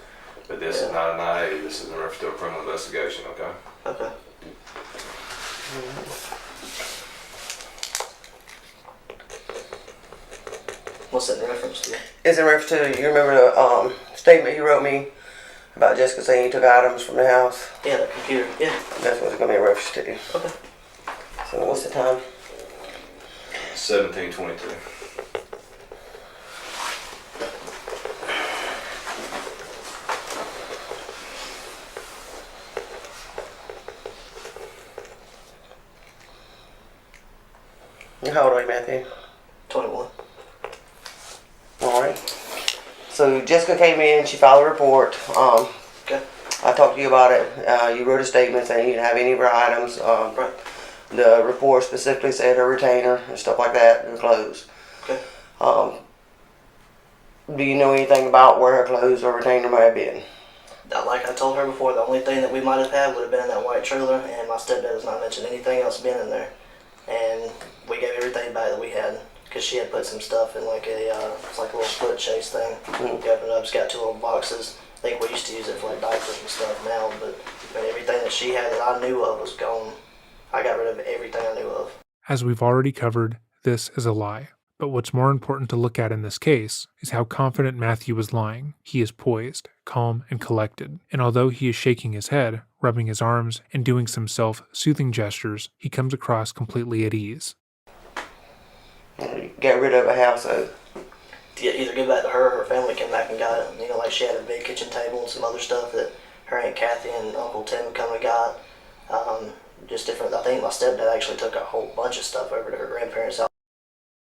but this is not an IA, this is in reference to a criminal investigation, okay? Okay. What's that in reference to? It's in reference to, you remember the statement you wrote me about Jessica saying you took items from the house? Yeah, the computer, yeah. That's what it's going to be in reference to. Okay. So what's the time? 17:22. How old are you, Matthew? 21. All right. So Jessica came in, she filed a report. Okay. I talked to you about it. You wrote a statement saying you didn't have any of her items. Right. The report specifically said her retainer and stuff like that, her clothes. Okay. Do you know anything about where her clothes or retainer might have been? Like I told her before, the only thing that we might have had would have been in that white trailer, and my stepdad has not mentioned anything else being in there. And we gave everything back that we had, because she had put some stuff in like it's like a little split chase thing. We opened it up, it's got 2 little boxes. I think we used to use it for like diapers and stuff now, but I mean, everything that she had that I knew of was gone. I got rid of everything I knew of. As we've already covered, this is a lie. But what's more important to look at in this case is how confident Matthew was lying. He is poised, calm, and collected. And although he is shaking his head, rubbing his arms, and doing some self-soothing gestures, he comes across completely at ease. Get rid of a house, Either give back to her or her family came back and got it. You know, like she had a big kitchen table and some other stuff that her Aunt Kathy and Uncle Tim had come and got. Just different. I think my stepdad actually took a whole bunch of stuff over to her grandparents' house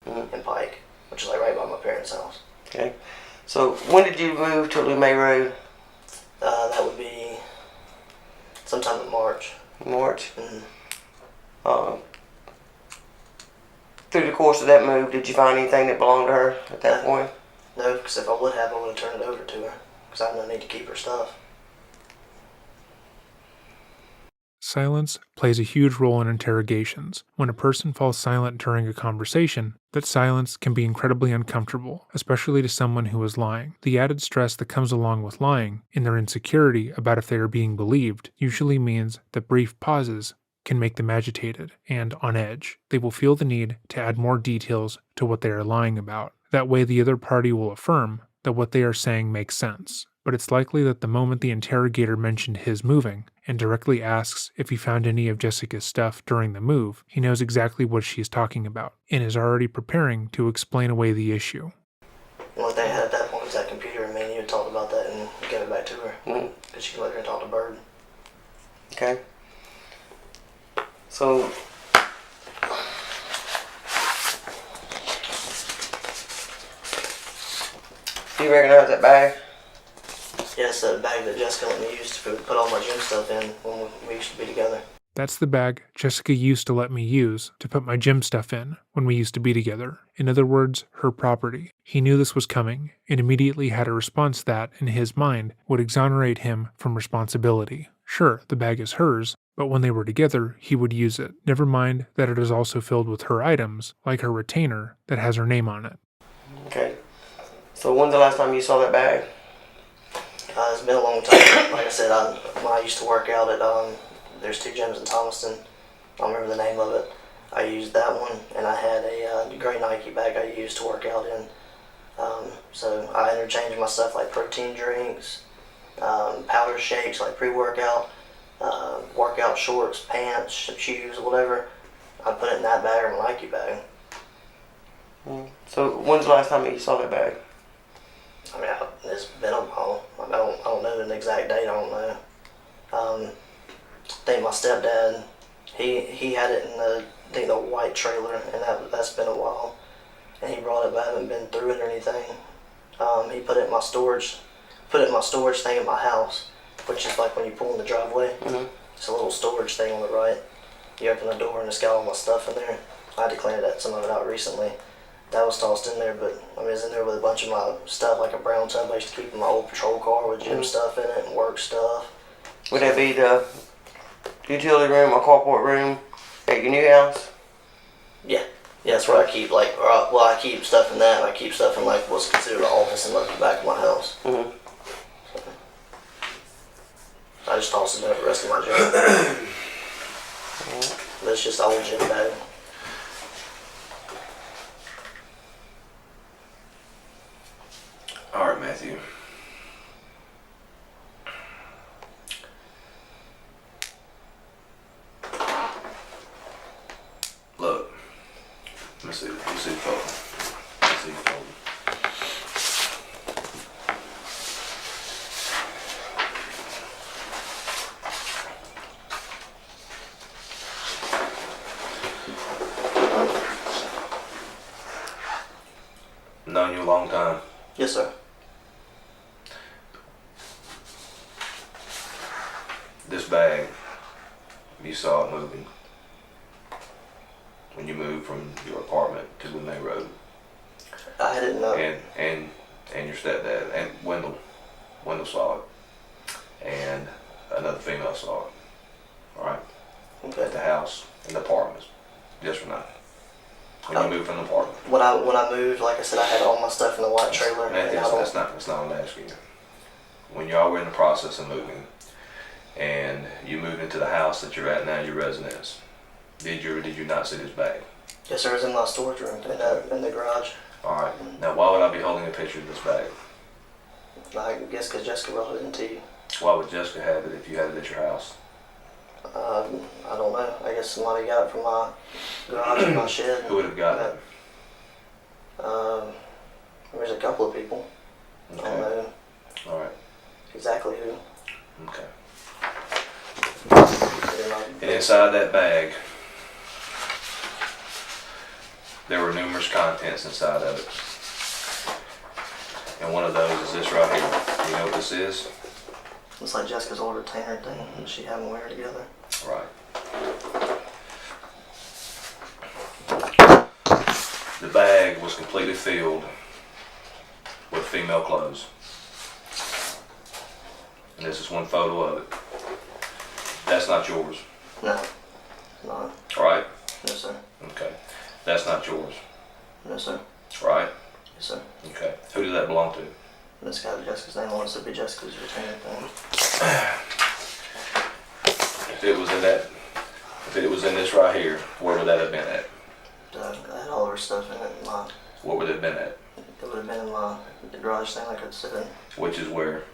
in Pike, which is like right by my parents' house. Okay. So when did you move to LeMay Road? That would be sometime in March. March? Mm-hmm. Through the course of that move, did you find anything that belonged to her at that point? No, because if I would have, I would have turned it over to her, because I have no need to keep her stuff. Silence plays a huge role in interrogations. When a person falls silent during a conversation, that silence can be incredibly uncomfortable, especially to someone who is lying. The added stress that comes along with lying, and their insecurity about if they are being believed, usually means that brief pauses can make them agitated and on edge. They will feel the need to add more details to what they are lying about. That way the other party will affirm that what they are saying makes sense. But it's likely that the moment the interrogator mentioned his moving and directly asks if he found any of Jessica's stuff during the move, he knows exactly what she is talking about and is already preparing to explain away the issue. The only thing I had at that point was that computer, and me and you had talked about that and gave it back to her, because she could later talk to Bird. Okay. So, do you recognize that bag? Yes, the bag that Jessica let me use to put all my gym stuff in when we used to be together. That's the bag Jessica used to let me use to put my gym stuff in when we used to be together. In other words, her property. He knew this was coming and immediately had a response that, in his mind, would exonerate him from responsibility. Sure, the bag is hers, but when they were together, he would use it. Never mind that it is also filled with her items, like her retainer that has her name on it. Okay. So when's the last time you saw that bag? It's been a long time. Like I said, when I used to work out at, there's 2 gyms in Thomaston. I don't remember the name of it. I used that one, and I had a gray Nike bag I used to work out in. So I interchanged my stuff like protein drinks, powder shakes like pre-workout, workout shorts, pants, shoes, whatever. I put it in that bag or my Nike bag. So when's the last time you saw that bag? I mean, it's been a while. I don't know the exact date. I don't know. I think my stepdad, he had it in the white trailer, and that's been a while. And he brought it, but I haven't been through it or anything. He put it in my storage thing in my house, which is like when you pull in the driveway. Mm-hmm. It's a little storage thing on the right. You open the door and it's got all my stuff in there. I had to clean some of it out recently. That was tossed in there, but I mean, it's in there with a bunch of my stuff, like a brown tub I used to keep in my old patrol car with gym stuff in it and work stuff. Would that be the utility room or carport room at your new house? Yeah, that's where I keep I keep stuff in that. And I keep stuff in like what's considered an office in the back of my house. Mm-hmm. So I just toss it in the rest of my gym. But it's just an old gym bag. All right, Matthew. Look, let me see the phone. Let me see the phone. time? Yes, sir. This bag, you saw it moving when you moved from your apartment to the main road. I didn't know. And your stepdad and Wendell saw it, and another female saw it. All right. Okay. At the house, in the apartment. Yes or no? When you moved from the apartment. When I moved, like I said, I had all my stuff in the white trailer. Matthew, that's not what I'm asking you. When y'all were in the process of moving, and you moved into the house that you're at now, your residence, did you or did you not see this bag? Yes, sir. It was in my storage room in the garage. All right. Now, why would I be holding a picture of this bag? I guess because Jessica brought it into you. Why would Jessica have it if you had it at your house? I don't know. I guess somebody got it from my garage or my shed. Who would have got it? There's a couple of people. Okay. I don't know All right. exactly who. Okay. And inside that bag, there were numerous contents inside of it. And one of those is this right here. You know what this is? It's like Jessica's old retainer thing that she had when we were together. Right. The bag was completely filled with female clothes. And this is one photo of it. That's not yours. No. No. Right? Yes, sir. Okay. That's not yours. No, sir. Right? Yes, sir. Okay. Who does that belong to? This guy, Jessica's name wants to be Jessica's retainer thing. If it was in this right here, where would that have been at? I had all of her stuff in it. What would it have been at? It would have been in the garage thing I could sit in. Which is where?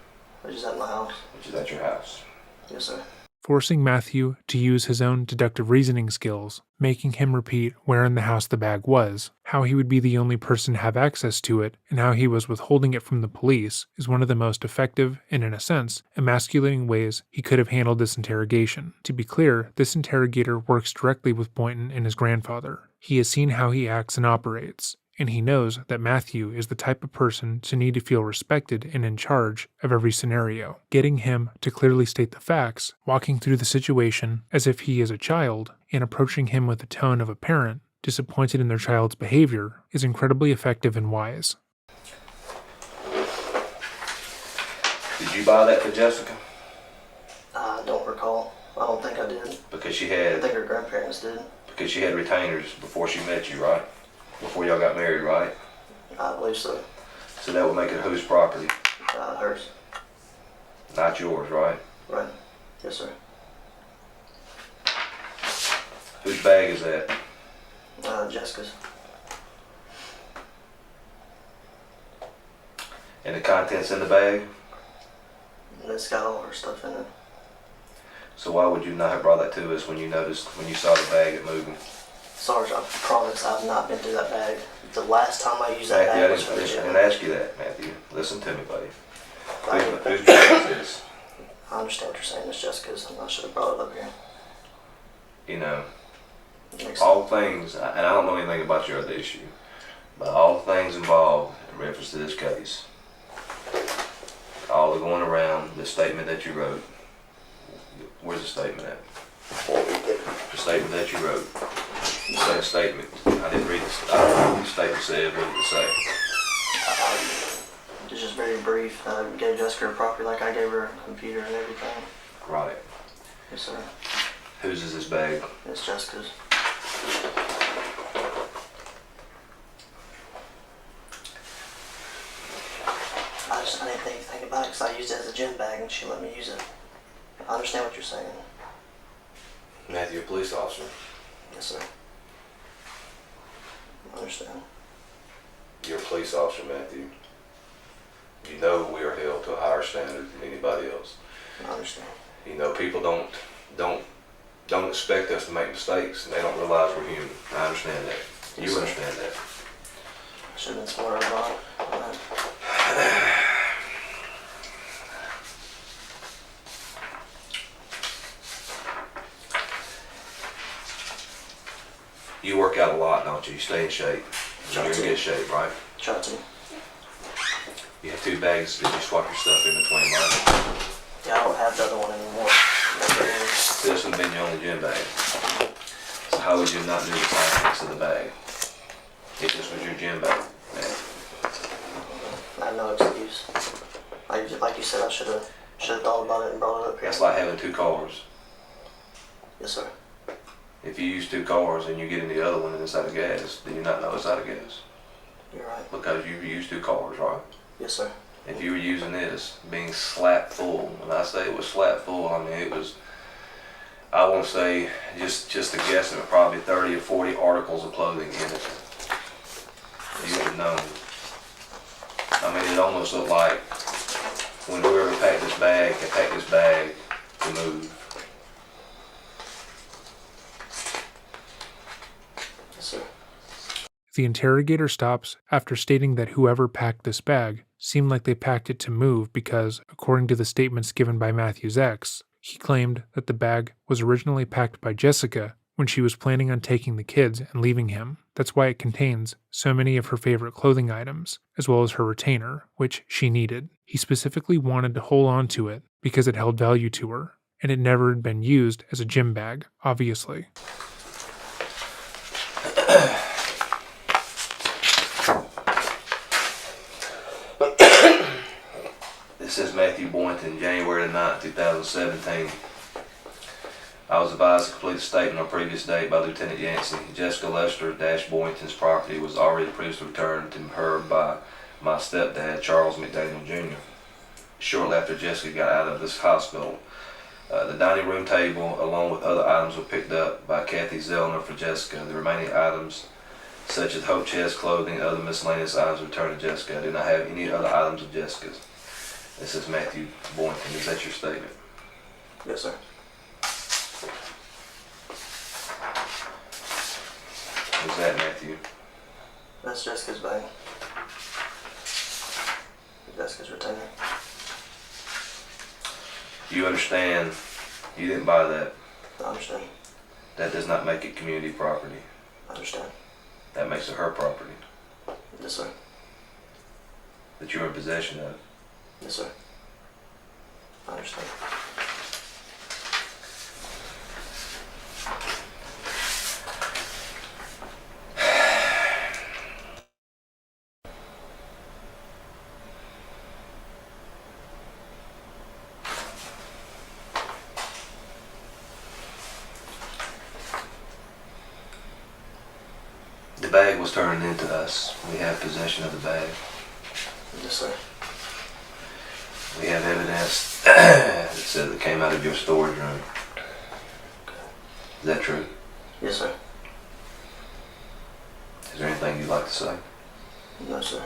Which is at my house. Which is at your house. Yes, sir. Forcing Matthew to use his own deductive reasoning skills, making him repeat where in the house the bag was, how he would be the only person to have access to it, and how he was withholding it from the police is one of the most effective and, in a sense, emasculating ways he could have handled this interrogation. To be clear, this interrogator works directly with Boynton and his grandfather. He has seen how he acts and operates, and he knows that Matthew is the type of person to need to feel respected and in charge of every scenario. Getting him to clearly state the facts, walking through the situation as if he is a child, and approaching him with the tone of a parent disappointed in their child's behavior is incredibly effective and wise. Did you buy that for Jessica? I don't recall. I don't think I did. Because she I had think her grandparents did. because she had retainers before she met you, right? Before y'all got married, right? I believe so. So that would make it whose property? Hers. Not yours, right? Right. Yes, sir. Whose bag is that? Jessica's. And the contents in the bag? And it's got all her stuff in it. So why would you not have brought that to us when you saw the bag at moving? Sarge, I promise I've not been through that bag. The last time I used that Matthew, bag was for the I gym. didn't ask you that, Matthew. Listen to me, buddy. Whose bag is this? I understand what you're saying. It's Jessica's. I should have brought it up here. You know, all things, and I don't know anything about your other issue, but all things involved in reference to this case, all the going around, the statement that you wrote, where's the statement at? The statement that you wrote. You said a statement. I didn't read this. I don't know what the statement said. What did it say? It's just very brief. I gave Jessica her property like I gave her a computer and everything. Right. Yes, sir. Whose is this bag? It's Jessica's. I didn't think about it because I used it as a gym bag and she let me use it. I understand what you're saying. Matthew, a police officer. Yes, sir. I understand. You're a police officer, Matthew. You know we are held to a higher standard than anybody else. I understand. You know, people don't expect us to make mistakes, and they don't realize we're human. I understand that. You understand that. I should have been smarter about it. You work out a lot, don't you? You stay in shape. You're in good shape, right? Try to. You have 2 bags that you swap your stuff in between, right? Yeah, I don't have the other one anymore. This would have been your only gym bag. So how would you not know the contents of the bag? If this was your gym bag, man. I have no excuse. Like you said, I should have thought about it and brought it up here. That's like having 2 cars. Yes, sir. If you use 2 cars and you get in the other one and it's out of gas, do you not know it's out of gas? You're right. Because you use 2 cars, right? Yes, sir. If you were using this, being slap full, when I say it was slap full, I mean it was, I won't say, just a guess, of probably 30 or 40 articles of clothing in it. You would have known. I mean, it almost looked like when whoever packed this bag had packed this bag to move. Yes, sir. The interrogator stops after stating that whoever packed this bag seemed like they packed it to move because, according to the statements given by Matthew's ex, he claimed that the bag was originally packed by Jessica when she was planning on taking the kids and leaving him. That's why it contains so many of her favorite clothing items, as well as her retainer, which she needed. He specifically wanted to hold on to it because it held value to her, and it never had been used as a gym bag, obviously. This is Matthew Boynton, January the 9th, 2017. I was advised to complete a statement on a previous date by Lieutenant Yancey. Jessica Lester Boynton's property was already previously returned to her by my stepdad, Charles McDaniel Jr. Shortly after Jessica got out of this hospital, the dining room table, along with other items, were picked up by Kathy Zellner for Jessica. The remaining items, such as Hope Chest clothing and other miscellaneous items, returned to Jessica. I did not have any other items of Jessica's. This is Matthew Boynton. Is that your statement? Yes, sir. Who's that, Matthew? That's Jessica's bag. Jessica's retainer. You understand you didn't buy that. I understand. That does not make it community property. I understand. That makes it her property Yes, sir. that you're in possession of. Yes, sir. I understand. The bag was turned into us. We have possession of the bag. Yes, sir. We have evidence that says it came out of your storage room. Is that true? Yes, sir. Is there anything you'd like to say? No, sir.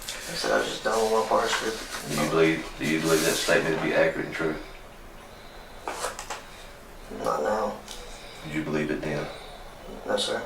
I said I just don't want my parts script. Do you believe that statement to be accurate and true? Not now. Did you believe it then? No, sir.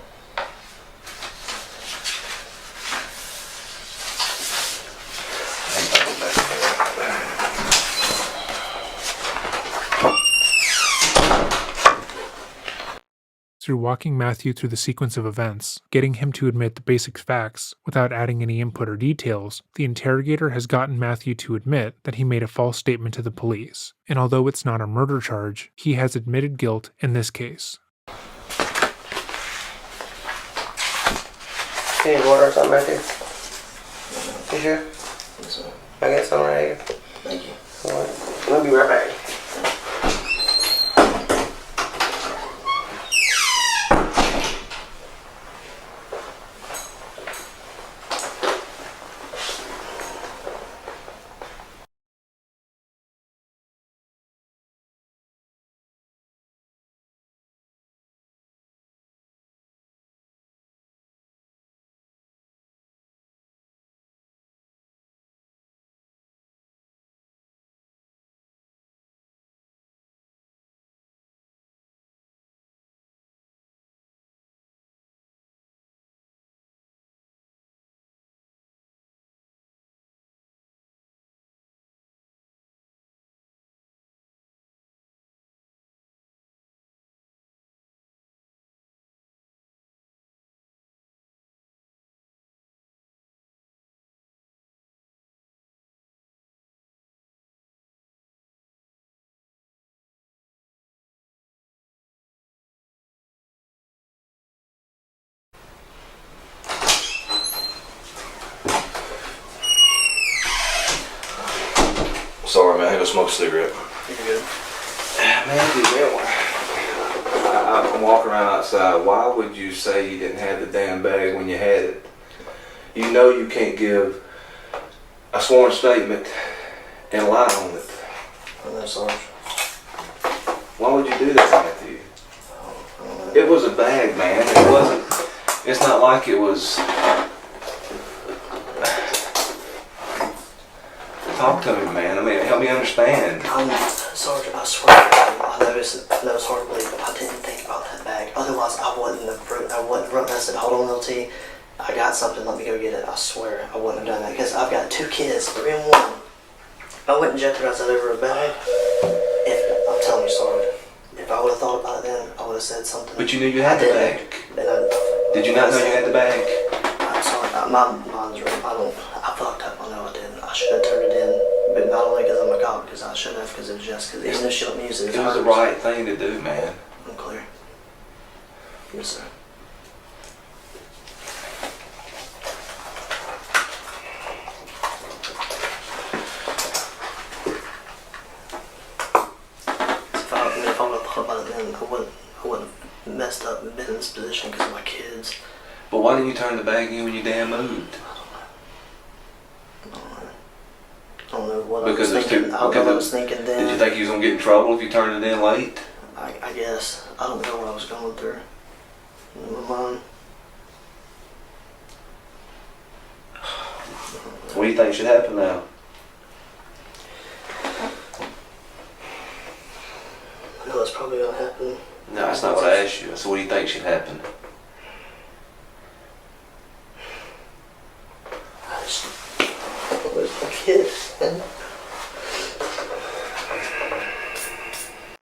Through walking Matthew through the sequence of events, getting him to admit the basic facts without adding any input or details, the interrogator has gotten Matthew to admit that he made a false statement to the police. And although it's not a murder charge, he has admitted guilt in this case. You need water or something right there? You sure? Yes, sir. I got some right here. Thank you. Alright. I'll be right back. Sorry, man. I had to smoke a cigarette. You're good. Man, I'm walking around outside. Why would you say you didn't have the damn bag when you had it? You know you can't give a sworn statement and lie on it. I know, Sarge. Why would you do that, Matthew? It was a bag, man. It wasn't. It's not like it was. Talk to me, man. I mean, help me understand. Sarge, I swear, I know it's hard to believe, but I didn't think about that bag. Otherwise, I wouldn't have wrote. I said, hold on, LT. I got something. Let me go get it. I swear, I wouldn't have done that because I've got 2 kids, 3 and 1. I wouldn't jeopardize that over a bag. I'm telling you, Sarge, if I would have thought about it then, I would have said something. But you knew you had the bag. Did you not know you had the bag? I'm sorry. Mine's wrong. I fucked up. I know I did. I should have turned it in, but not only because I'm a cop, because I shouldn't have, because it was Jessica. Even though she let me use it. It was the right thing to do, man. I'm clear. Yes, sir. If I would have thought about it then, I wouldn't have messed up and been in this position because of my kids. But why didn't you turn the bag in when you damn moved? I don't know what I was thinking. I don't know what I was thinking then. Did you think you was gonna get in trouble if you turned it in late? I guess. I don't know what I was going through in my mind. What do you think should happen now? I know that's probably gonna happen. No, that's not what I asked you. So what do you think should happen? I just lose my kids, man.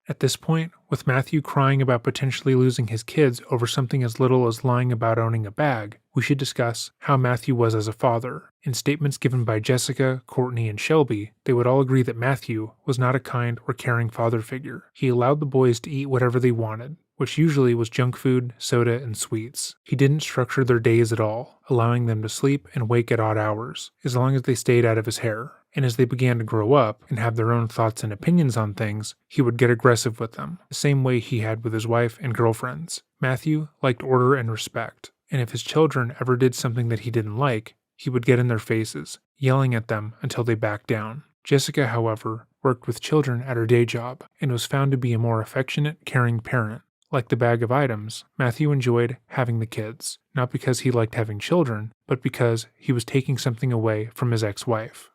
At this point, with Matthew crying about potentially losing his kids over something as little as lying about owning a bag, we should discuss how Matthew was as a father. In statements given by Jessica, Courtney, and Shelby, they would all agree that Matthew was not a kind or caring father figure. He allowed the boys to eat whatever they wanted, which usually was junk food, soda, and sweets. He didn't structure their days at all, allowing them to sleep and wake at odd hours, as long as they stayed out of his hair. And as they began to grow up and have their own thoughts and opinions on things, he would get aggressive with them, the same way he had with his wife and girlfriends. Matthew liked order and respect, and if his children ever did something that he didn't like, he would get in their faces, yelling at them until they backed down. Jessica, however, worked with children at her day job, and was found to be a more affectionate, caring parent. Like the bag of items, Matthew enjoyed having the kids, not because he liked having children, but because he was taking something away from his ex-wife.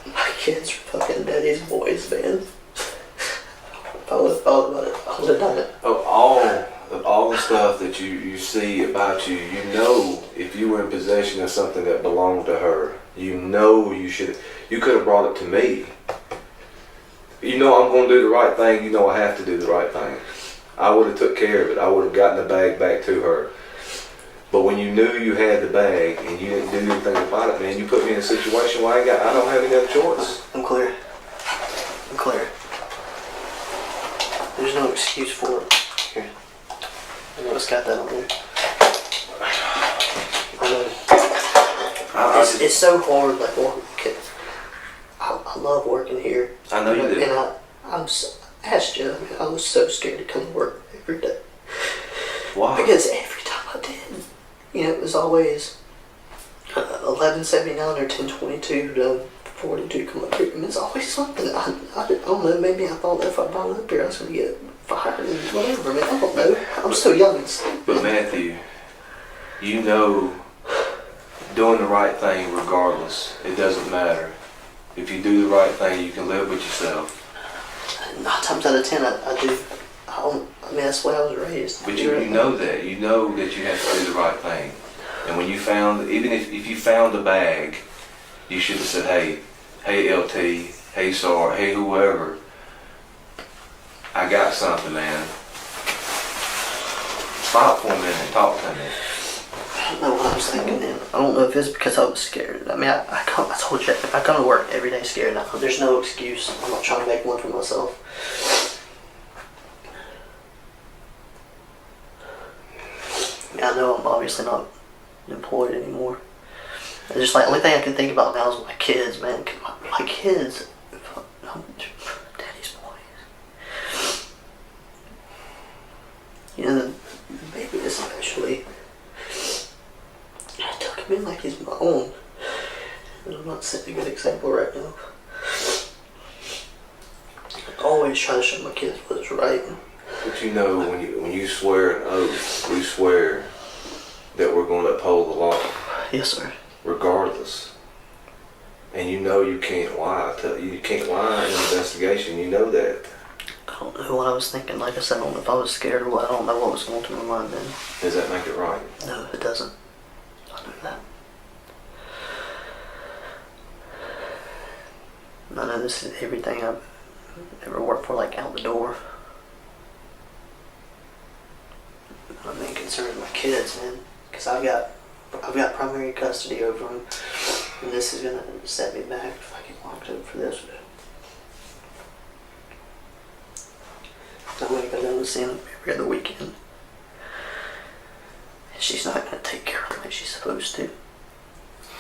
My kids are fucking daddy's boys, man. If I would have thought about it, I would have done it. Of all the stuff that you see about you, you know if you were in possession of something that belonged to her, you know you could have brought it to me. You know I'm going to do the right thing, you know I have to do the right thing. I would have took care of it. I would have gotten the bag back to her. But when you knew you had the bag and you didn't do anything about it, man, you put me in a situation where I don't have any other choice. I'm clear. I'm clear. There's no excuse for it. Here. I know it's got that on there. I know. It's so hard, like, I love working here. I know you do. And I'm so, asked you, I was so scared to come to work every day. Why? Because every time I did, it was always 11:79 or 10:22 to 42 come up here. I mean, it's always something. I don't know, maybe I thought if I brought it up here I was going to get fired and whatever. I mean, I don't know. I'm so young and stuff. But Matthew, you know doing the right thing regardless, it doesn't matter. If you do the right thing, you can live with yourself. 9 times out of 10, I do. I mean, that's the way I was raised. But you know that. You know that you have to do the right thing. And when you found, even if you found the bag, you should have said, hey LT, hey SAR, hey whoever, I got something, man. Stop for a minute and talk to me. I don't know what I was thinking then. I don't know if it's because I was scared. I mean, I told you, I come to work every day scared. Now, there's no excuse. I'm not trying to make one for myself. I mean, I know I'm obviously not employed anymore. It's just like, the only thing I can think about now is my kids, man. My kids Daddy's boy. You know, the baby especially, I took him in like he's my own. And I'm not setting a good example right now. I always try to show my kids what's right. But you know, when you swear an oath, we swear that we're going to uphold the law. Yes, sir. Regardless. And you know you can't lie. You can't lie in an investigation. You know that. I don't know what I was thinking. Like I said, I don't know if I was scared or what. I don't know what was going through my mind then. Does that make it right? No, it doesn't. I know that. And I know this is everything I've ever worked for, like out the door. I'm main concern with my kids, man, because I've got primary custody over them, and this is gonna set me back if I get locked up for this. I'm gonna go down and see them every other weekend. And she's not gonna take care of them like she's supposed to.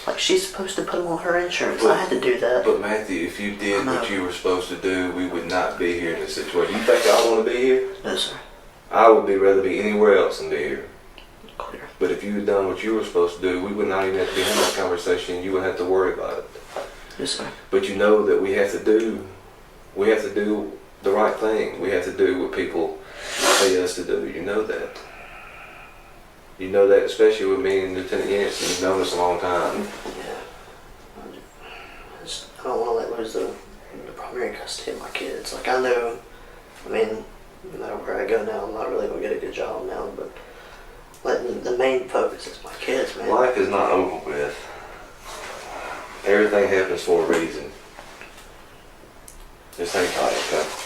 Like, she's supposed to put them on her insurance. I had to do that. But Matthew, if you did what you were supposed to do, we would not be here in this situation. You think I want to be here? No, sir. I would rather be anywhere else than be here. Clear. But if you had done what you were supposed to do, we would not even have to be having this conversation. You wouldn't have to worry about it. Yes, sir. But you know that we have to do the right thing. We have to do what people pay us to do. You know that. You know that, especially with me and Lieutenant Yancey. You've known us a long time. Yeah. I don't want to let lose the primary custody of my kids. Like, I know, I mean, no matter where I go now, I'm not really going to get a good job now, but like, the main focus is my kids, man. Life is not over with. Everything happens for a reason. Just hang tight, okay?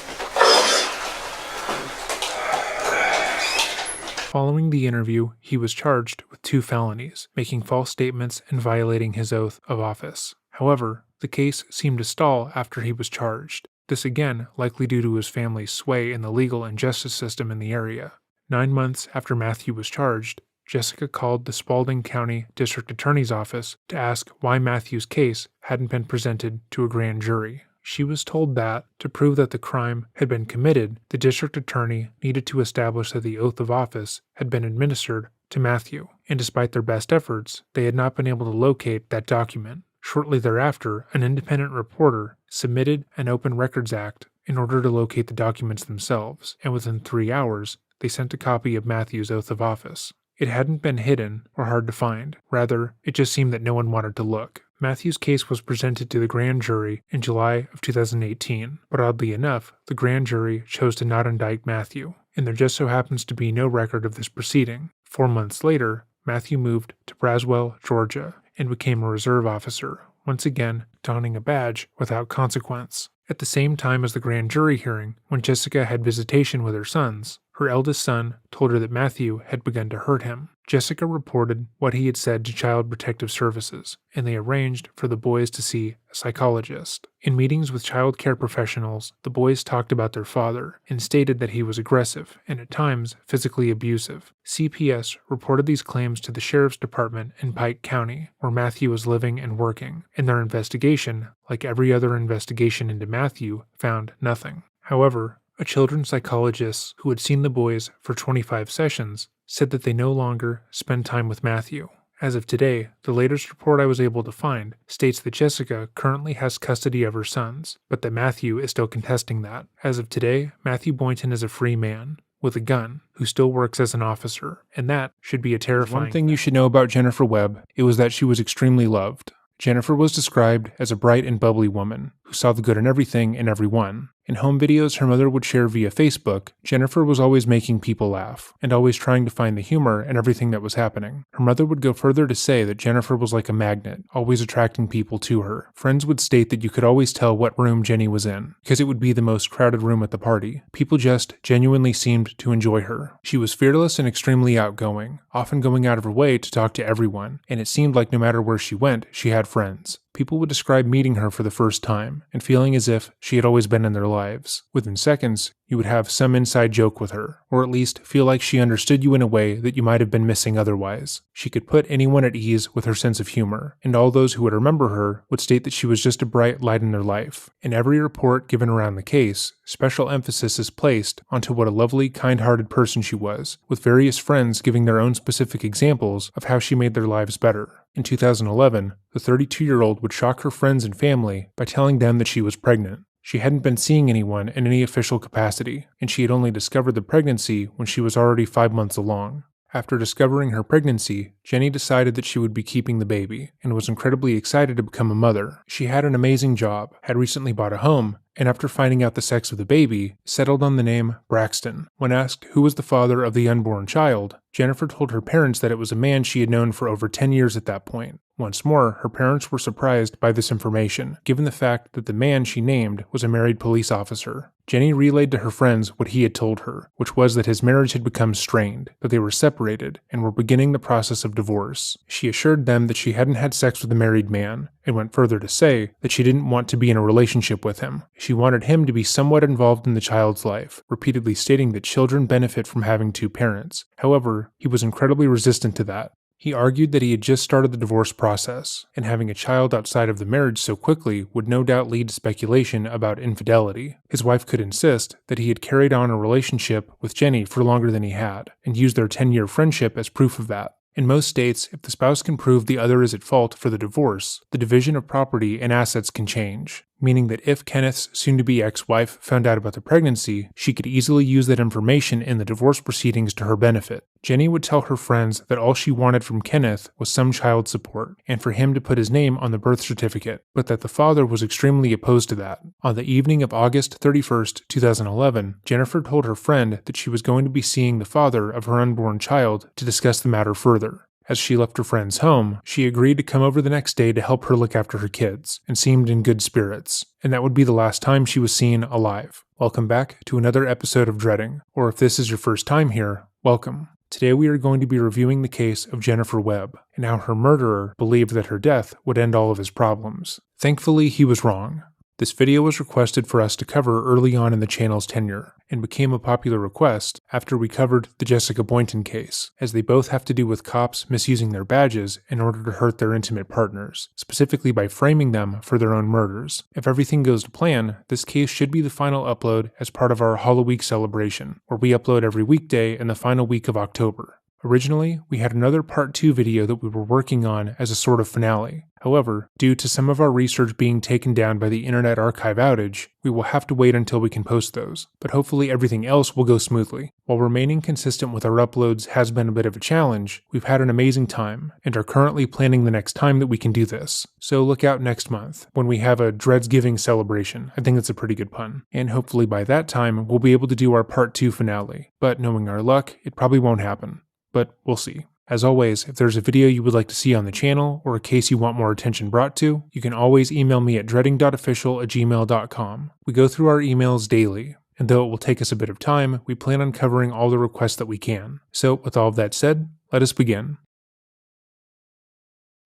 Following the interview, he was charged with 2 felonies, making false statements and violating his oath of office. However, the case seemed to stall after he was charged. This again likely due to his family's sway in the legal and justice system in the area. 9 months after Matthew was charged, Jessica called the Spalding County District Attorney's Office to ask why Matthew's case hadn't been presented to a grand jury. She was told that, to prove that the crime had been committed, the district attorney needed to establish that the oath of office had been administered to Matthew, and despite their best efforts, they had not been able to locate that document. Shortly thereafter, an independent reporter submitted an Open Records Act in order to locate the documents themselves, and within 3 hours, they sent a copy of Matthew's oath of office. It hadn't been hidden or hard to find. Rather, it just seemed that no one wanted to look. Matthew's case was presented to the grand jury in July of 2018, but oddly enough, the grand jury chose to not indict Matthew, and there just so happens to be no record of this proceeding. 4 months later, Matthew moved to Braswell, Georgia, and became a reserve officer, once again donning a badge without consequence. At the same time as the grand jury hearing, when Jessica had visitation with her sons, her eldest son told her that Matthew had begun to hurt him. Jessica reported what he had said to Child Protective Services, and they arranged for the boys to see a psychologist. In meetings with child care professionals, the boys talked about their father and stated that he was aggressive and at times physically abusive. CPS reported these claims to the Sheriff's Department in Pike County, where Matthew was living and working, and their investigation, like every other investigation into Matthew, found nothing. However, a children's psychologist who had seen the boys for 25 sessions said that they no longer spend time with Matthew. As of today, the latest report I was able to find states that Jessica currently has custody of her sons, but that Matthew is still contesting that. As of today, Matthew Boynton is a free man with a gun who still works as an officer, and that should be a terrifying One thing you should know about Jennifer Webb, it was that she was extremely loved. Jennifer was described as a bright and bubbly woman who saw the good in everything and everyone. In home videos her mother would share via Facebook, Jennifer was always making people laugh, and always trying to find the humor in everything that was happening. Her mother would go further to say that Jennifer was like a magnet, always attracting people to her. Friends would state that you could always tell what room Jenny was in, because it would be the most crowded room at the party. People just genuinely seemed to enjoy her. She was fearless and extremely outgoing, often going out of her way to talk to everyone, and it seemed like no matter where she went, she had friends. people would describe meeting her for the first time and feeling as if she had always been in their lives. Within seconds, you would have some inside joke with her, or at least feel like she understood you in a way that you might have been missing otherwise. She could put anyone at ease with her sense of humor, and all those who would remember her would state that she was just a bright light in their life. In every report given around the case, special emphasis is placed onto what a lovely, kind-hearted person she was, with various friends giving their own specific examples of how she made their lives better. In 2011, the 32-year-old would shock her friends and family by telling them that she was pregnant. She hadn't been seeing anyone in any official capacity, and she had only discovered the pregnancy when she was already 5 months along. After discovering her pregnancy, Jenny decided that she would be keeping the baby, and was incredibly excited to become a mother. She had an amazing job, had recently bought a home, and after finding out the sex of the baby, settled on the name Braxton. When asked who was the father of the unborn child, Jennifer told her parents that it was a man she had known for over 10 years at that point. Once more, her parents were surprised by this information, given the fact that the man she named was a married police officer. Jenny relayed to her friends what he had told her, which was that his marriage had become strained, that they were separated, and were beginning the process of divorce. She assured them that she hadn't had sex with a married man, and went further to say that she didn't want to be in a relationship with him. She wanted him to be somewhat involved in the child's life, repeatedly stating that children benefit from having two parents. However, he was incredibly resistant to that. He argued that he had just started the divorce process, and having a child outside of the marriage so quickly would no doubt lead to speculation about infidelity. His wife could insist that he had carried on a relationship with Jenny for longer than he had, and used their 10-year friendship as proof of that. In most states, if the spouse can prove the other is at fault for the divorce, the division of property and assets can change, meaning that if Kenneth's soon-to-be ex-wife found out about the pregnancy, she could easily use that information in the divorce proceedings to her benefit. Jenny would tell her friends that all she wanted from Kenneth was some child support, and for him to put his name on the birth certificate, but that the father was extremely opposed to that. On the evening of August 31st, 2011, Jennifer told her friend that she was going to be seeing the father of her unborn child to discuss the matter further. As she left her friend's home, she agreed to come over the next day to help her look after her kids, and seemed in good spirits, and that would be the last time she was seen alive. Welcome back to another episode of Dreading, or if this is your first time here, welcome. Today we are going to be reviewing the case of Jennifer Webb, and how her murderer believed that her death would end all of his problems. Thankfully, he was wrong. This video was requested for us to cover early on in the channel's tenure, and became a popular request after we covered the Jessica Boynton case, as they both have to do with cops misusing their badges in order to hurt their intimate partners, specifically by framing them for their own murders. If everything goes to plan, this case should be the final upload as part of our Halloween celebration, where we upload every weekday in the final week of October. Originally, we had another part 2 video that we were working on as a sort of finale. However, due to some of our research being taken down by the Internet Archive outage, we will have to wait until we can post those, but hopefully everything else will go smoothly. While remaining consistent with our uploads has been a bit of a challenge, we've had an amazing time, and are currently planning the next time that we can do this. So look out next month, when we have a Dreadsgiving celebration. I think that's a pretty good pun. And hopefully by that time, we'll be able to do our part 2 finale. But knowing our luck, it probably won't happen. But we'll see. As always, if there's a video you would like to see on the channel, or a case you want more attention brought to, you can always email me at dreading.official@gmail.com. We go through our emails daily, and though it will take us a bit of time, we plan on covering all the requests that we can. So, with all of that said, let us begin.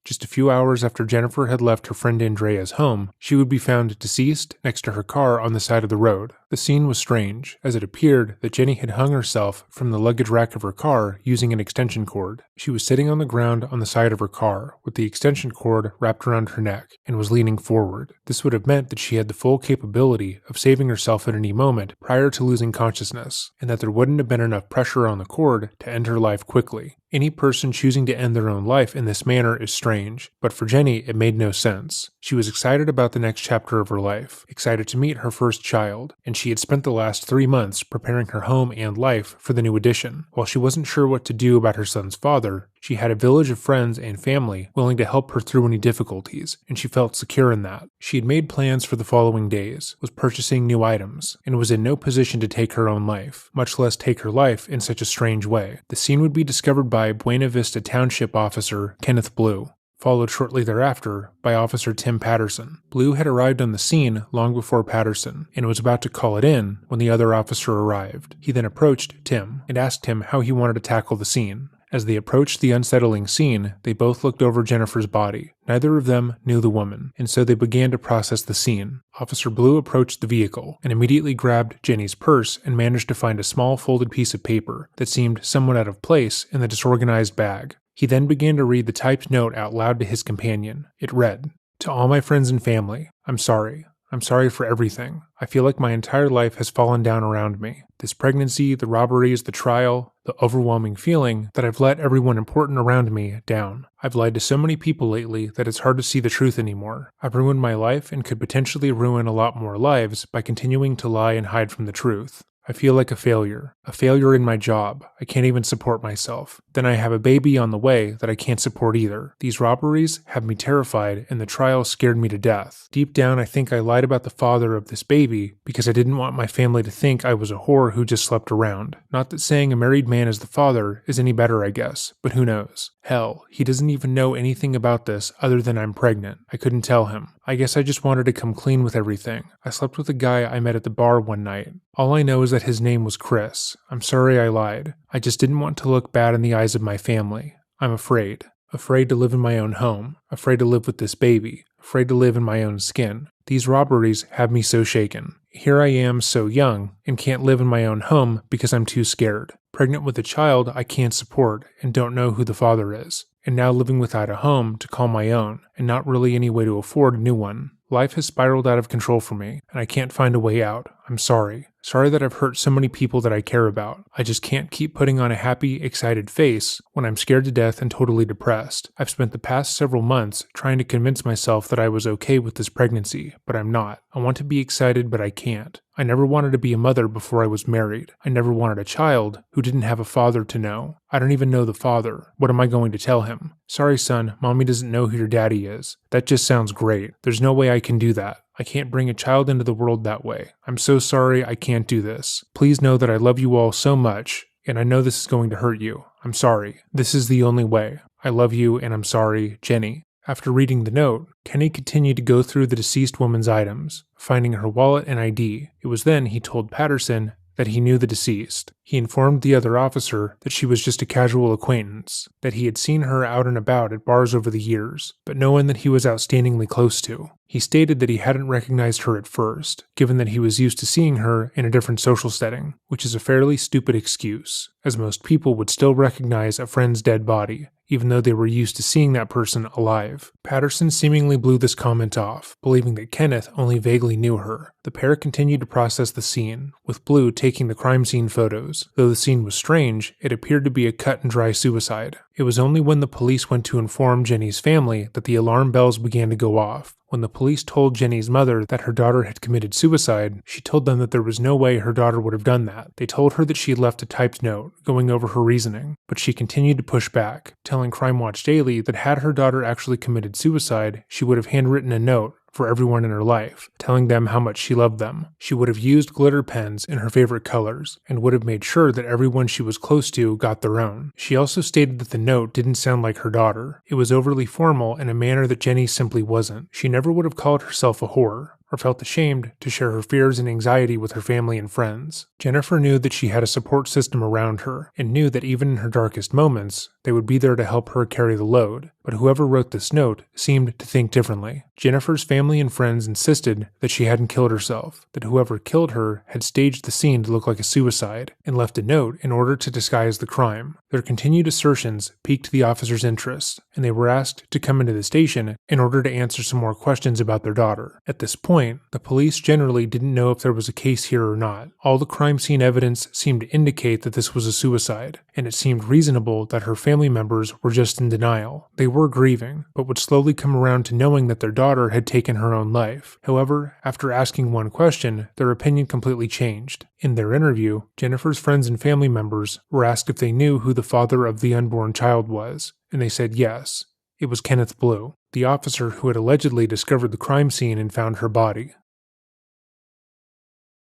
Just a few hours after Jennifer had left her friend Andrea's home, she would be found deceased next to her car on the side of the road. The scene was strange, as it appeared that Jenny had hung herself from the luggage rack of her car using an extension cord. She was sitting on the ground on the side of her car, with the extension cord wrapped around her neck, and was leaning forward. This would have meant that she had the full capability of saving herself at any moment prior to losing consciousness, and that there wouldn't have been enough pressure on the cord to end her life quickly. Any person choosing to end their own life in this manner is strange, but for Jenny it made no sense. She was excited about the next chapter of her life, excited to meet her first child, and she had spent the last 3 months preparing her home and life for the new addition. While she wasn't sure what to do about her son's father, she had a village of friends and family willing to help her through any difficulties, and she felt secure in that. She had made plans for the following days, was purchasing new items, and was in no position to take her own life, much less take her life in such a strange way. The scene would be discovered by Buena Vista Township Officer Kenneth Blue, followed shortly thereafter by Officer Tim Patterson. Blue had arrived on the scene long before Patterson, and was about to call it in when the other officer arrived. He then approached Tim and asked him how he wanted to tackle the scene. As they approached the unsettling scene, they both looked over Jennifer's body. Neither of them knew the woman, and so they began to process the scene. Officer Blue approached the vehicle and immediately grabbed Jenny's purse and managed to find a small folded piece of paper that seemed somewhat out of place in the disorganized bag. He then began to read the typed note out loud to his companion. It read, "To all my friends and family, I'm sorry. I'm sorry for everything. I feel like my entire life has fallen down around me. This pregnancy, the robberies, the trial, the overwhelming feeling that I've let everyone important around me down. I've lied to so many people lately that it's hard to see the truth anymore. I've ruined my life and could potentially ruin a lot more lives by continuing to lie and hide from the truth. I feel like a failure in my job. I can't even support myself. Then I have a baby on the way that I can't support either. These robberies have me terrified and the trial scared me to death. Deep down, I think I lied about the father of this baby because I didn't want my family to think I was a whore who just slept around. Not that saying a married man is the father is any better, I guess, but who knows? Hell, he doesn't even know anything about this other than I'm pregnant. I couldn't tell him. I guess I just wanted to come clean with everything. I slept with a guy I met at the bar one night. All I know is that his name was Chris. I'm sorry I lied. I just didn't want to look bad in the eyes of my family. I'm afraid. Afraid to live in my own home. Afraid to live with this baby. Afraid to live in my own skin. These robberies have me so shaken. Here I am so young and can't live in my own home because I'm too scared. Pregnant with a child I can't support and don't know who the father is. And now living without a home to call my own and not really any way to afford a new one. Life has spiraled out of control for me, and I can't find a way out. I'm sorry. Sorry that I've hurt so many people that I care about. I just can't keep putting on a happy, excited face when I'm scared to death and totally depressed. I've spent the past several months trying to convince myself that I was okay with this pregnancy, but I'm not. I want to be excited, but I can't. I never wanted to be a mother before I was married. I never wanted a child who didn't have a father to know. I don't even know the father. What am I going to tell him? Sorry, son, mommy doesn't know who your daddy is. That just sounds great. There's no way I can do that. I can't bring a child into the world that way. I'm so sorry I can't do this. Please know that I love you all so much, and I know this is going to hurt you. I'm sorry. This is the only way. I love you, and I'm sorry, Jenny. After reading the note, Kenny continued to go through the deceased woman's items, finding her wallet and ID. It was then he told Patterson that he knew the deceased. He informed the other officer that she was just a casual acquaintance, that he had seen her out and about at bars over the years, but no one that he was outstandingly close to. He stated that he hadn't recognized her at first, given that he was used to seeing her in a different social setting, which is a fairly stupid excuse, as most people would still recognize a friend's dead body, even though they were used to seeing that person alive. Patterson seemingly blew this comment off, believing that Kenneth only vaguely knew her. The pair continued to process the scene, with Blue taking the crime scene photos. Though the scene was strange, it appeared to be a cut-and-dry suicide. It was only when the police went to inform Jenny's family that the alarm bells began to go off. When the police told Jenny's mother that her daughter had committed suicide, she told them that there was no way her daughter would have done that. They told her that she had left a typed note, going over her reasoning, but she continued to push back, telling Crime Watch Daily that had her daughter actually committed suicide, she would have handwritten a note for everyone in her life, telling them how much she loved them. She would have used glitter pens in her favorite colors, and would have made sure that everyone she was close to got their own. She also stated that the note didn't sound like her daughter. It was overly formal in a manner that Jenny simply wasn't. She never would have called herself a whore, or felt ashamed to share her fears and anxiety with her family and friends. Jennifer knew that she had a support system around her, and knew that even in her darkest moments, they would be there to help her carry the load. But whoever wrote this note seemed to think differently. Jennifer's family and friends insisted that she hadn't killed herself, that whoever killed her had staged the scene to look like a suicide, and left a note in order to disguise the crime. Their continued assertions piqued the officers' interest, and they were asked to come into the station in order to answer some more questions about their daughter. At this point, the police generally didn't know if there was a case here or not. All the crime scene evidence seemed to indicate that this was a suicide, and it seemed reasonable that her family members were just in denial. They were grieving, but would slowly come around to knowing that their daughter had taken her own life. However, after asking one question, their opinion completely changed. In their interview, Jennifer's friends and family members were asked if they knew who the father of the unborn child was, and they said yes. It was Kenneth Blue, the officer who had allegedly discovered the crime scene and found her body.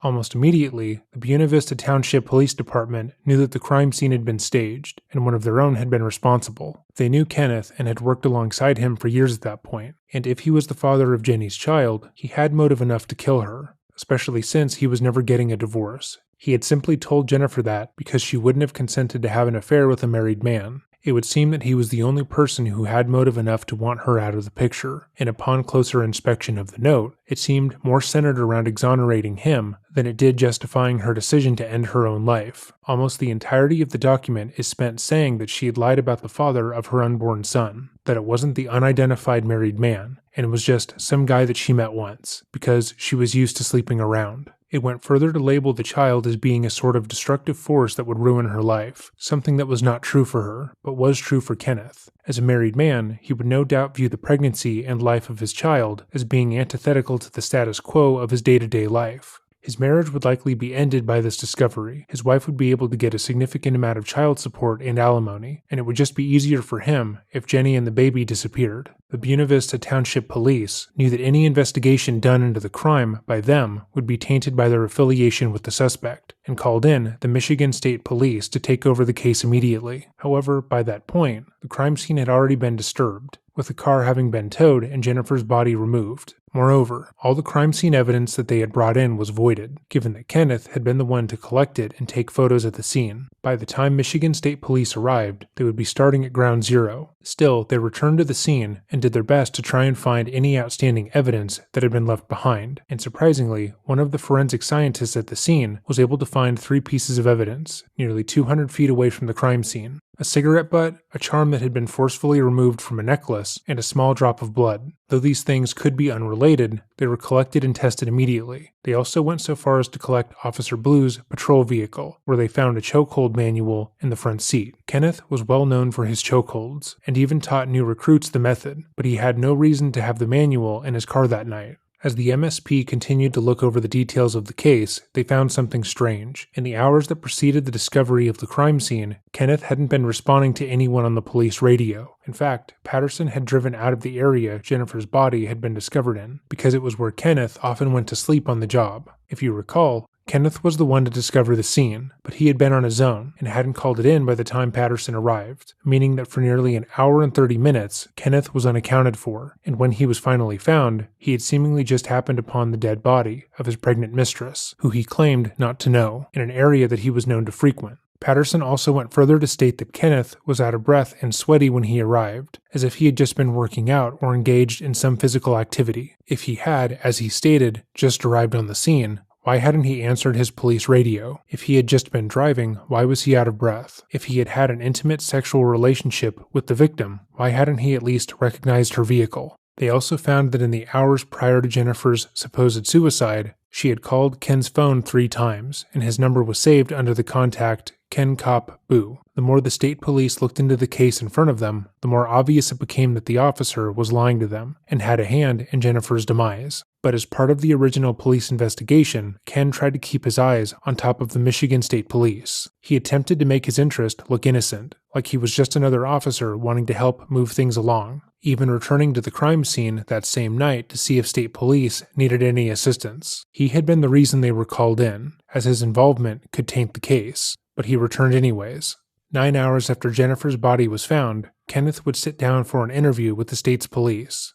Almost immediately, the Buena Vista Township Police Department knew that the crime scene had been staged, and one of their own had been responsible. They knew Kenneth and had worked alongside him for years at that point, and if he was the father of Jenny's child, he had motive enough to kill her, especially since he was never getting a divorce. He had simply told Jennifer that because she wouldn't have consented to have an affair with a married man, It would seem that he was the only person who had motive enough to want her out of the picture, and upon closer inspection of the note, it seemed more centered around exonerating him than it did justifying her decision to end her own life. Almost the entirety of the document is spent saying that she had lied about the father of her unborn son, that it wasn't the unidentified married man, and it was just some guy that she met once, because she was used to sleeping around. It went further to label the child as being a sort of destructive force that would ruin her life, something that was not true for her, but was true for Kenneth. As a married man, he would no doubt view the pregnancy and life of his child as being antithetical to the status quo of his day-to-day life. His marriage would likely be ended by this discovery. His wife would be able to get a significant amount of child support and alimony, and it would just be easier for him if Jenny and the baby disappeared. The Buena Vista Township Police knew that any investigation done into the crime by them would be tainted by their affiliation with the suspect, and called in the Michigan State Police to take over the case immediately. However, by that point, the crime scene had already been disturbed, with the car having been towed and Jennifer's body removed. Moreover, all the crime scene evidence that they had brought in was voided, given that Kenneth had been the one to collect it and take photos at the scene. By the time Michigan State Police arrived, they would be starting at ground zero. Still, they returned to the scene and did their best to try and find any outstanding evidence that had been left behind. And surprisingly, one of the forensic scientists at the scene was able to find 3 pieces of evidence, nearly 200 feet away from the crime scene: a cigarette butt, a charm that had been forcefully removed from a necklace, and a small drop of blood. Though these things could be unrelated, they were collected and tested immediately. They also went so far as to collect Officer Blue's patrol vehicle, where they found a chokehold manual in the front seat. Kenneth was well known for his chokeholds, and even taught new recruits the method, but he had no reason to have the manual in his car that night. As the MSP continued to look over the details of the case, they found something strange. In the hours that preceded the discovery of the crime scene, Kenneth hadn't been responding to anyone on the police radio. In fact, Patterson had driven out of the area Jennifer's body had been discovered in, because it was where Kenneth often went to sleep on the job. If you recall, Kenneth was the one to discover the scene, but he had been on his own and hadn't called it in by the time Patterson arrived, meaning that for nearly an hour and 30 minutes, Kenneth was unaccounted for, and when he was finally found, he had seemingly just happened upon the dead body of his pregnant mistress, who he claimed not to know, in an area that he was known to frequent. Patterson also went further to state that Kenneth was out of breath and sweaty when he arrived, as if he had just been working out or engaged in some physical activity. If he had, as he stated, just arrived on the scene, why hadn't he answered his police radio? If he had just been driving, why was he out of breath? If he had had an intimate sexual relationship with the victim, why hadn't he at least recognized her vehicle? They also found that in the hours prior to Jennifer's supposed suicide, she had called Ken's phone 3 times, and his number was saved under the contact Ken Cop Boo. The more the state police looked into the case in front of them, the more obvious it became that the officer was lying to them and had a hand in Jennifer's demise. But as part of the original police investigation, Ken tried to keep his eyes on top of the Michigan State Police. He attempted to make his interest look innocent, like he was just another officer wanting to help move things along, even returning to the crime scene that same night to see if state police needed any assistance. He had been the reason they were called in, as his involvement could taint the case, but he returned anyways. 9 hours after Jennifer's body was found, Kenneth would sit down for an interview with the state's police.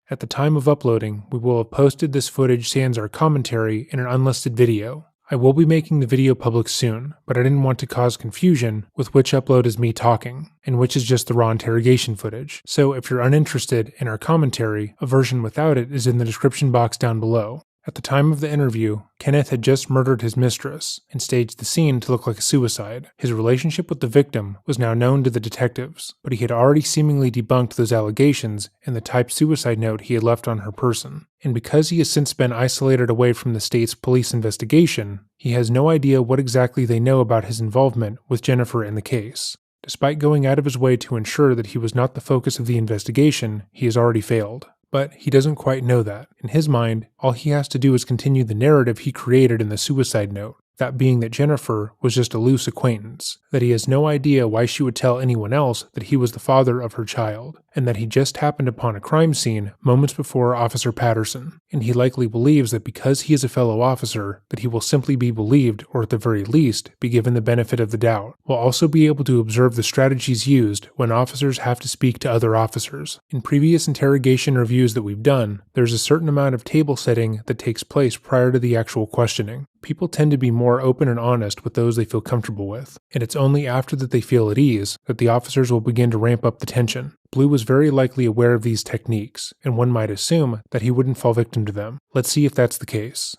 At the time of uploading, we will have posted this footage sans our commentary in an unlisted video. I will be making the video public soon, but I didn't want to cause confusion with which upload is me talking, and which is just the raw interrogation footage. So if you're uninterested in our commentary, a version without it is in the description box down below. At the time of the interview, Kenneth had just murdered his mistress and staged the scene to look like a suicide. His relationship with the victim was now known to the detectives, but he had already seemingly debunked those allegations in the typed suicide note he had left on her person. And because he has since been isolated away from the state's police investigation, he has no idea what exactly they know about his involvement with Jennifer in the case. Despite going out of his way to ensure that he was not the focus of the investigation, he has already failed. But he doesn't quite know that. In his mind, all he has to do is continue the narrative he created in the suicide note, that being that Jennifer was just a loose acquaintance, that he has no idea why she would tell anyone else that he was the father of her child, and that he just happened upon a crime scene moments before Officer Patterson, and he likely believes that because he is a fellow officer, that he will simply be believed, or at the very least, be given the benefit of the doubt. We'll also be able to observe the strategies used when officers have to speak to other officers. In previous interrogation reviews that we've done, there's a certain amount of table setting that takes place prior to the actual questioning. People tend to be more open and honest with those they feel comfortable with, and it's only after that they feel at ease that the officers will begin to ramp up the tension. Blue was very likely aware of these techniques, and one might assume that he wouldn't fall victim to them. Let's see if that's the case.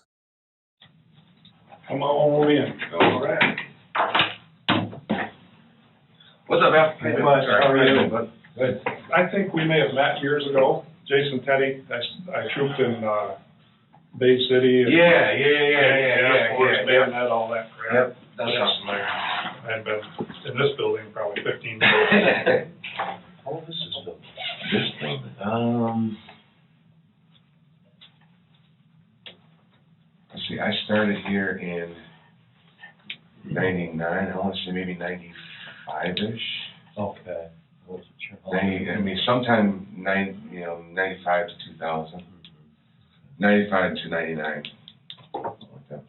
Come on in. All right. What's up, Al? Hey, Wes, how are you? Good. I think we may have met years ago. Jason Teddy, I trooped in Bay City. And Yeah. Met all that crap. Yep, that sounds familiar. I've been in this building probably 15 years. Oh, this is this building. Let's see, I started here in 99, I want to say maybe 95-ish. Okay. 90, sometime 95 to 2000. 95 to 99. Like that.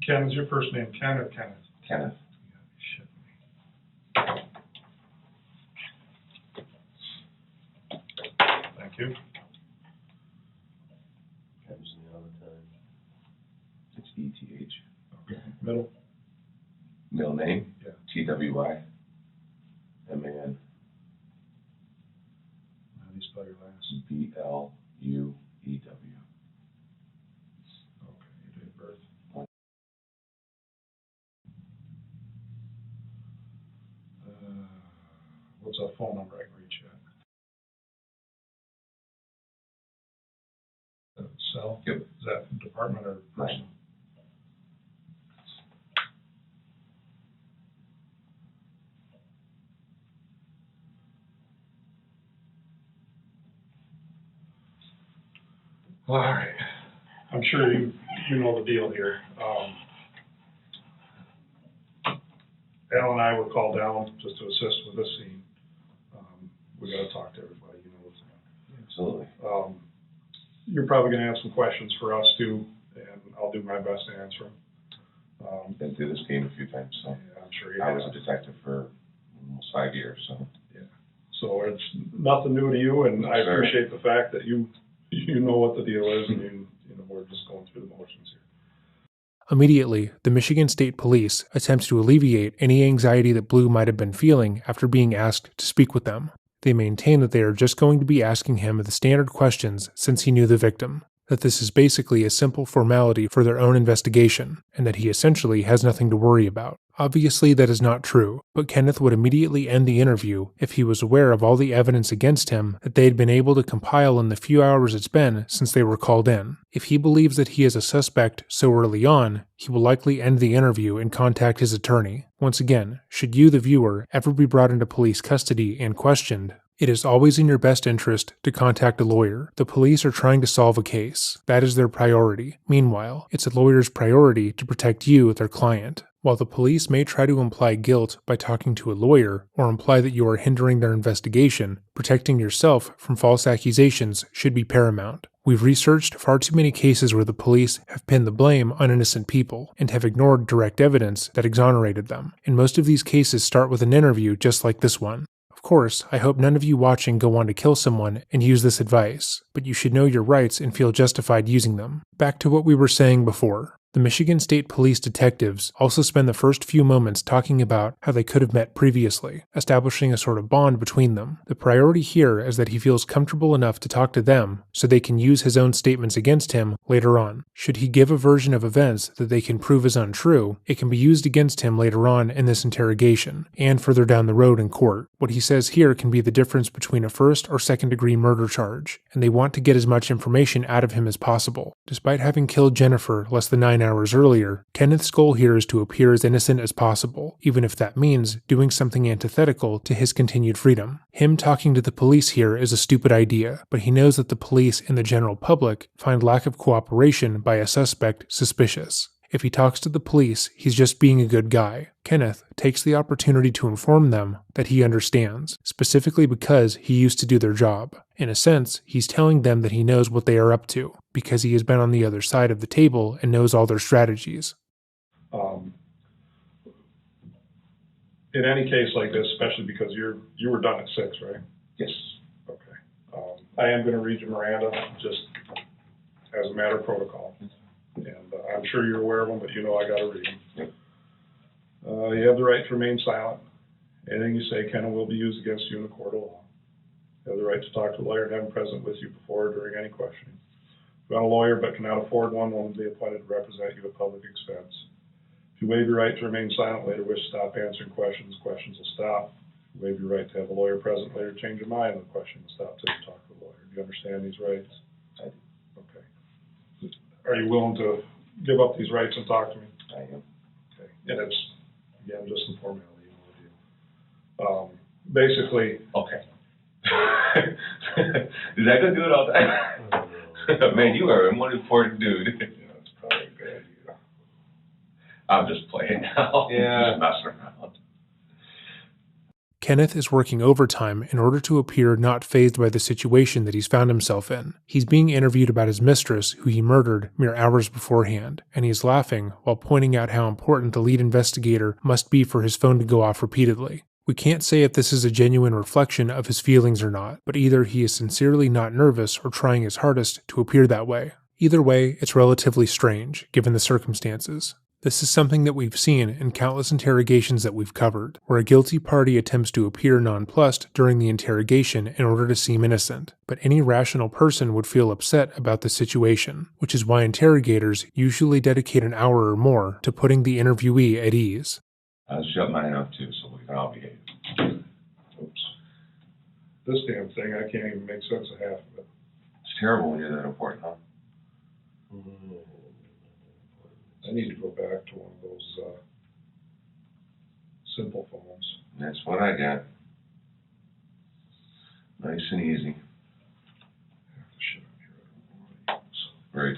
Ken, is your first name Ken or Kenneth? Kenneth. Thank you. It's ETH. Okay. Middle? Middle name? Yeah. TWYMAN. How do you spell your last? BLUEW. Okay, your date of birth. What's a phone number I can reach you at? Cell? Yep. Is that department or personal? All right. I'm sure you know the deal here. Al and I were called down just to assist with this scene. We got to talk to everybody, you know what's going on. Absolutely. You're probably going to have some questions for us too, and I'll do my best to answer them. Been through this game a few times, so. Yeah, I'm sure you I have. was a detective for almost 5 years, so. Yeah. So it's nothing new to you, and I Sure. appreciate the fact that you know what the deal is, and you know we're just going through the motions here. Immediately, the Michigan State Police attempts to alleviate any anxiety that Blue might have been feeling after being asked to speak with them. They maintain that they are just going to be asking him the standard questions since he knew the victim, that this is basically a simple formality for their own investigation, and that he essentially has nothing to worry about. Obviously, that is not true, but Kenneth would immediately end the interview if he was aware of all the evidence against him that they had been able to compile in the few hours it's been since they were called in. If he believes that he is a suspect so early on, he will likely end the interview and contact his attorney. Once again, should you, the viewer, ever be brought into police custody and questioned, it is always in your best interest to contact a lawyer. The police are trying to solve a case. That is their priority. Meanwhile, it's a lawyer's priority to protect you, their client. While the police may try to imply guilt by talking to a lawyer or imply that you are hindering their investigation, protecting yourself from false accusations should be paramount. We've researched far too many cases where the police have pinned the blame on innocent people and have ignored direct evidence that exonerated them. And most of these cases start with an interview just like this one. Of course, I hope none of you watching go on to kill someone and use this advice, but you should know your rights and feel justified using them. Back to what we were saying before. The Michigan State Police detectives also spend the first few moments talking about how they could have met previously, establishing a sort of bond between them. The priority here is that he feels comfortable enough to talk to them so they can use his own statements against him later on. Should he give a version of events that they can prove is untrue, it can be used against him later on in this interrogation, and further down the road in court. What he says here can be the difference between a first or second-degree murder charge, and they want to get as much information out of him as possible. Despite having killed Jennifer less than 9 hours earlier, Kenneth's goal here is to appear as innocent as possible, even if that means doing something antithetical to his continued freedom. Him talking to the police here is a stupid idea, but he knows that the police and the general public find lack of cooperation by a suspect suspicious. If he talks to the police, he's just being a good guy. Kenneth takes the opportunity to inform them that he understands, specifically because he used to do their job. In a sense, he's telling them that he knows what they are up to, because he has been on the other side of the table and knows all their strategies. In any case like this, especially because you were done at 6, right? Yes. Okay. I am gonna read you Miranda, just as a matter of protocol. And I'm sure you're aware of them, but you know I gotta read them. You have the right to remain silent. Anything you say can and will be used against you in a court of law. You have the right to talk to a lawyer and have him present with you before or during any questioning. If you want a lawyer but cannot afford one, one will be appointed to represent you at public expense. If you waive your right to remain silent, later wish to stop answering questions, questions will stop. If you waive your right to have a lawyer present, later change your mind, the question will stop till you talk to the lawyer. Do you understand these rights? I do. Okay. Are you willing to give up these rights and talk to me? I am. Okay. And it's, again, just some formality with you. Basically. Okay. Is that gonna do it all the time? Man, you are one important dude. Yeah, it's probably a good idea. I'm just playing now. Yeah. Just messing around. Kenneth is working overtime in order to appear not fazed by the situation that he's found himself in. He's being interviewed about his mistress, who he murdered mere hours beforehand, and he's laughing while pointing out how important the lead investigator must be for his phone to go off repeatedly. We can't say if this is a genuine reflection of his feelings or not, but either he is sincerely not nervous or trying his hardest to appear that way. Either way, it's relatively strange, given the circumstances. This is something that we've seen in countless interrogations that we've covered, where a guilty party attempts to appear nonplussed during the interrogation in order to seem innocent. But any rational person would feel upset about the situation, which is why interrogators usually dedicate an hour or more to putting the interviewee at ease. I'll shut mine up too, so we can all behave. Oops. This damn thing, I can't even make sense of half of it. It's terrible when you're that important, huh? I need to go back to one of those simple phones. That's what I got. Nice and easy. Great.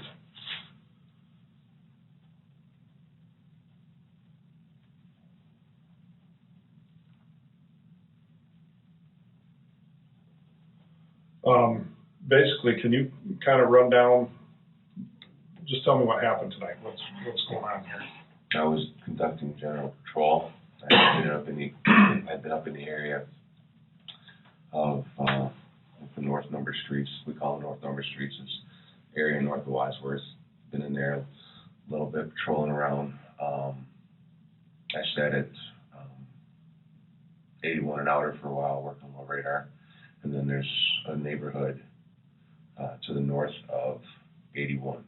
Basically, can you kind of run down, just tell me what happened tonight, what's going on here? I was conducting general patrol. I'd been up in the area of the North Number Streets. We call them North Number Streets. It's area north of Wadsworth. Been in there a little bit patrolling around. I sat at 81 and outer for a while, working on low radar. And then there's a neighborhood to the north of 81,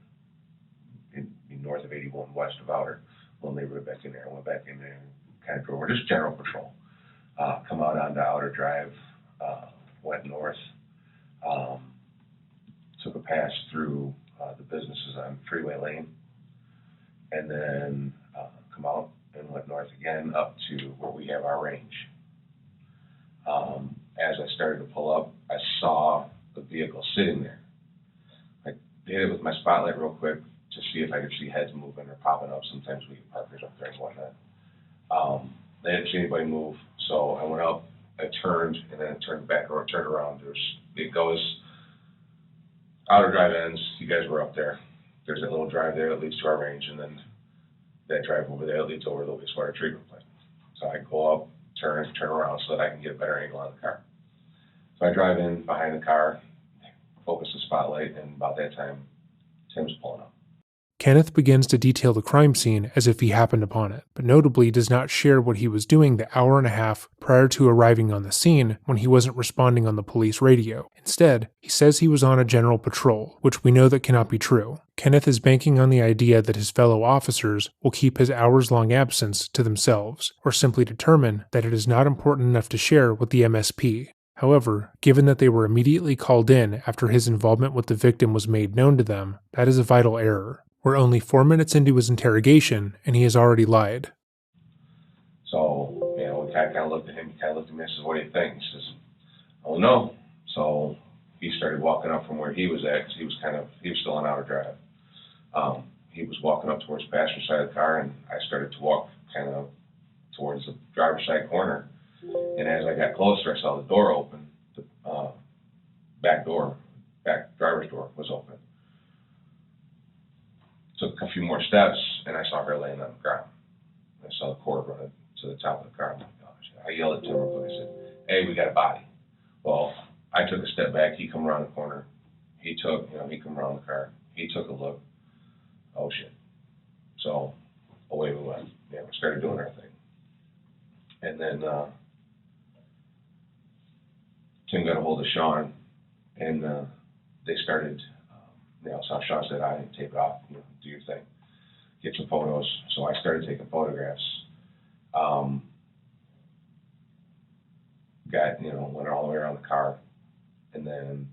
north of 81, west of outer. Little neighborhood back in there. I went back in there and kind of drove. We're just general patrol. Come out onto Outer Drive, went north, took a pass through the businesses on Freeway Lane, and then come out and went north again up to where we have our range. As I started to pull up, I saw the vehicle sitting there. I hit it with my spotlight real quick to see if I could see heads moving or popping up. Sometimes we get parkers up there and whatnot. I didn't see anybody move, so I went up, I turned, and then I turned back or turned around. It goes, Outer Drive ends, you guys were up there. There's that little drive there that leads to our range, and then that drive over there leads over to the wastewater treatment plant. So I go up, turn around so that I can get a better angle on the car. So I drive in behind the car, focus the spotlight, and about that time, Tim's pulling up. Kenneth begins to detail the crime scene as if he happened upon it, but notably does not share what he was doing the hour and a half prior to arriving on the scene when he wasn't responding on the police radio. Instead, he says he was on a general patrol, which we know that cannot be true. Kenneth is banking on the idea that his fellow officers will keep his hours-long absence to themselves, or simply determine that it is not important enough to share with the MSP. However, given that they were immediately called in after his involvement with the victim was made known to them, that is a vital error. We're only 4 minutes into his interrogation, and he has already lied. So, we kind of looked at him, he kind of looked at me and said, "What do you think?" He says, "Oh, no." So he started walking up from where he was at, because he was still on Outer Drive. He was walking up towards the passenger side of the car, and I started to walk kind of towards the driver's side corner. And as I got closer, I saw the door open, the back driver's door was open. Took a few more steps, and I saw her laying on the ground. I saw the cord running to the top of the car. Oh my gosh. I yelled at Tim real quick. I said, "Hey, we got a body." Well, I took a step back, he come around the corner, he come around the car, he took a look, oh shit. So away we went, we started doing our thing. And then Tim got a hold of Sean, and they started, so Sean said, I didn't tape it off, do your thing, get some photos. So I started taking photographs. Went all the way around the car, and then,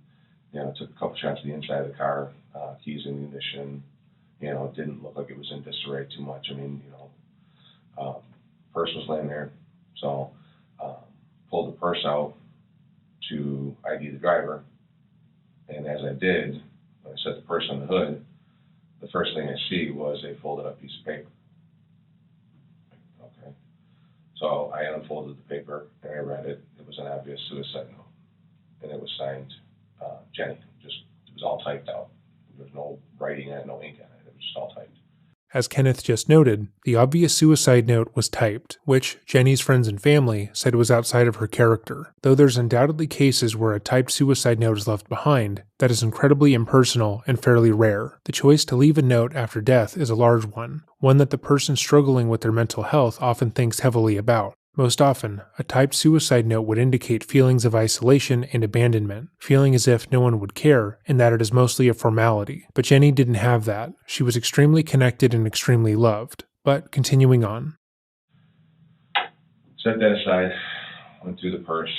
took a couple shots of the inside of the car, keys and ignition. It didn't look like it was in disarray too much. Purse was laying there, so pulled the purse out to ID the driver, and as I did, when I set the purse on the hood, the first thing I see was a folded up piece of paper. Okay. So I unfolded the paper and I read it. It was an obvious suicide note, and it was signed Jenny. It was all typed out. There was no writing on it, no ink on it. It was just all typed. As Kenneth just noted, the obvious suicide note was typed, which Jenny's friends and family said was outside of her character. Though there's undoubtedly cases where a typed suicide note is left behind, that is incredibly impersonal and fairly rare. The choice to leave a note after death is a large one that the person struggling with their mental health often thinks heavily about. Most often, a typed suicide note would indicate feelings of isolation and abandonment, feeling as if no one would care and that it is mostly a formality. But Jenny didn't have that. She was extremely connected and extremely loved. But continuing on. Set that aside, went through the purse,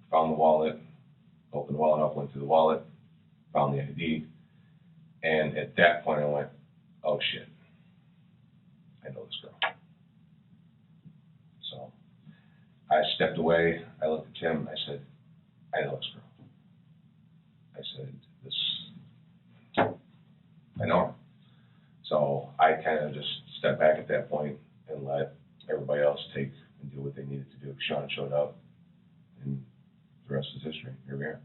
found the wallet, opened the wallet up, went through the wallet, found the ID, and at that point I went, oh shit, I know this girl. So I stepped away, I looked at Tim, I said, I know this girl. I said, I know her. So I kind of just stepped back at that point and let everybody else take and do what they needed to do. Sean showed up, and the rest is history. Here we are.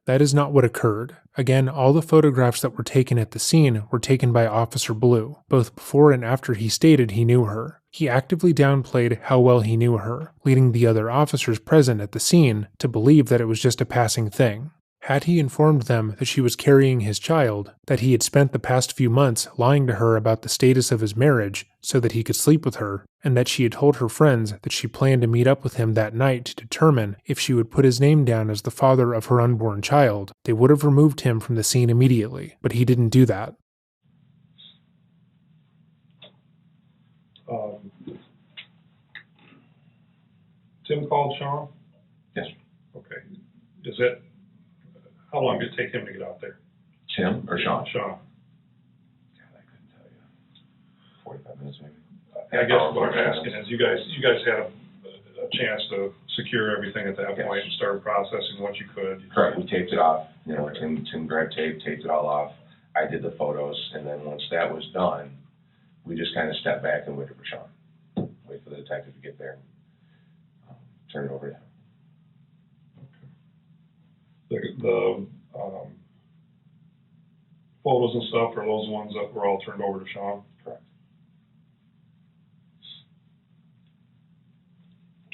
That is not what occurred. Again, all the photographs that were taken at the scene were taken by Officer Blue, both before and after he stated he knew her. He actively downplayed how well he knew her, leading the other officers present at the scene to believe that it was just a passing thing. Had he informed them that she was carrying his child, that he had spent the past few months lying to her about the status of his marriage so that he could sleep with her, and that she had told her friends that she planned to meet up with him that night to determine if she would put his name down as the father of her unborn child, they would have removed him from the scene immediately, but he didn't do that. Tim called Sean? Yes. Okay. How long did it take him to get out there? Tim or Sean? Sean. God, I couldn't tell you. 45 minutes maybe. I guess what I'm asking is you guys had a chance to secure everything at that point and started processing what you could. Correct. We taped it off. Tim grabbed tape, taped it all off. I did the photos, and then once that was done, we just kind of stepped back and waited for Sean. Wait for the detective to get there and turn it over to him. The photos and stuff are those ones that were all turned over to Sean? Correct.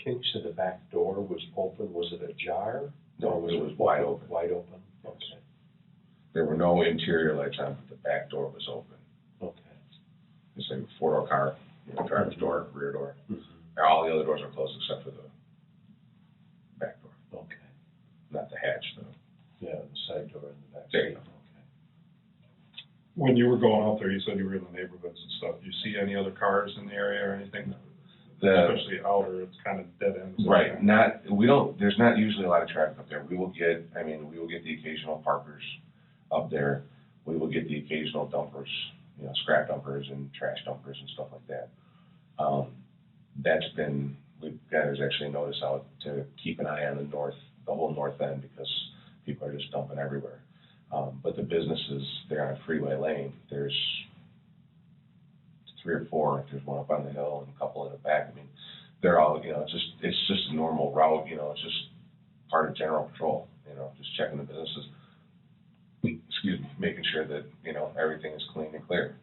King said the back door was open. Was it ajar? No, it was wide open. Wide open? Okay. There were no interior lights on, but the back door was open. Okay. It's like a four-door car, driver's door, rear door. Mm-hmm. All the other doors are closed except for the back door. Okay. Not the hatch, though. Yeah, the side door and the back. There you go. Okay. When you were going out there, you said you were in the neighborhoods and stuff. Do you see any other cars in the area or anything? Especially outer, it's kind of dead ends. Right. There's not usually a lot of traffic up there. We will get the occasional parkers up there. We will get the occasional dumpers, scrap dumpers and trash dumpers and stuff like that. There's actually a notice out to keep an eye on the whole north end, because people are just dumping everywhere. But the businesses, they're on a freeway lane. There's 3 or 4. There's one up on the hill and a couple in the back. They're all, it's just a normal route. It's just part of general patrol. Just checking the businesses. Excuse me, making sure that everything is clean and clear.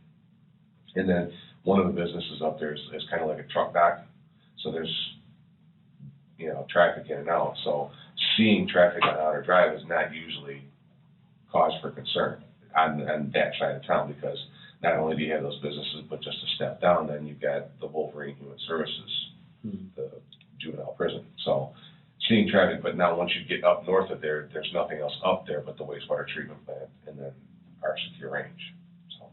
And then one of the businesses up there is kind of like a truck dock. So there's traffic in and out. So seeing traffic on Outer Drive is not usually cause for concern on that side of town, because not only do you have those businesses, but just a step down, then you've got the Wolverine Human Services, the juvenile prison. So seeing traffic, but now once you get up north of there, there's nothing else up there but the wastewater treatment plant and then our secure range. So.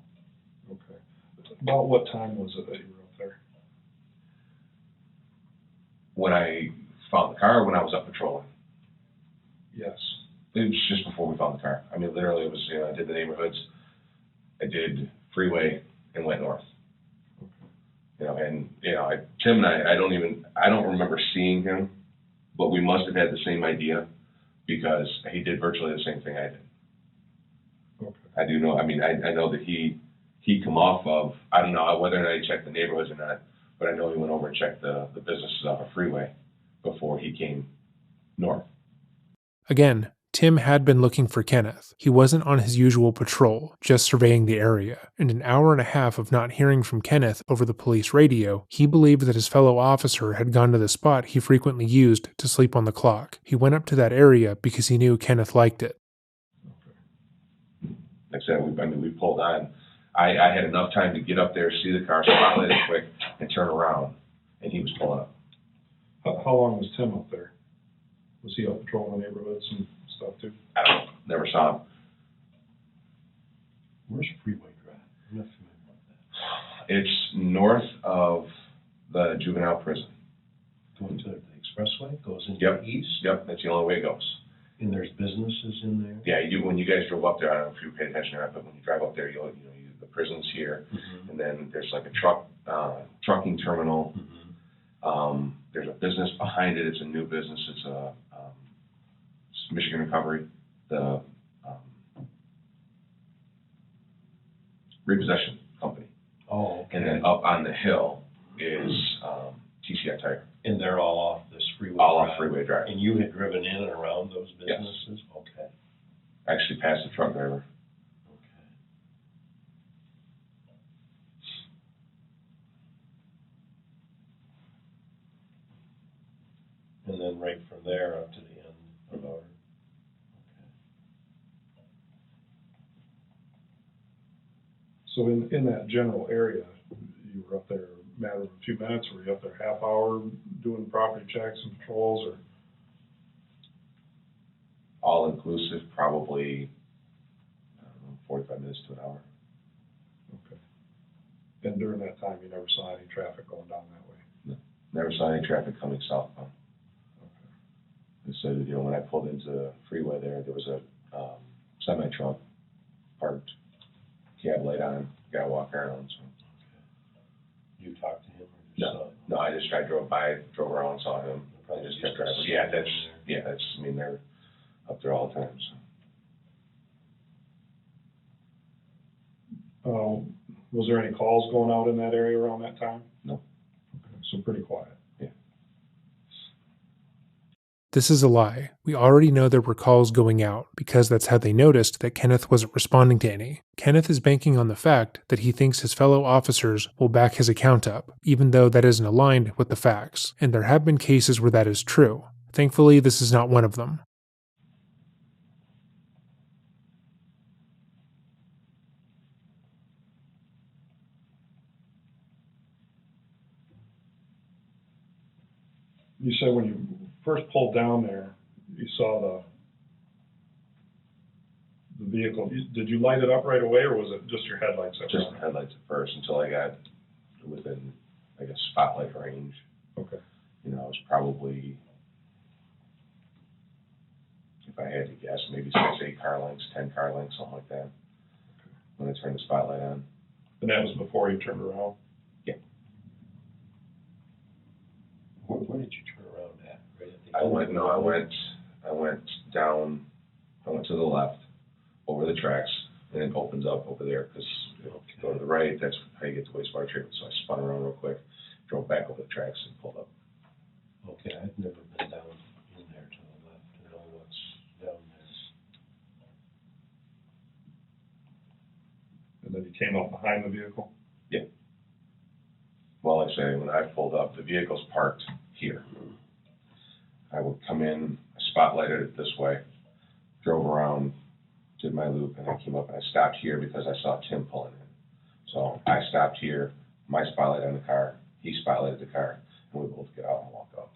Okay. About what time was it that you were up there? When I found the car, when I was up patrolling. Yes. It was just before we found the car. I mean, literally, it was, you know, I did the neighborhoods, I did freeway, and went north. You know, and, you know, Tim and I don't remember seeing him, but we must have had the same idea, because he did virtually the same thing I did. Okay. I do know, I mean, I know that he come off of, I don't know whether or not he checked the neighborhoods or not, but I know he went over and checked the businesses off a freeway before he came north. Again, Tim had been looking for Kenneth. He wasn't on his usual patrol, just surveying the area. And an hour and a half of not hearing from Kenneth over the police radio, he believed that his fellow officer had gone to the spot he frequently used to sleep on the clock. He went up to that area because he knew Kenneth liked it. Like I said, we pulled on. I had enough time to get up there, see the car, spotlight it quick, and turn around, and he was pulling up. How long was Tim up there? Was he out patrolling the neighborhoods and stuff too? I don't know. Never saw him. Where's Freeway Drive? I'm not familiar with that. It's north of the juvenile prison. Going to the expressway, goes into Yep. the east, Yep, that's the only way it goes. and there's businesses in there. Yeah, when you guys drove up there, I don't know if you paid attention or not, but when you drive up there, the prison's here, and then there's like a trucking terminal. There's a business behind it. It's a new business. It's a Michigan Recovery, the repossession company. Oh, okay. And then up on the hill is TCI Tire. And they're all off this freeway All drive? off Freeway Drive. And you had driven in and around those Yes. businesses? Okay. Actually past the truck driver. And then right from there up to the end of our, So in that general area, you were up there a matter of a few minutes, or were you up there half hour doing property checks and patrols, or? All inclusive, probably, I don't know, 45 minutes to an hour. Okay. And during that time, you never saw any traffic going down that way? No, never saw any traffic coming southbound. And so, when I pulled into the freeway there was a semi-truck parked, cab light on, guy walking around. So. you talked to him or just saw him? No, I drove by, drove around, saw him. I just kept driving. I mean, they're up there all the time. So. Was there any calls going out in that area around that time? No. Okay, so pretty quiet. Yeah. This is a lie. We already know there were calls going out because that's how they noticed that Kenneth wasn't responding to any. Kenneth is banking on the fact that he thinks his fellow officers will back his account up, even though that isn't aligned with the facts, and there have been cases where that is true. Thankfully, this is not one of them. You said when you first pulled down there, you saw the vehicle. Did you light it up right away, or was it just your headlights? Just the headlights at first until I got within, I guess, spotlight range. Okay. It was probably, if I had to guess, maybe 6, 8 car lengths, 10 car lengths, something like that, when I turned the spotlight on. And that was before you turned around? Yeah. Where did you turn around at? Right at the I went down, I went to the left, over the tracks, and it opens up over there, because if you go to the right, that's how you get to wastewater treatment. So I spun around real quick, drove back over the tracks, and pulled up. Okay, I've never been down in there to the left to know what's down there. And then you came up behind the vehicle? Yeah. Well, like I say, when I pulled up, the vehicle's parked here. I would come in, I spotlighted it this way, drove around, did my loop, and I came up and I stopped here because I saw Tim pulling in. So I stopped here, my spotlight on the car, he spotlighted the car, and we both get out and walk up.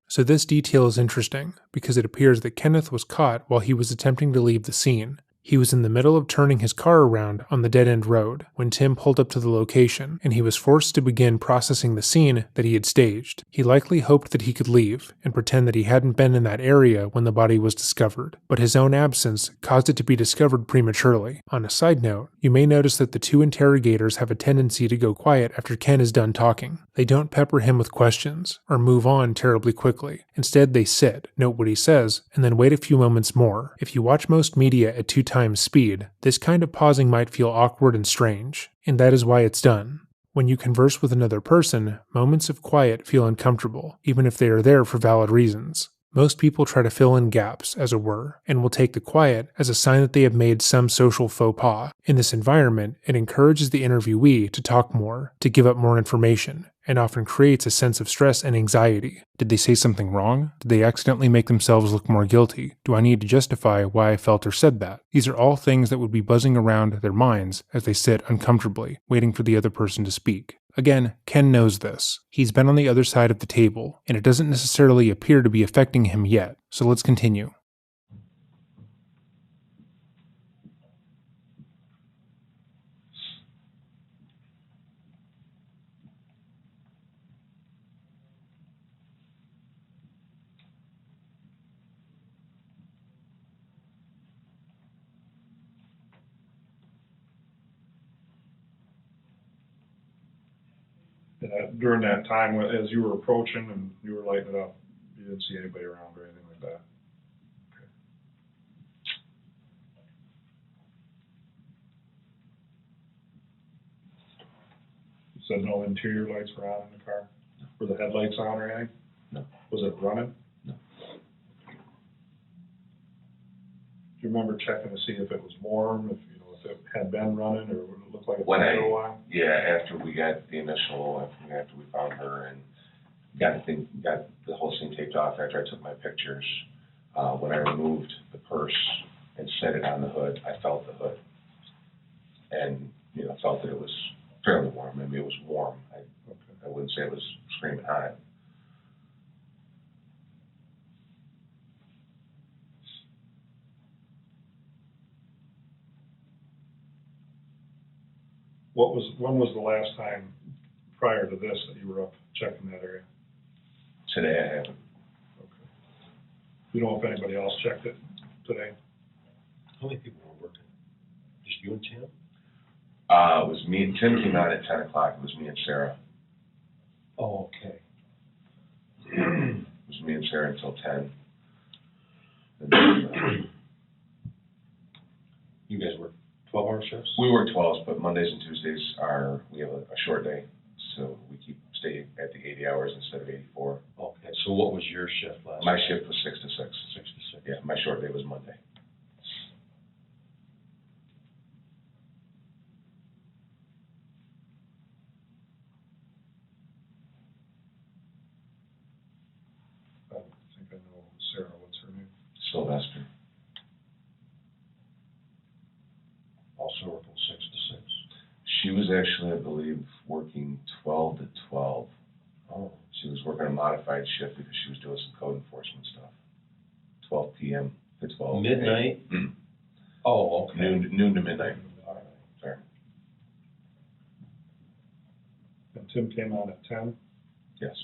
So this detail is interesting because it appears that Kenneth was caught while he was attempting to leave the scene. He was in the middle of turning his car around on the dead-end road when Tim pulled up to the location, and he was forced to begin processing the scene that he had staged. He likely hoped that he could leave and pretend that he hadn't been in that area when the body was discovered, but his own absence caused it to be discovered prematurely. On a side note, you may notice that the two interrogators have a tendency to go quiet after Ken is done talking. They don't pepper him with questions or move on terribly quickly. Instead, they sit, note what he says, and then wait a few moments more. If you watch most media at 2 times speed, this kind of pausing might feel awkward and strange, and that is why it's done. When you converse with another person, moments of quiet feel uncomfortable, even if they are there for valid reasons. Most people try to fill in gaps, as it were, and will take the quiet as a sign that they have made some social faux pas. In this environment, it encourages the interviewee to talk more, to give up more information, and often creates a sense of stress and anxiety. Did they say something wrong? Did they accidentally make themselves look more guilty? Do I need to justify why I felt or said that? These are all things that would be buzzing around their minds as they sit uncomfortably, waiting for the other person to speak. Again, Ken knows this. He's been on the other side of the table, and it doesn't necessarily appear to be affecting him yet. So let's continue. During that time, as you were approaching and you were lighting it up, you didn't see anybody around or anything like that? Okay. You said no interior lights were on in the car? Were the headlights on or anything? No. Was it running? No. Do you remember checking to see if it was warm, if it had been running, or would it look like it was for a while? Yeah, after we got the initial, after we found her and got the whole scene taped off, after I took my pictures, when I removed the purse and set it on the hood, I felt the hood. And, felt that it was fairly warm. I mean, it was warm. I wouldn't say it was screaming hot. When was the last time prior to this that you were up checking that area? Today I haven't. Okay. You don't know if anybody else checked it today? How many people were working? Just you and Tim? It was me and Tim came out at 10 o'clock. It was me and Sarah. Oh, okay. It was me and Sarah until 10. And then, you guys work 12-hour shifts? We work 12s, but Mondays and Tuesdays we have a short day, so we stay at the 80 hours instead of 84. Okay, so what was your shift last My night? shift was 6 to 6. 6 to 6. Yeah, my short day was Monday. I think I know Sarah. What's her name? Sylvester. Also working 6 to 6. She was actually, I believe, working 12 to 12. Oh. She was working a modified shift because she was doing some code enforcement stuff. 12 p.m. to 12 Midnight? Mm-hmm. Oh, okay. Noon to midnight. All right. Sorry. And Tim came on at 10? Yes.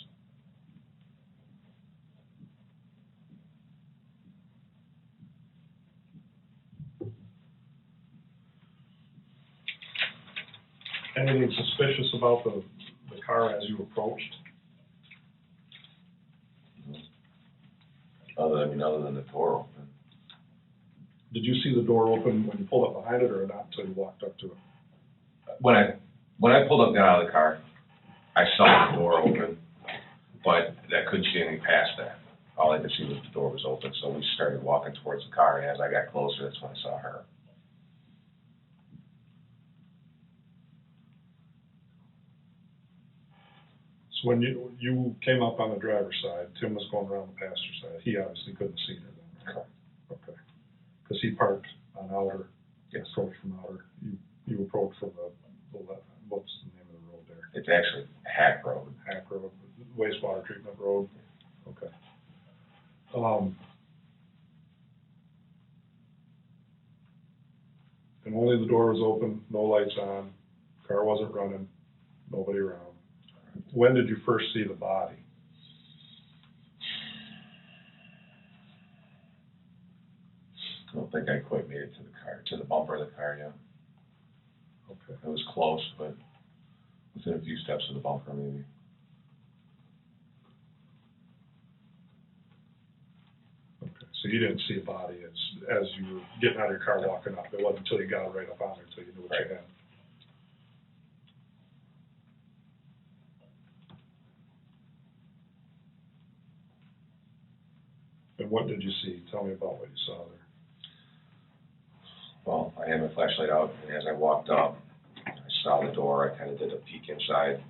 Anything suspicious about the car as you approached? Other than the door open. Did you see the door open when you pulled up behind it, or not until you walked up to it? When I pulled up, got out of the car, I saw the door open, but I couldn't see anything past that. All I could see was the door was open, so we started walking towards the car, and as I got closer, that's when I saw her. So when you came up on the driver's side, Tim was going around the passenger side. He obviously couldn't see her then. Correct. Okay. Because he parked on outer, Yes. approached from outer. You approached from the left. What's the name of the road there? It's actually Hack Road. Hack Road, wastewater treatment road. Okay. And only the door was open, no lights on, car wasn't running, nobody around. When did you first see the body? I don't think I quite made it to the car, to the bumper of the car yet. Okay. It was close, but within a few steps of the bumper, maybe. Okay. So you didn't see a body as you were getting out of your car walking up. It wasn't until you got right up on there until you knew what you had. And what did you see? Tell me about what you saw there. Well, I had my flashlight out, and as I walked up, I saw the door. I kind of did a peek inside,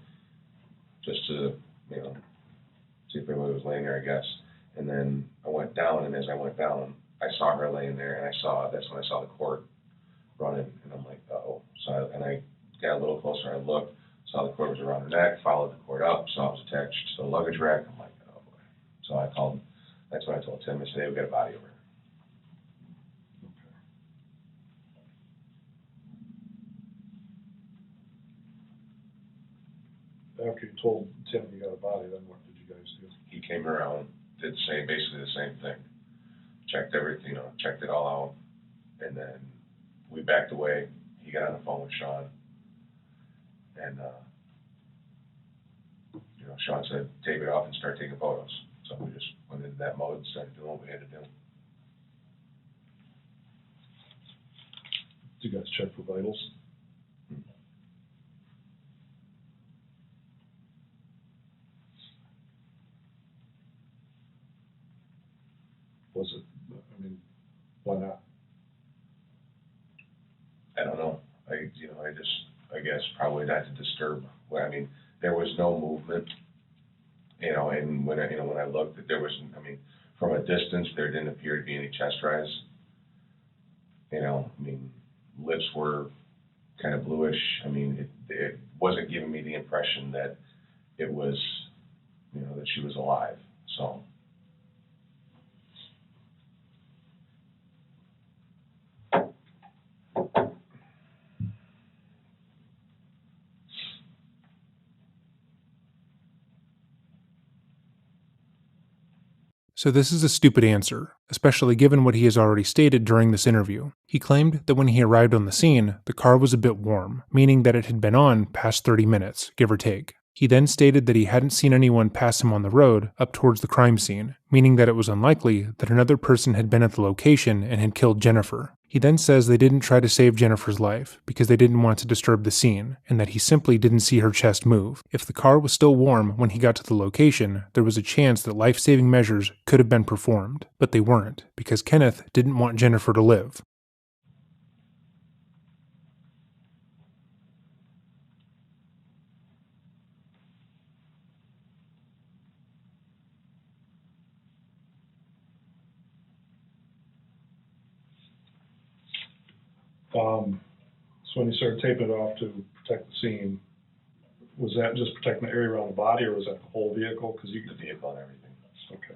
just to, see if anybody was laying there, I guess. And then I went down, and as I went down, I saw her laying there, and that's when I saw the cord running, and I'm like, uh-oh. So I got a little closer, I looked, saw the cord was around her neck, followed the cord up, saw it was attached to the luggage rack. I'm like, oh boy. So I called, that's when I told Tim, I said, hey, we got a body over here. After you told Tim you got a body, then what did you guys do? He came around, did basically the same thing. Checked everything, checked it all out, and then we backed away. He got on the phone with Sean, and Sean said, tape it off and start taking photos. So we just went into that mode and started doing what we had to do. Did you guys check for vitals? Was it, why not? I don't know. I guess probably not to disturb. There was no movement, and when I looked, there was, from a distance, there didn't appear to be any chest rise. Lips were kind of bluish. It wasn't giving me the impression that it was, that she was alive. So. So this is a stupid answer, especially given what he has already stated during this interview. He claimed that when he arrived on the scene, the car was a bit warm, meaning that it had been on past 30 minutes, give or take. He then stated that he hadn't seen anyone pass him on the road up towards the crime scene, meaning that it was unlikely that another person had been at the location and had killed Jennifer. He then says they didn't try to save Jennifer's life because they didn't want to disturb the scene, and that he simply didn't see her chest move. If the car was still warm when he got to the location, there was a chance that life-saving measures could have been performed, but they weren't, because Kenneth didn't want Jennifer to live. So when you started taping it off to protect the scene, was that just protecting the area around the body, or was that the whole vehicle? The vehicle and everything. Okay.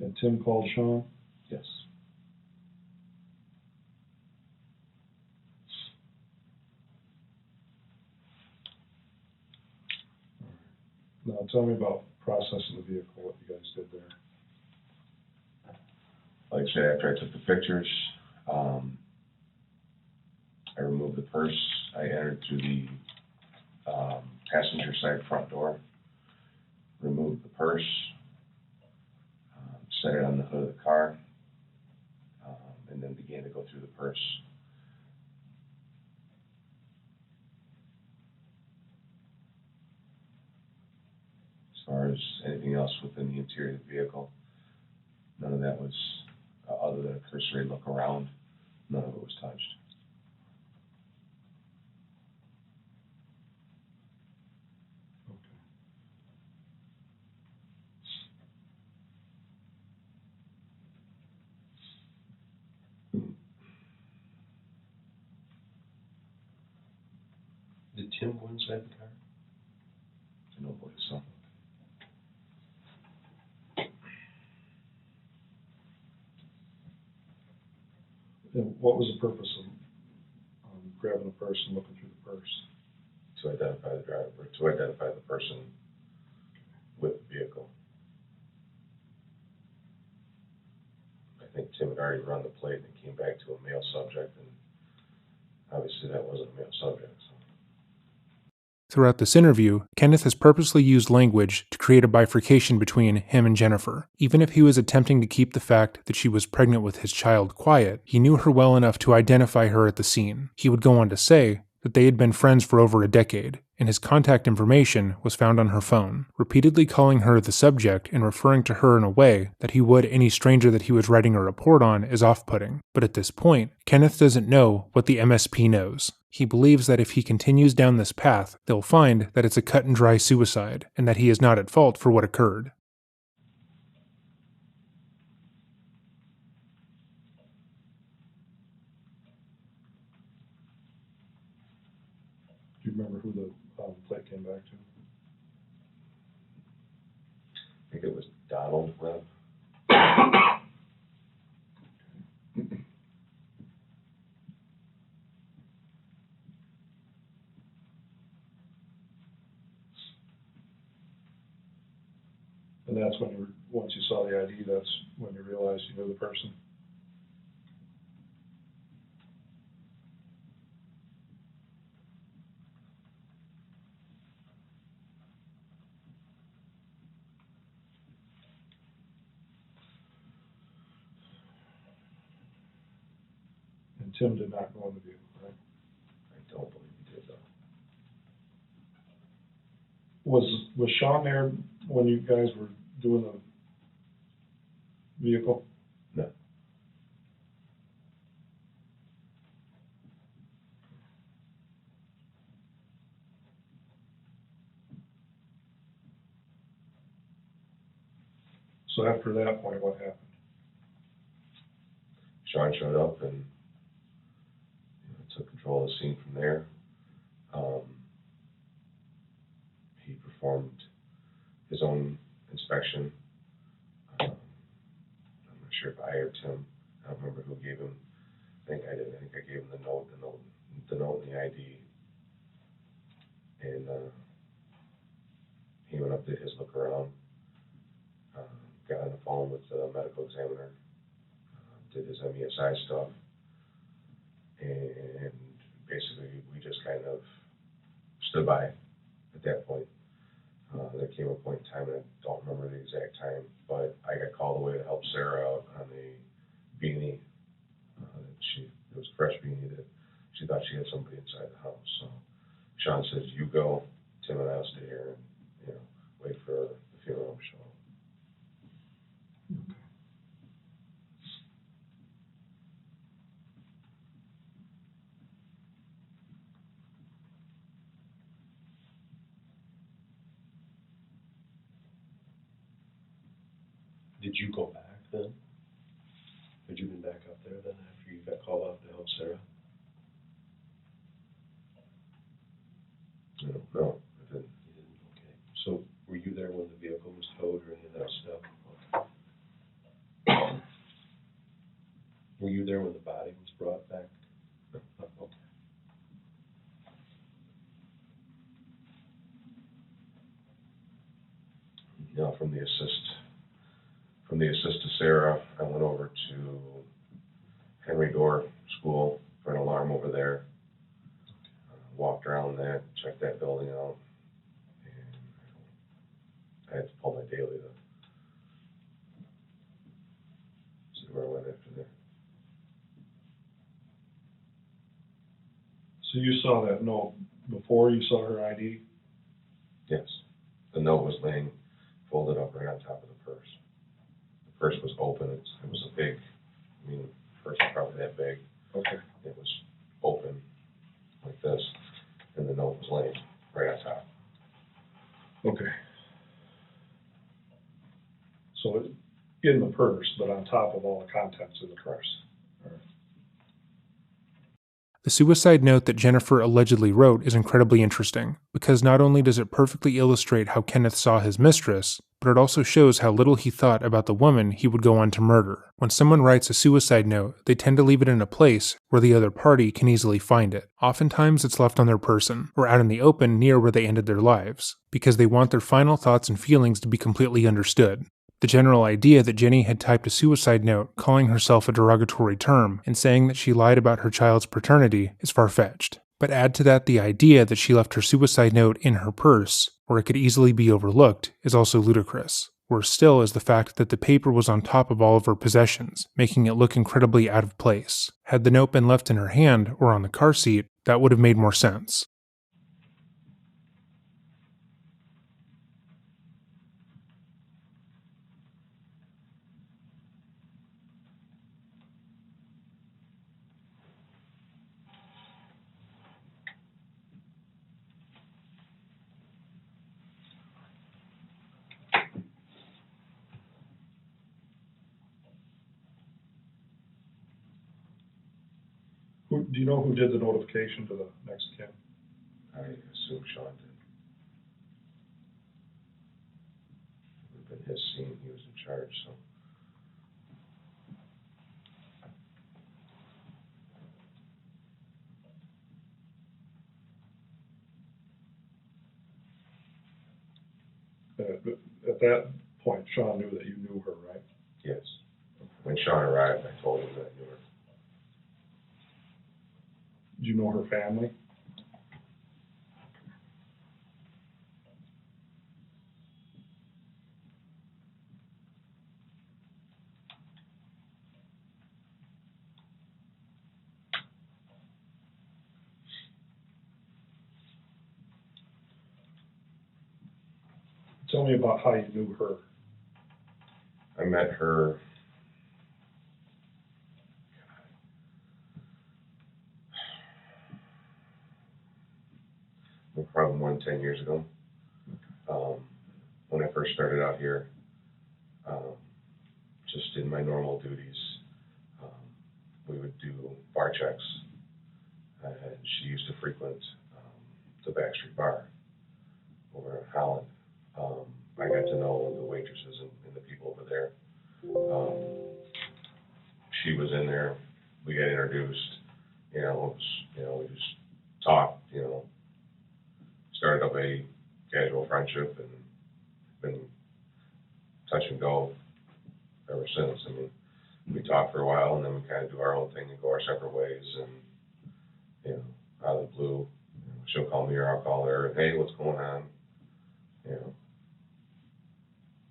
And Tim called Sean? Yes. Now tell me about processing the vehicle, what you guys did there. Like I said, after I took the pictures, I removed the purse. I entered through the passenger side front door, removed the purse, far as anything else within the interior of the vehicle, none of that was, other than a cursory look around, none of it was touched. Did Tim go inside the car? I don't believe so. And what was the purpose of grabbing the purse and looking through the purse? To identify the driver, to identify the person with the vehicle. I think Tim had already run the plate and came back to a male subject, and obviously that wasn't a male subject. So. Throughout this interview, Kenneth has purposely used language to create a bifurcation between him and Jennifer. Even if he was attempting to keep the fact that she was pregnant with his child quiet, he knew her well enough to identify her at the scene. He would go on to say that they had been friends for over a decade, and his contact information was found on her phone, repeatedly calling her the subject and referring to her in a way that he would any stranger that he was writing a report on is off-putting. But at this point, Kenneth doesn't know what the MSP knows. He believes that if he continues down this path, they'll find that it's a cut and dry suicide, and that he is not at fault for what occurred. Do you remember who the plate came back to? I think it was Donald Webb. And that's when once you saw the ID, that's when you realized you knew the person? And Tim did not go in the vehicle, right? I don't believe he did, though. Was Sean there when you guys were doing the vehicle? No. So after that point, what happened? Sean showed up and took control of the scene from there. He performed his own inspection. I'm not sure if I or Tim. I don't remember who gave him. I think I did. I think I gave him the note and the ID. And he went up, did his look around, got on the phone with the medical examiner, did his MESI stuff, and basically we just kind of stood by at that point. There came a point in time, and I don't remember the exact time, but I got called away to help Sarah out on a beanie. It was a fresh beanie that she thought she had somebody inside the house. So Sean says, "You go, Tim and I'll stay here and wait for the funeral to show up." Did you go back then? Had you been back up there then after you got called out to help Sarah? No, I didn't. You didn't? Okay. So were you there when the vehicle was towed or any of that stuff? Okay. Were you there when the body was brought back? No. Oh, okay. From the assist to Sarah, I went over to Henry Gore School for an alarm over there. Walked around that, checked that building out, and I had to pull my daily to see where I went after that. So you saw that note before you saw her ID? Yes, the note was laying folded up right on top of the purse. The purse was open. It was a big, I mean, the purse was probably that big. Okay. It was open like this, and the note was laying right on top. Okay. So in the purse, but on top of all the contents of the purse. The suicide note that Jennifer allegedly wrote is incredibly interesting, because not only does it perfectly illustrate how Kenneth saw his mistress, but it also shows how little he thought about the woman he would go on to murder. When someone writes a suicide note, they tend to leave it in a place where the other party can easily find it. Oftentimes it's left on their person, or out in the open near where they ended their lives, because they want their final thoughts and feelings to be completely understood. The general idea that Jenny had typed a suicide note calling herself a derogatory term and saying that she lied about her child's paternity is far-fetched. But add to that the idea that she left her suicide note in her purse, where it could easily be overlooked, is also ludicrous. Worse still is the fact that the paper was on top of all of her possessions, making it look incredibly out of place. Had the note been left in her hand or on the car seat, that would have made more sense. Do you know who did the notification to the next kin? I assume Sean did. It would have been his scene. He was in charge, so. At that point, Sean knew that you knew her, right? Yes. When Sean arrived, I told him that you were. Do you know her family? Tell me about how you knew her. I met her probably more than 10 years ago. When I first started out here, just in my normal duties, we would do bar checks, and she used to frequent the Backstreet Bar over in Holland. I got to know the waitresses and the people over there. She was in there. We got introduced. It was, we just talked. Started up a casual friendship and been touch and go ever since. I mean, we talk for a while and then we kind of do our own thing and go our separate ways. And out of the blue, she'll call me or I'll call her. And, hey, what's going on?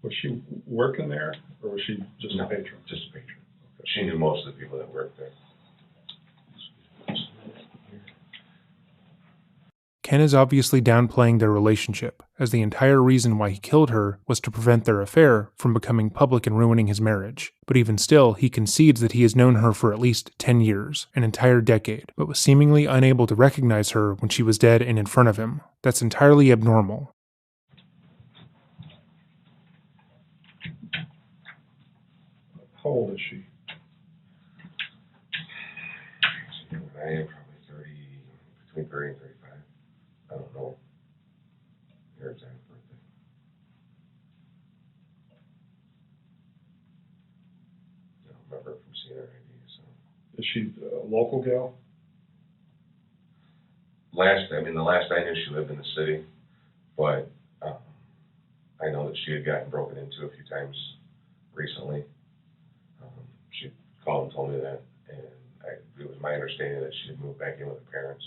Was she working there, or was she just a patron? Just a patron. Okay. She knew most of the people that worked there. Ken is obviously downplaying their relationship, as the entire reason why he killed her was to prevent their affair from becoming public and ruining his marriage. But even still, he concedes that he has known her for at least 10 years, an entire decade, but was seemingly unable to recognize her when she was dead and in front of him. That's entirely abnormal. How old is she? I am probably 30, between 30 and 35. I don't know her exact birthday. I don't remember from seeing her ID. So. Is she a local gal? The last I knew, she lived in the city, but I know that she had gotten broken into a few times recently. She called and told me that, and it was my understanding that she had moved back in with her parents.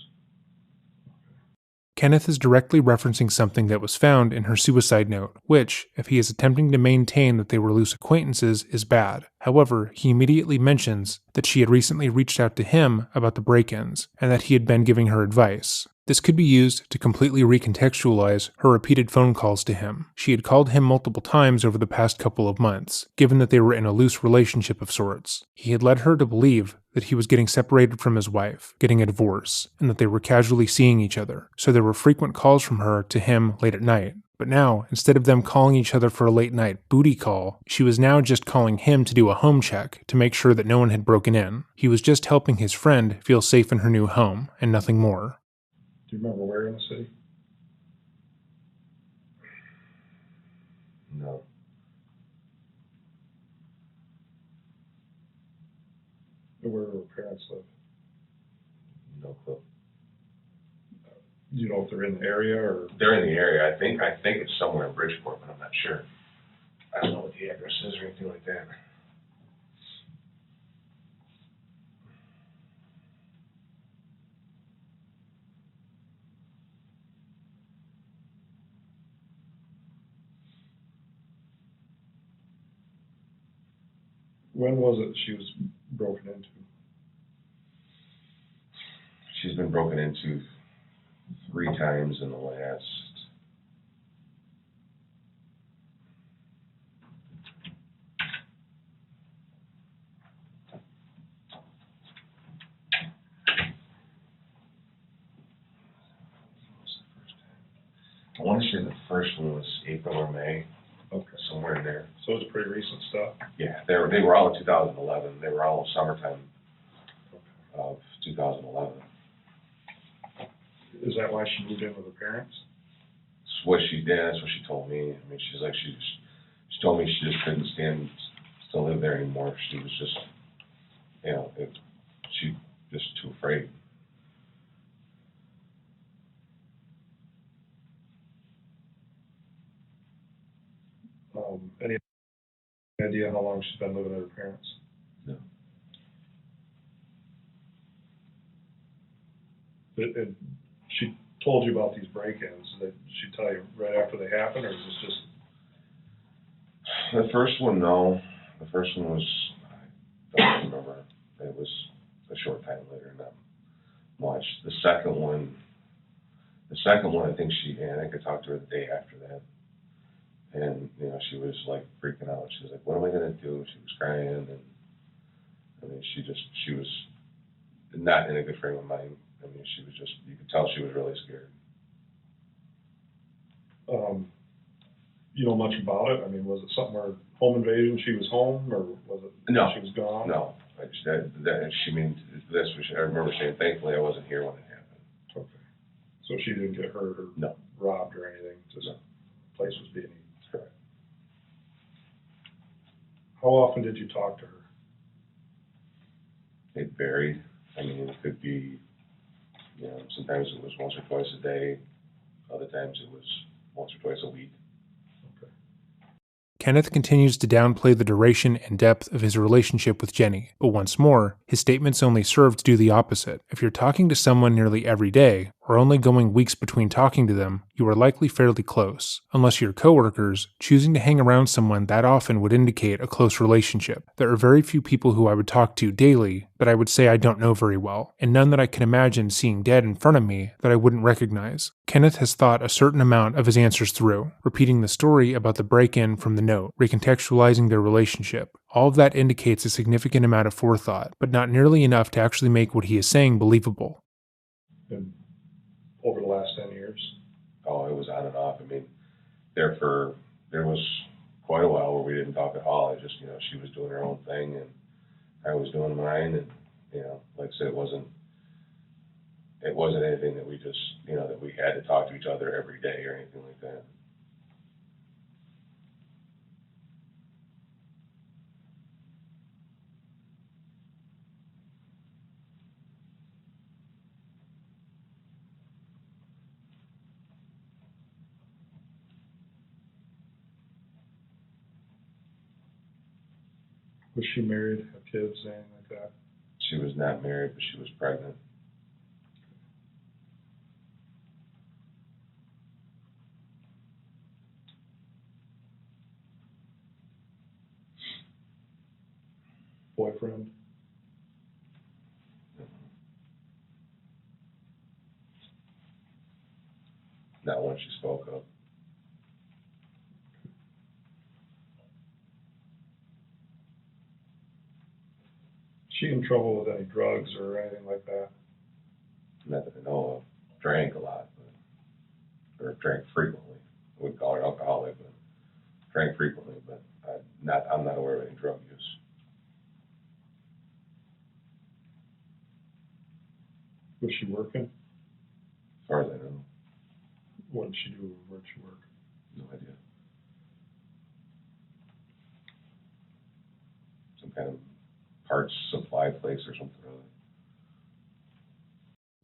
Kenneth is directly referencing something that was found in her suicide note, which, if he is attempting to maintain that they were loose acquaintances, is bad. However, he immediately mentions that she had recently reached out to him about the break-ins, and that he had been giving her advice. This could be used to completely recontextualize her repeated phone calls to him. She had called him multiple times over the past couple of months, given that they were in a loose relationship of sorts. He had led her to believe that he was getting separated from his wife, getting a divorce, and that they were casually seeing each other, so there were frequent calls from her to him late at night. But now, instead of them calling each other for a late-night booty call, she was now just calling him to do a home check to make sure that no one had broken in. He was just helping his friend feel safe in her new home, and nothing more. Do you remember where in the city? No. Where do her parents live? No clue. Do you know if they're in the area or? They're in the area. I think it's somewhere in Bridgeport, but I'm not sure. I don't know what the address is or anything like that. When was it she was broken into? She's been broken into 3 times in the last I want to say the first one was April or May. Okay. Somewhere in there. So it's pretty recent stuff? Yeah, they were all in 2011. They were all summertime of 2011. Is that why she moved in with her parents? That's what she did. That's what she told me. I mean, she told me she just couldn't stand to live there anymore. She was just, she just too afraid. Any idea how long she's been living with her parents? No. She told you about these break-ins. Did she tell you right after they happened, or is this just? The first one, no. The first one was, I don't remember. It was a short time later, not much. The second one, I think I could talk to her the day after that. And, she was like freaking out. She was like, what am I going to do? She was crying. And I mean, she was not in a good frame of mind. I mean, she was just, you could tell she was really scared. You know much about it? I mean, was it something where home invasion, she was home, or was it No. she was gone? No. I remember saying, thankfully I wasn't here when it happened. Okay. So she didn't get hurt or No. robbed or anything? Just the place was being eaten? Correct. How often did you talk to her? It varied. I mean, it could be, sometimes it was once or twice a day. Other times it was once or twice a week. Kenneth continues to downplay the duration and depth of his relationship with Jenny, but once more, his statements only serve to do the opposite. If you're talking to someone nearly every day, or only going weeks between talking to them, you are likely fairly close. Unless you're coworkers, choosing to hang around someone that often would indicate a close relationship. There are very few people who I would talk to daily that I would say I don't know very well, and none that I can imagine seeing dead in front of me that I wouldn't recognize. Kenneth has thought a certain amount of his answers through, repeating the story about the break-in from the note, recontextualizing their relationship. All of that indicates a significant amount of forethought, but not nearly enough to actually make what he is saying believable. And over the last 10 years? Oh, it was on and off. I mean, there was quite a while where we didn't talk at all. She was doing her own thing and I was doing mine, and, like I said, it wasn't anything that we just, that we had to talk to each other every day or anything like that. Was she married, have kids, anything like that? She was not married, but she was pregnant. Boyfriend? Not one she spoke of. She in trouble with any drugs or anything like that? Not that I know of. Drank a lot, or drank frequently. I would call her alcoholic, but drank frequently, but I'm not aware of any drug use. Was she working? As far as I know, What did she do? Where'd she work? no idea. Some kind of parts supply place or something or other.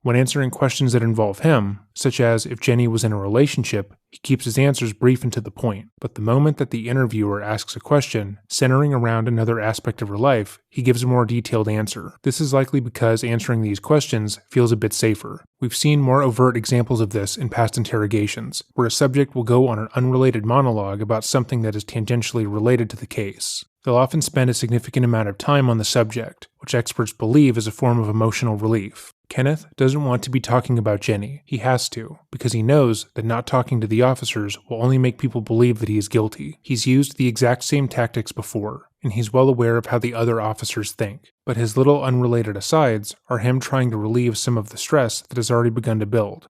When answering questions that involve him, such as if Jenny was in a relationship, he keeps his answers brief and to the point. But the moment that the interviewer asks a question centering around another aspect of her life, he gives a more detailed answer. This is likely because answering these questions feels a bit safer. We've seen more overt examples of this in past interrogations, where a subject will go on an unrelated monologue about something that is tangentially related to the case. They'll often spend a significant amount of time on the subject, which experts believe is a form of emotional relief. Kenneth doesn't want to be talking about Jenny. He has to, because he knows that not talking to the officers will only make people believe that he is guilty. He's used the exact same tactics before, and he's well aware of how the other officers think. But his little unrelated asides are him trying to relieve some of the stress that has already begun to build.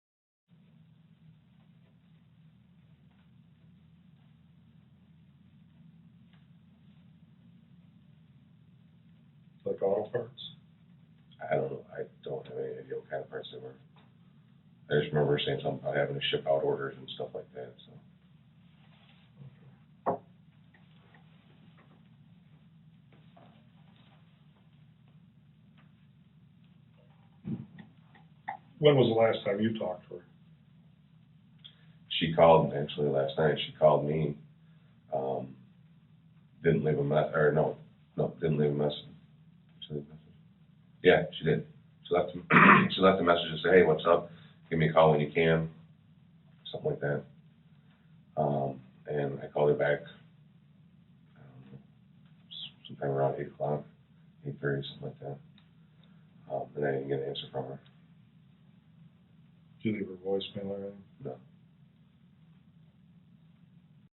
Like auto parts? I don't know. I don't have any idea what kind of parts they were. I just remember her saying something about having to ship out orders and stuff like that. So. When was the last time you talked to her? She called actually last night. She called me. Didn't leave a message. Or no, didn't leave a message. Yeah, she did. She left a message and said, "Hey, what's up? Give me a call when you can." Something like that. And I called her back sometime around 8 o'clock, 8:30, something like that. And I didn't get an answer from her. Did you leave her voicemail or anything? No.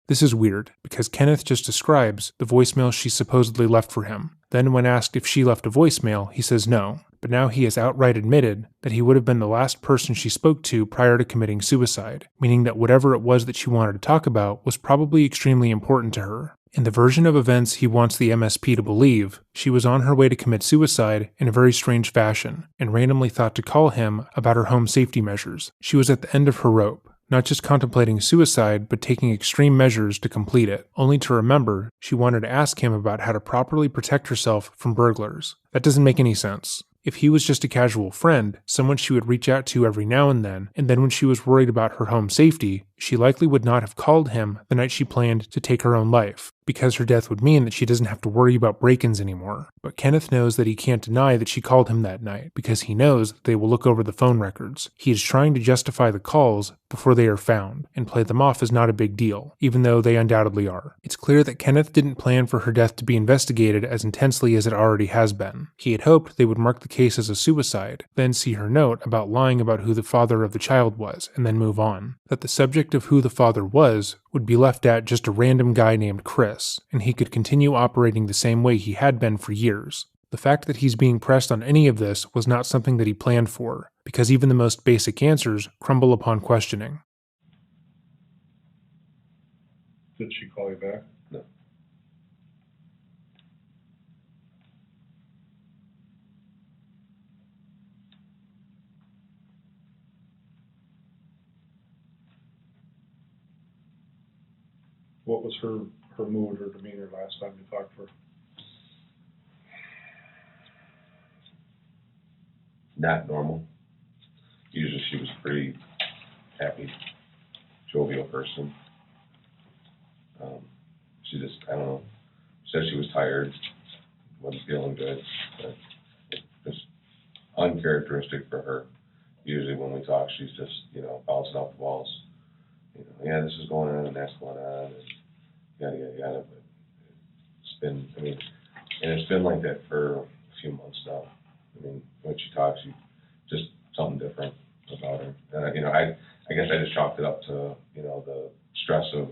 This is weird, because Kenneth just describes the voicemail she supposedly left for him. Then when asked if she left a voicemail, he says no. But now he has outright admitted that he would have been the last person she spoke to prior to committing suicide, meaning that whatever it was that she wanted to talk about was probably extremely important to her. In the version of events he wants the MSP to believe, she was on her way to commit suicide in a very strange fashion, and randomly thought to call him about her home safety measures. She was at the end of her rope, not just contemplating suicide, but taking extreme measures to complete it, only to remember she wanted to ask him about how to properly protect herself from burglars. That doesn't make any sense. If he was just a casual friend, someone she would reach out to every now and then when she was worried about her home safety, she likely would not have called him the night she planned to take her own life, because her death would mean that she doesn't have to worry about break-ins anymore. But Kenneth knows that he can't deny that she called him that night, because he knows that they will look over the phone records. He is trying to justify the calls before they are found, and play them off as not a big deal, even though they undoubtedly are. It's clear that Kenneth didn't plan for her death to be investigated as intensely as it already has been. He had hoped they would mark the case as a suicide, then see her note about lying about who the father of the child was, and then move on. That the subject of who the father was would be left at just a random guy named Chris, and he could continue operating the same way he had been for years. The fact that he's being pressed on any of this was not something that he planned for, because even the most basic answers crumble upon questioning. Did she call you back? No. What was her mood or demeanor last time you talked to her? Not normal. Usually she was a pretty happy, jovial person. She just, I don't know, said she was tired, wasn't feeling good, but just uncharacteristic for her. Usually when we talk, she's just, bouncing off the walls. Yeah, this is going on and that's going on, and yada, yada, yada. But it's been like that for a few months now. When she talks, just something different about her. And, I I guess I just chalked it up to, the stress of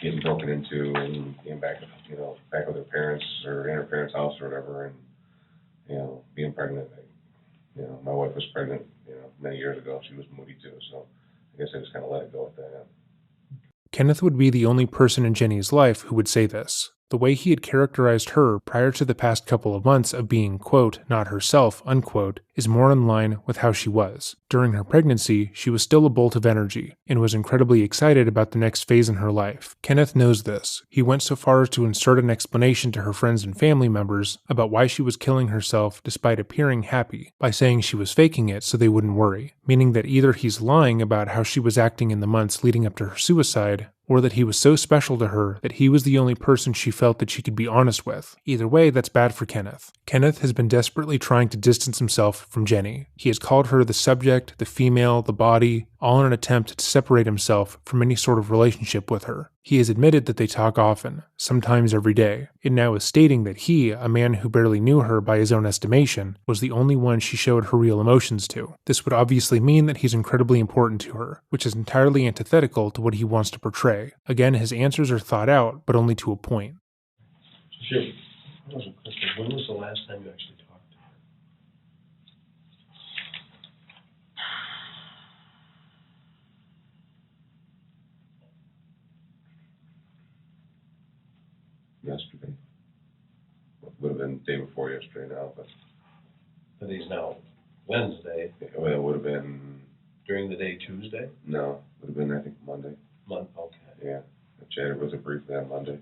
getting broken into and being back, back with her parents or in her parents' house or whatever, and, being pregnant. My wife was pregnant, many years ago. She was moody too, so I guess I just kind of let it go with that. Kenneth would be the only person in Jenny's life who would say this. The way he had characterized her prior to the past couple of months of being, quote, not herself, unquote, is more in line with how she was. During her pregnancy, she was still a bolt of energy, and was incredibly excited about the next phase in her life. Kenneth knows this. He went so far as to insert an explanation to her friends and family members about why she was killing herself despite appearing happy, by saying she was faking it so they wouldn't worry, meaning that either he's lying about how she was acting in the months leading up to her suicide, or that he was so special to her that he was the only person she felt that she could be honest with. Either way, that's bad for Kenneth. Kenneth has been desperately trying to distance himself from Jenny. He has called her the subject, the female, the body, all in an attempt to separate himself from any sort of relationship with her. He has admitted that they talk often, sometimes every day, and now is stating that he, a man who barely knew her by his own estimation, was the only one she showed her real emotions to. This would obviously mean that he's incredibly important to her, which is entirely antithetical to what he wants to portray. Again, his answers are thought out, but only to a point. Sure. When was the last time you actually talked to her? Yesterday. Would have been the day before yesterday now, but. Today's now Wednesday. Well, it would have been. During the day Tuesday? No, would have been, I think, Monday. Okay. Yeah. I chatted with her briefly on Monday.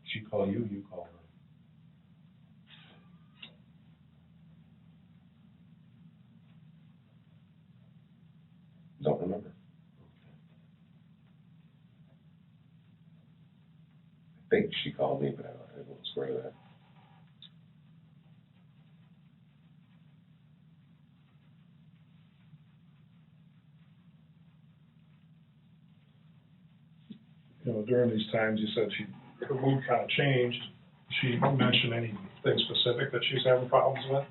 She call you, you call her. Don't remember. I think she called me, but I won't swear to that. During these times, you said her mood kind of changed. She mentioned anything specific that she's having problems with?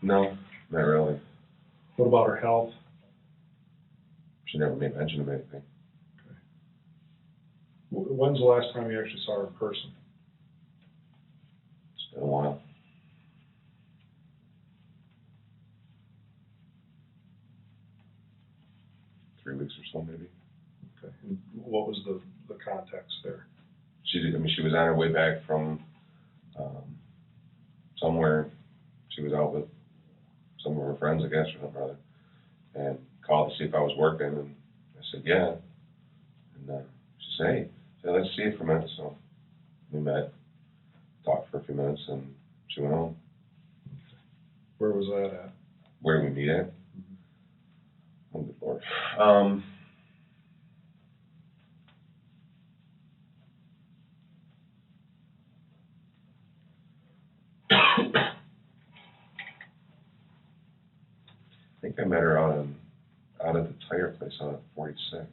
No, not really. What about her health? She never made mention of anything. When's the last time you actually saw her in person? It's been a while. Three weeks or so, maybe. Okay. And what was the context there? She was on her way back from somewhere. She was out with some of her friends, I guess, or something or other, and called to see if I was working, and I said, yeah. And she said, hey, let's see you for a minute. So we met, talked for a few minutes, and she went home. Where was that at? Where did we meet at? Oh, good Lord. I think I met her out at the tire place out at 46.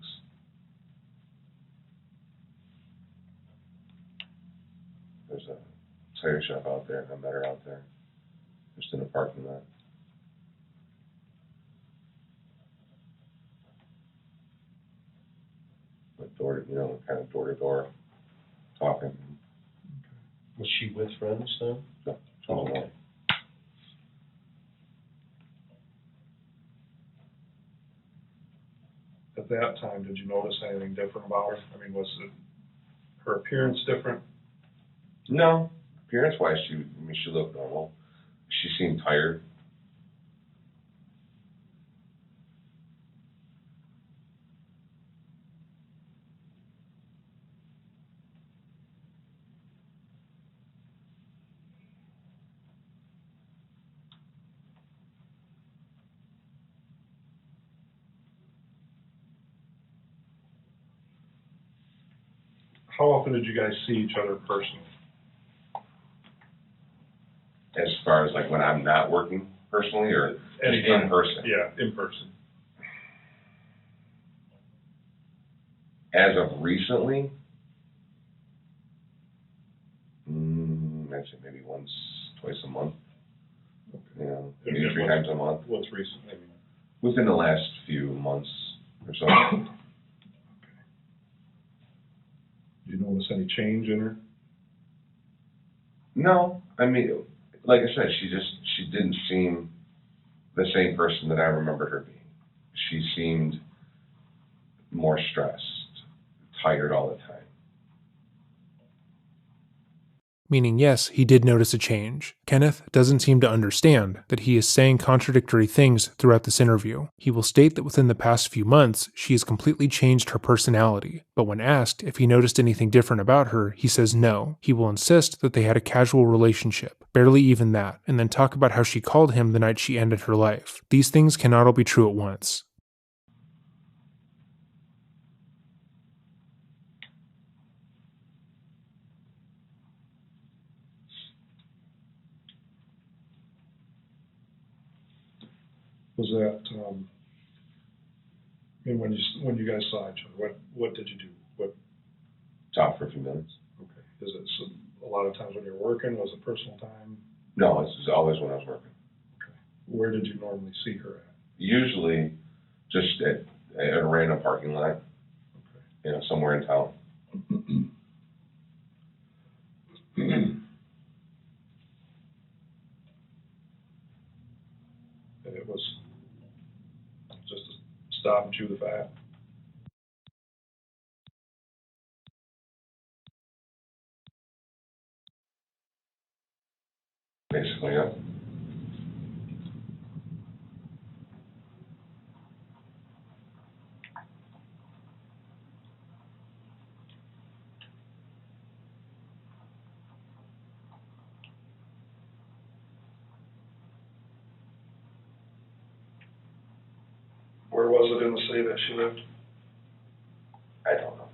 There's a tire shop out there, and I met her out there, just in a parking lot. Went kind of door to door, talking. Was she with friends then? No. Okay. At that time, did you notice anything different about her? I mean, was her appearance different? No. Appearance-wise, she looked normal. She seemed tired. How often did you guys see each other personally? As far as like when I'm not working personally, or Anytime. in person? Yeah, in person. As of recently, I'd say maybe once, twice a month. Okay. Maybe 3 times a month. What's recent? I mean, Within the last few months or so. Do you notice any change in her? No, I mean, like I said, she didn't seem the same person that I remembered her being. She seemed more stressed, tired all the time. Meaning, yes, he did notice a change. Kenneth doesn't seem to understand that he is saying contradictory things throughout this interview. He will state that within the past few months, she has completely changed her personality. But when asked if he noticed anything different about her, he says no. He will insist that they had a casual relationship, barely even that, and then talk about how she called him the night she ended her life. These things cannot all be true at once. Was that, I mean, when you guys saw each other, what did you do? What? Talk for a few minutes. Okay. Is it a lot of times when you're working? Was it personal time? No, it's always when I was working. Okay. Where did you normally see her at? Usually just at a random parking lot, okay. You know, somewhere in town. And it was just to stop and chew the fat. Basically, yeah. Where was it in the city that she lived? I don't know.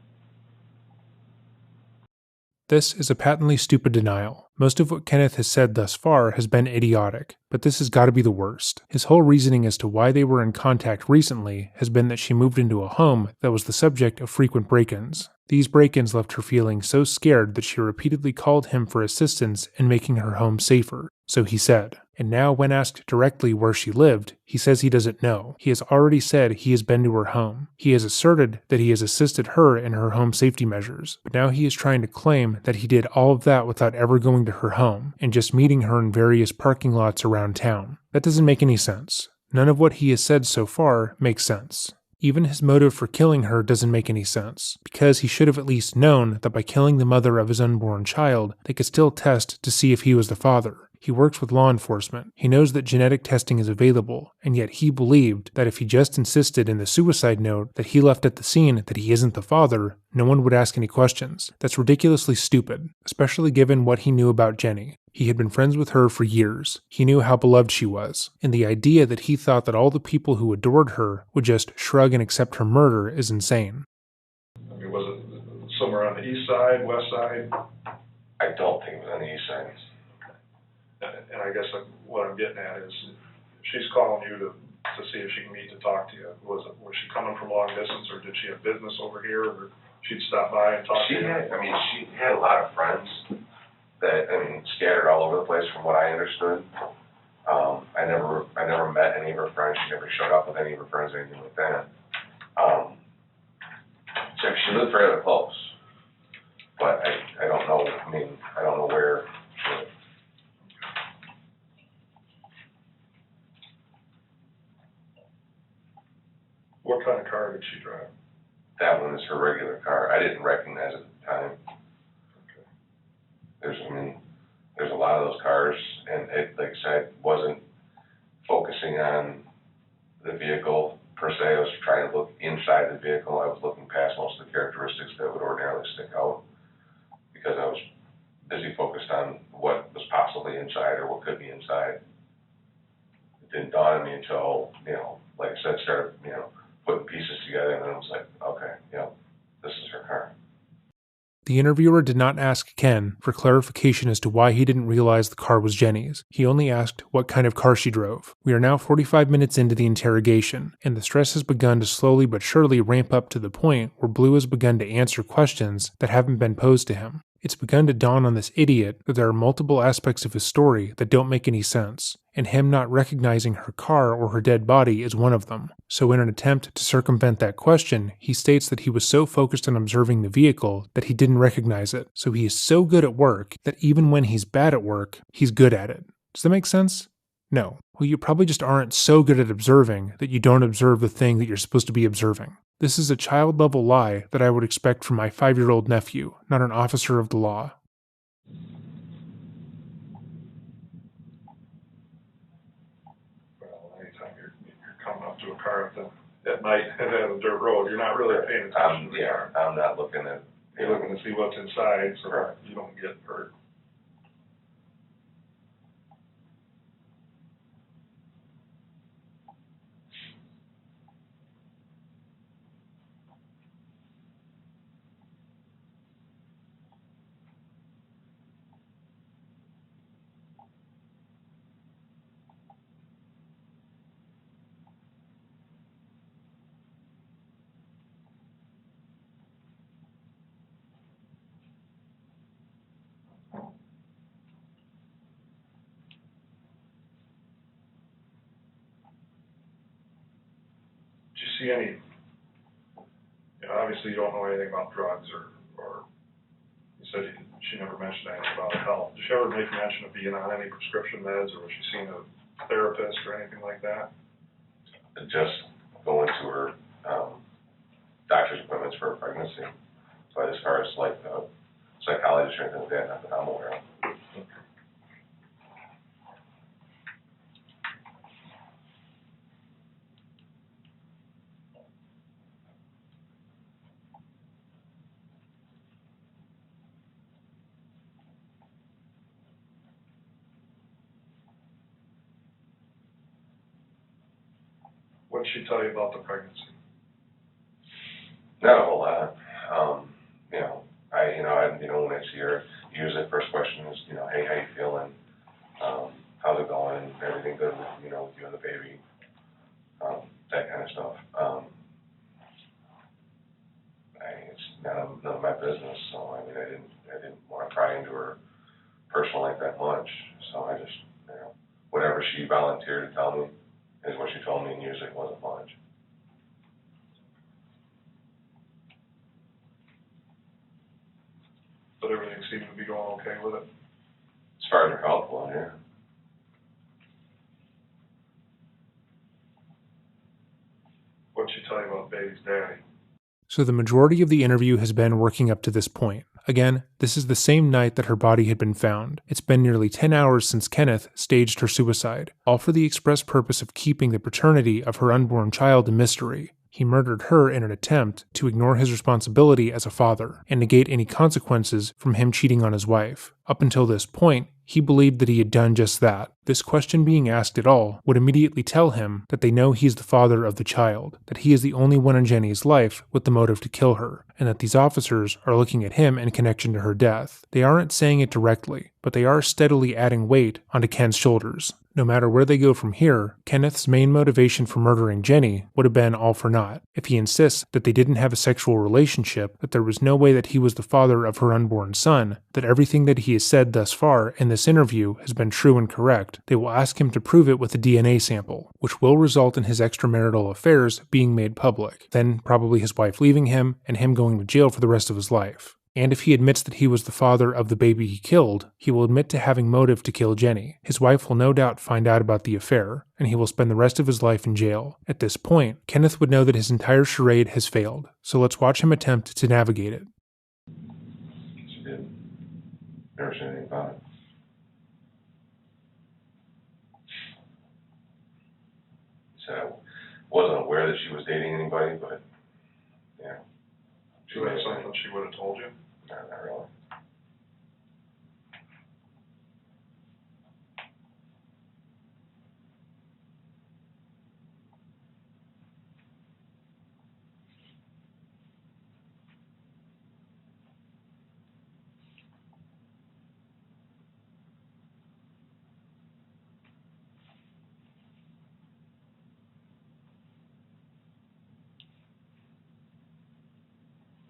This is a patently stupid denial. Most of what Kenneth has said thus far has been idiotic, but this has got to be the worst. His whole reasoning as to why they were in contact recently has been that she moved into a home that was the subject of frequent break-ins. These break-ins left her feeling so scared that she repeatedly called him for assistance in making her home safer, so he said. And now when asked directly where she lived, he says he doesn't know. He has already said he has been to her home. He has asserted that he has assisted her in her home safety measures, but now he is trying to claim that he did all of that without ever going to her home and just meeting her in various parking lots around town. That doesn't make any sense. None of what he has said so far makes sense. Even his motive for killing her doesn't make any sense, because he should have at least known that by killing the mother of his unborn child, they could still test to see if he was the father. He works with law enforcement. He knows that genetic testing is available, and yet he believed that if he just insisted in the suicide note that he left at the scene that he isn't the father, no one would ask any questions. That's ridiculously stupid, especially given what he knew about Jenny. He had been friends with her for years. He knew how beloved she was, and the idea that he thought that all the people who adored her would just shrug and accept her murder is insane. I mean, was it somewhere on the east side, west side? I don't think it was on the east side. And I guess what I'm getting at is, she's calling you to see if she can meet to talk to you. Was she coming from long distance, or did she have business over here, or she'd stop by and talk to you? She had a lot of friends that, scattered all over the place from what I understood. I never met any of her friends. She never showed up with any of her friends or anything like that. So she lived fairly close, but I don't know. I don't know where she lived. What kind of car did she drive? That one is her regular car. I didn't recognize it at the time. Okay. There's a lot of those cars, and it, like I said, wasn't focusing on the vehicle per se. I was trying to look inside the vehicle. I was looking past most of the characteristics that would ordinarily stick out because I was busy focused on what was possibly inside or what could be inside. It didn't dawn on me until, like I said, started, putting pieces together, and then I was like, okay, this is her car. The interviewer did not ask Ken for clarification as to why he didn't realize the car was Jenny's. He only asked what kind of car she drove. We are now 45 minutes into the interrogation, and the stress has begun to slowly but surely ramp up to the point where Blue has begun to answer questions that haven't been posed to him. it's begun to dawn on this idiot that there are multiple aspects of his story that don't make any sense, and him not recognizing her car or her dead body is one of them. So in an attempt to circumvent that question, he states that he was so focused on observing the vehicle that he didn't recognize it. So he is so good at work that even when he's bad at work, he's good at it. Does that make sense? No. Well, you probably just aren't so good at observing that you don't observe the thing that you're supposed to be observing. This is a child-level lie that I would expect from my 5-year-old nephew, not an officer of the law. Well, anytime you're coming up to a car at night and at a dirt road, you're not really paying attention to the car. I'm not looking at. You're looking to see what's inside so you don't get hurt. Did you see any, obviously you don't know anything about drugs or you said she never mentioned anything about health. Did she ever make mention of being on any prescription meds or was she seeing a therapist or anything like that? Just going to her doctor's appointments for her pregnancy. But as far as like psychologist or anything like that, not that I'm aware of. What did she tell you about the pregnancy? Not a whole lot. Next year, usually the first question is, hey, how you feeling? How's it going? Everything good with, with you and the baby? That kind of stuff. It's none of my business, so I didn't want to pry into her personal life that much. So I just, whatever she volunteered to tell me is what she told me, and usually it wasn't much. But everything seemed to be going okay with it? As far as her health was, yeah. What'd she tell you about baby's daddy? So the majority of the interview has been working up to this point. Again, this is the same night that her body had been found. It's been nearly 10 hours since Kenneth staged her suicide, all for the express purpose of keeping the paternity of her unborn child a mystery. He murdered her in an attempt to ignore his responsibility as a father and negate any consequences from him cheating on his wife. Up until this point, he believed that he had done just that. This question being asked at all would immediately tell him that they know he's the father of the child, that he is the only one in Jenny's life with the motive to kill her, and that these officers are looking at him in connection to her death. They aren't saying it directly, but they are steadily adding weight onto Ken's shoulders. No matter where they go from here, Kenneth's main motivation for murdering Jenny would have been all for naught. If he insists that they didn't have a sexual relationship, that there was no way that he was the father of her unborn son, that everything that he has said thus far in this interview has been true and correct, they will ask him to prove it with a DNA sample, which will result in his extramarital affairs being made public, then probably his wife leaving him and him going to jail for the rest of his life. And if he admits that he was the father of the baby he killed, he will admit to having motive to kill Jenny. His wife will no doubt find out about the affair, and he will spend the rest of his life in jail. At this point, Kenneth would know that his entire charade has failed, so let's watch him attempt to navigate it. She didn't. Never said anything about it. Said I wasn't aware that she was dating anybody, but yeah. She would have something she would have told you? No, not really.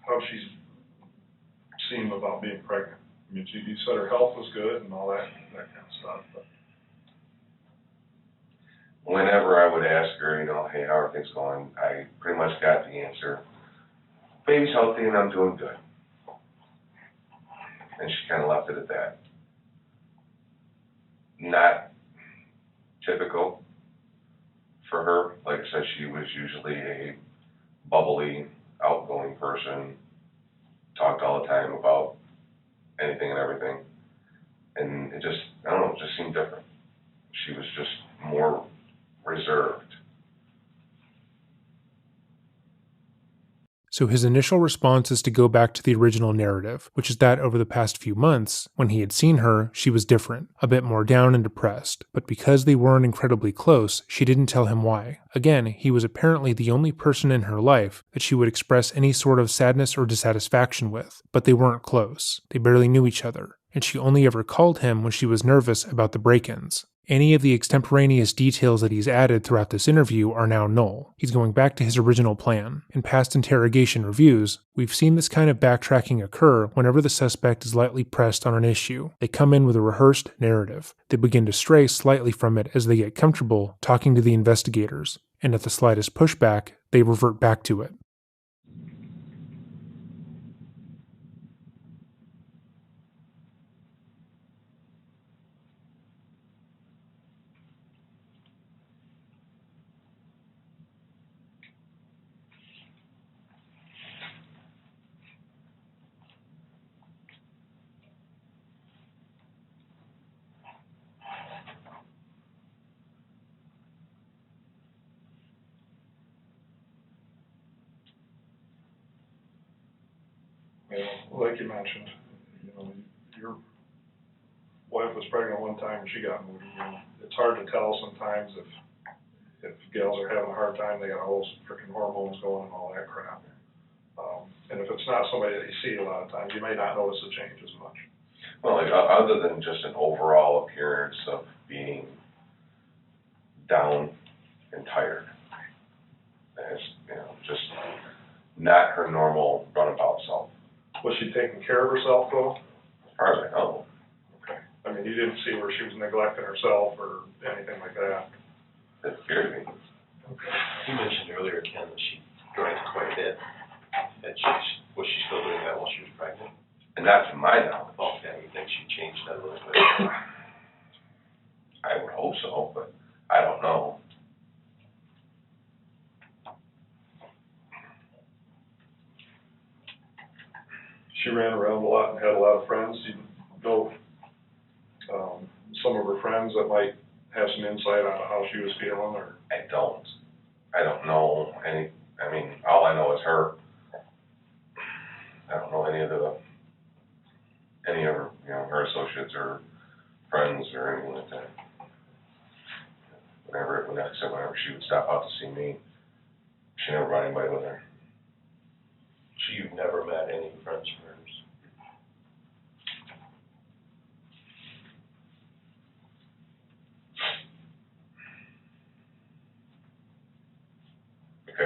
How'd she seem about being pregnant? I mean, you said her health was good and all that kind of stuff, but. Whenever I would ask her, hey, how are things going, I pretty much got the answer, baby's healthy and I'm doing good. And she kind of left it at that. Not typical for her. Like I said, she was usually a bubbly, outgoing person, talked all the time about anything and everything. And it just, I don't know, it just seemed different. She was just more reserved. So his initial response is to go back to the original narrative, which is that over the past few months, when he had seen her, she was different, a bit more down and depressed. But because they weren't incredibly close, she didn't tell him why. Again, he was apparently the only person in her life that she would express any sort of sadness or dissatisfaction with, but they weren't close. They barely knew each other, and she only ever called him when she was nervous about the break-ins. Any of the extemporaneous details that he's added throughout this interview are now null. He's going back to his original plan. In past interrogation reviews, we've seen this kind of backtracking occur whenever the suspect is lightly pressed on an issue. They come in with a rehearsed narrative. They begin to stray slightly from it as they get comfortable talking to the investigators, and at the slightest pushback, they revert back to it. Like you mentioned, your wife was pregnant one time and she got moody. It's hard to tell sometimes if gals are having a hard time, they got all those freaking hormones going and all that crap. And if it's not somebody that you see a lot of times, you may not notice the change as much. Well, like, other than just an overall appearance of being down and tired. It's, just not her normal runabout self. Was she taking care of herself though? As far as I know. Okay. I mean, you didn't see where she was neglecting herself or anything like that? It appeared to me. Okay. You mentioned earlier, Ken, that she drank quite a bit. And was she still doing that while she was pregnant? And not to my knowledge. Okay, you think she changed that a little bit? I would hope so, but I don't know. She ran around a lot and had a lot of friends. You know some of her friends that might have some insight on how she was feeling, or? I don't know any. I mean, all I know is her. I don't know any of her, her associates or friends or anything like that. Whenever she would stop out to see me, she never brought anybody with her. So you've never met any friends of hers? I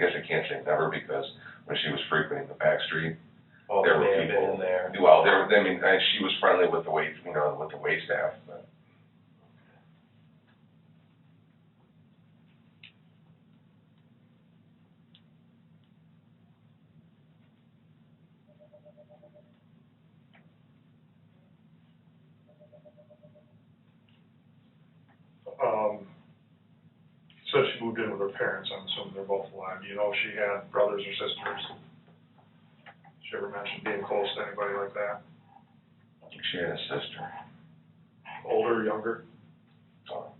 guess I can't say never, because when she was frequenting the back street, Oh, there were may have people. been in there. Well, she was friendly with the wait staff, but. Said she moved in with her parents. I'm assuming they're both alive. Do you know if she had brothers or sisters? She ever mentioned being close to anybody like that? I think she had a sister. Older, younger? Oh.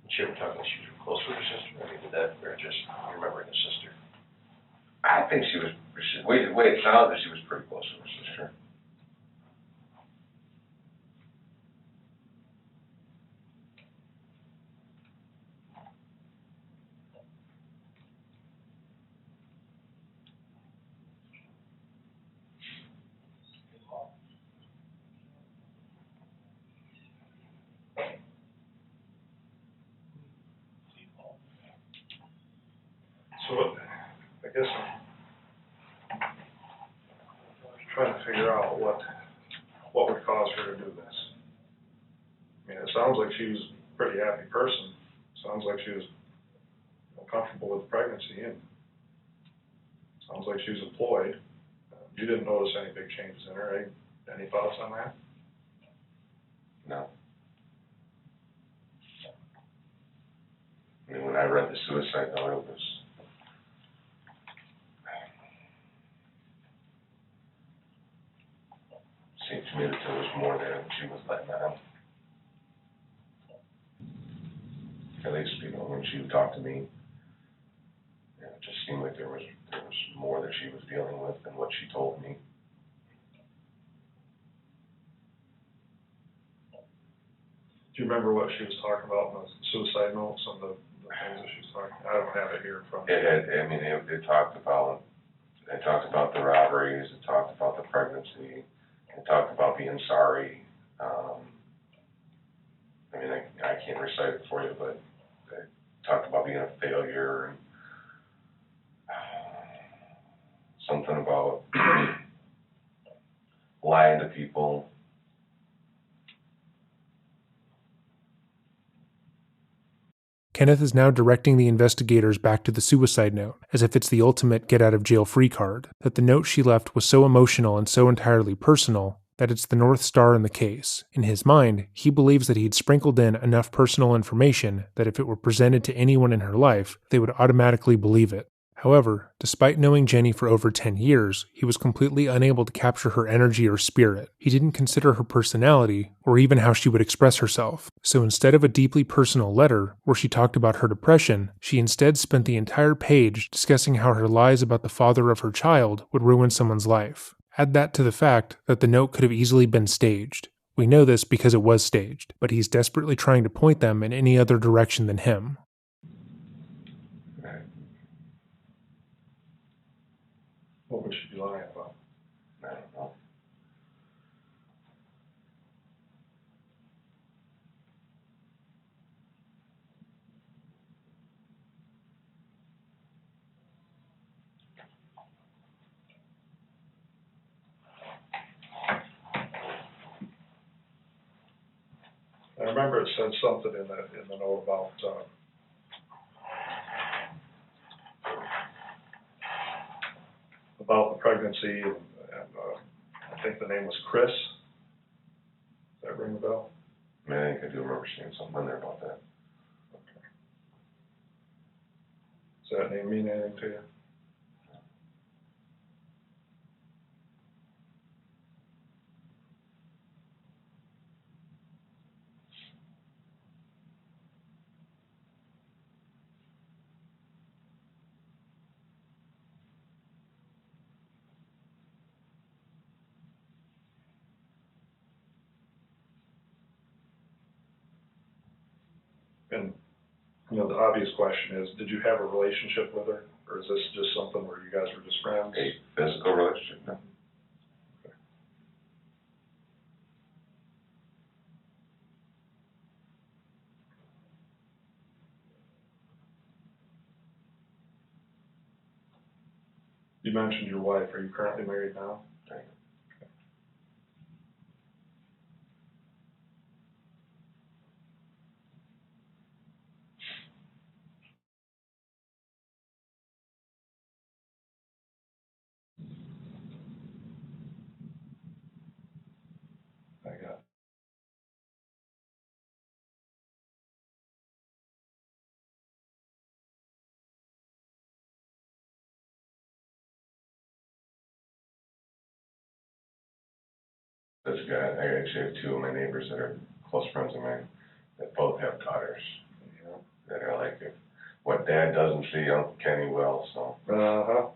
Did she ever talk like she was close with her sister? I mean, or just remembering a sister? I think the way it sounded, she was pretty close to her sister. guess I'm trying to figure out what would cause her to do this. I mean, it sounds like she was a pretty happy person. Sounds like she was comfortable with pregnancy, and sounds like she was employed. You didn't notice any big changes in her, right? Any thoughts on that? No. I mean, when I read the suicide note, it seemed to me that there was more there than she was letting on. At least, when she would talk to me, it just seemed like there was more that she was dealing with than what she told me. Do you remember what she was talking about in the suicide note, some of the things that she was talking? I don't have it here in front of me. It talked about the robberies, it talked about the pregnancy, it talked about being sorry. I can't recite it for you, but it talked about being a failure and something about lying to people. Kenneth is now directing the investigators back to the suicide note, as if it's the ultimate get-out-of-jail-free card, that the note she left was so emotional and so entirely personal that it's the North Star in the case. In his mind, he believes that he'd sprinkled in enough personal information that if it were presented to anyone in her life, they would automatically believe it. However, despite knowing Jenny for over 10 years, he was completely unable to capture her energy or spirit. He didn't consider her personality, or even how she would express herself. So instead of a deeply personal letter, where she talked about her depression, she instead spent the entire page discussing how her lies about the father of her child would ruin someone's life. Add that to the fact that the note could have easily been staged. We know this because it was staged, but he's desperately trying to point them in any other direction than him. What would she be lying about? I don't know. I remember it said something in the note about the pregnancy, and I think the name was Chris. Does that ring a bell? I think I do remember seeing something in there about that. Does that name mean anything to you? And, the obvious question is, did you have a relationship with her? Or is this just something where you guys were just friends? A physical relationship, no. You mentioned your wife. Are you currently married now? Okay. I got it. This guy, I actually have two of my neighbors that are close friends of mine that both have daughters. That are like, if what Dad doesn't see, Uncle Kenny will, so. Uh-huh.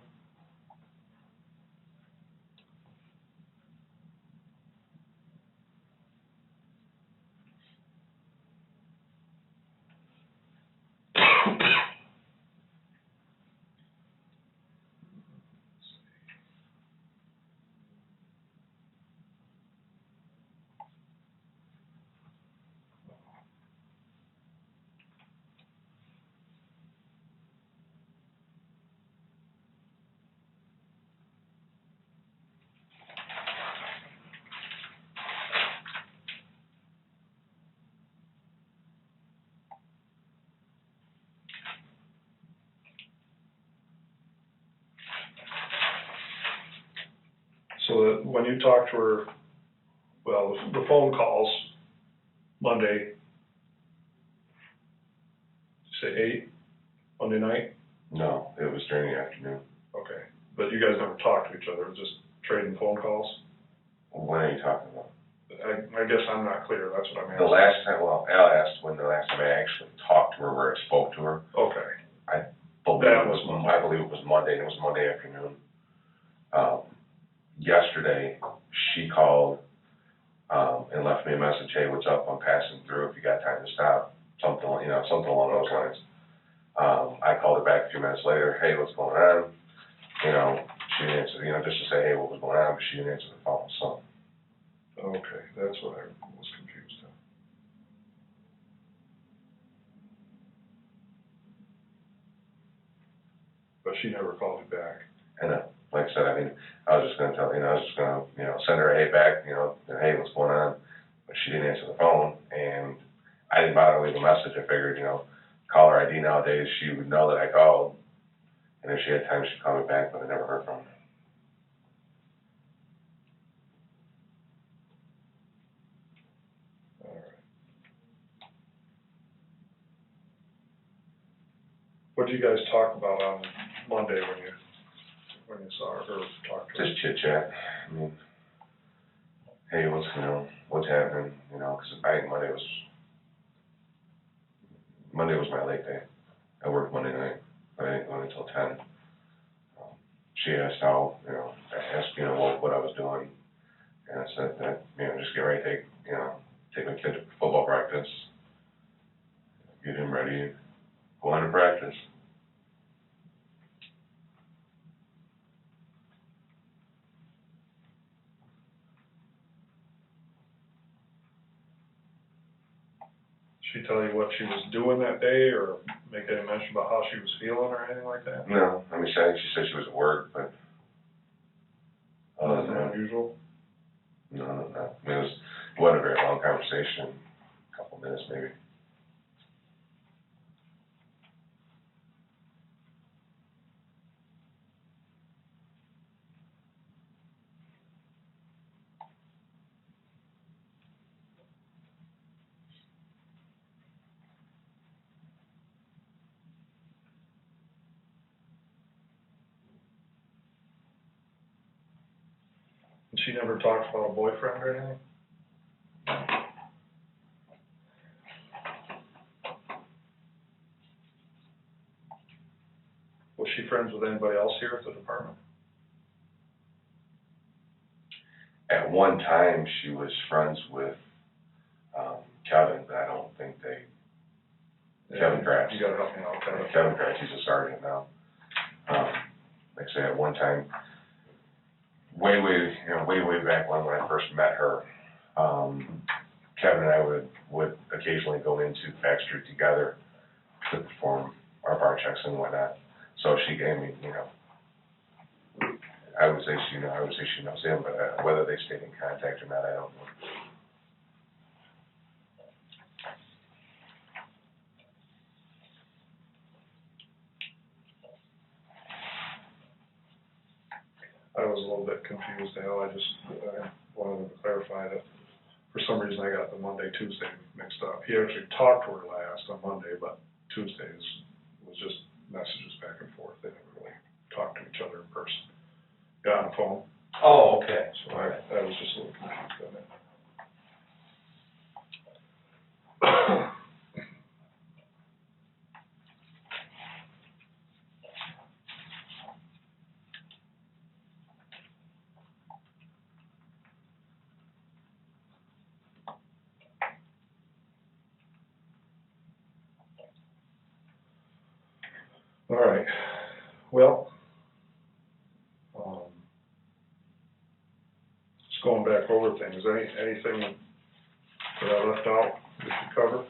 So that when you talk to her, well, the phone calls, Monday, say 8, Monday night? No, it was during the afternoon. Okay. But you guys never talked to each other, it was just trading phone calls? When are you talking about? I guess I'm not clear, that's what I'm The asking. last time, well, Al asked when the last time I actually talked to her, where I spoke to her. Okay. I believe it was Monday, and it was Monday afternoon. Yesterday, she called, and left me a message, hey, what's up, I'm passing through, if you got time to stop, something along those lines. I called her back a few minutes later, hey, what's going on? She didn't answer, just to say, hey, what was going on, but she didn't answer the phone, so. Okay, that's what I was confused on. But she never called you back. And like I said, I was just gonna tell, I was just gonna, send her a hey back, hey, what's going on? But she didn't answer the phone, and I didn't bother to leave a message. I figured, caller ID nowadays, she would know that I called, and if she had time, she'd call me back, but I never heard from her. What did you guys talk about on Monday when you saw her or talked to her? Just chit chat. Hey, what's happening? Because I think Monday was my late day. I worked Monday night, but I didn't go until 10. She asked how, I asked, what I was doing, and I said that, just get ready to take my kid to football practice, get him ready, go on to practice. Did she tell you what she was doing that day, or make any mention about how she was feeling or anything like that? No, she said she was at work, but other than that, unusual? No. It wasn't a very long conversation, a couple minutes maybe. And she never talked about a boyfriend or anything? Was she friends with anybody else here at the department? At one time, she was friends with Kevin, but I don't think Kevin Kratz. You gotta help me out, Kevin. Kevin Kratz, he's a sergeant now. Like I say, at one time, way back when I first met her, Kevin and I would occasionally go into Backstreet together to perform our bar checks and whatnot. So she gave me, I would say she knows him, but whether they stayed in contact or not, I don't know. I was a little bit confused, Al. I wanted to clarify that for some reason I got the Monday, Tuesday mixed up. He actually talked to her last on Monday, but Tuesdays was just messages back and forth. They never really talked to each other in person. Got on the phone. Oh, okay. So I was just a little confused on that. All right. Well, just going back over things. Anything that I left out we should cover?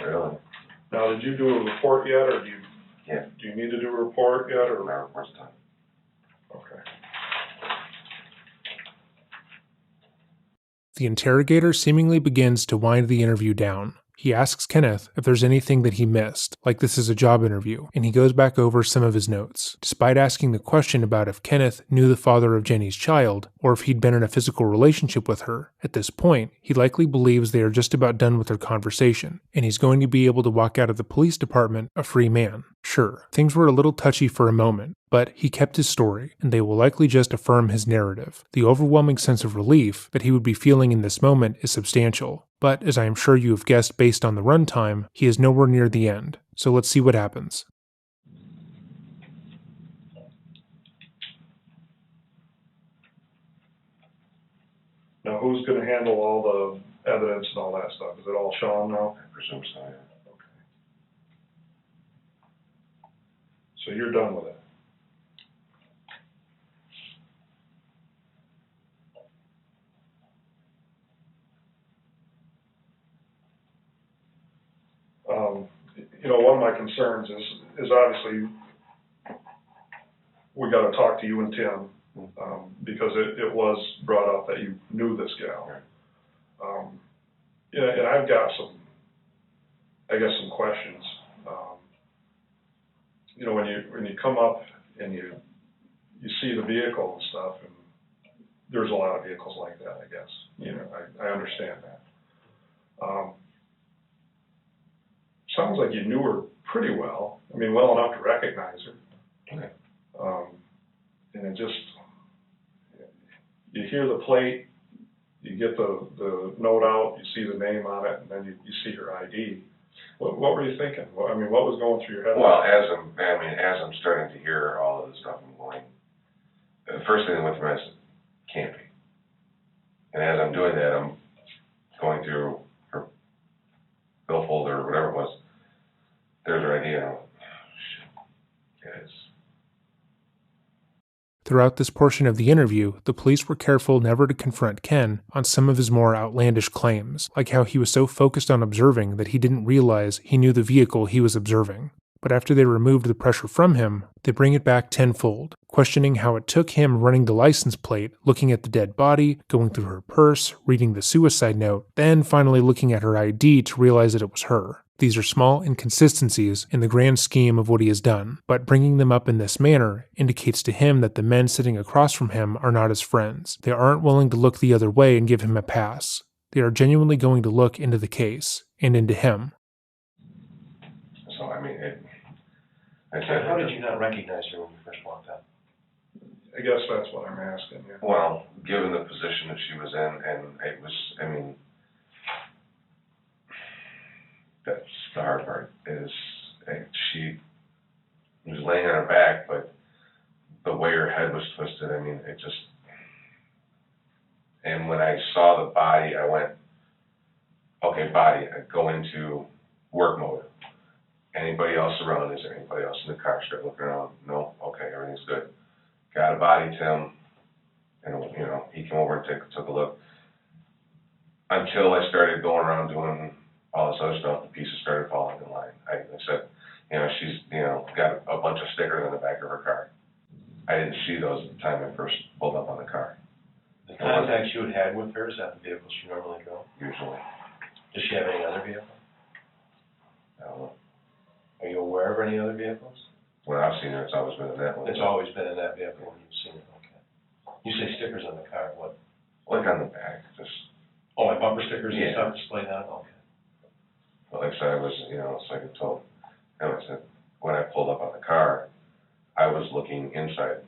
Really? Now, did you do a report yet, or do you need to do a report yet, or? My report's done. Okay. The interrogator seemingly begins to wind the interview down. He asks Kenneth if there's anything that he missed, like this is a job interview, and he goes back over some of his notes. Despite asking the question about if Kenneth knew the father of Jenny's child, or if he'd been in a physical relationship with her, at this point, he likely believes they are just about done with their conversation, and he's going to be able to walk out of the police department a free man. Sure, things were a little touchy for a moment, but he kept his story, and they will likely just affirm his narrative. The overwhelming sense of relief that he would be feeling in this moment is substantial, but as I am sure you have guessed based on the runtime, he is nowhere near the end. So let's see what happens. Now, who's gonna handle all the evidence and all that stuff? Is it all Sean now? I presume so, yeah. So you're done with it? One of my concerns is obviously we got to talk to you and Tim because it was brought up that you knew this gal. And I've got some questions. When you come up and you see the vehicle and stuff, and there's a lot of vehicles like that, I guess. I understand that. Sounds like you knew her pretty well. I mean, well enough to recognize her. Okay. And it just, you hear the plate, you get the note out, you see the name on it, and then you see her ID. What were you thinking? What was going through your head? Well, as I'm starting to hear all of this stuff, I'm going, the first thing that went through my head is, can't be. And as I'm doing that, I'm going through her bill folder or whatever it was. There's her ID, and I'm like, oh, shit. It is. Throughout this portion of the interview, the police were careful never to confront Ken on some of his more outlandish claims, like how he was so focused on observing that he didn't realize he knew the vehicle he was observing. But after they removed the pressure from him, they bring it back tenfold, questioning how it took him running the license plate, looking at the dead body, going through her purse, reading the suicide note, then finally looking at her ID to realize that it was her. These are small inconsistencies in the grand scheme of what he has done, but bringing them up in this manner indicates to him that the men sitting across from him are not his friends. They aren't willing to look the other way and give him a pass. They are genuinely going to look into the case, and into him. So, I mean, how did you not recognize her when you first walked up? I guess that's what I'm asking. Yeah. Well, given the position that she was in, and it was, that's the hard part, is she was laying on her back, but the way her head was twisted, it just, and when I saw the body, I went, okay, body, I go into work mode. Anybody else around? Is there anybody else in the car? Start looking around. No? Okay, everything's good. Got a body, Tim, and, he came over and took a look. Until I started going around doing all this other stuff, the pieces started falling in line. I said, she's, got a bunch of stickers on the back of her car. I didn't see those at the time I first pulled up on the car. The contacts you had with her, is that the vehicle she normally drove? Usually. Does she have any other vehicle? I don't know. Are you aware of any other vehicles? When I've seen her, it's always been in that one. It's always been in that vehicle when you've seen it, okay. You say stickers on the car, what? Like on the back, just. Oh, like bumper stickers and Yeah. stuff displayed on it? Okay. But like I said, I was, it's like I told, I said, when I pulled up on the car, I was looking inside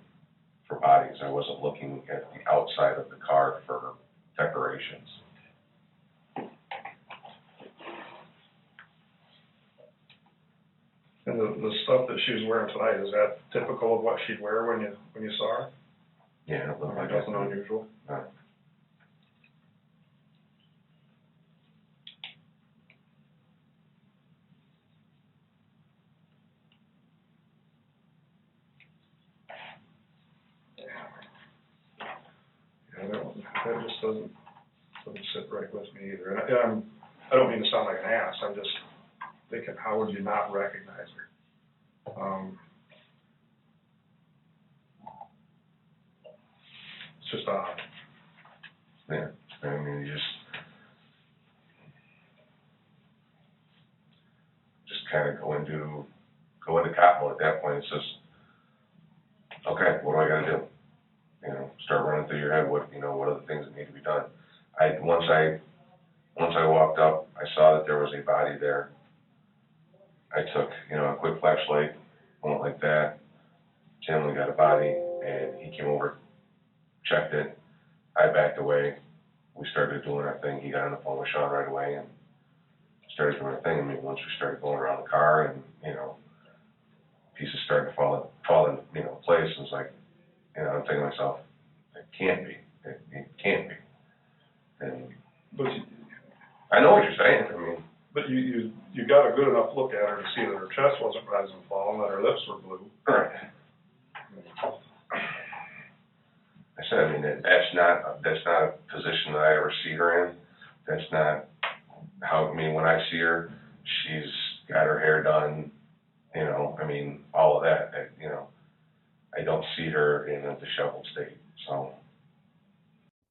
for bodies. I wasn't looking at the outside of the car for decorations. And the stuff that she was wearing tonight, is that typical of what she'd wear when you saw her? Yeah, it looked like nothing unusual. No. Yeah, that just doesn't sit right with me either. And I don't mean to sound like an ass. I'm just thinking, how would you not recognize her? It's just odd. Yeah, you just. that point, it's just, okay, what do I gotta do? Start running through your head, what are the things that need to be done? Once I walked up, I saw that there was a body there. I took, a quick flashlight, went like that. Jaylen got a body, and he came over, checked it. I backed away. We started doing our thing. He got on the phone with Sean right away and started doing our thing. I mean, once we started going around the car and, pieces started to fall in, place, it was like, I'm thinking to myself, it can't be. It can't be. And But I know what you're saying. I mean, but you got a good enough look at her to see that her chest wasn't rising and falling, that her lips were blue. right. I said, I mean, that's not a position that I ever see her in. That's not how, when I see her, she's got her hair done, all of that. I don't see her in a disheveled state, so.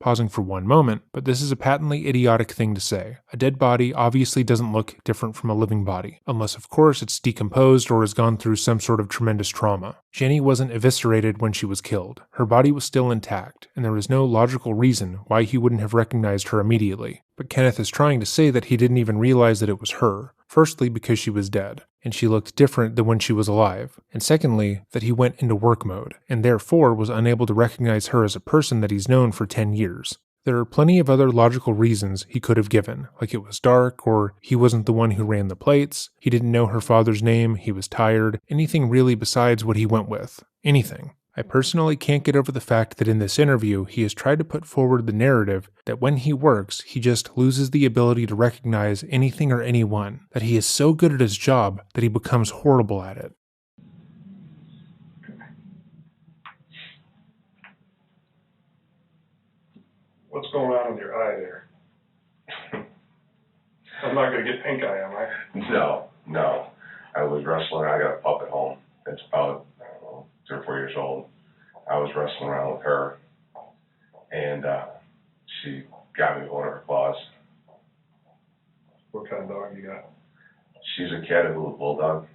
Pausing for one moment, but this is a patently idiotic thing to say. A dead body obviously doesn't look different from a living body, unless of course it's decomposed or has gone through some sort of tremendous trauma. Jenny wasn't eviscerated when she was killed. Her body was still intact, and there was no logical reason why he wouldn't have recognized her immediately. But Kenneth is trying to say that he didn't even realize that it was her. Firstly, because she was dead, and she looked different than when she was alive. And secondly, that he went into work mode, and therefore was unable to recognize her as a person that he's known for 10 years. There are plenty of other logical reasons he could have given, like it was dark, or he wasn't the one who ran the plates, he didn't know her father's name, he was tired, anything really besides what he went with. Anything. I personally can't get over the fact that in this interview, he has tried to put forward the narrative that when he works, he just loses the ability to recognize anything or anyone, that he is so good at his job that he becomes horrible at it. What's going on with your eye there? I'm not going to get pink eye, am I? No. I was wrestling. I got a pup at home. It's about, 3 or 4 years old. I was wrestling around with her, and she got me with one of her claws. What kind of dog you got? She's a Catahoula Bulldog.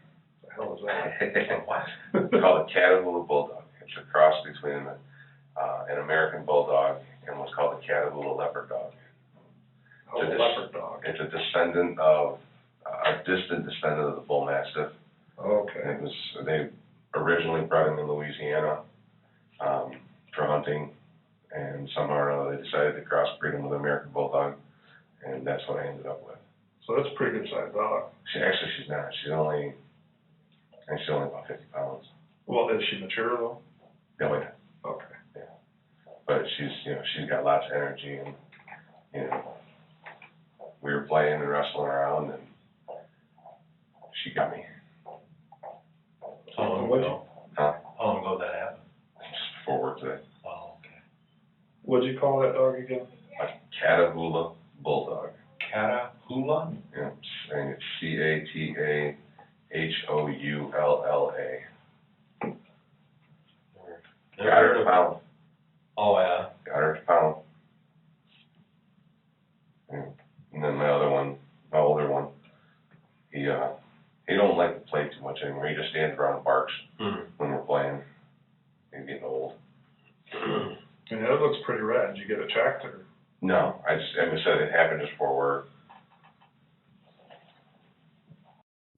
The hell is that? What? It's called a Catahoula Bulldog. It's a cross between an American Bulldog and what's called a Catahoula Leopard Dog. Oh, a leopard dog. It's a distant descendant of the Bull Mastiff. Okay. They originally bred him in Louisiana for hunting, and somehow or another they decided to crossbreed him with an American Bulldog, and that's what I ended up with. So that's a pretty good sized dog. She's not. She's only about 50 pounds. Well, is she mature though? No, yeah. Okay. Yeah. But she's got lots of energy, and we were playing and wrestling around, and she got me. How long ago? Huh? How long ago did that happen? Just before work today. Oh, okay. What'd you call that dog again? A Catahoula Bulldog. Catahoula? Yeah, and it's Catahoula. Got her to pound. Oh, yeah. Got her to pound. And then my older one, he don't like to play too much anymore. He just stands around and barks when we're playing. He's getting old. Yeah, it looks pretty rad. Did you get it checked or? No, I said it happened just before work.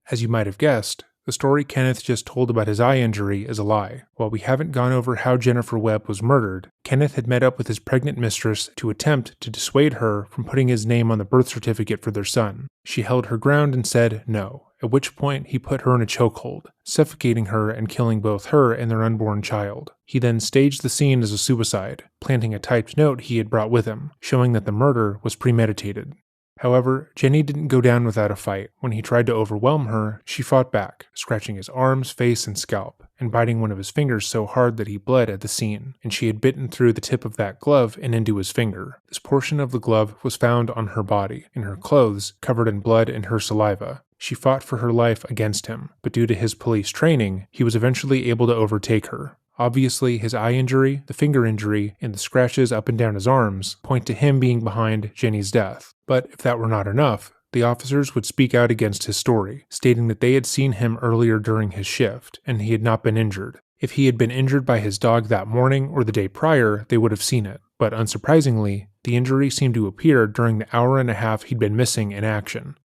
As you might have guessed, the story Kenneth just told about his eye injury is a lie. While we haven't gone over how Jennifer Webb was murdered, Kenneth had met up with his pregnant mistress to attempt to dissuade her from putting his name on the birth certificate for their son. She held her ground and said no, at which point he put her in a chokehold, suffocating her and killing both her and their unborn child. He then staged the scene as a suicide, planting a typed note he had brought with him, showing that the murder was premeditated. However, Jenny didn't go down without a fight. When he tried to overwhelm her, she fought back, scratching his arms, face, and scalp, and biting one of his fingers so hard that he bled at the scene, and she had bitten through the tip of that glove and into his finger. This portion of the glove was found on her body, in her clothes, covered in blood and her saliva. She fought for her life against him, but due to his police training, he was eventually able to overtake her. Obviously, his eye injury, the finger injury, and the scratches up and down his arms point to him being behind Jenny's death. But if that were not enough, the officers would speak out against his story, stating that they had seen him earlier during his shift, and he had not been injured. If he had been injured by his dog that morning or the day prior, they would have seen it. But unsurprisingly, the injury seemed to appear during the hour and a half he'd been missing in action.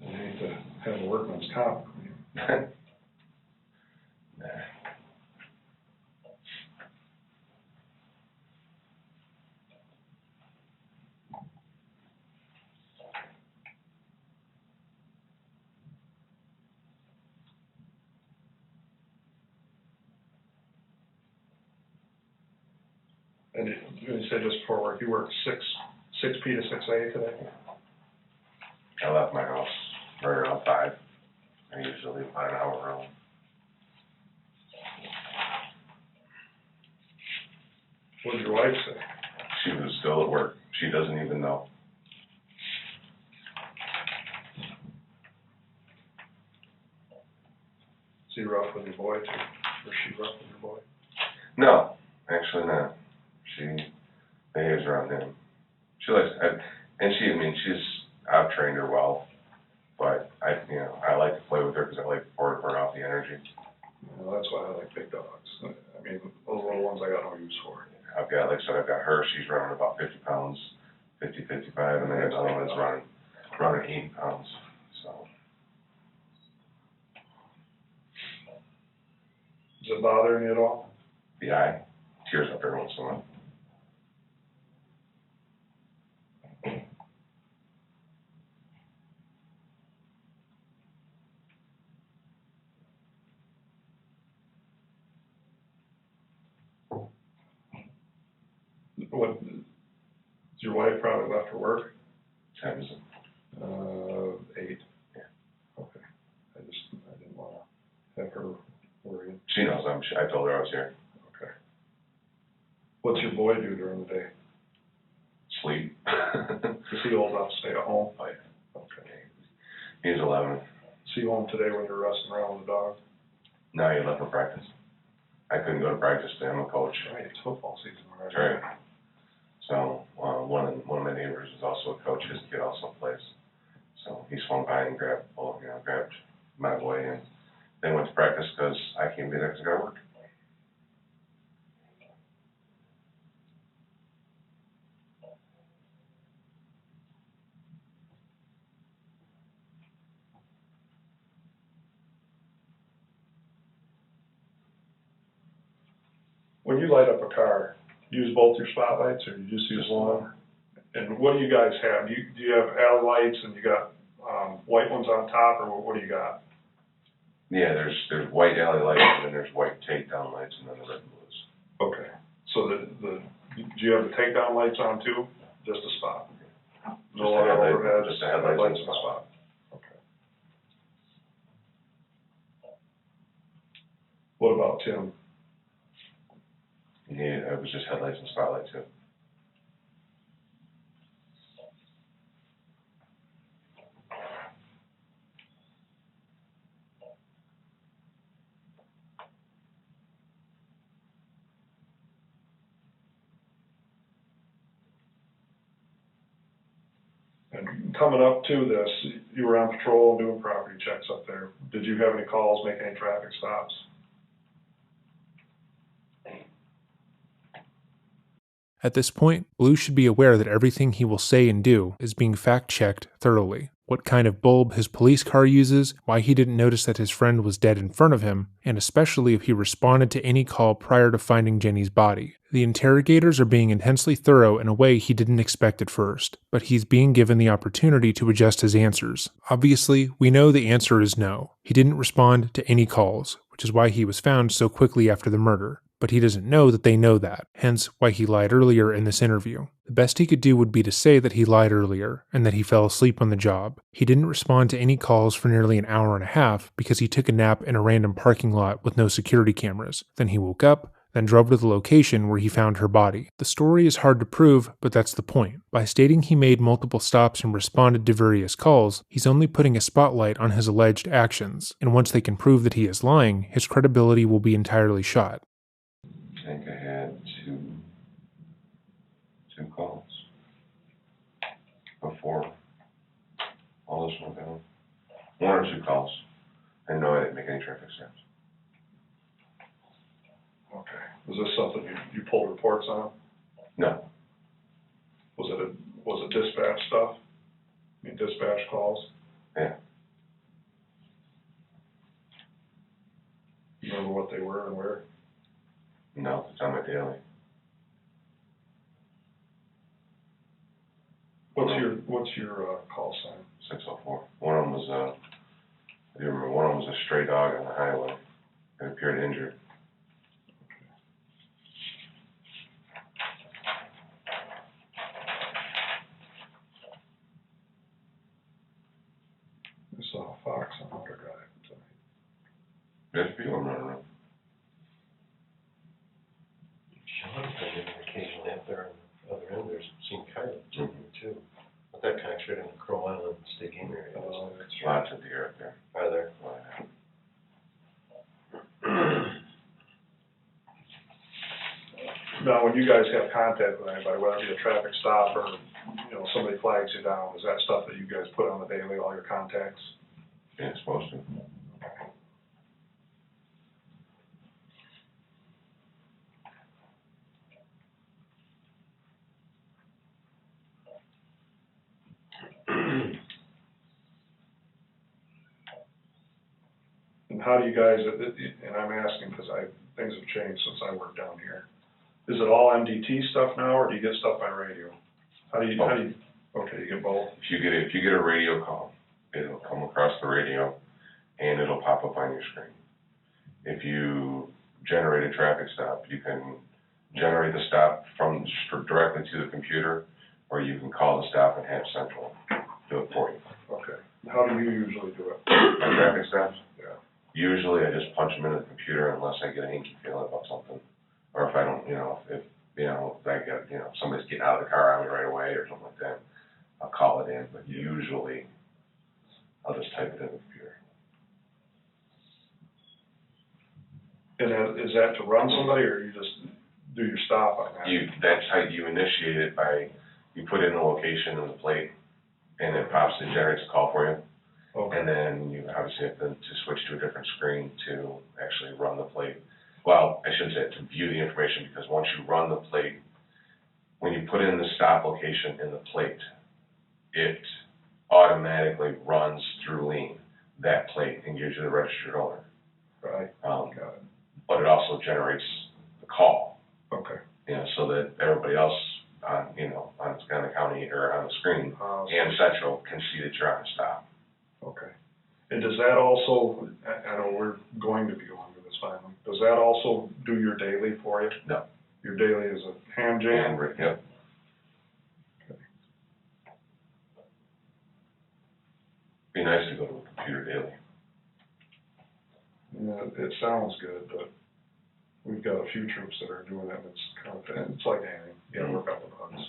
I hate to have a workman's comp. And you said just before work, you worked 6 P to 6 A today? I left my house right around 5. I usually leave about an hour early. What did your wife say? She was still at work. She doesn't even know. Is he rough with your boy too? Or she rough with your boy? No, actually not. She behaves around him. She likes, I've trained her well, but I like to play with her because I like to burn off the energy. Well, that's why I like big dogs. I mean, those little ones I got no use for. I've got her, she's running about 50 pounds, 50, 55, and then another one's running 80 pounds, so. Does it bother you at all? The eye tears up every once in a while. What, your wife probably left for work? Time is it? 8. Yeah. Okay. I didn't want to have her worried. She knows I told her I was here. Okay. What's your boy do during the day? Sleep. Is he old enough to stay at home? Oh, yeah. Okay. He's 11. Is he home today when you're wrestling around with the dog? No, he left for practice. I couldn't go to practice today. I'm a coach. Right, it's football season already. That's right. So one of my neighbors is also a coach. His kid also plays. So he swung by and grabbed my boy, and then went to practice because I can't be there because I got to work. When you light up a car, use both your spotlights or you just use one? And what do you guys have? Do you have alley lights and you got white ones on top, or what do you got? Yeah, there's white alley lights, and then there's white takedown lights, and then the red and blues. Okay. So do you have the takedown lights on too? Just a spot? No other overhead? Just the headlights in the spot. Okay. What about Tim? Yeah, it was just headlights and spotlight too. And coming up to this, you were on patrol doing property checks up there. Did you have any calls, make any traffic stops? At this point, Blue should be aware that everything he will say and do is being fact-checked thoroughly. What kind of bulb his police car uses, why he didn't notice that his friend was dead in front of him, and especially if he responded to any call prior to finding Jenny's body. The interrogators are being intensely thorough in a way he didn't expect at first, but he's being given the opportunity to adjust his answers. Obviously, we know the answer is no. He didn't respond to any calls, which is why he was found so quickly after the murder. But he doesn't know that they know that, hence why he lied earlier in this interview. The best he could do would be to say that he lied earlier, and that he fell asleep on the job. He didn't respond to any calls for nearly an hour and a half because he took a nap in a random parking lot with no security cameras. Then he woke up, then drove to the location where he found her body. The story is hard to prove, but that's the point. By stating he made multiple stops and responded to various calls, he's only putting a spotlight on his alleged actions, and once they can prove that he is lying, his credibility will be entirely shot. I think I had two calls before all this went down. One or two calls. I know I didn't make any traffic stops. Okay. Was this something you pulled reports on? No. Was it dispatch stuff? I mean, dispatch calls? Yeah. You remember what they were and where? No, it's on my daily. What's your call sign? 604. One of them was I do remember one of them was a stray dog on the highway and appeared injured. I saw a fox on another guy tonight. There's people running around. Sean come in occasionally up there on the other end, there's seen coyotes in there too. But that connects right into Crow Island State Game Area. That's Lots of deer up there. Are there? Oh, yeah. Now, when you guys have contact with anybody, whether it be a traffic stop or, somebody flags you down, is that stuff that you guys put on the daily, all your contacts? Yeah, it's supposed to. And how do you guys, and I'm asking because things have changed since I worked down here. Is it all MDT stuff now, or do you get stuff by radio? Okay, you get both? If you get a radio call, it'll come across the radio and it'll pop up on your screen. If you generate a traffic stop, you can generate the stop directly to the computer, or you can call the stop and have Central do it for you. Okay. How do you usually do it? My traffic stops? Yeah. Usually I just punch them into the computer unless I get a hinky feeling about something. Or if I don't, if I get, somebody's getting out of the car on me right away or something like that, I'll call it in. But usually I'll just type it in the computer. And is that to run somebody, or you just do your stop on that? That's how you initiate it by, you put in the location and the plate, and it generates a call for you. Okay. And then you obviously have to switch to a different screen to actually run the plate. Well, I shouldn't say it, to view the information, because once you run the plate, when you put in the stop location in the plate, it automatically runs through Lean that plate and gives you the registered owner. Right. Got it. But it also generates the call. Okay. So that everybody else on the county or on the screen and Central can see that you're on the stop. Okay. And does that also, I know we're going to be going to this finally, does that also do your daily for you? No. Your daily is a hand jam? Yep. Be nice to go to a computer daily. Yeah, it sounds good, but we've got a few troops that are doing it, and it's kind of, it's like anything, you gotta work out the bugs.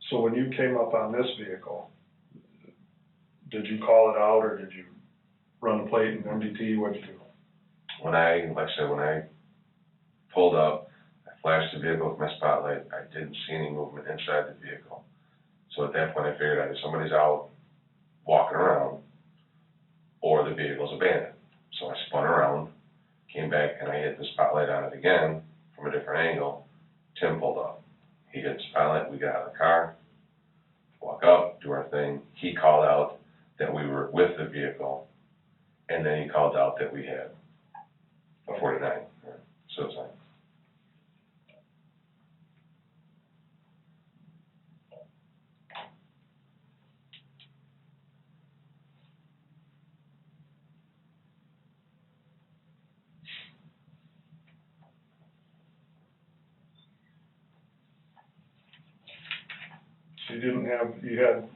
So when you came up on this vehicle, did you call it out, or did you run the plate and MDT? What'd you do? When I pulled up, I flashed the vehicle with my spotlight. I didn't see any movement inside the vehicle. So at that point, I figured either somebody's out walking around or the vehicle's abandoned. So I spun around, came back, and I hit the spotlight on it again from a different angle. Tim pulled up. He hit the spotlight. We got out of the car, walk up, do our thing. He called out that we were with the vehicle, and then he called out that we had a 49 or suicide. you had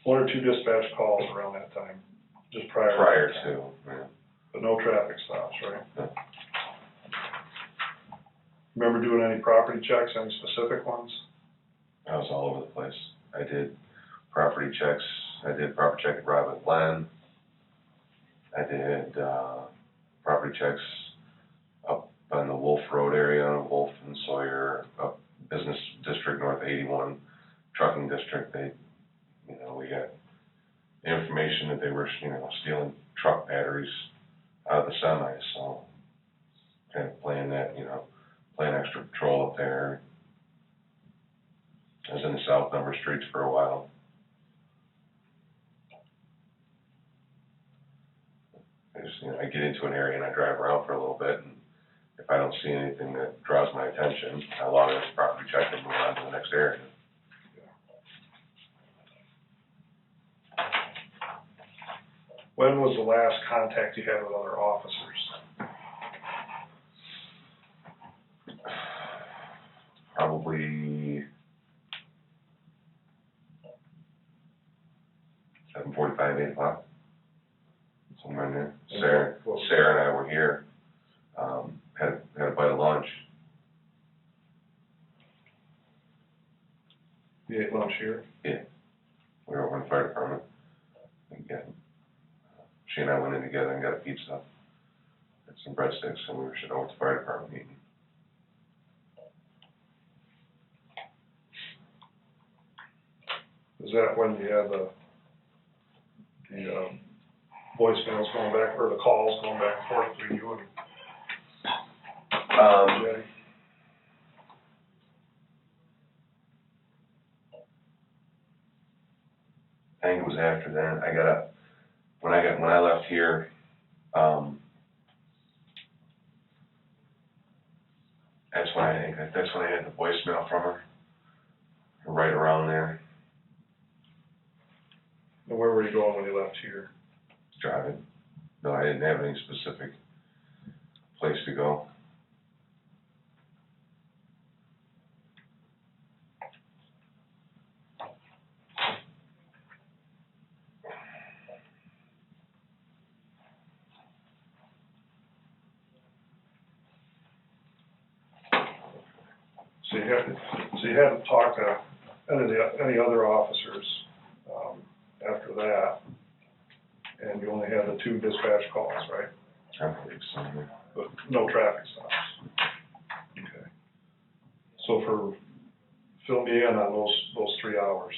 one or two dispatch calls around that time, just prior. Prior to, yeah. But no traffic stops, right? No. Remember doing any property checks, any specific ones? I was all over the place. I did property checks. I did property check at Robin Glen. I did property checks up on the Wolf Road area, Wolf and Sawyer, up Business District North 81, Trucking District. We got information that they were, stealing truck batteries out of the semis. So kind of playing that, playing extra patrol up there. I was in the South Number streets for a while. I get into an area and I drive around for a little bit, and if I don't see anything that draws my attention, I log in as property check and move on to the next area. When was the last contact you had with other officers? Probably 7:45, 8 o'clock, somewhere in there. Sarah and I were here, had a bite of lunch. You ate lunch here? Yeah. We were over in the fire department. She and I went in together and got a pizza, had some breadsticks, and we were sitting over at the fire department meeting. Is that when you had the voicemails going back, or the calls going back and forth between you and Jay? I think it was after then. When I left here, that's when I had the voicemail from her, right around there. And where were you going when you left here? Driving. No, I didn't have any specific place to go. So you hadn't talked to any other officers after that, and you only had the two dispatch calls, right? I believe so. But no traffic stops. Okay. So fill me in on those 3 hours.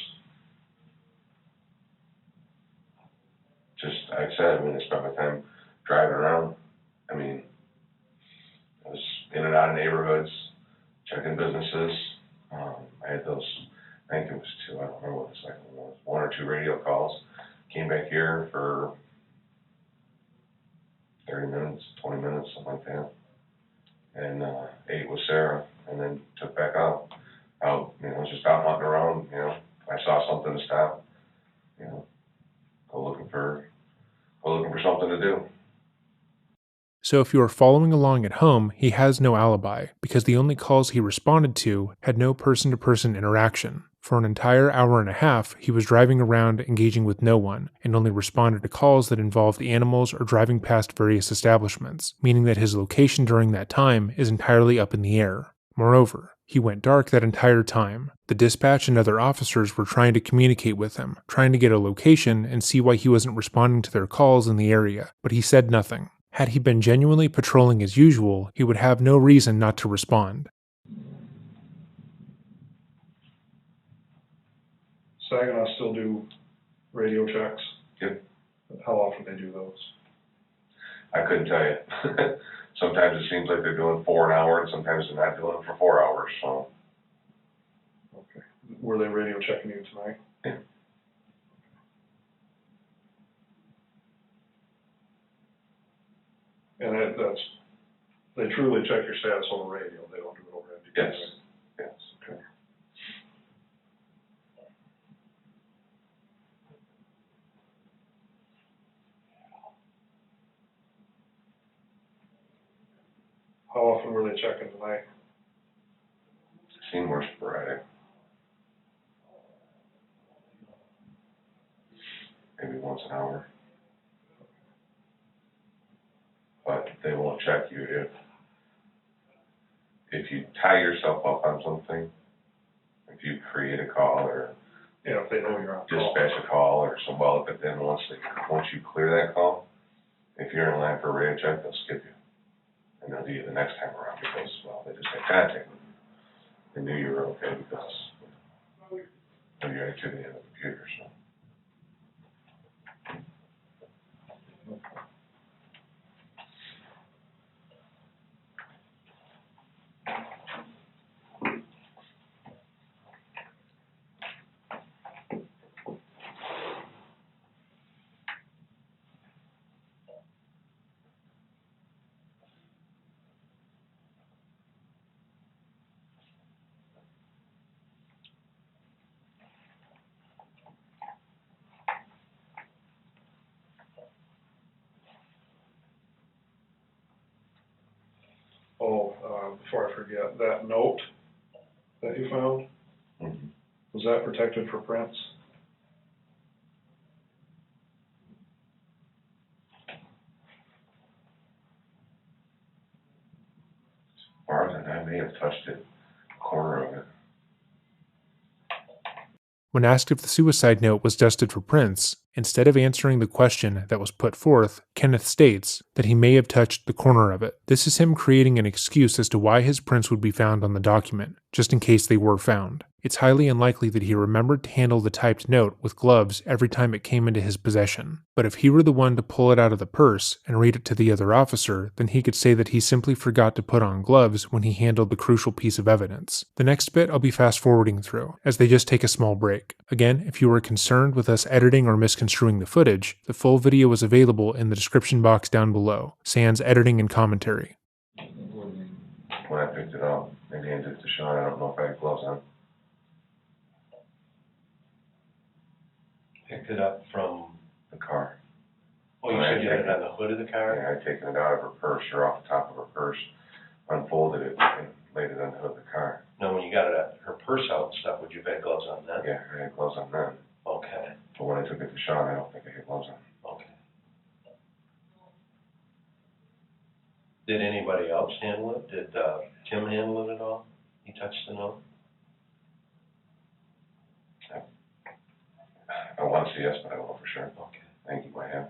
I spent my time driving around. I was in and out of neighborhoods, checking businesses. I had those, I think it was two, I don't remember what the second one was, 1 or 2 radio calls. Came back here for 30 minutes, 20 minutes, something like that. And ate with Sarah, and then took back out. Just out hunting around, I saw something to stop, go looking for something to do. So if you are following along at home, he has no alibi, because the only calls he responded to had no person-to-person interaction. For an entire hour and a half, he was driving around engaging with no one, and only responded to calls that involved animals or driving past various establishments, meaning that his location during that time is entirely up in the air. Moreover, he went dark that entire time. The dispatch and other officers were trying to communicate with him, trying to get a location and see why he wasn't responding to their calls in the area, but he said nothing. Had he been genuinely patrolling as usual, he would have no reason not to respond. Saginaw still do radio checks? Yep. How often they do those? I couldn't tell you. Sometimes it seems like they're doing 4 an hour, and sometimes they're not doing it for 4 hours, so. Okay. Were they radio checking you tonight? Yeah. And they truly check your status over radio, they don't do it over MDK? Yes. Yes. Okay. How often were they checking tonight? Seemed more sporadic. they won't check you if you tie yourself up on something, if you create a call or If they know you're on call. dispatch a call or some, well, but then once you clear that call, if you're in line for a radio check, they'll skip you. And they'll do you the next time around because, well, they just had contact with you. They knew you were okay because of your activity on the computer, so. Before I forget, that note that you found, was that protected for prints? As far as I may have touched it, a corner of it. When asked if the suicide note was dusted for prints, instead of answering the question that was put forth, Kenneth states that he may have touched the corner of it. This is him creating an excuse as to why his prints would be found on the document, just in case they were found. It's highly unlikely that he remembered to handle the typed note with gloves every time it came into his possession. But if he were the one to pull it out of the purse and read it to the other officer, then he could say that he simply forgot to put on gloves when he handled the crucial piece of evidence. The next bit I'll be fast forwarding through, as they just take a small break. Again, if you were concerned with us editing or misconstruing the footage, the full video is available in the description box down below, sans editing and commentary. When I picked it up, maybe handed it to Sean, I don't know if I had gloves on. Picked it up from The car. Oh, you said you had it on the hood of the car? Yeah, I'd taken it out of her purse or off the top of her purse, unfolded it, and laid it on the hood of the car. No, when you got her purse out and stuff, would you have had gloves on then? Yeah, I had gloves on then. Okay, But when I took it to Sean, I don't think I had gloves on. okay. Did anybody else handle it? Did Tim handle it at all? He touched the note? I want to say yes, but I don't know for sure. Okay. I think he might have.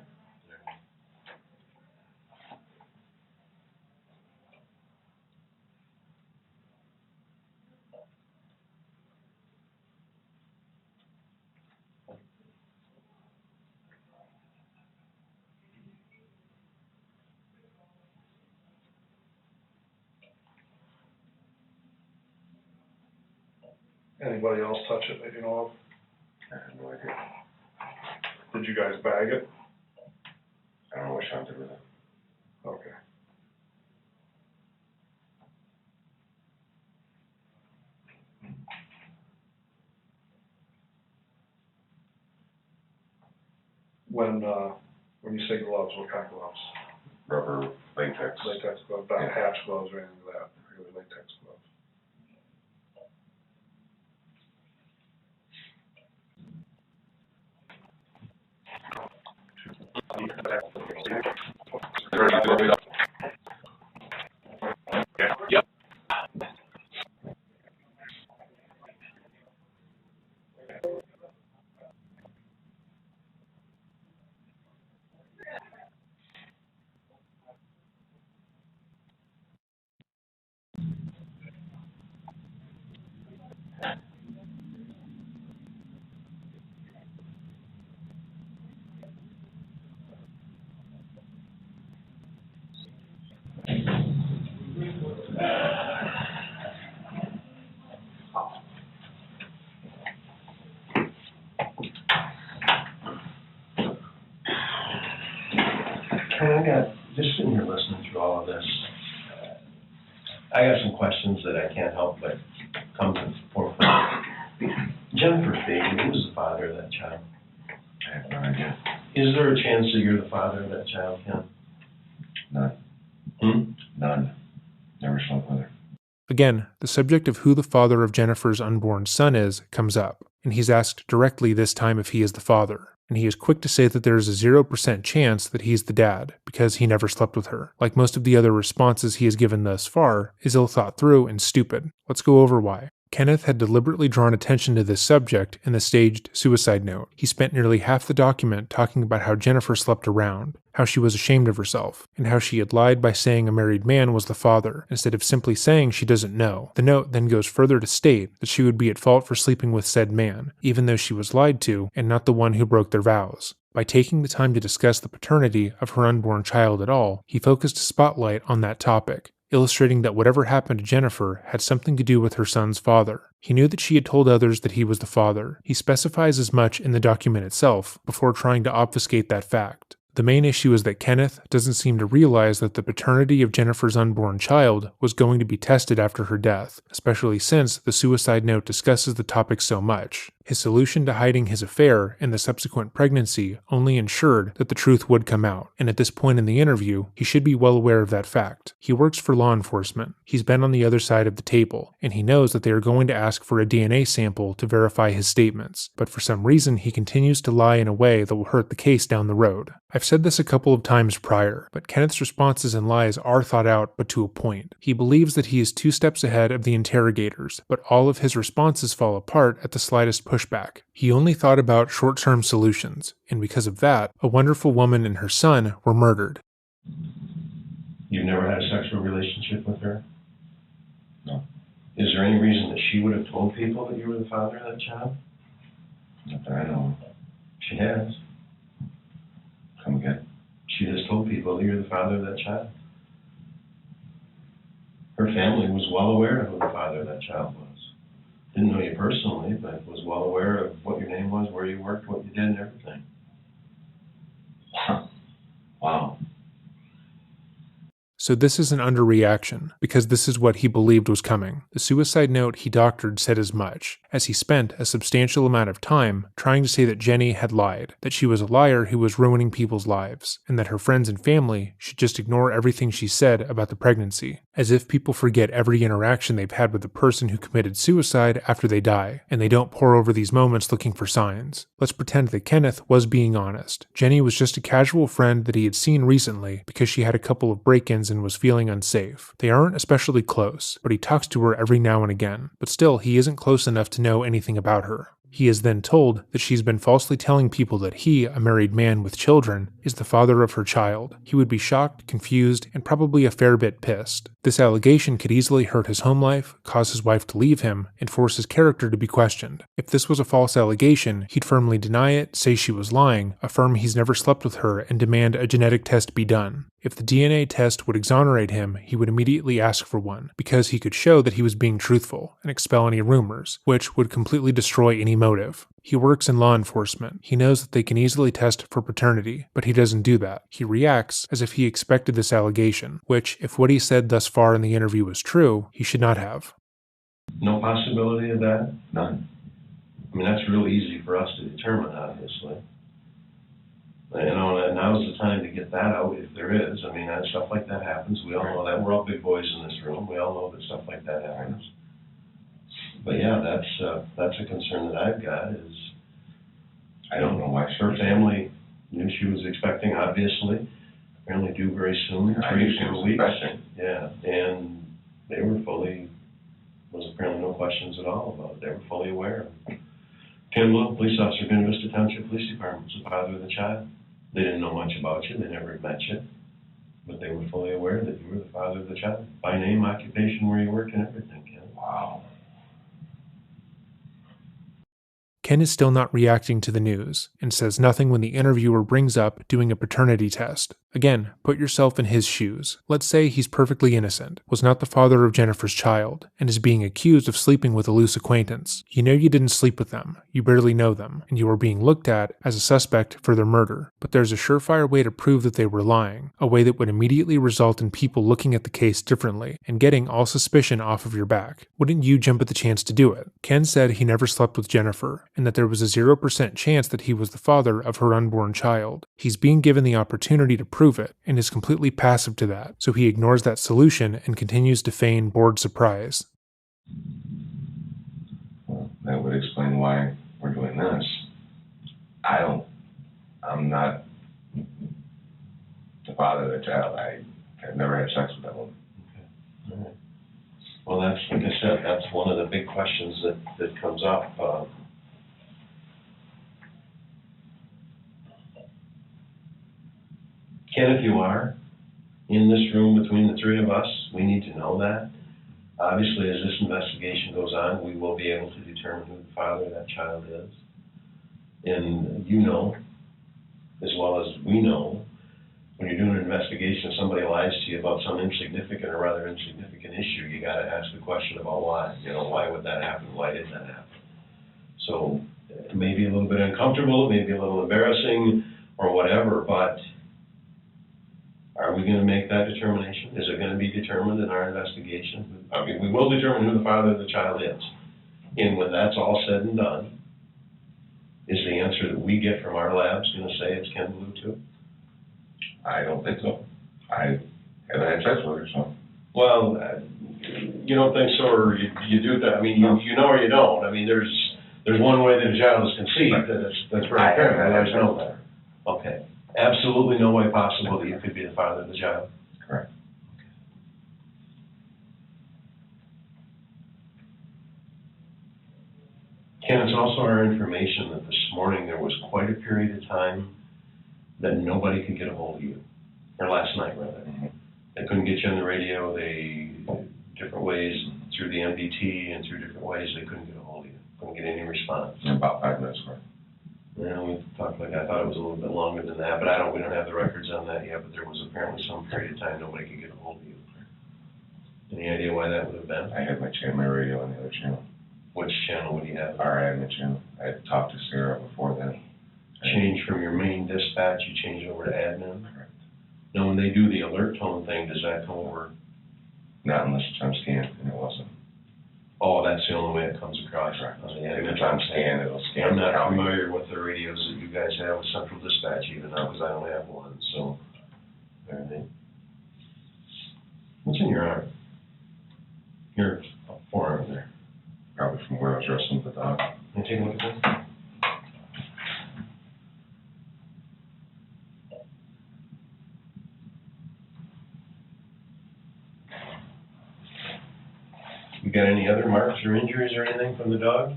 Anybody else touch it that you know of? I have no idea. Did you guys bag it? I don't know what Sean did with it. Okay. When you say gloves, what kind of gloves? Rubber, latex. Latex gloves, not Yeah. hatch gloves or anything like that, really latex gloves. Yep. I got, just sitting here listening through all of this, I got some questions that I can't help but come to the forefront. Jennifer's baby, who was the father of that child? I have no idea. Is there a chance that you're the father of that child, Ken? None. None. Never slept with her. Again, the subject of who the father of Jennifer's unborn son is comes up, and he's asked directly this time if he is the father. and he is quick to say that there is a 0% chance that he's the dad, because he never slept with her. Like most of the other responses he has given thus far, is ill thought through and stupid. Let's go over why. Kenneth had deliberately drawn attention to this subject in the staged suicide note. He spent nearly half the document talking about how Jennifer slept around, how she was ashamed of herself, and how she had lied by saying a married man was the father, instead of simply saying she doesn't know. The note then goes further to state that she would be at fault for sleeping with said man, even though she was lied to and not the one who broke their vows. By taking the time to discuss the paternity of her unborn child at all, he focused a spotlight on that topic, illustrating that whatever happened to Jennifer had something to do with her son's father. He knew that she had told others that he was the father. He specifies as much in the document itself before trying to obfuscate that fact. The main issue is that Kenneth doesn't seem to realize that the paternity of Jennifer's unborn child was going to be tested after her death, especially since the suicide note discusses the topic so much. His solution to hiding his affair and the subsequent pregnancy only ensured that the truth would come out, and at this point in the interview, he should be well aware of that fact. He works for law enforcement. He's been on the other side of the table, and he knows that they are going to ask for a DNA sample to verify his statements, but for some reason he continues to lie in a way that will hurt the case down the road. I've said this a couple of times prior, but Kenneth's responses and lies are thought out, but to a point. He believes that he is 2 steps ahead of the interrogators, but all of his responses fall apart at the slightest pushback. He only thought about short-term solutions, and because of that, a wonderful woman and her son were murdered. You've never had a sexual relationship with her? No. Is there any reason that she would have told people that you were the father of that child? Not that I know. She has. Come again? She has told people that you're the father of that child. Her family was well aware of who the father of that child was. Didn't know you personally, but was well aware of what your name was, where you worked, what you did, and everything. Wow. So this is an underreaction, because this is what he believed was coming. The suicide note he doctored said as much, as he spent a substantial amount of time trying to say that Jenny had lied, that she was a liar who was ruining people's lives, and that her friends and family should just ignore everything she said about the pregnancy, as if people forget every interaction they've had with the person who committed suicide after they die, and they don't pore over these moments looking for signs. Let's pretend that Kenneth was being honest. Jenny was just a casual friend that he had seen recently because she had a couple of break-ins and was feeling unsafe. They aren't especially close, but he talks to her every now and again. But still, he isn't close enough to know anything about her. He is then told that she's been falsely telling people that he, a married man with children, is the father of her child. He would be shocked, confused, and probably a fair bit pissed. This allegation could easily hurt his home life, cause his wife to leave him, and force his character to be questioned. If this was a false allegation, he'd firmly deny it, say she was lying, affirm he's never slept with her, and demand a genetic test be done. If the DNA test would exonerate him, he would immediately ask for one, because he could show that he was being truthful, and expel any rumors, which would completely destroy any motive. He works in law enforcement. He knows that they can easily test for paternity, but he doesn't do that. He reacts as if he expected this allegation, which, if what he said thus far in the interview was true, he should not have. No possibility of that? None. I mean, that's real easy for us to determine, obviously. You know, and now's the time to get that out, if there is. I mean, stuff like that happens. We all know that. We're all big boys in this room. We all know that stuff like that happens. But yeah, that's a concern that I've got. Is I don't know why her family knew she was expecting, obviously. Apparently due very soon, 3 to 4 weeks. Yeah, and they were was apparently no questions at all about it. They were fully aware. Ken Blow, police officer, Buena Vista Township Police Department, was the father of the child. They didn't know much about you. They never met you. But they were fully aware that you were the father of the child. By name, occupation, where you worked, and everything, Ken. Wow. Ken is still not reacting to the news, and says nothing when the interviewer brings up doing a paternity test. Again, put yourself in his shoes. Let's say he's perfectly innocent, was not the father of Jennifer's child, and is being accused of sleeping with a loose acquaintance. You know you didn't sleep with them, you barely know them, and you are being looked at as a suspect for their murder. But there's a surefire way to prove that they were lying, a way that would immediately result in people looking at the case differently, and getting all suspicion off of your back. Wouldn't you jump at the chance to do it? Ken said he never slept with Jennifer, and that there was a 0% chance that he was the father of her unborn child. He's being given the opportunity to prove it, and is completely passive to that, so he ignores that solution and continues to feign bored surprise. Well, that would explain why we're doing this. I don't I'm not the father of the child. I've never had sex with that woman. All right. Well, that's, like I said, that's one of the big questions that comes up. Ken, if you are in this room between the three of us, we need to know that. Obviously, as this investigation goes on, we will be able to determine who the father of that child is. And you know, as well as we know, when you're doing an investigation, if somebody lies to you about some insignificant or rather insignificant issue, you gotta ask the question about why. You know, why would that happen? Why did that happen? So, it may be a little bit uncomfortable, it may be a little embarrassing, or whatever, but are we gonna make that determination? Is it gonna be determined in our investigation? I mean, we will determine who the father of the child is. And when that's all said and done, is the answer that we get from our labs gonna say it's Ken Blue too? I don't think so. I haven't had sex with her, so. Well, you don't think so, or you do that, I mean, you know or you don't. I mean, there's one way that a child is conceived, that's very apparent, I just know that. Okay. Absolutely no way possible that you could be the father of the child? Correct. Ken, it's also our information that this morning there was quite a period of time that nobody could get a hold of you, or last night rather. Mm-hmm. They couldn't get you on the radio, different ways, through the MDT and through different ways, they couldn't get a hold of you, couldn't get any response. In about 5 minutes, right? Yeah, we talked like, I thought it was a little bit longer than that, but we don't have the records on that yet, but there was apparently some period of time nobody could get a hold of you. Any idea why that would have been? I had my radio on the other channel. Which channel would you have? Our admin channel. I had talked to Sarah before then. Change from your main dispatch, you change over to admin? Correct. Now, when they do the alert tone thing, does that come over? Not unless it's on scan, and it wasn't. Oh, that's the only way it comes across. Right. Yeah, If it's on scan, it'll scan. I'm not familiar with the radios that you guys have with central dispatch even now, because I don't have one, so. Everything. What's in your arm? Your forearm there. Probably from where I was wrestling with the dog. Can you take a look at this? You got any other marks or injuries or anything from the dog?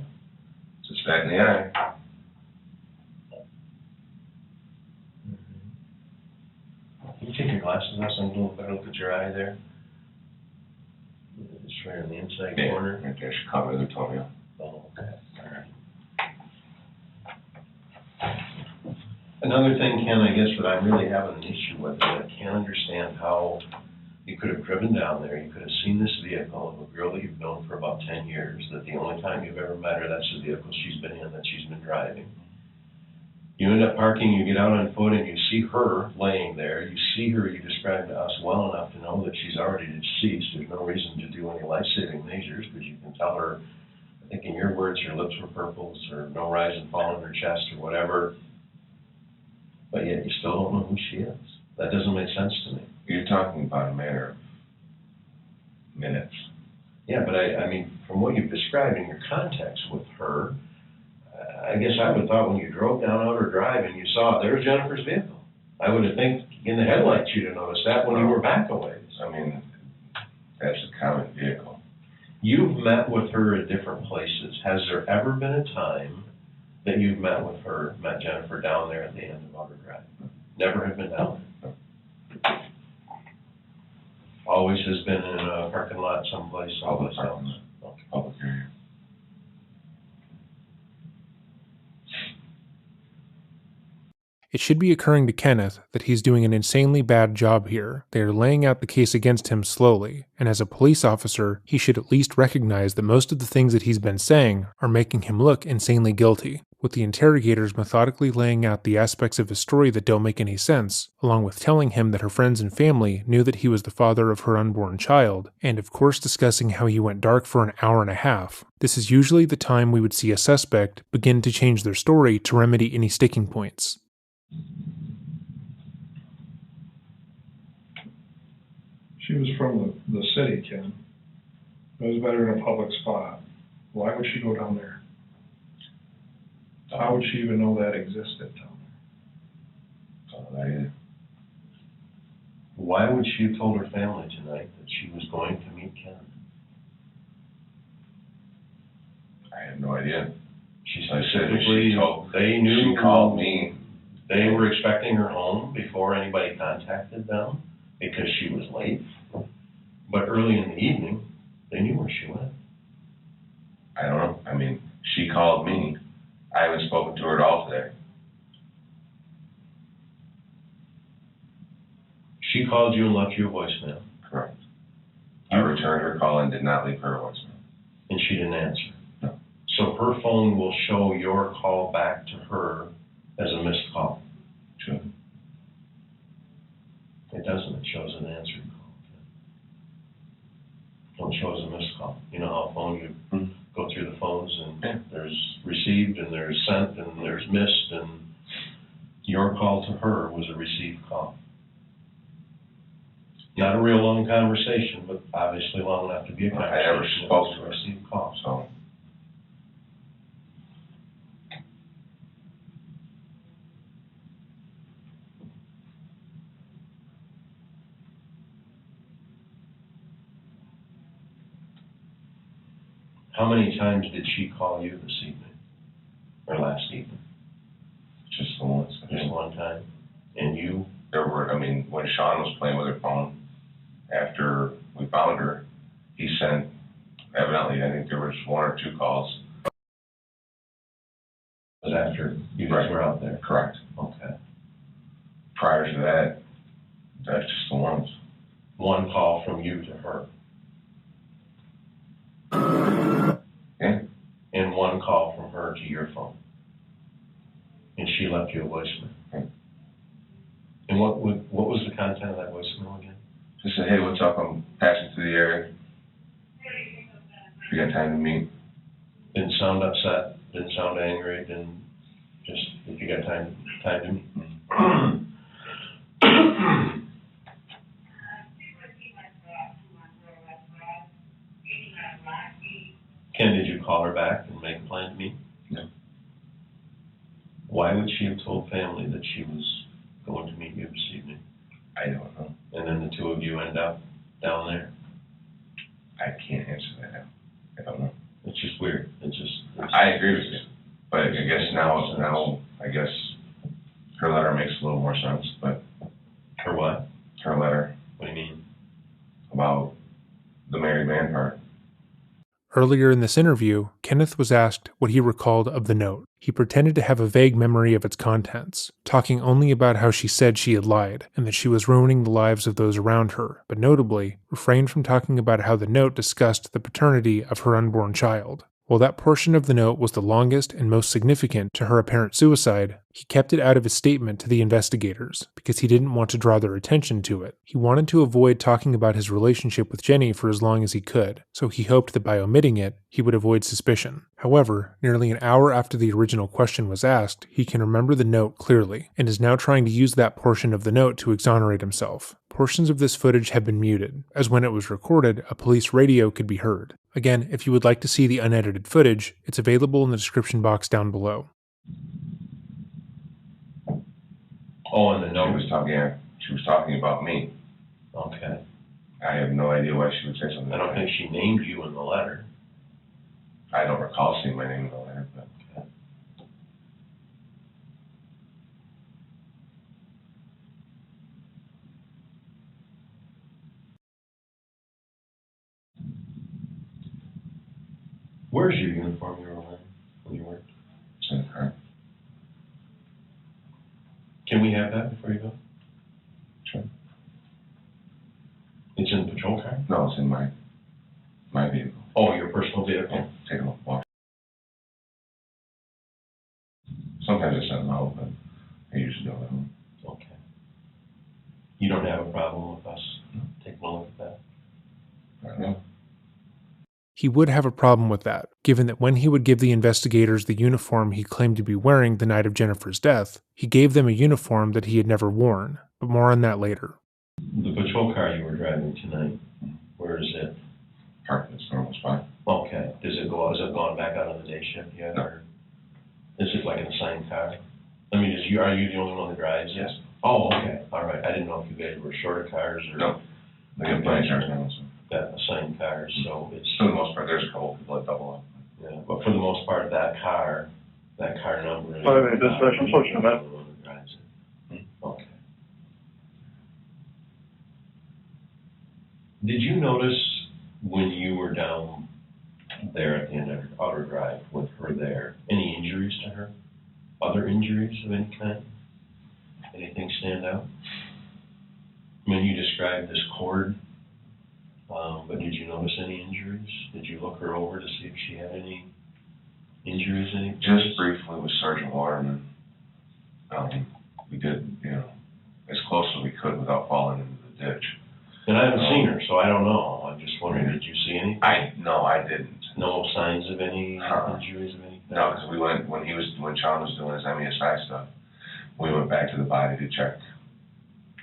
Just that in the eye. Can you take your glasses off so I can get a little better look at your eye there? It's right on the inside corner. Right there, she caught me with her toenail. Oh, okay, all right. Another thing, Ken, I guess that I'm really having an issue with, is I can't understand how you could have driven down there, you could have seen this vehicle of a girl that you've known for about 10 years, that the only time you've ever met her, that's the vehicle she's been in, that she's been driving. You end up parking, you get out on foot, and you see her laying there. You see her, you described to us well enough to know that she's already deceased. There's no reason to do any life-saving measures, because you can tell her, I think in your words, her lips were purple, or no rise and fall in her chest, or whatever. But yet you still don't know who she is. That doesn't make sense to me. You're talking about a matter of minutes. Yeah, but I mean, from what you've described in your context with her, I guess I would have thought when you drove down Outer Drive and you saw, there's Jennifer's vehicle. I would have think in the headlights you'd have noticed that when you were back a ways. I mean, that's a common vehicle. You've met with her at different places. Has there ever been a time that you've met Jennifer down there at the end of Outer Drive? Never have been down there? Always has been in a parking lot someplace, Public someplace else? parking lot. Okay. Public area. It should be occurring to Kenneth that he's doing an insanely bad job here. They are laying out the case against him slowly, and as a police officer, he should at least recognize that most of the things that he's been saying are making him look insanely guilty, with the interrogators methodically laying out the aspects of his story that don't make any sense, along with telling him that her friends and family knew that he was the father of her unborn child, and of course discussing how he went dark for an hour and a half. This is usually the time we would see a suspect begin to change their story to remedy any sticking points. She was from the city, Ken. It was better in a public spot. Why would she go down there? How would she even know that existed down Why would she have told her family tonight that she was going to meet Ken? I have no idea. She Like I said, specifically, they knew. She called me. They were expecting her home before anybody contacted them because she was late. But early in the evening, they knew where she went. I don't know. I mean, she called me. I haven't spoken to her at all today. She called you and left you a voicemail. Correct. I returned her call and did not leave her a voicemail. And she didn't answer. No. So her phone will show your call back to her as a missed call. Sure. It doesn't. It shows an answered call. It shows a missed call. You know how phone you go through the phones and there's received and there's sent and there's missed, and your call to her was a received call. Not a real long conversation, but obviously long enough to be a conversation. I never spoke to her. Received call. So. How many times did she call you this evening? Or last evening? Just the once. Just one time? And you? There were, I mean, when Sean was playing with her phone, after we found her, he sent, evidently, I think there was 1 or 2 calls. But after you guys were out there? Correct. Okay. Prior to that, that's just the once. One call from you to her? Yeah. And one call from her to your phone? And she left you a voicemail? Yeah. And what was the content of that voicemail again? Just said, hey, what's up? I'm passing through the area. If you got time to meet. Didn't sound upset, didn't sound angry, didn't just, if you got time to meet. Ken, did you call her back and make a plan to meet? No. Why would she have told family that she was going to meet you this evening? I don't know. And then the two of you end up down there? I can't answer that now. I don't know. It's just weird. I agree with you. But I guess now, I guess her letter makes a little more sense, but. Her what? Her letter. What do you mean? About the married man part. Earlier in this interview, Kenneth was asked what he recalled of the note. He pretended to have a vague memory of its contents, talking only about how she said she had lied and that she was ruining the lives of those around her, but notably refrained from talking about how the note discussed the paternity of her unborn child. While that portion of the note was the longest and most significant to her apparent suicide, he kept it out of his statement to the investigators because he didn't want to draw their attention to it. He wanted to avoid talking about his relationship with Jenny for as long as he could, so he hoped that by omitting it, he would avoid suspicion. However, nearly an hour after the original question was asked, he can remember the note clearly, and is now trying to use that portion of the note to exonerate himself. Portions of this footage have been muted, as when it was recorded, a police radio could be heard. Again, if you would like to see the unedited footage, it's available in the description box down below. Oh, and the note She was talking about me. Okay. I have no idea why she would say something I don't think she named you in the letter. I don't recall seeing my name in the letter, but. Okay. Where's your uniform you were wearing when you worked? It's in the car. Can we have that before you go? Sure. It's in the patrol car? No, it's in my vehicle. Oh, your personal vehicle? Yeah, take a walk. Sometimes I send them out, but I usually don't at home. Okay. You don't have a problem with us taking a look at that? I don't know. He would have a problem with that, given that when he would give the investigators the uniform he claimed to be wearing the night of Jennifer's death, he gave them a uniform that he had never worn, but more on that later. The patrol car you were driving tonight, where is it? Parked in its normal spot. Okay. Has it gone back out on the day shift yet? No. Or is it like an assigned car? I mean, are you the only one that drives? Yes. Oh, okay. All right. I didn't know if you guys were short of cars or. No. They have plenty of cars now, so. Got assigned cars, so it's. For the most part, there's a couple people that double up. Yeah, but for the most part, that car number. This special function, man. Okay. Did you notice when you were down there at the end of Outer Drive with her there, any injuries to her? Other injuries of any kind? Anything stand out? I mean, you described this cord, but did you notice any injuries? Did you look her over to see if she had any injuries, any? Just briefly with Sergeant Waterman. We did, as close as we could without falling into the ditch. And I haven't seen her, so I don't know. I'm just wondering, did you see anything? No, I didn't. No signs of any injuries of any kind? No, because we went, when Sean was doing his MESI stuff, we went back to the body to check,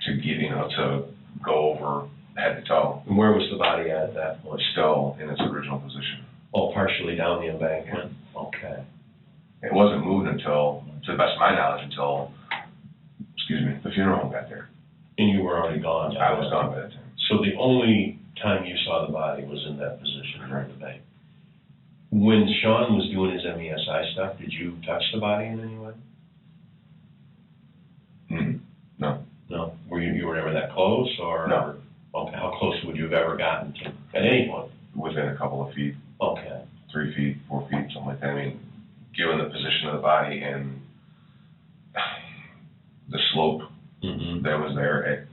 to get, to go over head to toe. And where was the body at that point? Still in its original position. Oh, partially down the embankment? Okay. It wasn't moved until, to the best of my knowledge, until, the funeral home got there. And you were already gone? I was gone by that time. So the only time you saw the body was in that position in the bank. When Sean was doing his MESI stuff, did you touch the body in any way? No. No? You were never that close, or? No. Okay, how close would you have ever gotten to, at any point? Within a couple of feet. Okay. 3 feet, 4 feet, something like that. I mean, given the position of the body and the slope that was there.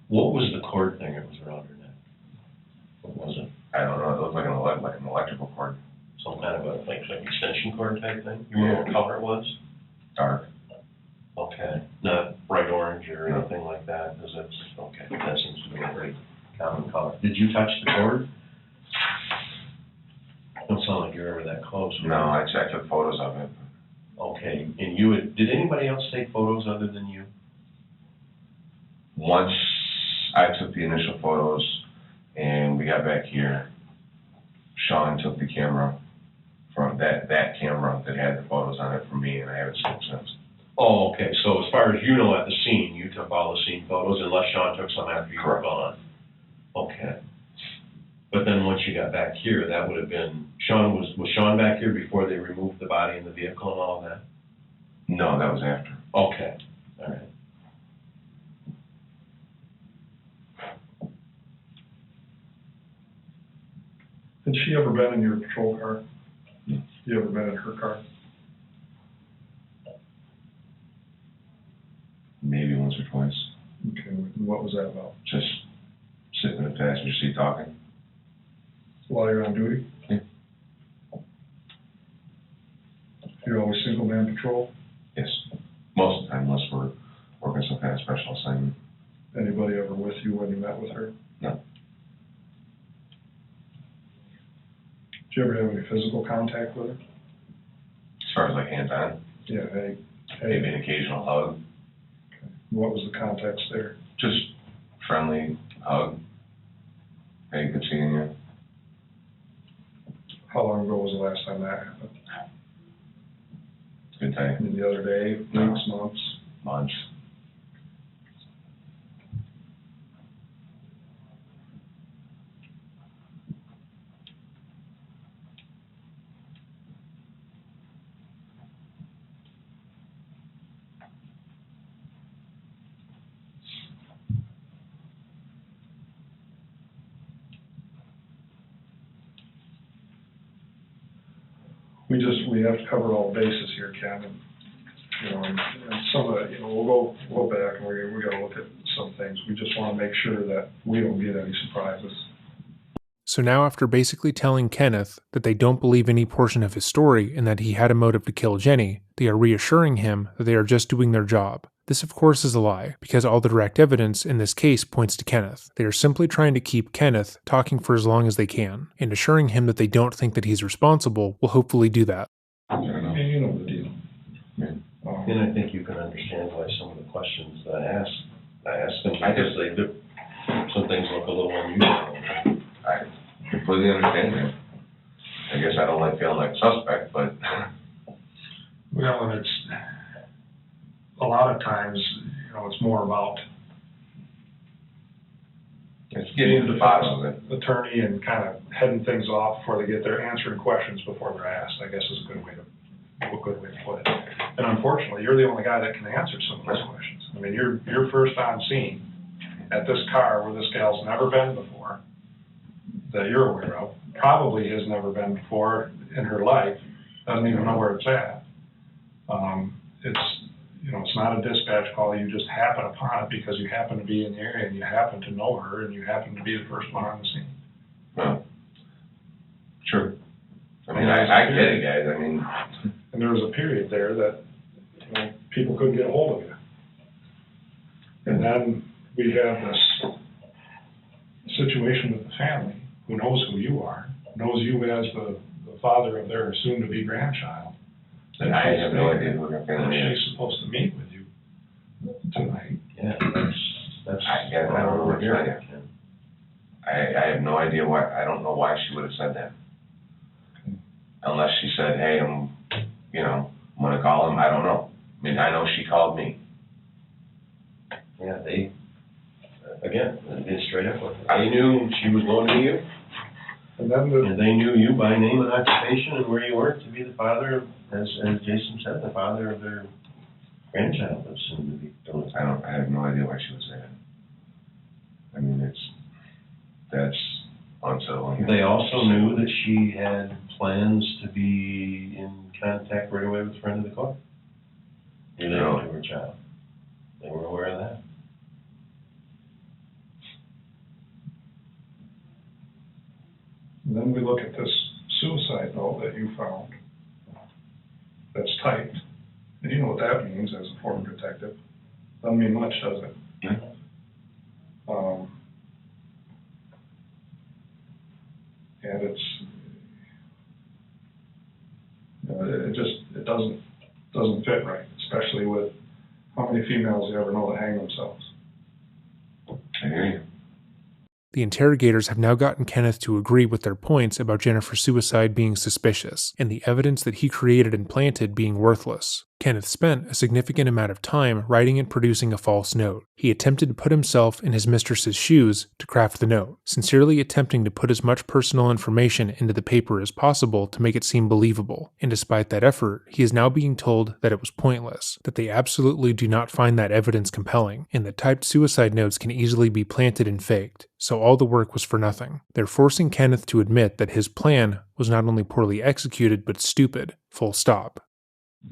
What was the cord thing that was around her neck? What was it? I don't know. It looked like an electrical cord. Some kind of a like extension cord type thing? You remember what color it was? Dark. Okay. Not bright orange or anything like that? Okay. That seems to be a very common color. Did you touch the cord? Don't sound like you're ever that close. No, I took photos of it. Okay. And did anybody else take photos other than you? Once I took the initial photos and we got back here, Sean took the camera from that camera that had the photos on it from me, and I haven't seen it since. Oh, okay. So as far as you know, at the scene, you took all the scene photos, unless Sean took some after you were gone. Okay. But then once you got back here, that would have been was Sean back here before they removed the body in the vehicle and all of that? No, that was after. Okay. All right. Had she ever been in your patrol car? You ever been in her car? Maybe once or twice. Okay, and what was that about? Just sitting in the passenger seat talking. While you're on duty? Yeah. You're always single man patrol? Yes. Most of the time, unless we're working some kind of special assignment. Anybody ever with you when you met with her? No. Did you ever have any physical contact with her? As far as like hands-on? Yeah, hey. Maybe an occasional hug. Okay. What was the context there? Just friendly hug. Hey, good seeing you. How long ago was the last time that happened? Good time. And the other day, weeks, months? Months. We have to cover all bases here, Ken, and some of it, we'll go back and we gotta look at some things. We just wanna make sure that we don't get any surprises. So now, after basically telling Kenneth that they don't believe any portion of his story and that he had a motive to kill Jenny, they are reassuring him that they are just doing their job. This, of course, is a lie, because all the direct evidence in this case points to Kenneth. They are simply trying to keep Kenneth talking for as long as they can, and assuring him that they don't think that he's responsible will hopefully do that. And you know the deal. And I think you can understand why some of the questions that I asked them, because they do. Some things look a little unusual. I completely understand that. I guess I don't like feeling like a suspect, but... Well, and it's, a lot of times, it's more about It's getting to the bottom of it. attorney and kind of heading things off before they get there, answering questions before they're asked, I guess is a good way to put it. And unfortunately, you're the only guy that can answer some of those questions. I mean, you're first on scene at this car where this gal's never been before, that you're aware of, probably has never been before in her life, doesn't even know where it's at. It's not a dispatch call, you just happen upon it because you happen to be in the area and you happen to know her and you happen to be the first one on the scene. Well, sure. I mean, I get it, guys, I mean. And there was a period there that, people couldn't get a hold of you. And then we have this situation with the family who knows who you are, knows you as the father of their soon-to-be grandchild. And I have no idea who her family is. She's supposed to meet with you tonight. Yeah, that's. I don't know what to tell you. I have no idea why, I don't know why she would have said that. Unless she said, hey, I'm gonna call him, I don't know. I mean, I know she called me. Yeah, they straight up with her. They knew she was going to you. And then and they knew you by name and occupation and where you worked to be the father of, as Jason said, the father of their grandchild that's soon to be delivered. I have no idea why she would say that. I mean, that's unsettling. They also knew that she had plans to be in contact right away with a friend of the court related to her child. They were aware of that. And then we look at this suicide note that you found that's typed. And you know what that means as a former detective. Doesn't mean much, does it? Yeah. And it doesn't fit right, especially with how many females you ever know that hang themselves. I hear you. The interrogators have now gotten Kenneth to agree with their points about Jennifer's suicide being suspicious, and the evidence that he created and planted being worthless. Kenneth spent a significant amount of time writing and producing a false note. He attempted to put himself in his mistress's shoes to craft the note, sincerely attempting to put as much personal information into the paper as possible to make it seem believable. And despite that effort, he is now being told that it was pointless, that they absolutely do not find that evidence compelling, and that typed suicide notes can easily be planted and faked, so all the work was for nothing. They're forcing Kenneth to admit that his plan was not only poorly executed, but stupid. Full stop.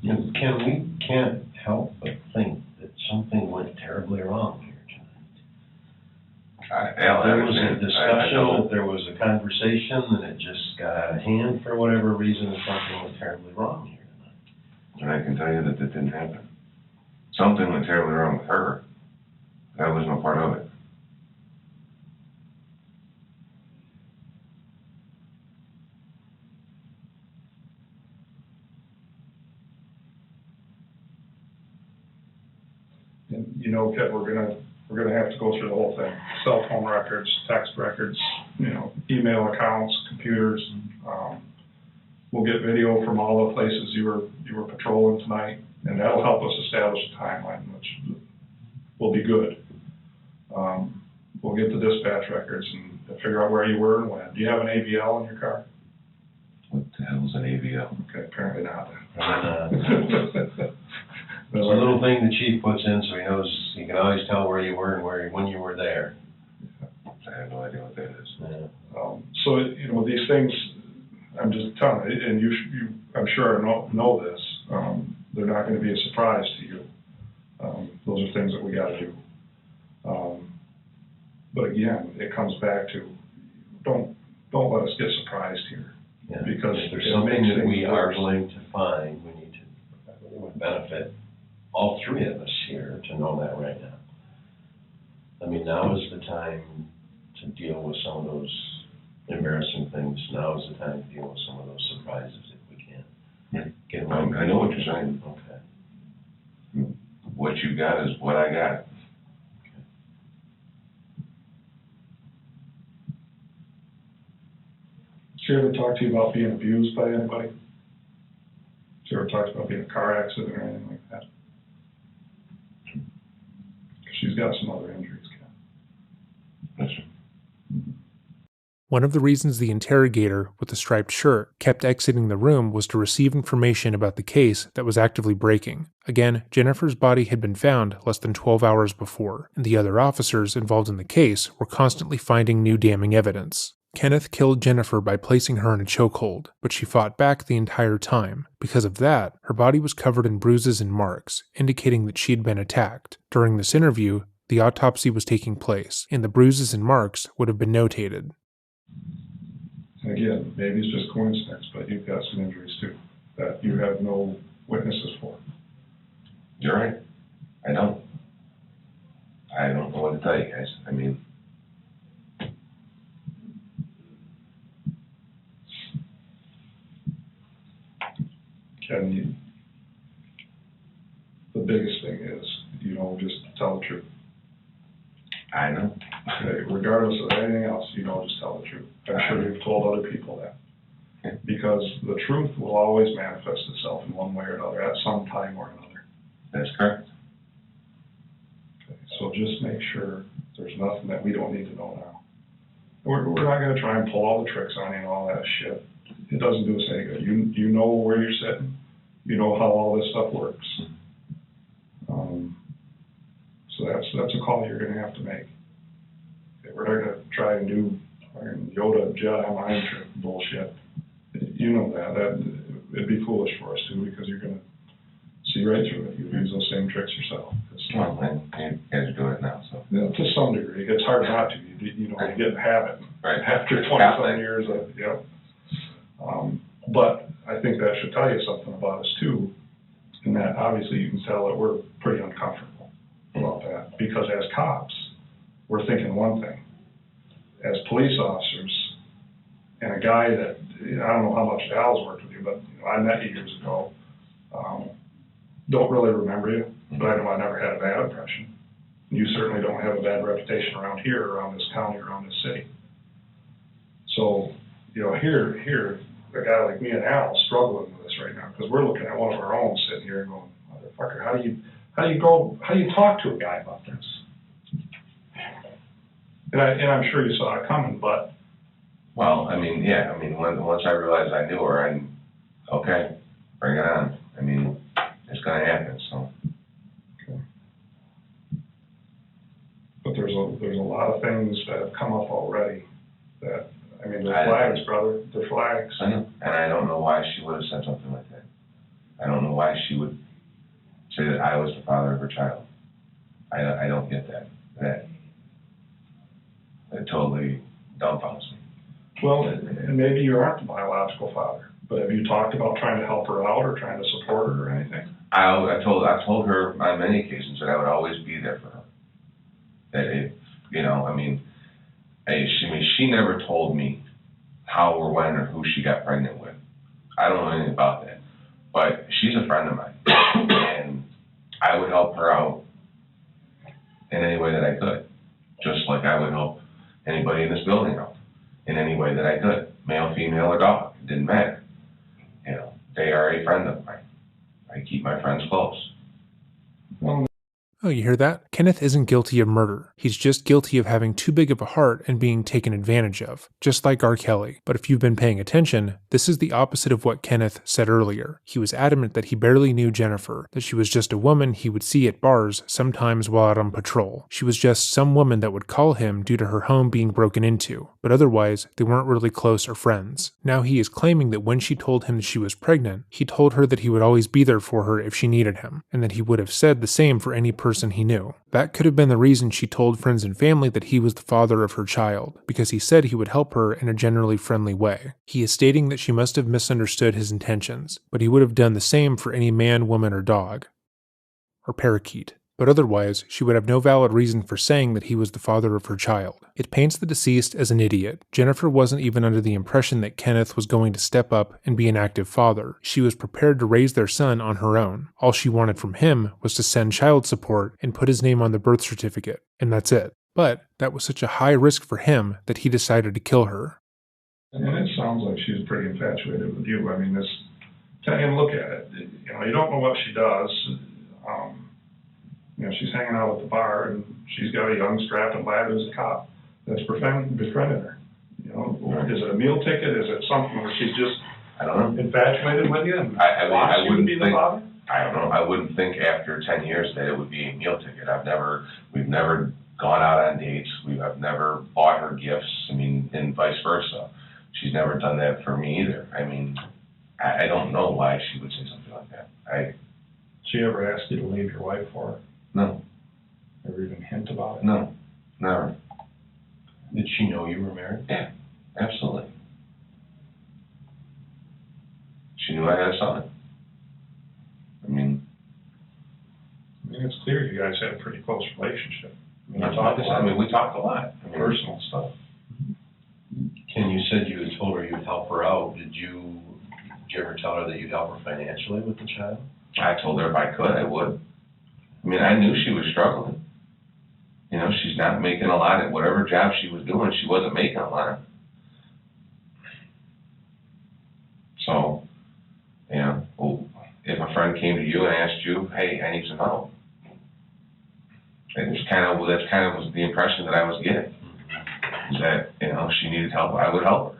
And we can't help but think that something went terribly wrong here tonight. There was a discussion, that there was a conversation, and it just got out of hand for whatever reason, and something went terribly wrong here tonight. And I can tell you that didn't happen. Something went terribly wrong with her. That was no part of it. And Ked, we're gonna have to go through the whole thing. Cell phone records, text records, email accounts, computers. We'll get video from all the places you were patrolling tonight, and that'll help us establish a timeline, which will be good. We'll get the dispatch records and figure out where you were and when. Do you have an AVL in your car? What the hell is an AVL? Okay, apparently not. It's a little thing the chief puts in so he knows, he can always tell where you were and when you were there. I have no idea what that is. Yeah. So, these things, I'm just telling you, and you I'm sure know this, they're not going to be a surprise to you. Those are things that we got to do. But again, it comes back to, don't let us get surprised here. Yeah. Because if there's something that we are going to find, we need to, it would benefit all three of us here to know that right now. I mean, now is the time to deal with some of those embarrassing things. Now is the time to deal with some of those surprises if we can. Yeah. Get right. I know what you're saying. Okay. What you got is what I got. Did she ever talk to you about being abused by anybody? Did she ever talk about being in a car accident or anything like that? got some other injuries, Ken. One of the reasons the interrogator with the striped shirt kept exiting the room was to receive information about the case that was actively breaking. Again, Jennifer's body had been found less than 12 hours before, and the other officers involved in the case were constantly finding new damning evidence. Kenneth killed Jennifer by placing her in a chokehold, but she fought back the entire time. Because of that, her body was covered in bruises and marks, indicating that she had been attacked. During this interview, the autopsy was taking place, and the bruises and marks would have been notated. And again, maybe it's just coincidence, but you've got some injuries too that you have no witnesses for. You're right. I don't know what to tell you guys. I mean, Ken, the biggest thing is, just tell the truth. I know. Okay, regardless of anything else, just tell the truth. I'm sure you've told other people that. Okay. Because the truth will always manifest itself in one way or another at some time or another. That's correct. Okay, so just make sure there's nothing that we don't need to know now. We're not going to try and pull all the tricks on you and all that shit. It doesn't do us any good. You know where you're sitting. You know how all this stuff works. So that's a call you're going to have to make. Okay, we're not going to try and do Yoda Jedi mind trick bullshit. You know that it'd be foolish for us to, because you're going to see right through it. You use those same tricks yourself. Well, you guys are doing it now, so. Yeah, to some degree, it's hard not to. You get in a habit. Right. After 20-some years of but I think that should tell you something about us too, in that obviously you can tell that we're pretty uncomfortable about that, because as cops, we're thinking one thing. As police officers, and a guy that, I don't know how much Al's worked with you, but I met you years ago, don't really remember you, but I know I never had a bad impression. You certainly don't have a bad reputation around here, around this county, around this city. So, here, a guy like me and Al struggling with this right now, because we're looking at one of our own sitting here and going, motherfucker, how do you talk to a guy about this? And I'm sure you saw it coming, but. Well, once I realized I knew her, okay, bring it on. It's gonna happen, so. Okay. But there's a lot of things that have come up already that, they're flags, brother, they're flags. I know, and I don't know why she would have said something like that. I don't know why she would say that I was the father of her child. I don't get that. That totally dumbfounds me. Well, and maybe you aren't the biological father, but have you talked about trying to help her out or trying to support her or anything? I told her on many occasions that I would always be there for her. That she never told me how or when or who she got pregnant with. I don't know anything about that. But she's a friend of mine, and I would help her out in any way that I could, just like I would help anybody in this building out in any way that I could, male, female, or dog. It didn't matter. They are a friend of mine. I keep my friends close. Oh, you hear that? Kenneth isn't guilty of murder. He's just guilty of having too big of a heart and being taken advantage of, just like R. Kelly. But if you've been paying attention, this is the opposite of what Kenneth said earlier. He was adamant that he barely knew Jennifer, that she was just a woman he would see at bars sometimes while out on patrol. She was just some woman that would call him due to her home being broken into, but otherwise, they weren't really close or friends. Now he is claiming that when she told him that she was pregnant, he told her that he would always be there for her if she needed him, and that he would have said the same for any person he knew. That could have been the reason she told friends and family that he was the father of her child, because he said he would help her in a generally friendly way. He is stating that she must have misunderstood his intentions, but he would have done the same for any man, woman, or dog. Or parakeet. But otherwise, she would have no valid reason for saying that he was the father of her child. It paints the deceased as an idiot. Jennifer wasn't even under the impression that Kenneth was going to step up and be an active father. She was prepared to raise their son on her own. All she wanted from him was to send child support and put his name on the birth certificate, and that's it. But that was such a high risk for him that he decided to kill her. And it sounds like she's pretty infatuated with you. And look at it. You don't know what she does. You know, she's hanging out at the bar, and she's got a young strapping lad who's a cop that's befriending her. You know, is it a meal ticket? Is it something where she's just I don't know. infatuated with you and I wants you to wouldn't be the think, father? I don't know. I wouldn't think after 10 years that it would be a meal ticket. We've never gone out on dates. I've never bought her gifts. I mean, and vice versa. She's never done that for me either. I mean, I don't know why she would say something like that. She ever asked you to leave your wife for her? No. Ever even hint about it? No, never. Did she know you were married? Yeah, absolutely. She knew I had a son. I mean, it's clear you guys had a pretty close relationship. we talked a lot. Personal stuff. Ken, you said you had told her you'd help her out. Did you ever tell her that you'd help her financially with the child? I told her if I could, I would. I mean, I knew she was struggling. You know, she's not making a lot at whatever job she was doing. She wasn't making a lot. So, you know, well, if a friend came to you and asked you, hey, I need some help, and that's kind of was the impression that I was getting, is that, you know, she needed help, I would help her.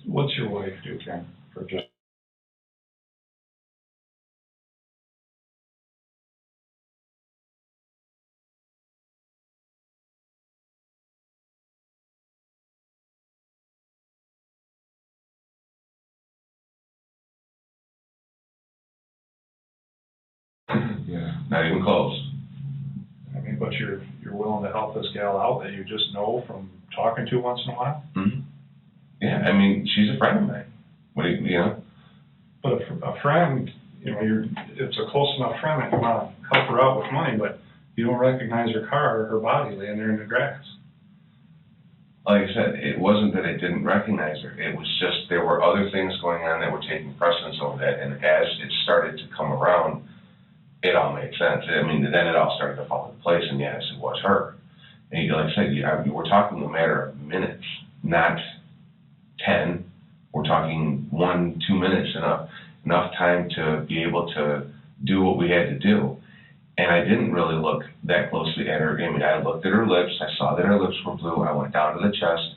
What's your wife do, Ken, for just? Yeah, not even close. I mean, but you're willing to help this gal out that you just know from talking to once in a while? Mm-hmm. Yeah, I mean, she's a friend of mine. What do you know? But a friend, you know, it's a close enough friend that you want to help her out with money, but you don't recognize her car or her body laying there in the grass. Like I said, it wasn't that I didn't recognize her. It was just there were other things going on that were taking precedence over that, and as it started to come around, it all made sense. I mean, then it all started to fall into place, and yes, it was her. And like I said, we're talking a matter of minutes, not 10. We're talking 1-2 minutes, enough time to be able to do what we had to do. And I didn't really look that closely at her. I mean, I looked at her lips. I saw that her lips were blue. I went down to the chest.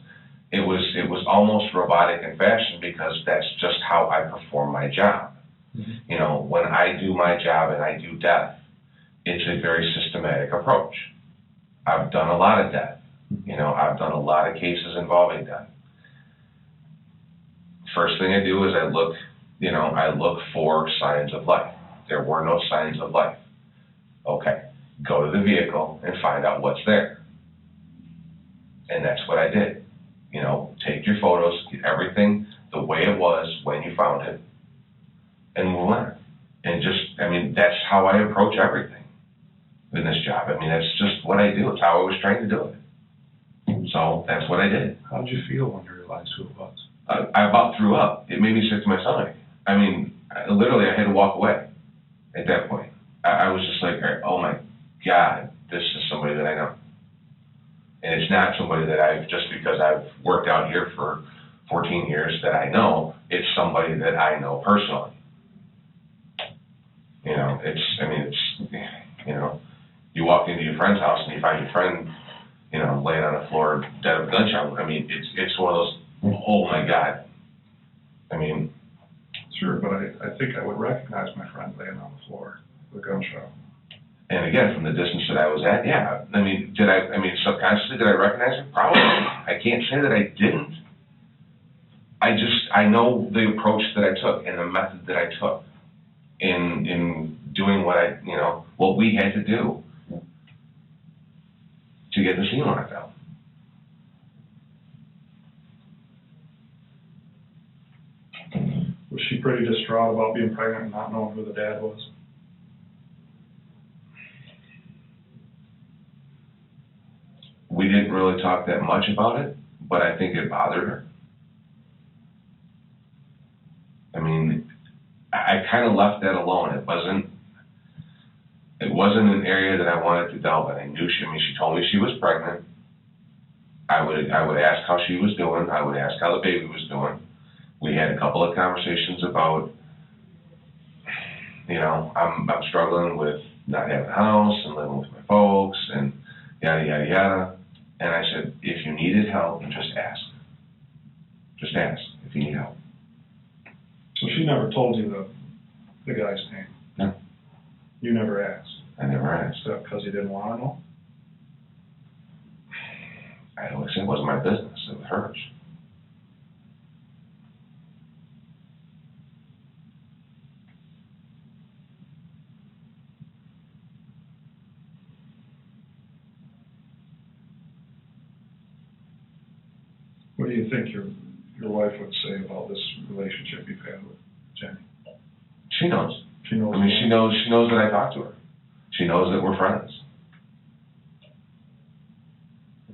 It was almost robotic in fashion because that's just how I perform my job. Mm-hmm. You know, when I do my job and I do death, it's a very systematic approach. I've done a lot of death. You know, I've done a lot of cases involving death. First thing I do is I look for signs of life. There were no signs of life. Okay, go to the vehicle and find out what's there. And that's what I did. You know, take your photos, get everything the way it was when you found it, and move on. And that's how I approach everything in this job. I mean, that's just what I do. It's how I was trained to do it. So that's what I did. How did you feel when you realized who it was? I about threw up. It made me sick to my stomach. I mean, literally, I had to walk away at that point. I was just like, oh my God, this is somebody that I know. And it's not somebody that just because I've worked out here for 14 years that I know, it's somebody that I know personally. You know, you walk into your friend's house and you find your friend, you know, laying on the floor dead of a gunshot. I mean, it's one of those, oh my God. I mean. Sure, but I think I would recognize my friend laying on the floor with a gunshot. And again, from the distance that I was at, yeah. I mean, subconsciously, did I recognize her? Probably. I can't say that I didn't. I know the approach that I took and the method that I took in doing what we had to do to get the scene locked out. Was she pretty distraught about being pregnant and not knowing who the dad was? We didn't really talk that much about it, but I think it bothered her. I mean, I kind of left that alone. It wasn't an area that I wanted to delve in. I knew she told me she was pregnant. I would ask how she was doing. I would ask how the baby was doing. We had a couple of conversations about, I'm struggling with not having a house and living with my folks and yada, yada, yada. And I said, if you needed help, just ask. Just ask if you need help. So she never told you the guy's name? No. You never asked? I never asked. Is that because he didn't want to know? I always said it wasn't my business, it was hers. What do you think your wife would say about this relationship you've had with Jenny? She knows. She knows. I mean, she knows that I talk to her. She knows that we're friends.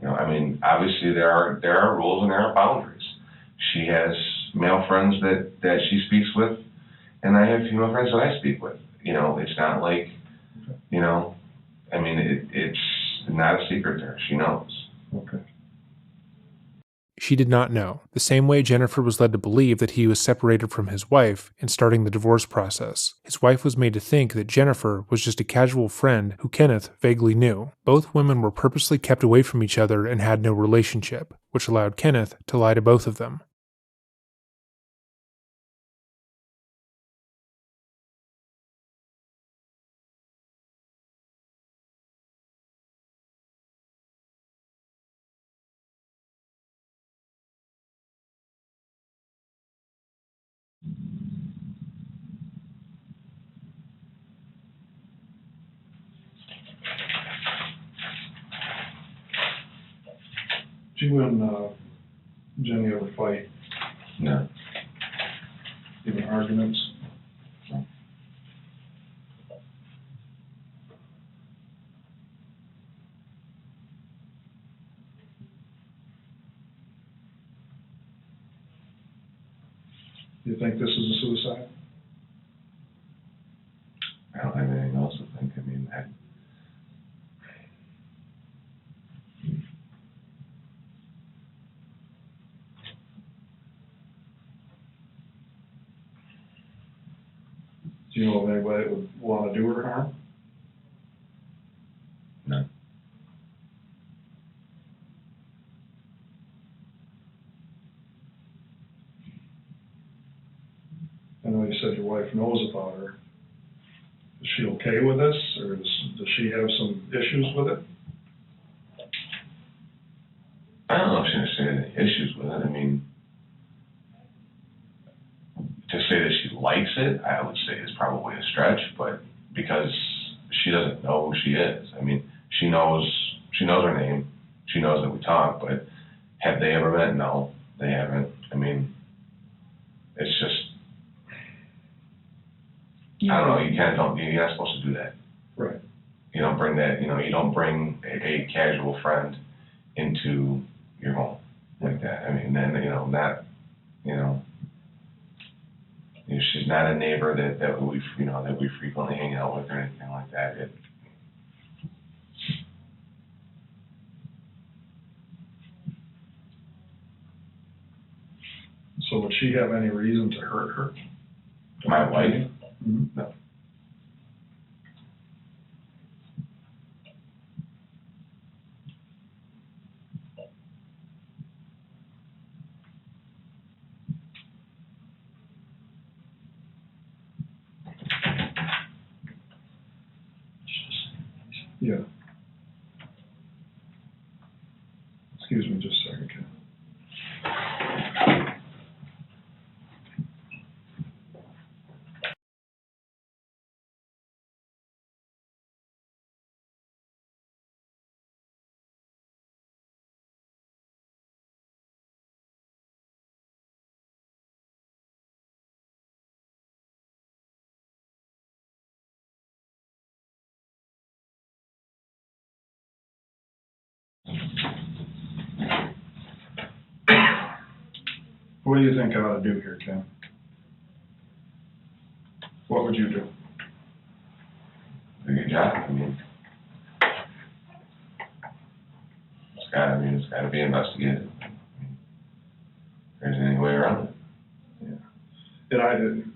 I mean, obviously there are rules and there are boundaries. She has male friends that she speaks with, and I have female friends that I speak with. It's not like, I mean, it's not a secret to her. She knows. Okay. She did not know, the same way Jennifer was led to believe that he was separated from his wife and starting the divorce process. His wife was made to think that Jennifer was just a casual friend who Kenneth vaguely knew. Both women were purposely kept away from each other and had no relationship, which allowed Kenneth to lie to both of them. Did you and Jenny ever fight? No. Even arguments? No. Do you think this is a suicide? I don't have anything else to think. I mean, Do you know of anybody that would want to do her harm? no. I know you said your wife knows about her. Is she okay with this, or does she have some issues with it? I don't know if she necessarily has any issues with it. I mean, to say that she likes it, I would say is probably a stretch, but because she doesn't know who she is. I mean, she knows her name, she knows that we talk, but have they ever met? No, they haven't. I mean, it's just, I don't know, you're not supposed to do that. Right. You don't bring that, you don't bring a casual friend into your home like that. I mean, then, she's not a neighbor that we frequently hang out with or anything like that. So would she have any reason to hurt her? My wife? Mm-hmm. No. Yeah. Excuse me just a second, Ken. What do you think I ought to do here, Ken? What would you do? Do your job. I mean, it's got to be investigated. I mean, if there's any way around it. Yeah. And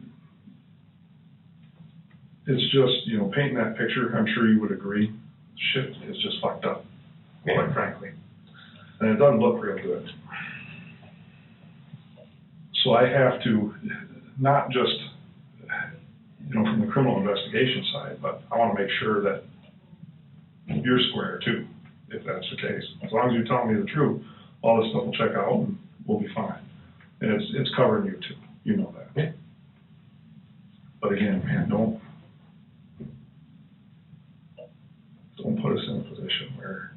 it's just, you know, painting that picture, I'm sure you would agree, shit is just fucked up, quite frankly. And it doesn't look real good. So I have to, not just, you know, from the criminal investigation side, but I want to make sure that you're square too, if that's the case. As long as you tell me the truth, all this stuff will check out and we'll be fine. And it's covering you too, you know that. Yeah. But again, man, don't put us in a position where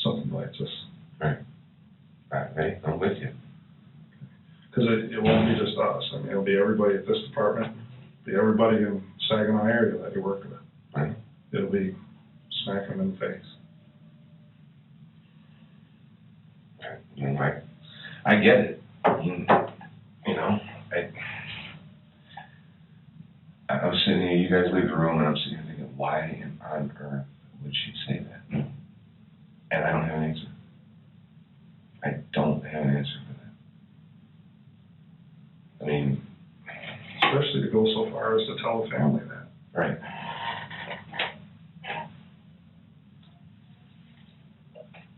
something bites us. Right. Right, I'm with you. Because it won't be just us. I mean, it'll be everybody at this department, be everybody in Saginaw area that you work with. Right. It'll be smack them in the face. I get it. You know, I was sitting here, you guys leave the room, and I'm sitting here thinking, why on earth would she say that? And I don't have an answer. I don't have an answer for that. I mean, especially to go so far as to tell the family that. Right.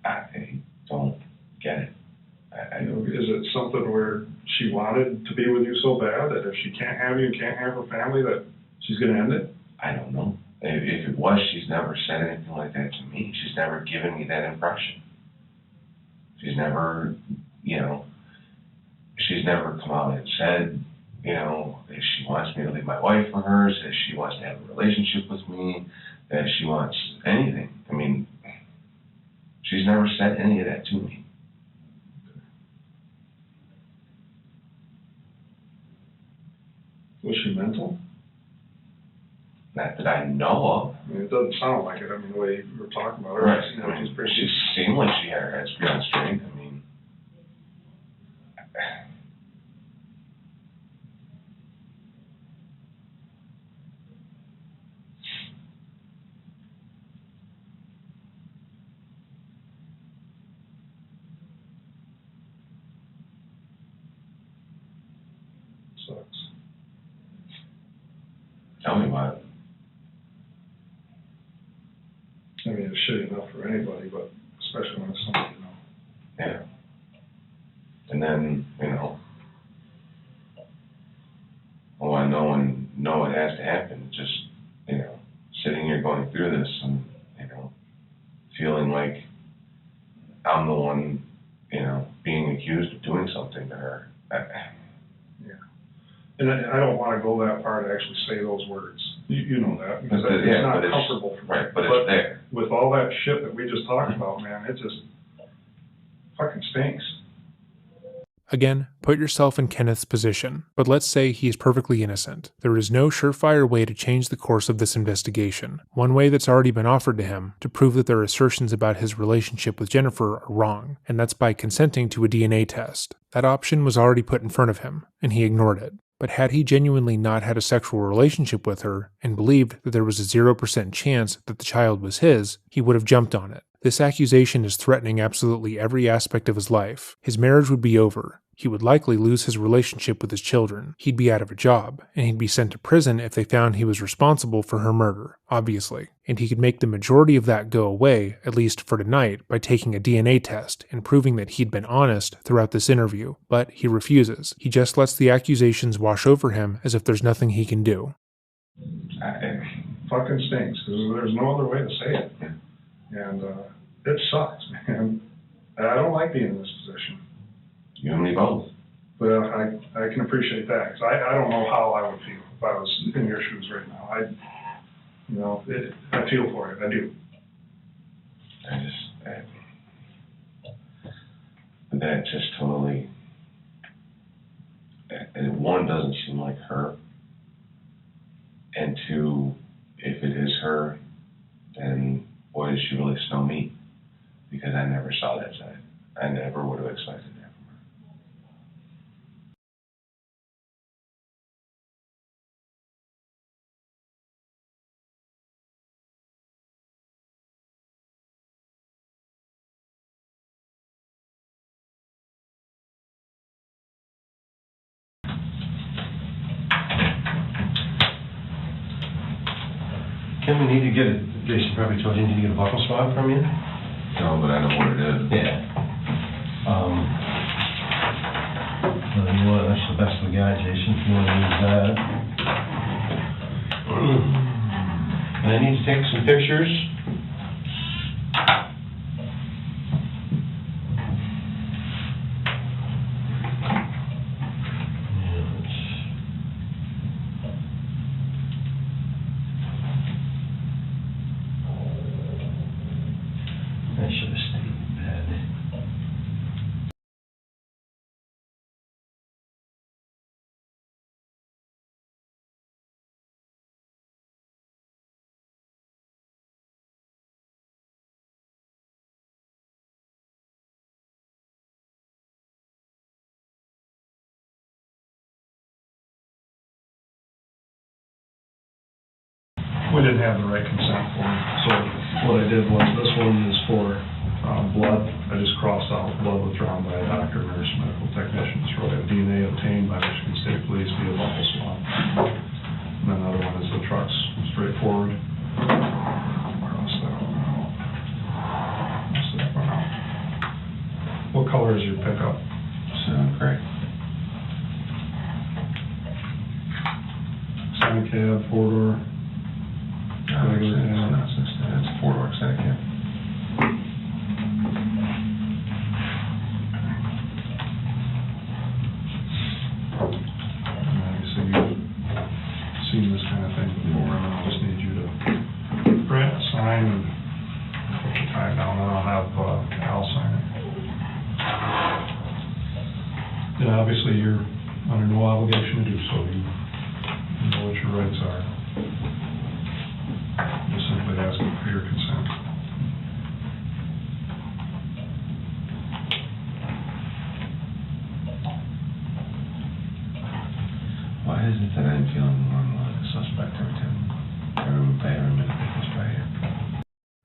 I don't get it. You know, is it something where she wanted to be with you so bad that if she can't have you and can't have her family, that she's going to end it? I don't know. If it was, she's never said anything like that to me. She's never given me that impression. She's never, you know, she's never come out and said, you know, if she wants me to leave my wife for her, if she wants to have a relationship with me, that she wants anything. I mean, she's never said any of that to me. Was she mental? Not that I know of. I mean, it doesn't sound like it. I mean, the way you were talking about her, Right. you know, she's pretty. She seemed like she had her head screwed on straight. I mean, Sucks. Tell me about it. I mean, it's shitty enough for anybody, but especially when it's somebody you know. Yeah. And then, you know, I know it has to happen. Just, you know, sitting here going through this and, you know, feeling like I'm the one, you know, being accused of doing something to her. Yeah. And I don't want to go that far to actually say those words. You know that, because But it's yeah, not but it's- comfortable for me. right, but it's there. With all that shit that we just talked about, man, it just fucking stinks. Again, put yourself in Kenneth's position, but let's say he is perfectly innocent. There is no surefire way to change the course of this investigation. One way that's already been offered to him to prove that their assertions about his relationship with Jennifer are wrong, and that's by consenting to a DNA test. That option was already put in front of him, and he ignored it. But had he genuinely not had a sexual relationship with her and believed that there was a 0% chance that the child was his, he would have jumped on it. This accusation is threatening absolutely every aspect of his life. His marriage would be over. He would likely lose his relationship with his children. He'd be out of a job, and he'd be sent to prison if they found he was responsible for her murder, obviously. And he could make the majority of that go away, at least for tonight, by taking a DNA test and proving that he'd been honest throughout this interview. But he refuses. He just lets the accusations wash over him as if there's nothing he can do. It fucking stinks, because there's no other way to say it. And it sucks, man. I don't like being in this position. You and me both. But I can appreciate that, because I don't know how I would feel if I was in your shoes right now. I feel for it. I do. That just totally, and one, doesn't seem like her, and two, if it is her, then boy, does she really smell me, because I never saw that side. I never would have expected that. Ken, we need to get it, Jason probably told you, need to get a buccal swab from you? No, but I know what it is. Yeah. You want, that's the best we got, Jason, if you want to use that. And I need to take some pictures. I should have stayed in bed. We didn't have the right consent form, so what I did was, this one is for blood. I just crossed out blood withdrawn by a doctor, nurse, medical technician. So I have DNA obtained by Michigan State Police via buccal swab. And then the other one is the trucks, straightforward. Cross that one out. Cross that one out. What color is your pickup? Gray. Semi cab, four-door. It's a four-door extended cab. Obviously, you've seen this kind of thing before, and I just need you to print, sign, and put the time down, and I'll have Al sign it. And obviously, you're under no obligation to do so. You know what your rights are. Just simply asking for your consent. Why is it that I'm feeling more and more like a suspect every time? Every minute that goes by here.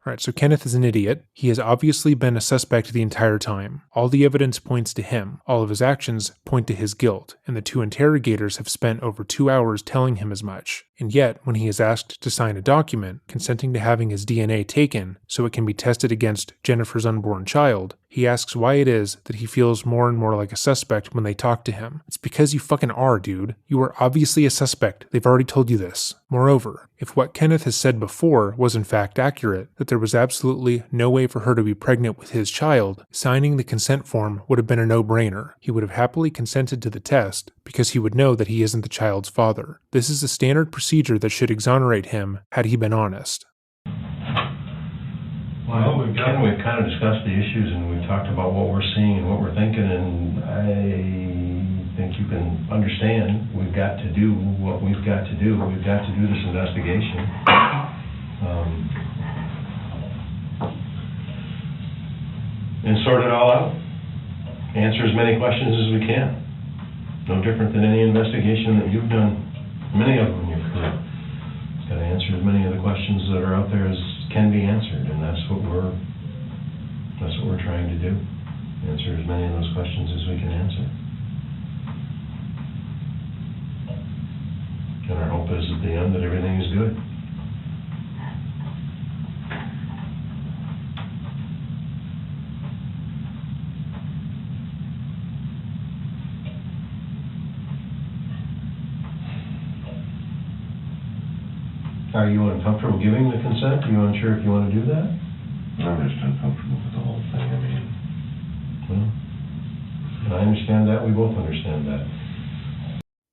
Alright, so Kenneth is an idiot. He has obviously been a suspect the entire time. All the evidence points to him. All of his actions point to his guilt, and the two interrogators have spent over 2 hours telling him as much. And yet, when he is asked to sign a document consenting to having his DNA taken so it can be tested against Jennifer's unborn child, he asks why it is that he feels more and more like a suspect when they talk to him. It's because you fucking are, dude. You are obviously a suspect. They've already told you this. Moreover, if what Kenneth has said before was in fact accurate, that there was absolutely no way for her to be pregnant with his child, signing the consent form would have been a no-brainer. He would have happily consented to the test because he would know that he isn't the child's father. This is a standard procedure that should exonerate him had he been honest. Well, we've kind of discussed the issues, and we've talked about what we're seeing and what we're thinking, and I think you can understand we've got to do what we've got to do. We've got to do this investigation. And sort it all out. Answer as many questions as we can. No different than any investigation that you've done, many of them in your career. Got to answer as many of the questions that are out there as can be answered, and that's what we're trying to do. Answer as many of those questions as we can answer. And our hope is at the end that everything is good. Are you uncomfortable giving the consent? Are you unsure if you want to do that? I'm just uncomfortable with the whole thing. I mean, well, I understand that. We both understand that.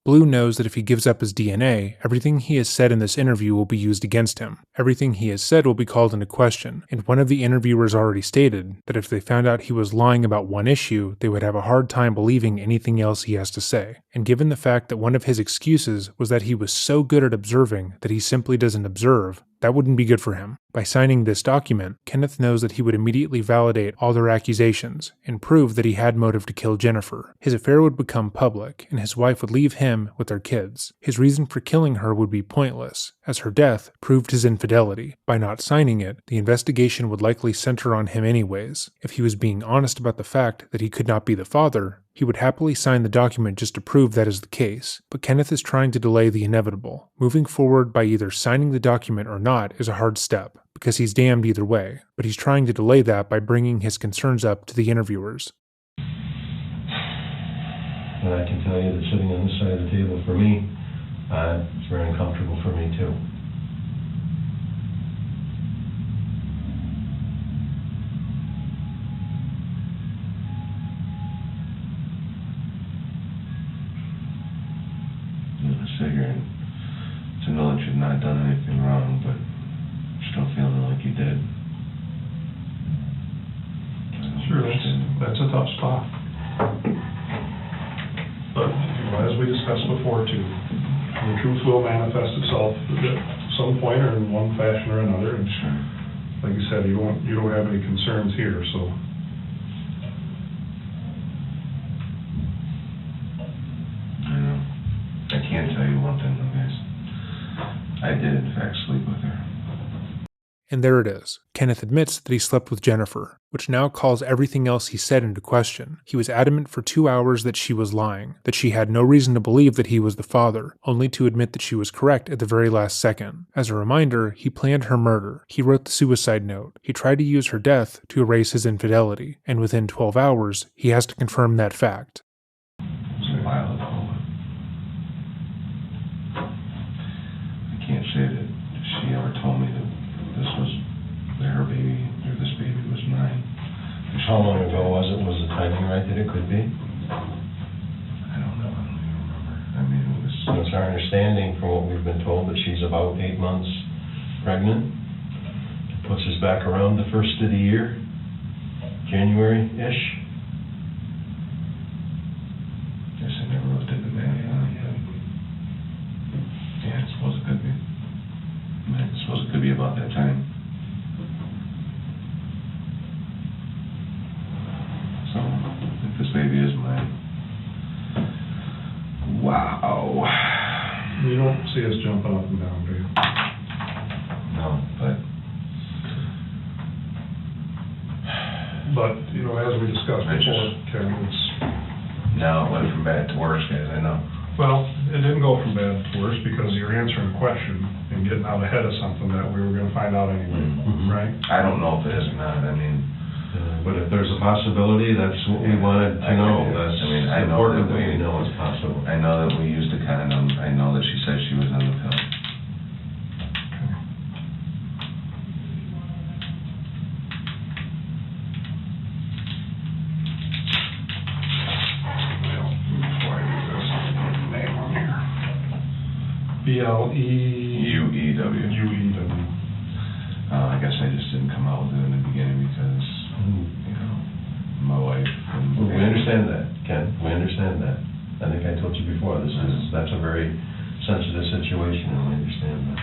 Blue knows that if he gives up his DNA, everything he has said in this interview will be used against him. Everything he has said will be called into question, and one of the interviewers already stated that if they found out he was lying about one issue, they would have a hard time believing anything else he has to say. And given the fact that one of his excuses was that he was so good at observing that he simply doesn't observe, that wouldn't be good for him. By signing this document, Kenneth knows that he would immediately validate all their accusations and prove that he had motive to kill Jennifer. His affair would become public, and his wife would leave him with their kids. His reason for killing her would be pointless, as her death proved his infidelity. By not signing it, the investigation would likely center on him anyways. If he was being honest about the fact that he could not be the father, He would happily sign the document just to prove that is the case, but Kenneth is trying to delay the inevitable. Moving forward by either signing the document or not is a hard step, because he's damned either way, but he's trying to delay that by bringing his concerns up to the interviewers. And I can tell you that sitting on this side of the table for me, it's very uncomfortable for me too. Sit here and to know that you've not done anything wrong, but still feeling like you did. Sure, that's a tough spot. But as we discussed before too, the truth will manifest itself at some point or in one fashion or another. And like you said, you don't have any concerns here, so. I can't tell you one thing, though, guys. I did, in fact, sleep with her. And there it is. Kenneth admits that he slept with Jennifer, which now calls everything else he said into question. He was adamant for 2 hours that she was lying, that she had no reason to believe that he was the father, only to admit that she was correct at the very last second. As a reminder, he planned her murder. He wrote the suicide note. He tried to use her death to erase his infidelity, and within 12 hours, he has to confirm that fact. It was a while ago. I can't say that she ever told me that this was her baby, or this baby was mine. How long ago was it? Was the timing right that it could be? I don't know. I don't even remember. I mean, it was... So it's our understanding from what we've been told that she's about 8 months pregnant. Puts us back around the first of the year, January-ish. Guess I never looked at the math on it, but... Yeah, I suppose it could be. I suppose it could be about that time. So, if this baby is mine... Wow. You don't see us jumping up and down, do you? No, but... But, as we discussed before, Kevin, it's... No, it went from bad to worse, guys, I know. Well, it didn't go from bad to worse because you're answering a question and getting out ahead of something that we were going to find out anyway, right? I don't know if it is or not, I mean... But if there's a possibility, that's what we wanted to know. That's I know important that that we know it's possible. I know that we used a condom, I know that she said she was on the pill. B-L-E-U-E-W. I guess I just didn't come out with it in the beginning because, my wife and... We understand that, Ken, we understand that. I think I told you before, that's a very sensitive situation, and we understand that.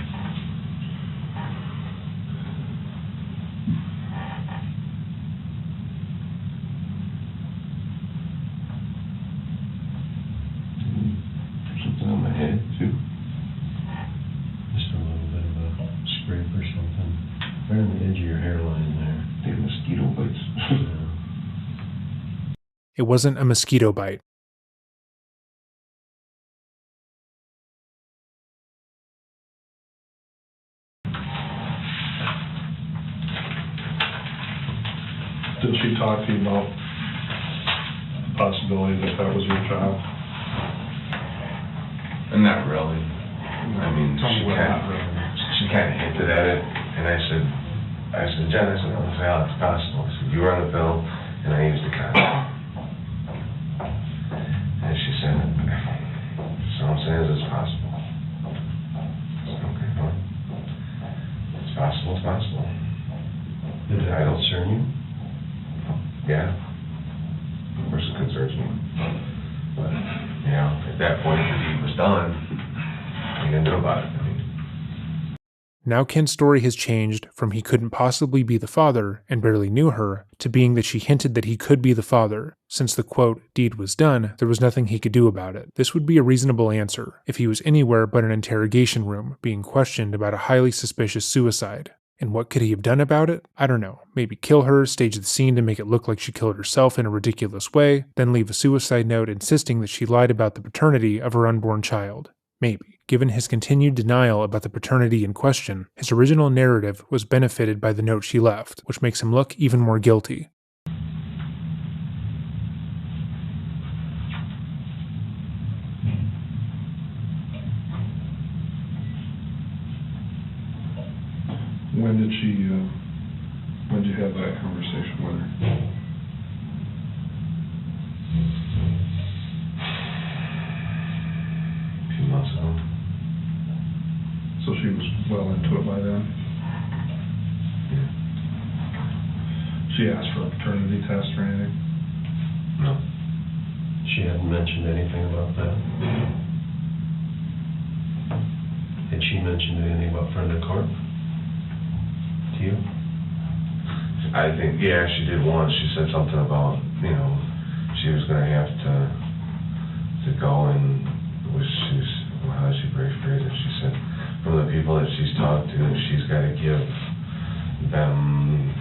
Something on my head, too. Just a little bit of a scrape or something. Right on the edge of your hairline there. The mosquito bites. It wasn't a mosquito bite. Did she talk to you about the possibility that was your child? Not really. I mean, she kind of hinted at it, and I said, Jen, I don't know how it's possible. I said, you were on the pill, and I used the condom. And she said, so I'm saying is it's possible. I said, okay, fine. It's possible, it's possible. Did it concern you? Yeah. Of course it concerns me. But, at that point, the deed was done. What are you going to do about it? Now Ken's story has changed from he couldn't possibly be the father and barely knew her to being that she hinted that he could be the father. Since the quote, deed was done, there was nothing he could do about it. This would be a reasonable answer if he was anywhere but an interrogation room being questioned about a highly suspicious suicide. And what could he have done about it? I don't know. Maybe kill her, stage the scene to make it look like she killed herself in a ridiculous way, then leave a suicide note insisting that she lied about the paternity of her unborn child. Maybe. Given his continued denial about the paternity in question, his original narrative was benefited by the note she left, which makes him look even more guilty. When did you have that conversation with her? A few months ago. So she was well into it by then? Yeah. She asked for a paternity test or anything? No. She hadn't mentioned anything about that? Had she mentioned anything about friend of court? To you? I think, yeah, she did once. She said something about, she was going to have to go and how did she phrase it? She said, from the people that she's talked to, she's got to give them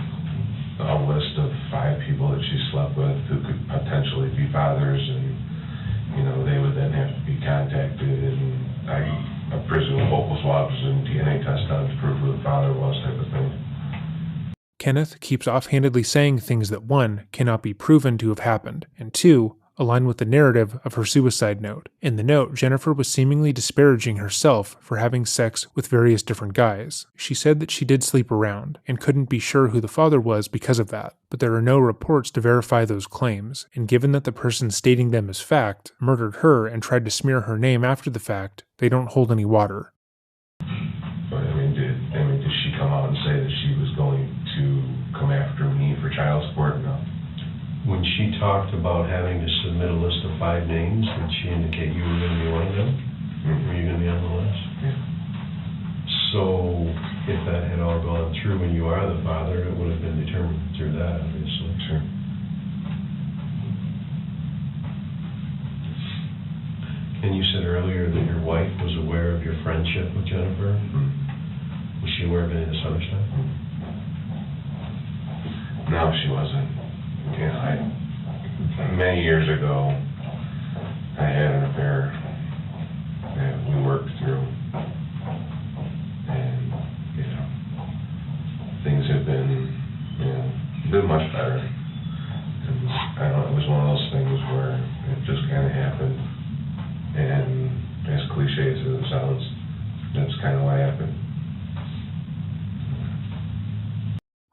a list of 5 people that she slept with who could potentially be fathers, and, they would then have to be contacted, and I presume vocal swabs and DNA tests done to prove who the father was, type of thing. Kenneth keeps offhandedly saying things that 1, cannot be proven to have happened, and 2, align with the narrative of her suicide note. In the note, Jennifer was seemingly disparaging herself for having sex with various different guys. She said that she did sleep around, and couldn't be sure who the father was because of that, but there are no reports to verify those claims, and given that the person stating them as fact murdered her and tried to smear her name after the fact, they don't hold any water. But did she come out and say that she was going to come after me for child support? No. When she talked about having to submit a list of 5 names, did she indicate you were going to be one of them? Mm-hmm. Were you going to be on the list? Yeah. So, if that had all gone through and you are the father, it would have been determined through that, obviously. Sure. And you said earlier that your wife was aware of your friendship with Jennifer. Mm-hmm. Was she aware of any of this other stuff? No, she wasn't. Many years ago, I had an affair that we worked through, and things have been much better. And I don't know, it was one of those things where it just kind of happened, and as cliche as it sounds, that's kind of what happened.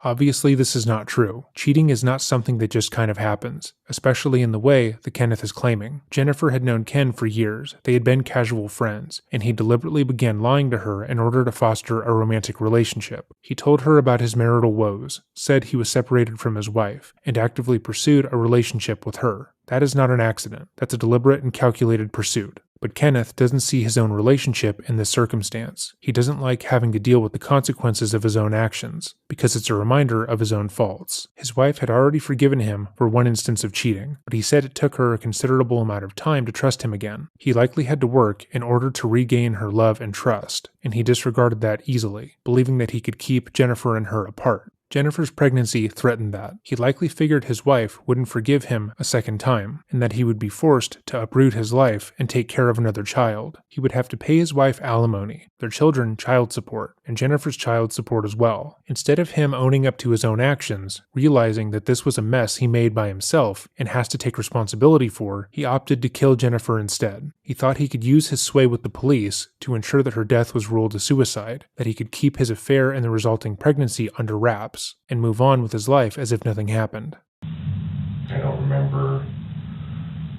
Obviously, this is not true. Cheating is not something that just kind of happens, especially in the way that Kenneth is claiming. Jennifer had known Ken for years, they had been casual friends, and he deliberately began lying to her in order to foster a romantic relationship. He told her about his marital woes, said he was separated from his wife, and actively pursued a relationship with her. That is not an accident. That's a deliberate and calculated pursuit. But Kenneth doesn't see his own relationship in this circumstance. He doesn't like having to deal with the consequences of his own actions, because it's a reminder of his own faults. His wife had already forgiven him for one instance of cheating, but he said it took her a considerable amount of time to trust him again. He likely had to work in order to regain her love and trust, and he disregarded that easily, believing that he could keep Jennifer and her apart. Jennifer's pregnancy threatened that. He likely figured his wife wouldn't forgive him a second time, and that he would be forced to uproot his life and take care of another child. He would have to pay his wife alimony, their children child support, and Jennifer's child support as well. Instead of him owning up to his own actions, realizing that this was a mess he made by himself and has to take responsibility for, he opted to kill Jennifer instead. He thought he could use his sway with the police to ensure that her death was ruled a suicide, that he could keep his affair and the resulting pregnancy under wraps, and move on with his life as if nothing happened. I don't remember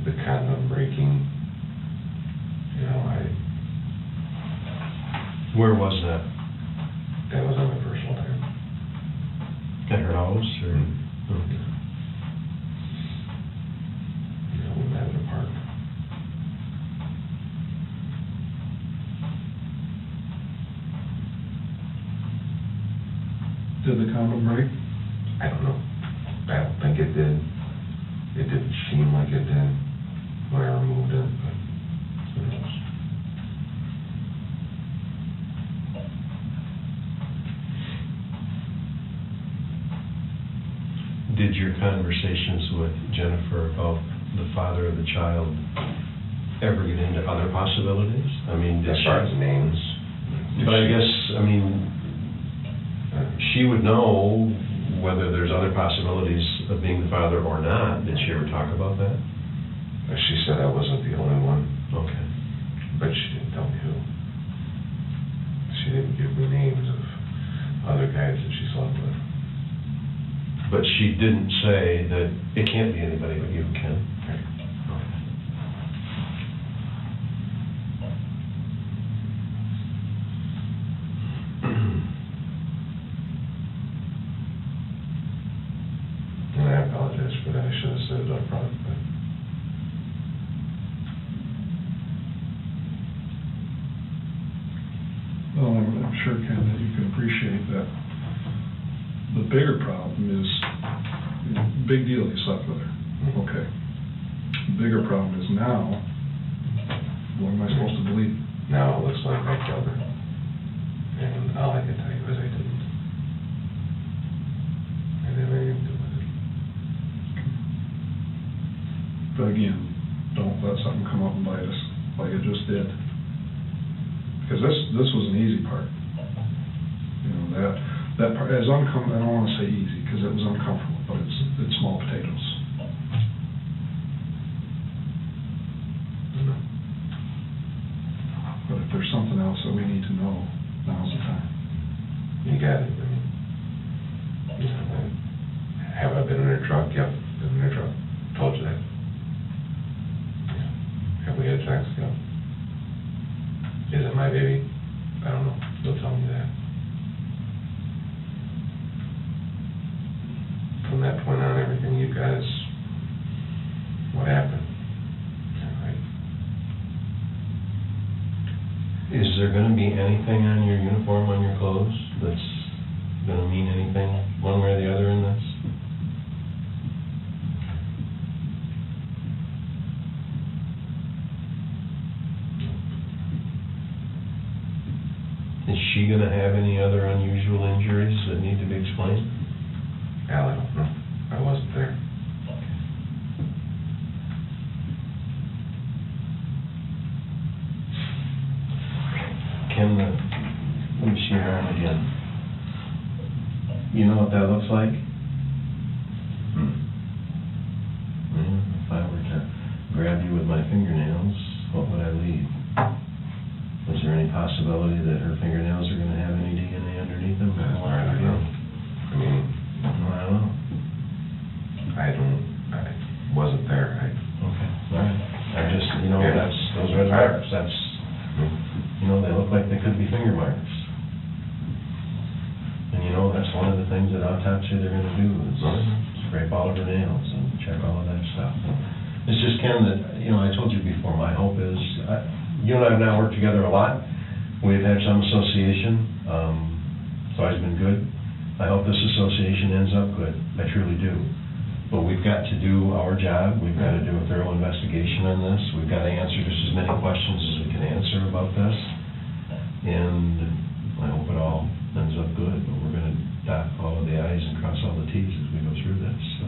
the condom breaking. Where was that? That was on my personal time. At her house, or? Okay. We met at a park. Did the condom break? I don't know. I don't think it did. It didn't seem like it did when I removed it, but who knows. Did your conversations with Jennifer about the father of the child ever get into other possibilities? I mean, did As far as names. But I guess, I mean, she would know whether there's other possibilities of being the father or not. Did she ever talk about that? She said I wasn't the only one. Okay. But she didn't tell me who. She didn't give me names of other guys that she slept with. But she didn't say that it can't be anybody but you, Ken. Right. And I apologize for that. I should have said it up front, but Well, I'm sure, Ken, that you can appreciate that the bigger problem is, big deal, you slept with her. Okay. The bigger problem is now, what am I supposed to believe? now it looks like I killed her. And all I can tell you is I didn't. I didn't have anything to do with it. But again, don't let something come up and bite us like it just did. Because this was an easy part. You know, that part is uncomfortable. I don't want to say easy because it was uncomfortable, but it's small potatoes. But if there's something else that we need to know, now's the time. You got it. I mean, you know, have I been in her truck? Yep, been in her truck. Told you that. Yeah. Have we had sex? Yep. Is it my baby? I don't know. They'll tell me that. From that point on, everything you guys, what happened? Is there going to be anything on your uniform, on your clothes, that's going to mean anything one way or the other in this? Is she going to have any other unusual injuries that need to be explained? Al, I don't know. I wasn't there. Ken, let me see your arm again. You know what that looks like? Well, if I were to grab you with my fingernails, what would I leave? Was there any possibility that her fingernails are going to have any DNA underneath them? That's right, I know. I mean, I don't know. I wasn't there. Okay, all right. I just, you know, Yeah. that's, those red marks, that's, you know, they look like they could be finger marks. And you know, that's one of the things that autopsy they're gonna do is scrape all of her nails and check all of that stuff. It's just, Ken, that, you know, I told you before, my hope is, you and I have now worked together a lot. We've had some association, it's always been good. I hope this association ends up good, I truly do. But we've got to do our job, we've got to do a thorough investigation on this, we've got to answer just as many questions as we can answer about this. And I hope it all ends up good, but we're gonna dot all of the i's and cross all the t's as we go through this, so.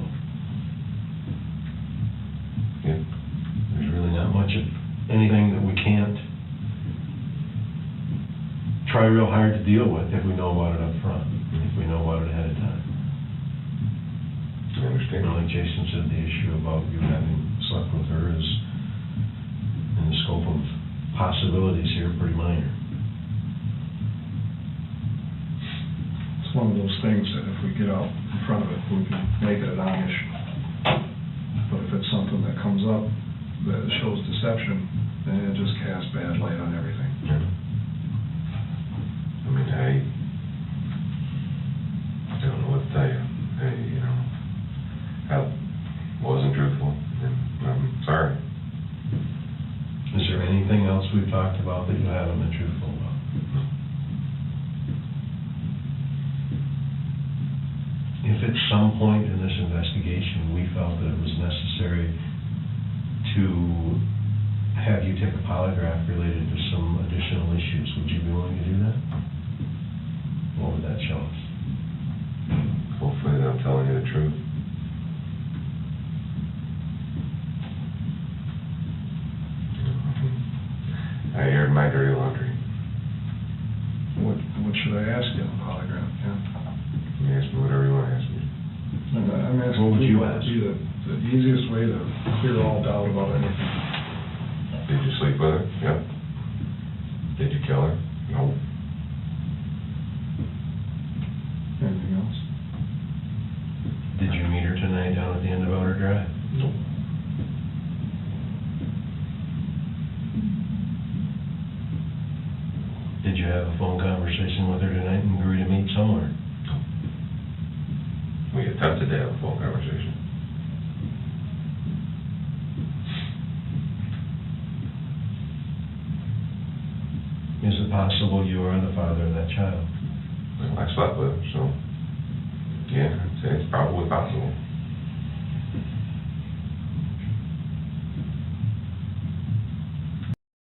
Yeah, there's really not much of anything that we can't try real hard to deal with if we know about it up front, if we know about it ahead of time. I understand. You know, like Jason said, the issue about you having slept with her is, in the scope of possibilities here, pretty minor. It's one of those things that if we get out in front of it, we can make it a non-issue. But if it's something that comes up that shows deception, then it just casts bad light on everything. Yeah. I mean, I don't know what to tell you. You know, I wasn't truthful, and I'm sorry. Is there anything else we've talked about that you haven't been truthful about? No. If at some point in this investigation we felt that it was necessary to have you take a polygraph related to some additional issues, would you be willing to do that? What would that show us? Hopefully that I'm telling you the truth. in my dirty laundry. What should I ask you on the polygraph, Ken? You can ask me whatever you want to ask me. I'm asking What would you what would be the easiest way to clear all doubt about anything. Did you sleep with her? Yep. Did you kill her? No. Anything else? Did you meet her tonight down at the end of Outer Drive? Nope. Did you have a phone conversation with her tonight and agree to meet somewhere? We attempted to have a phone conversation. Is it possible you are the father of that child? Well, I slept with her, so yeah, I'd say it's probably possible.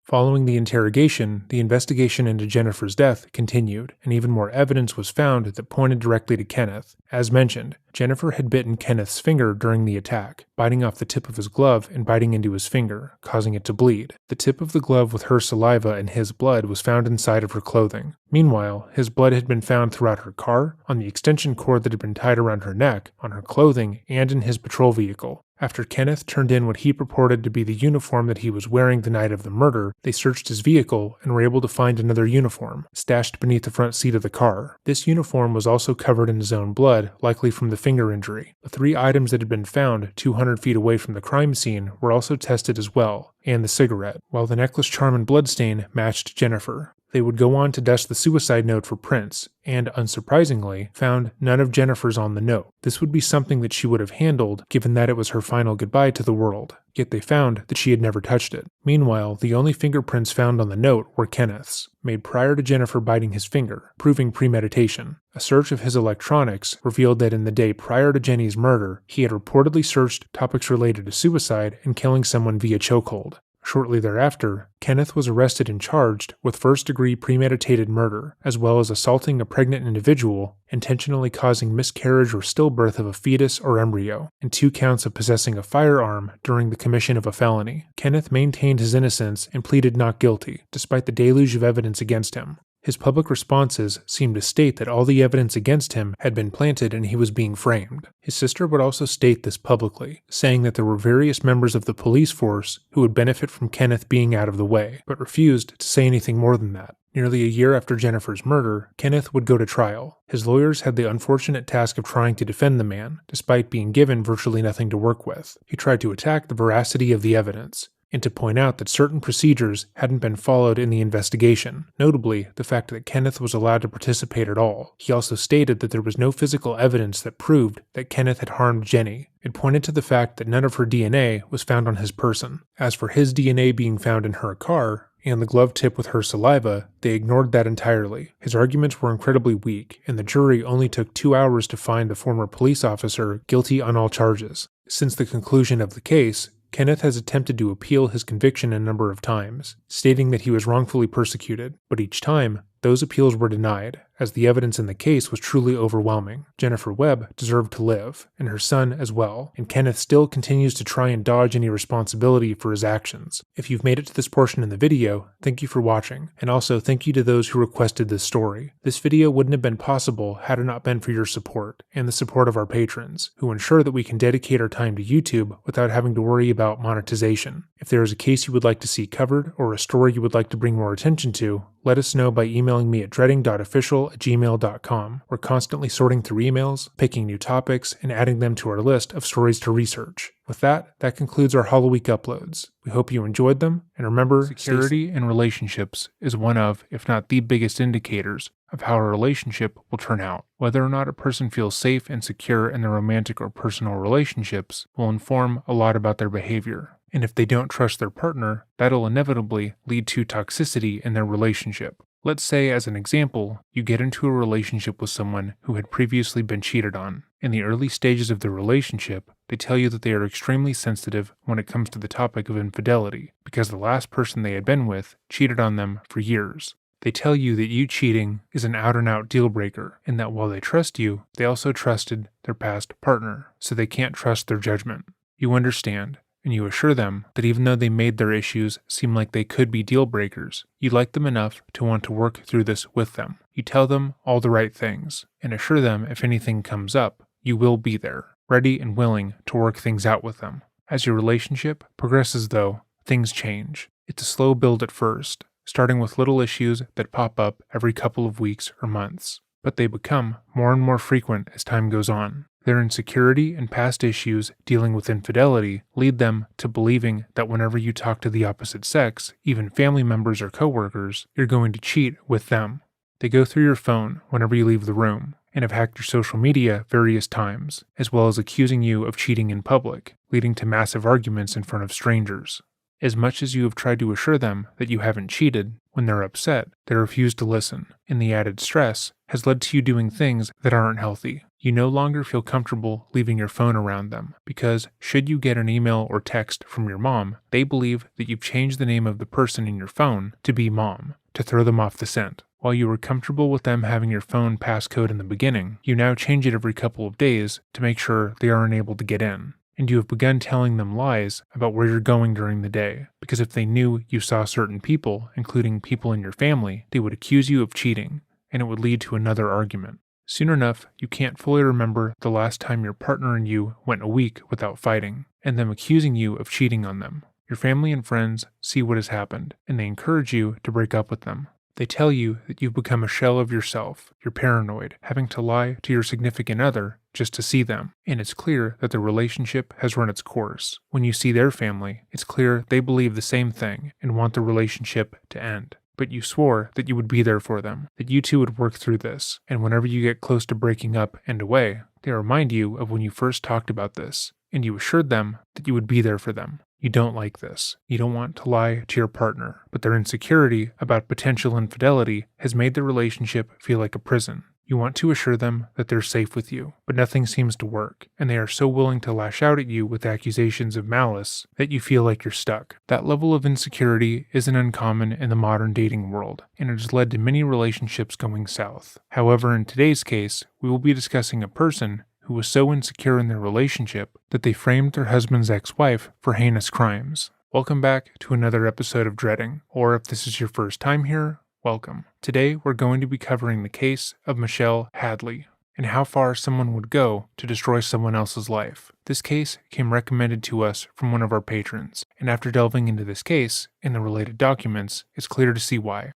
Following the interrogation, the investigation into Jennifer's death continued, and even more evidence was found that pointed directly to Kenneth. As mentioned, Jennifer had bitten Kenneth's finger during the attack, biting off the tip of his glove and biting into his finger, causing it to bleed. The tip of the glove with her saliva and his blood was found inside of her clothing. Meanwhile, his blood had been found throughout her car, on the extension cord that had been tied around her neck, on her clothing, and in his patrol vehicle. After Kenneth turned in what he purported to be the uniform that he was wearing the night of the murder, they searched his vehicle and were able to find another uniform, stashed beneath the front seat of the car. This uniform was also covered in his own blood, likely from the finger injury. The 3 items that had been found 200 feet away from the crime scene were also tested as well, and the cigarette, while the necklace charm and bloodstain matched Jennifer. They would go on to dust the suicide note for prints, and, unsurprisingly, found none of Jennifer's on the note. This would be something that she would have handled, given that it was her final goodbye to the world, yet they found that she had never touched it. Meanwhile, the only fingerprints found on the note were Kenneth's, made prior to Jennifer biting his finger, proving premeditation. A search of his electronics revealed that in the day prior to Jenny's murder, he had reportedly searched topics related to suicide and killing someone via chokehold. Shortly thereafter, Kenneth was arrested and charged with first-degree premeditated murder, as well as assaulting a pregnant individual, intentionally causing miscarriage or stillbirth of a fetus or embryo, and 2 counts of possessing a firearm during the commission of a felony. Kenneth maintained his innocence and pleaded not guilty, despite the deluge of evidence against him. His public responses seemed to state that all the evidence against him had been planted and he was being framed. His sister would also state this publicly, saying that there were various members of the police force who would benefit from Kenneth being out of the way, but refused to say anything more than that. Nearly a year after Jennifer's murder, Kenneth would go to trial. His lawyers had the unfortunate task of trying to defend the man, despite being given virtually nothing to work with. He tried to attack the veracity of the evidence, and to point out that certain procedures hadn't been followed in the investigation, notably the fact that Kenneth was allowed to participate at all. He also stated that there was no physical evidence that proved that Kenneth had harmed Jenny. It pointed to the fact that none of her DNA was found on his person. As for his DNA being found in her car, and the glove tip with her saliva, they ignored that entirely. His arguments were incredibly weak, and the jury only took 2 hours to find the former police officer guilty on all charges. Since the conclusion of the case, Kenneth has attempted to appeal his conviction a number of times, stating that he was wrongfully persecuted, but each time, those appeals were denied, as the evidence in the case was truly overwhelming. Jennifer Webb deserved to live, and her son as well, and Kenneth still continues to try and dodge any responsibility for his actions. If you've made it to this portion in the video, thank you for watching, and also thank you to those who requested this story. This video wouldn't have been possible had it not been for your support, and the support of our patrons, who ensure that we can dedicate our time to YouTube without having to worry about monetization. If there is a case you would like to see covered, or a story you would like to bring more attention to, let us know by emailing me at dreading.official@gmail.com. We're constantly sorting through emails, picking new topics, and adding them to our list of stories to research. With that concludes our Hollow Week uploads. We hope you enjoyed them, and remember, security in relationships is one of, if not the biggest indicators of how a relationship will turn out. Whether or not a person feels safe and secure in their romantic or personal relationships will inform a lot about their behavior. And if they don't trust their partner, that'll inevitably lead to toxicity in their relationship. Let's say, as an example, you get into a relationship with someone who had previously been cheated on. In the early stages of the relationship, they tell you that they are extremely sensitive when it comes to the topic of infidelity, because the last person they had been with cheated on them for years. They tell you that you cheating is an out-and-out deal breaker, and that while they trust you, they also trusted their past partner, so they can't trust their judgment. You understand. and you assure them that even though they made their issues seem like they could be deal breakers, you like them enough to want to work through this with them. You tell them all the right things, and assure them if anything comes up, you will be there, ready and willing to work things out with them. As your relationship progresses though, things change. It's a slow build at first, starting with little issues that pop up every couple of weeks or months, but they become more and more frequent as time goes on. Their insecurity and past issues dealing with infidelity lead them to believing that whenever you talk to the opposite sex, even family members or coworkers, you're going to cheat with them. They go through your phone whenever you leave the room, and have hacked your social media various times, as well as accusing you of cheating in public, leading to massive arguments in front of strangers. As much as you have tried to assure them that you haven't cheated, when they're upset, they refuse to listen, and the added stress has led to you doing things that aren't healthy. You no longer feel comfortable leaving your phone around them, because should you get an email or text from your mom, they believe that you've changed the name of the person in your phone to be Mom, to throw them off the scent. While you were comfortable with them having your phone passcode in the beginning, you now change it every couple of days to make sure they aren't able to get in. And you have begun telling them lies about where you're going during the day, because if they knew you saw certain people, including people in your family, they would accuse you of cheating, and it would lead to another argument. Soon enough, you can't fully remember the last time your partner and you went a week without fighting, and them accusing you of cheating on them. Your family and friends see what has happened, and they encourage you to break up with them. They tell you that you've become a shell of yourself, you're paranoid, having to lie to your significant other just to see them, and it's clear that the relationship has run its course. When you see their family, it's clear they believe the same thing and want the relationship to end. But you swore that you would be there for them, that you two would work through this, and whenever you get close to breaking up and away, they remind you of when you first talked about this, and you assured them that you would be there for them. You don't like this. You don't want to lie to your partner, but their insecurity about potential infidelity has made the relationship feel like a prison. You want to assure them that they're safe with you, but nothing seems to work, and they are so willing to lash out at you with accusations of malice that you feel like you're stuck. That level of insecurity isn't uncommon in the modern dating world, and it has led to many relationships going south. However, in today's case, we will be discussing a person who was so insecure in their relationship that they framed their husband's ex-wife for heinous crimes. Welcome back to another episode of Dreading, or if this is your first time here, welcome. Today we're going to be covering the case of Michelle Hadley, and how far someone would go to destroy someone else's life. This case came recommended to us from one of our patrons, and after delving into this case and the related documents, it's clear to see why.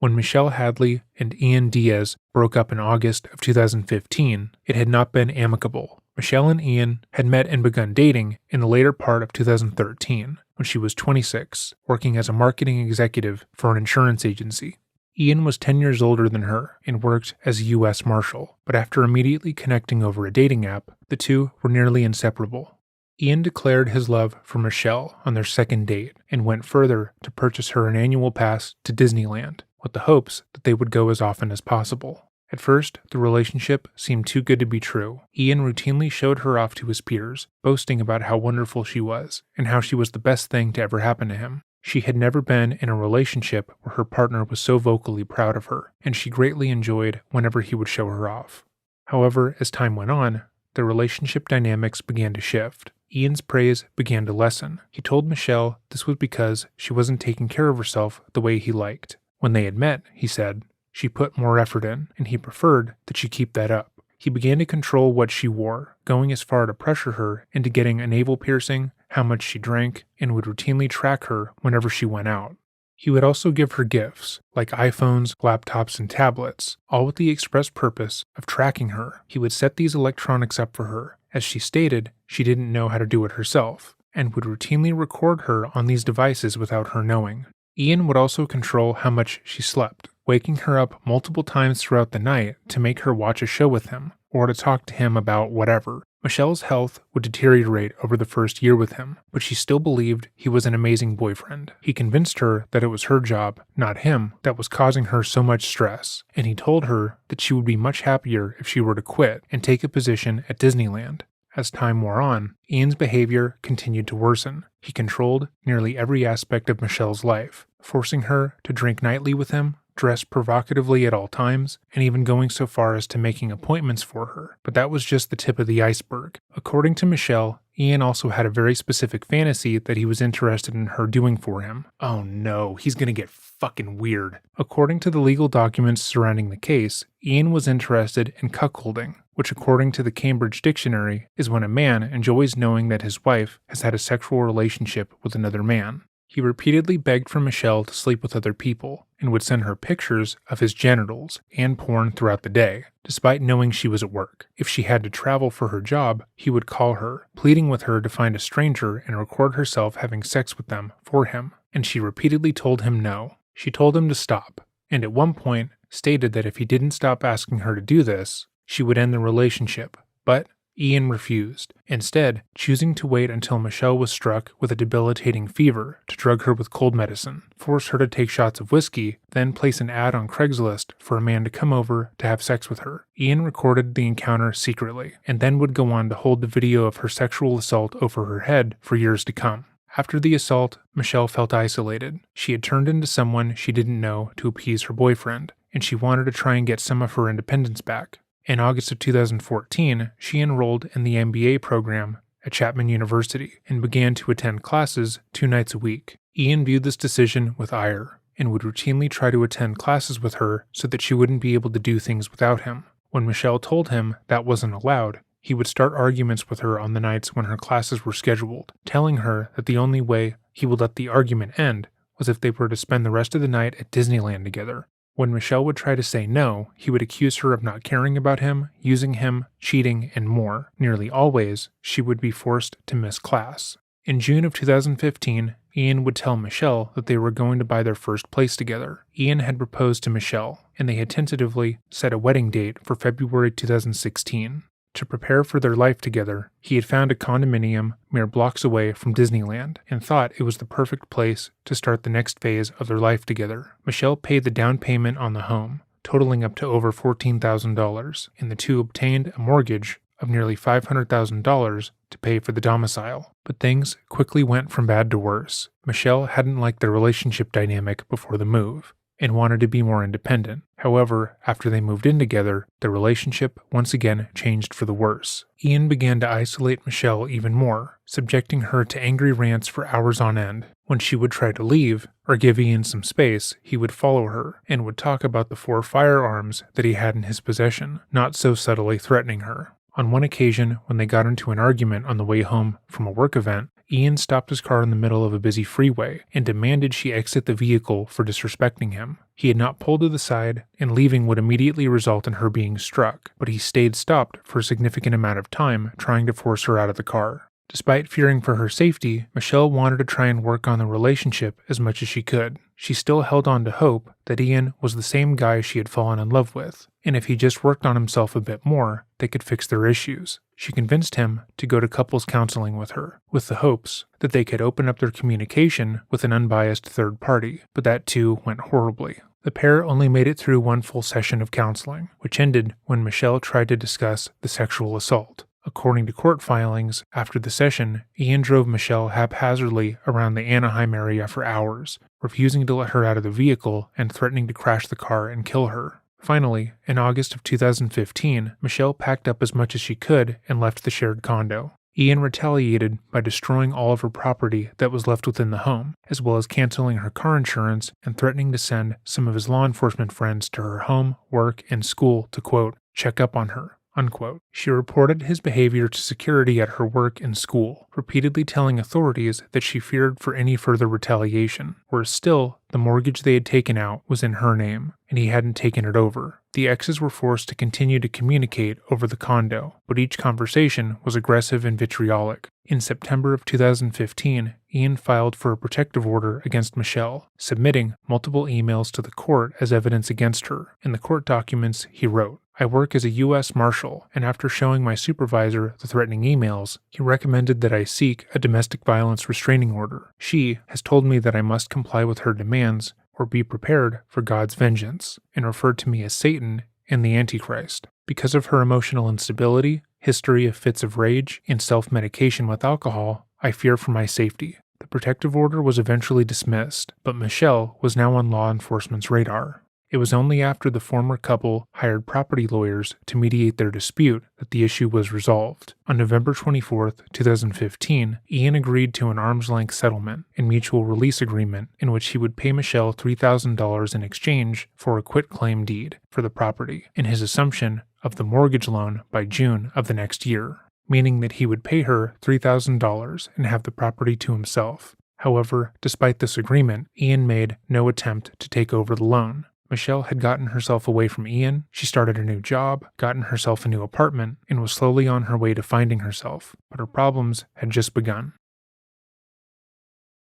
When Michelle Hadley and Ian Diaz broke up in August of 2015, it had not been amicable. Michelle and Ian had met and begun dating in the later part of 2013, when she was 26, working as a marketing executive for an insurance agency. Ian was 10 years older than her and worked as a U.S. Marshal, but after immediately connecting over a dating app, the two were nearly inseparable. Ian declared his love for Michelle on their second date and went further to purchase her an annual pass to Disneyland, with the hopes that they would go as often as possible. At first, the relationship seemed too good to be true. Ian routinely showed her off to his peers, boasting about how wonderful she was, and how she was the best thing to ever happen to him. She had never been in a relationship where her partner was so vocally proud of her, and she greatly enjoyed whenever he would show her off. However, as time went on, the relationship dynamics began to shift. Ian's praise began to lessen. He told Michelle this was because she wasn't taking care of herself the way he liked. When they had met, he said, she put more effort in, and he preferred that she keep that up. He began to control what she wore, going as far to pressure her into getting a navel piercing, how much she drank, and would routinely track her whenever she went out. He would also give her gifts, like iPhones, laptops, and tablets, all with the express purpose of tracking her. He would set these electronics up for her. As she stated, she didn't know how to do it herself, and would routinely record her on these devices without her knowing. Ian would also control how much she slept, waking her up multiple times throughout the night to make her watch a show with him, or to talk to him about whatever. Michelle's health would deteriorate over the first year with him, but she still believed he was an amazing boyfriend. He convinced her that it was her job, not him, that was causing her so much stress, and he told her that she would be much happier if she were to quit and take a position at Disneyland. As time wore on, Ian's behavior continued to worsen. He controlled nearly every aspect of Michelle's life, forcing her to drink nightly with him, dressed provocatively at all times, and even going so far as to making appointments for her. But that was just the tip of the iceberg. According to Michelle, Ian also had a very specific fantasy that he was interested in her doing for him. Oh no, he's gonna get fucking weird. According to the legal documents surrounding the case, Ian was interested in cuckolding, which according to the Cambridge Dictionary is when a man enjoys knowing that his wife has had a sexual relationship with another man. He repeatedly begged for Michelle to sleep with other people and would send her pictures of his genitals and porn throughout the day, despite knowing she was at work. If she had to travel for her job, he would call her, pleading with her to find a stranger and record herself having sex with them for him, and she repeatedly told him no. She told him to stop, and at one point stated that if he didn't stop asking her to do this, she would end the relationship, but Ian refused, instead choosing to wait until Michelle was struck with a debilitating fever to drug her with cold medicine, force her to take shots of whiskey, then place an ad on Craigslist for a man to come over to have sex with her. Ian recorded the encounter secretly, and then would go on to hold the video of her sexual assault over her head for years to come. After the assault, Michelle felt isolated. She had turned into someone she didn't know to appease her boyfriend, and she wanted to try and get some of her independence back. In August of 2014, she enrolled in the MBA program at Chapman University and began to attend classes 2 nights a week. Ian viewed this decision with ire and would routinely try to attend classes with her so that she wouldn't be able to do things without him. When Michelle told him that wasn't allowed, he would start arguments with her on the nights when her classes were scheduled, telling her that the only way he would let the argument end was if they were to spend the rest of the night at Disneyland together. When Michelle would try to say no, he would accuse her of not caring about him, using him, cheating, and more. Nearly always, she would be forced to miss class. In June of 2015, Ian would tell Michelle that they were going to buy their first place together. Ian had proposed to Michelle, and they had tentatively set a wedding date for February 2016. To prepare for their life together, he had found a condominium mere blocks away from Disneyland and thought it was the perfect place to start the next phase of their life together. Michelle paid the down payment on the home, totaling up to over $14,000, and the two obtained a mortgage of nearly $500,000 to pay for the domicile. But things quickly went from bad to worse. Michelle hadn't liked their relationship dynamic before the move and wanted to be more independent. However, after they moved in together, the relationship once again changed for the worse. Ian began to isolate Michelle even more, subjecting her to angry rants for hours on end. When she would try to leave, or give Ian some space, he would follow her, and would talk about the 4 firearms that he had in his possession, not so subtly threatening her. On one occasion, when they got into an argument on the way home from a work event, Ian stopped his car in the middle of a busy freeway and demanded she exit the vehicle for disrespecting him. He had not pulled to the side, and leaving would immediately result in her being struck, but he stayed stopped for a significant amount of time, trying to force her out of the car. Despite fearing for her safety, Michelle wanted to try and work on the relationship as much as she could. She still held on to hope that Ian was the same guy she had fallen in love with, and if he just worked on himself a bit more, they could fix their issues. She convinced him to go to couples counseling with her, with the hopes that they could open up their communication with an unbiased third party, but that too went horribly. The pair only made it through one full session of counseling, which ended when Michelle tried to discuss the sexual assault. According to court filings, after the session, Ian drove Michelle haphazardly around the Anaheim area for hours, refusing to let her out of the vehicle and threatening to crash the car and kill her. Finally, in August of 2015, Michelle packed up as much as she could and left the shared condo. Ian retaliated by destroying all of her property that was left within the home, as well as canceling her car insurance and threatening to send some of his law enforcement friends to her home, work, and school to, quote, check up on her. Unquote. She reported his behavior to security at her work and school, repeatedly telling authorities that she feared for any further retaliation. Worse still, the mortgage they had taken out was in her name, and he hadn't taken it over. The exes were forced to continue to communicate over the condo, but each conversation was aggressive and vitriolic. In September of 2015, Ian filed for a protective order against Michelle, submitting multiple emails to the court as evidence against her. In the court documents, he wrote, I work as a U.S. Marshal, and after showing my supervisor the threatening emails, he recommended that I seek a domestic violence restraining order. She has told me that I must comply with her demands or be prepared for God's vengeance, and referred to me as Satan and the Antichrist. Because of her emotional instability, history of fits of rage, and self-medication with alcohol, I fear for my safety. The protective order was eventually dismissed, but Michelle was now on law enforcement's radar. It was only after the former couple hired property lawyers to mediate their dispute that the issue was resolved. On November 24, 2015, Ian agreed to an arm's-length settlement and mutual release agreement in which he would pay Michelle $3,000 in exchange for a quitclaim deed for the property and his assumption of the mortgage loan by June of the next year, meaning that he would pay her $3,000 and have the property to himself. However, despite this agreement, Ian made no attempt to take over the loan. Michelle had gotten herself away from Ian, she started a new job, gotten herself a new apartment, and was slowly on her way to finding herself, but her problems had just begun.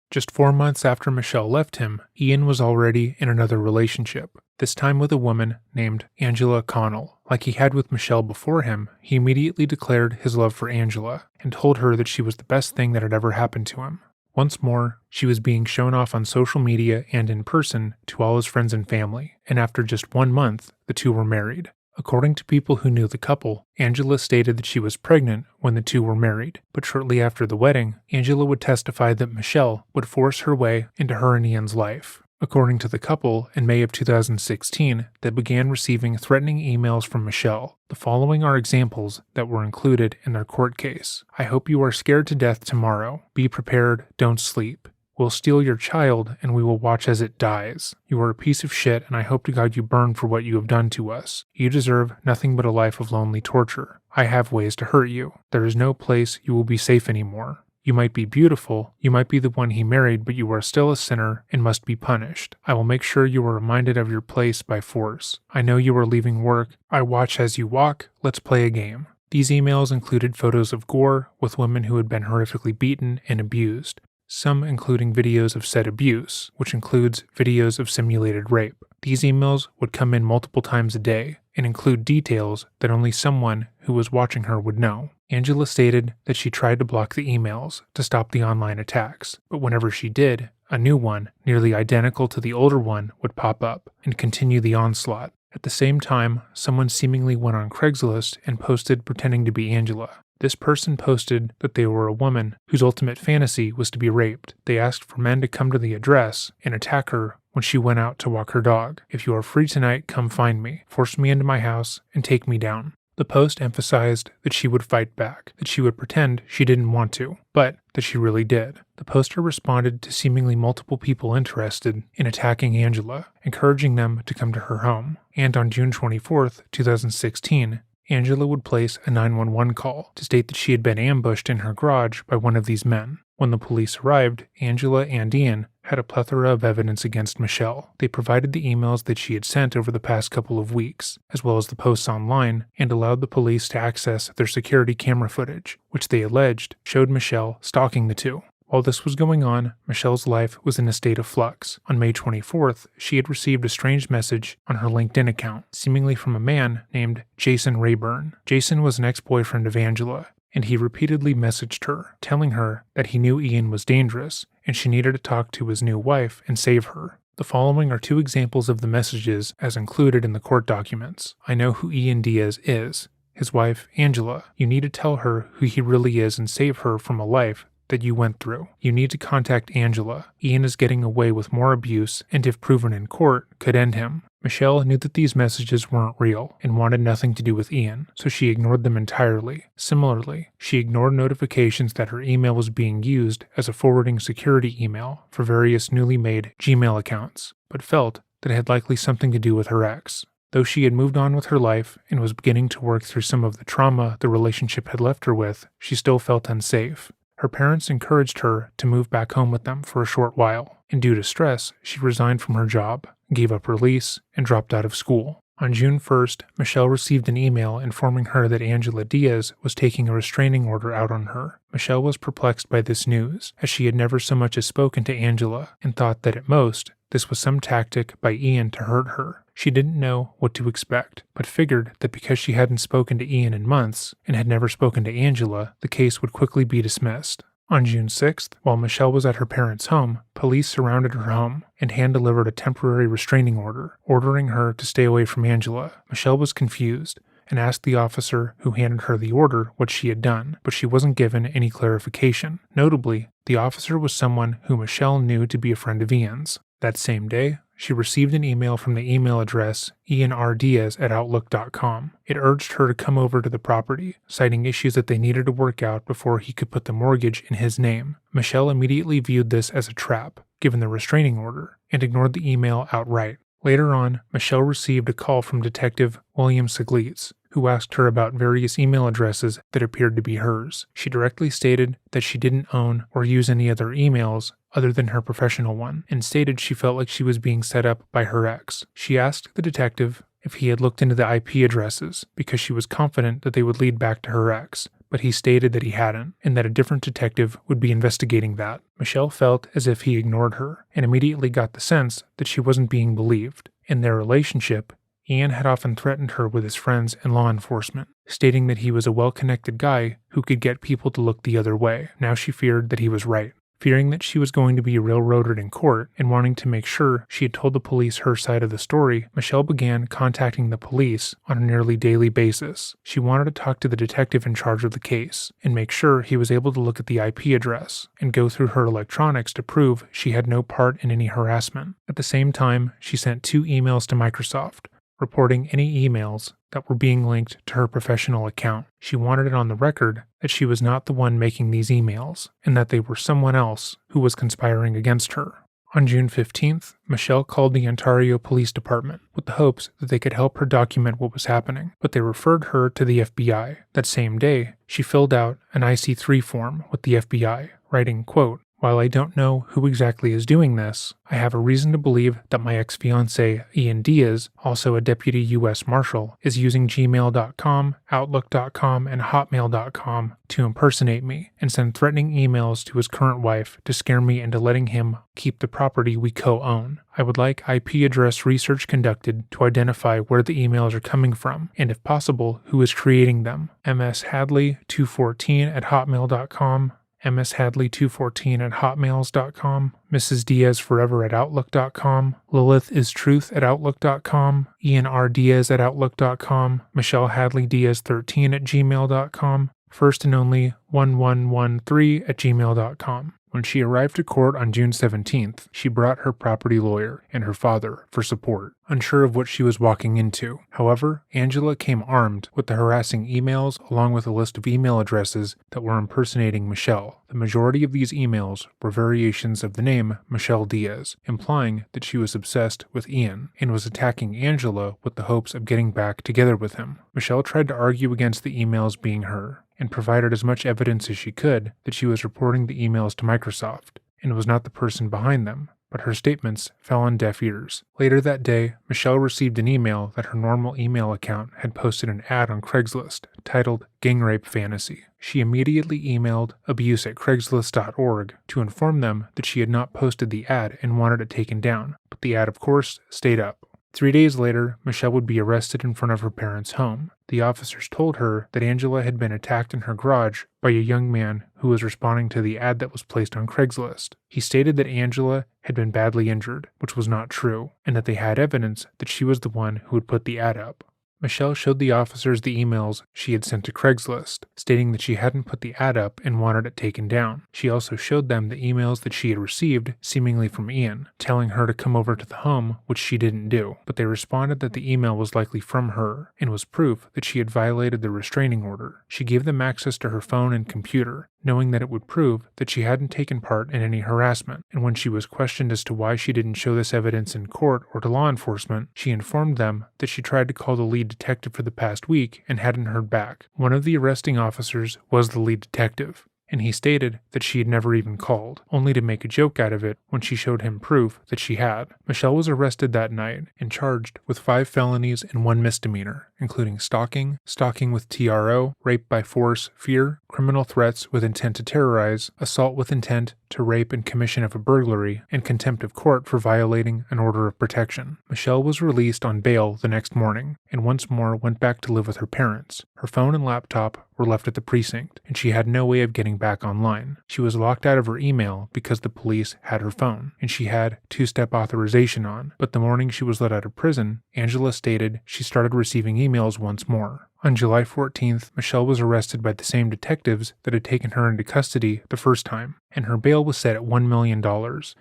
Just 4 months after Michelle left him, Ian was already in another relationship, this time with a woman named Angela Connell. Like he had with Michelle before him, he immediately declared his love for Angela and told her that she was the best thing that had ever happened to him. Once more, she was being shown off on social media and in person to all his friends and family, and after just 1 month, the two were married. According to people who knew the couple, Angela stated that she was pregnant when the two were married, but shortly after the wedding, Angela would testify that Michelle would force her way into her and Ian's life. According to the couple, in May of 2016, they began receiving threatening emails from Michelle. The following are examples that were included in their court case. I hope you are scared to death tomorrow. Be prepared, don't sleep. We'll steal your child and we will watch as it dies. You are a piece of shit and I hope to God you burn for what you have done to us. You deserve nothing but a life of lonely torture. I have ways to hurt you. There is no place you will be safe anymore. You might be beautiful, you might be the one he married, but you are still a sinner and must be punished. I will make sure you are reminded of your place by force. I know you are leaving work. I watch as you walk. Let's play a game. These emails included photos of gore with women who had been horrifically beaten and abused, some including videos of said abuse, which includes videos of simulated rape. These emails would come in multiple times a day and include details that only someone who was watching her would know. Angela stated that she tried to block the emails to stop the online attacks, but whenever she did, a new one, nearly identical to the older one, would pop up and continue the onslaught. At the same time, someone seemingly went on Craigslist and posted pretending to be Angela. This person posted that they were a woman whose ultimate fantasy was to be raped. They asked for men to come to the address and attack her when she went out to walk her dog. If you are free tonight, come find me, force me into my house, and take me down. The post emphasized that she would fight back, that she would pretend she didn't want to, but that she really did. The poster responded to seemingly multiple people interested in attacking Angela, encouraging them to come to her home. And on June 24, 2016, Angela would place a 911 call to state that she had been ambushed in her garage by one of these men. When the police arrived, Angela and Ian had a plethora of evidence against Michelle. They provided the emails that she had sent over the past couple of weeks, as well as the posts online, and allowed the police to access their security camera footage, which they alleged showed Michelle stalking the two. While this was going on, Michelle's life was in a state of flux. On May 24th, she had received a strange message on her LinkedIn account, seemingly from a man named Jason Rayburn. Jason was an ex-boyfriend of Angela, and he repeatedly messaged her, telling her that he knew Ian was dangerous, and she needed to talk to his new wife and save her. The following are two examples of the messages as included in the court documents. I know who Ian Diaz is. His wife, Angela. You need to tell her who he really is and save her from a life that you went through. You need to contact Angela. Ian is getting away with more abuse and if proven in court, could end him. Michelle knew that these messages weren't real and wanted nothing to do with Ian, so she ignored them entirely. Similarly, she ignored notifications that her email was being used as a forwarding security email for various newly made Gmail accounts, but felt that it had likely something to do with her ex. Though she had moved on with her life and was beginning to work through some of the trauma the relationship had left her with, she still felt unsafe. Her parents encouraged her to move back home with them for a short while, and due to stress, she resigned from her job, gave up her lease, and dropped out of school. On June 1st, Michelle received an email informing her that Angela Diaz was taking a restraining order out on her. Michelle was perplexed by this news, as she had never so much as spoken to Angela, and thought that at most, this was some tactic by Ian to hurt her. She didn't know what to expect, but figured that because she hadn't spoken to Ian in months and had never spoken to Angela, the case would quickly be dismissed. On June 6th, while Michelle was at her parents' home, police surrounded her home and hand-delivered a temporary restraining order, ordering her to stay away from Angela. Michelle was confused and asked the officer who handed her the order what she had done, but she wasn't given any clarification. Notably, the officer was someone who Michelle knew to be a friend of Ian's. That same day, she received an email from the email address ianrdiaz@outlook.com. It urged her to come over to the property, citing issues that they needed to work out before he could put the mortgage in his name. Michelle immediately viewed this as a trap, given the restraining order, and ignored the email outright. Later on, Michelle received a call from Detective William Siglitz, who asked her about various email addresses that appeared to be hers. She directly stated that she didn't own or use any other emails other than her professional one, and stated she felt like she was being set up by her ex. She asked the detective if he had looked into the IP addresses because she was confident that they would lead back to her ex, but he stated that he hadn't, and that a different detective would be investigating that. Michelle felt as if he ignored her, and immediately got the sense that she wasn't being believed. In their relationship, Ian had often threatened her with his friends and law enforcement, stating that he was a well-connected guy who could get people to look the other way. Now she feared that he was right. Fearing that she was going to be railroaded in court and wanting to make sure she had told the police her side of the story, Michelle began contacting the police on a nearly daily basis. She wanted to talk to the detective in charge of the case and make sure he was able to look at the IP address and go through her electronics to prove she had no part in any harassment. At the same time, she sent 2 emails to Microsoft, reporting any emails that were being linked to her professional account. She wanted it on the record that she was not the one making these emails, and that they were someone else who was conspiring against her. On June 15th, Michelle called the Ontario Police Department with the hopes that they could help her document what was happening, but they referred her to the FBI. That same day, she filled out an IC3 form with the FBI, writing, quote, "While I don't know who exactly is doing this, I have a reason to believe that my ex-fiancé, Ian Diaz, also a deputy U.S. Marshal, is using gmail.com, outlook.com, and hotmail.com to impersonate me and send threatening emails to his current wife to scare me into letting him keep the property we co-own. I would like IP address research conducted to identify where the emails are coming from, and if possible, who is creating them. mshadley214@hotmail.com, mshadley214@hotmails.com, Mrs. Diaz Forever at Outlook.com, Lilith is Truth at Outlook.com, Ian R. Diaz at Outlook.com, Michelle Hadley Diaz 13 at gmail.com, First and Only 1113 at gmail.com. When she arrived to court on June 17th, she brought her property lawyer and her father for support, unsure of what she was walking into. However, Angela came armed with the harassing emails along with a list of email addresses that were impersonating Michelle. The majority of these emails were variations of the name Michelle Diaz, implying that she was obsessed with Ian and was attacking Angela with the hopes of getting back together with him. Michelle tried to argue against the emails being her, and provided as much evidence as she could that she was reporting the emails to Microsoft and was not the person behind them, but her statements fell on deaf ears. Later that day, Michelle received an email that her normal email account had posted an ad on Craigslist titled Gang Rape Fantasy. She immediately emailed abuse@craigslist.org to inform them that she had not posted the ad and wanted it taken down, but the ad, of course, stayed up. 3 days later, Michelle would be arrested in front of her parents' home. The officers told her that Angela had been attacked in her garage by a young man who was responding to the ad that was placed on Craigslist. He stated that Angela had been badly injured, which was not true, and that they had evidence that she was the one who had put the ad up. Michelle showed the officers the emails she had sent to Craigslist, stating that she hadn't put the ad up and wanted it taken down. She also showed them the emails that she had received, seemingly from Ian, telling her to come over to the home, which she didn't do. But they responded that the email was likely from her, and was proof that she had violated the restraining order. She gave them access to her phone and computer, knowing that it would prove that she hadn't taken part in any harassment, and when she was questioned as to why she didn't show this evidence in court or to law enforcement, she informed them that she tried to call the lead detective for the past week and hadn't heard back. One of the arresting officers was the lead detective, and he stated that she had never even called, only to make a joke out of it when she showed him proof that she had. Michelle was arrested that night and charged with 5 felonies and 1 misdemeanor, including stalking, stalking with TRO, rape by force, fear, criminal threats with intent to terrorize, assault with intent to rape and commission of a burglary, and contempt of court for violating an order of protection. Michelle was released on bail the next morning, and once more went back to live with her parents. Her phone and laptop were left at the precinct, and she had no way of getting back online. She was locked out of her email because the police had her phone, and she had 2-step authorization on, but the morning she was let out of prison, Angela stated she started receiving emails once more. On July 14th, Michelle was arrested by the same detectives that had taken her into custody the first time, and her bail was set at $1 million,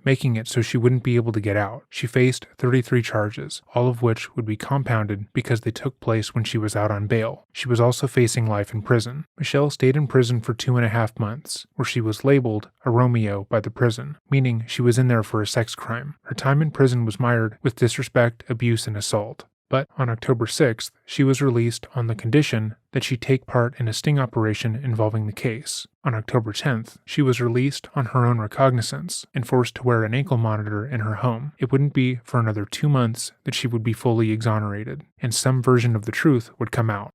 making it so she wouldn't be able to get out. She faced 33 charges, all of which would be compounded because they took place when she was out on bail. She was also facing life in prison. Michelle stayed in prison for 2.5 months, where she was labeled a Romeo by the prison, meaning she was in there for a sex crime. Her time in prison was mired with disrespect, abuse, and assault. But on October 6th, she was released on the condition that she take part in a sting operation involving the case. On October 10th, she was released on her own recognizance and forced to wear an ankle monitor in her home. It wouldn't be for another 2 months that she would be fully exonerated, and some version of the truth would come out.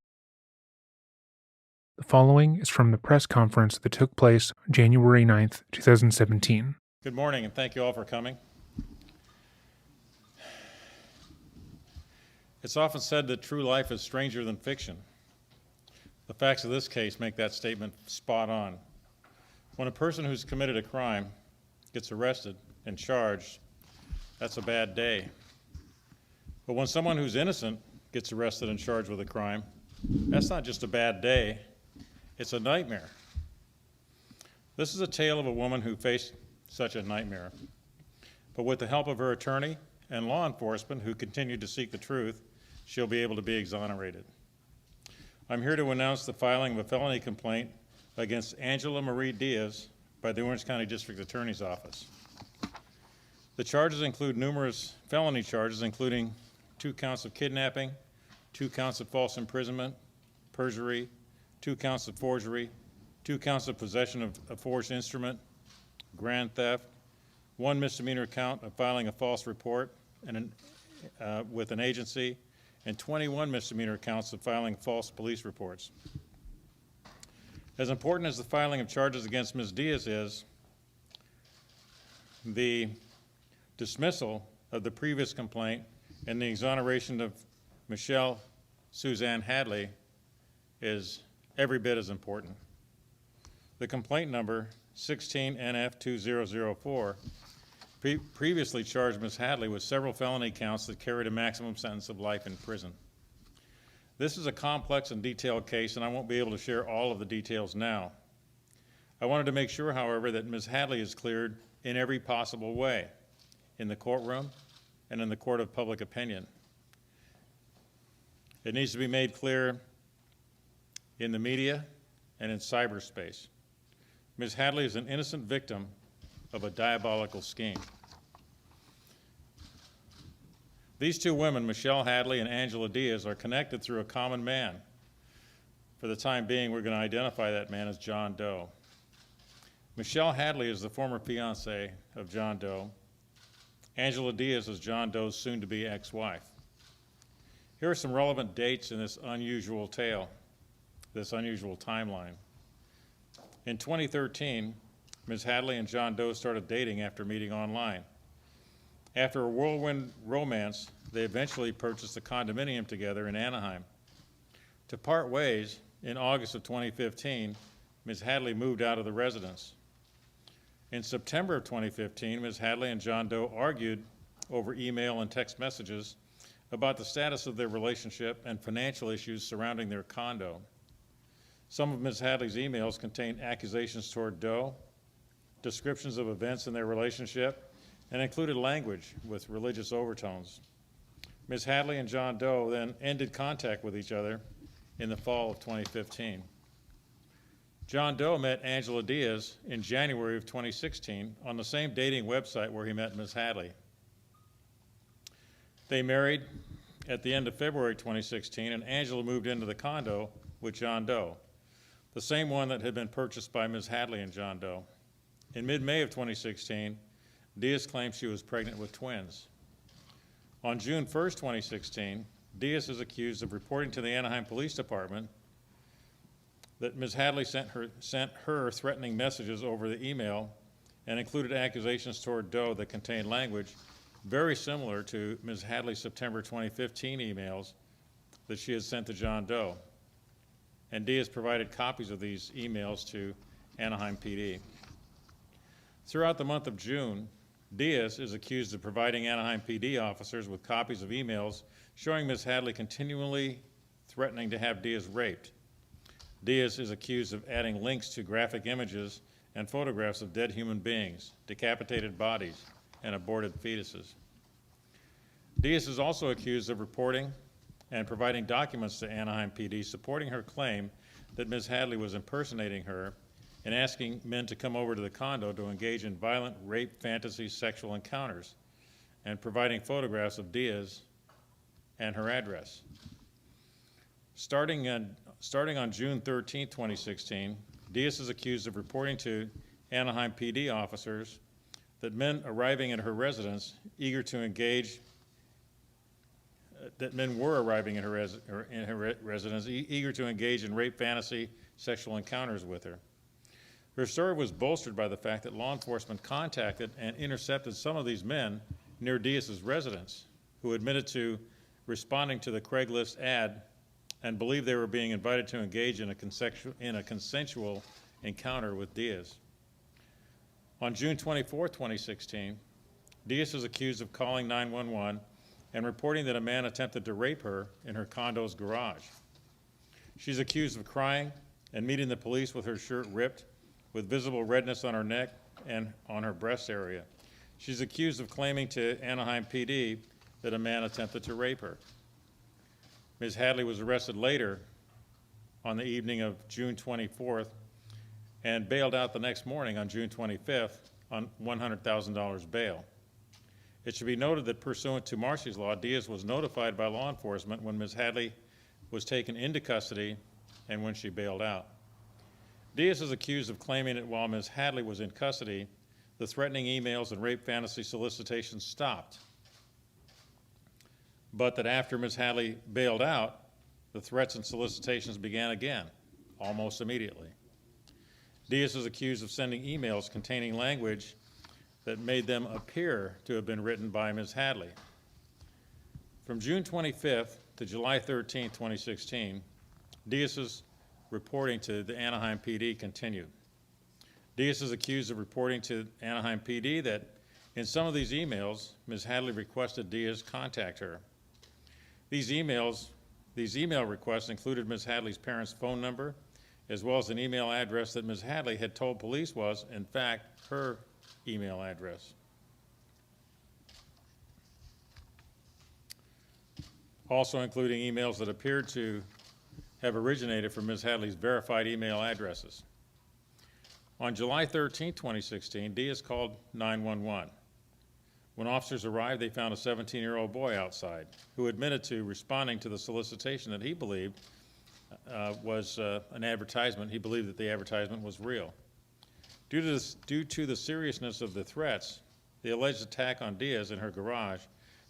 The following is from the press conference that took place January 9th, 2017. Good morning, and thank you all for coming. It's often said that true life is stranger than fiction. The facts of this case make that statement spot on. When a person who's committed a crime gets arrested and charged, that's a bad day. But when someone who's innocent gets arrested and charged with a crime, that's not just a bad day, it's a nightmare. This is a tale of a woman who faced such a nightmare. But with the help of her attorney and law enforcement who continued to seek the truth, she'll be able to be exonerated. I'm here to announce the filing of a felony complaint against Angela Marie Diaz by the Orange County District Attorney's Office. The charges include numerous felony charges, including 2 counts of kidnapping, 2 counts of false imprisonment, perjury, 2 counts of forgery, 2 counts of possession of a forged instrument, grand theft, 1 misdemeanor count of filing a false report with an agency, and 21 misdemeanor counts of filing false police reports. As important as the filing of charges against Ms. Diaz is, the dismissal of the previous complaint and the exoneration of Michelle Suzanne Hadley is every bit as important. The complaint number 16NF2004 previously charged Ms. Hadley with several felony counts that carried a maximum sentence of life in prison. This is a complex and detailed case, and I won't be able to share all of the details now. I wanted to make sure, however, that Ms. Hadley is cleared in every possible way, in the courtroom and in the court of public opinion. It needs to be made clear in the media and in cyberspace. Ms. Hadley is an innocent victim of a diabolical scheme. These 2 women, Michelle Hadley and Angela Diaz, are connected through a common man. For the time being, we're going to identify that man as John Doe. Michelle Hadley is the former fiancée of John Doe. Angela Diaz is John Doe's soon-to-be ex-wife. Here are some relevant dates in this unusual tale, this unusual timeline. In 2013, Ms. Hadley and John Doe started dating after meeting online. After a whirlwind romance, they eventually purchased a condominium together in Anaheim. To part ways, in August of 2015, Ms. Hadley moved out of the residence. In September of 2015, Ms. Hadley and John Doe argued over email and text messages about the status of their relationship and financial issues surrounding their condo. Some of Ms. Hadley's emails contained accusations toward Doe, descriptions of events in their relationship, and included language with religious overtones. Ms. Hadley and John Doe then ended contact with each other in the fall of 2015. John Doe met Angela Diaz in January of 2016 on the same dating website where he met Ms. Hadley. They married at the end of February 2016, and Angela moved into the condo with John Doe, the same one that had been purchased by Ms. Hadley and John Doe. In mid-May of 2016, Diaz claimed she was pregnant with twins. On June 1st, 2016, Diaz is accused of reporting to the Anaheim Police Department that Ms. Hadley sent her threatening messages over the email and included accusations toward Doe that contained language very similar to Ms. Hadley's September 2015 emails that she had sent to John Doe. And Diaz provided copies of these emails to Anaheim PD. Throughout the month of June, Diaz is accused of providing Anaheim PD officers with copies of emails showing Ms. Hadley continually threatening to have Diaz raped. Diaz is accused of adding links to graphic images and photographs of dead human beings, decapitated bodies, and aborted fetuses. Diaz is also accused of reporting and providing documents to Anaheim PD supporting her claim that Ms. Hadley was impersonating her and asking men to come over to the condo to engage in violent rape, fantasy, sexual encounters, and providing photographs of Diaz and her address. Starting on June 13, 2016, Diaz is accused of reporting to Anaheim PD officers that men arriving at her residence eager to engage that men were arriving in her residence eager to engage in rape, fantasy, sexual encounters with her. Her story was bolstered by the fact that law enforcement contacted and intercepted some of these men near Diaz's residence who admitted to responding to the Craigslist ad and believed they were being invited to engage in a consensual encounter with Diaz. On June 24, 2016, Diaz is accused of calling 911 and reporting that a man attempted to rape her in her condo's garage. She's accused of crying and meeting the police with her shirt ripped, with visible redness on her neck and on her breast area. She's accused of claiming to Anaheim PD that a man attempted to rape her. Ms. Hadley was arrested later on the evening of June 24th and bailed out the next morning on June 25th on $100,000 bail. It should be noted that pursuant to Marcy's Law, Diaz was notified by law enforcement when Ms. Hadley was taken into custody and when she bailed out. Diaz is accused of claiming that while Ms. Hadley was in custody, the threatening emails and rape fantasy solicitations stopped, but that after Ms. Hadley bailed out, the threats and solicitations began again, almost immediately. Diaz is accused of sending emails containing language that made them appear to have been written by Ms. Hadley. From June 25th to July 13, 2016, Diaz's reporting to the Anaheim PD continued. Diaz is accused of reporting to Anaheim PD that in some of these emails, Ms. Hadley requested Diaz contact her. These email requests included Ms. Hadley's parents' phone number, as well as an email address that Ms. Hadley had told police was, in fact, her email address. Also including emails that appeared to have originated from Ms. Hadley's verified email addresses. On July 13, 2016, Diaz called 911. When officers arrived, they found a 17-year-old boy outside who admitted to responding to the solicitation that he believed was an advertisement. He believed that the advertisement was real. Due to the seriousness of the threats, the alleged attack on Diaz in her garage,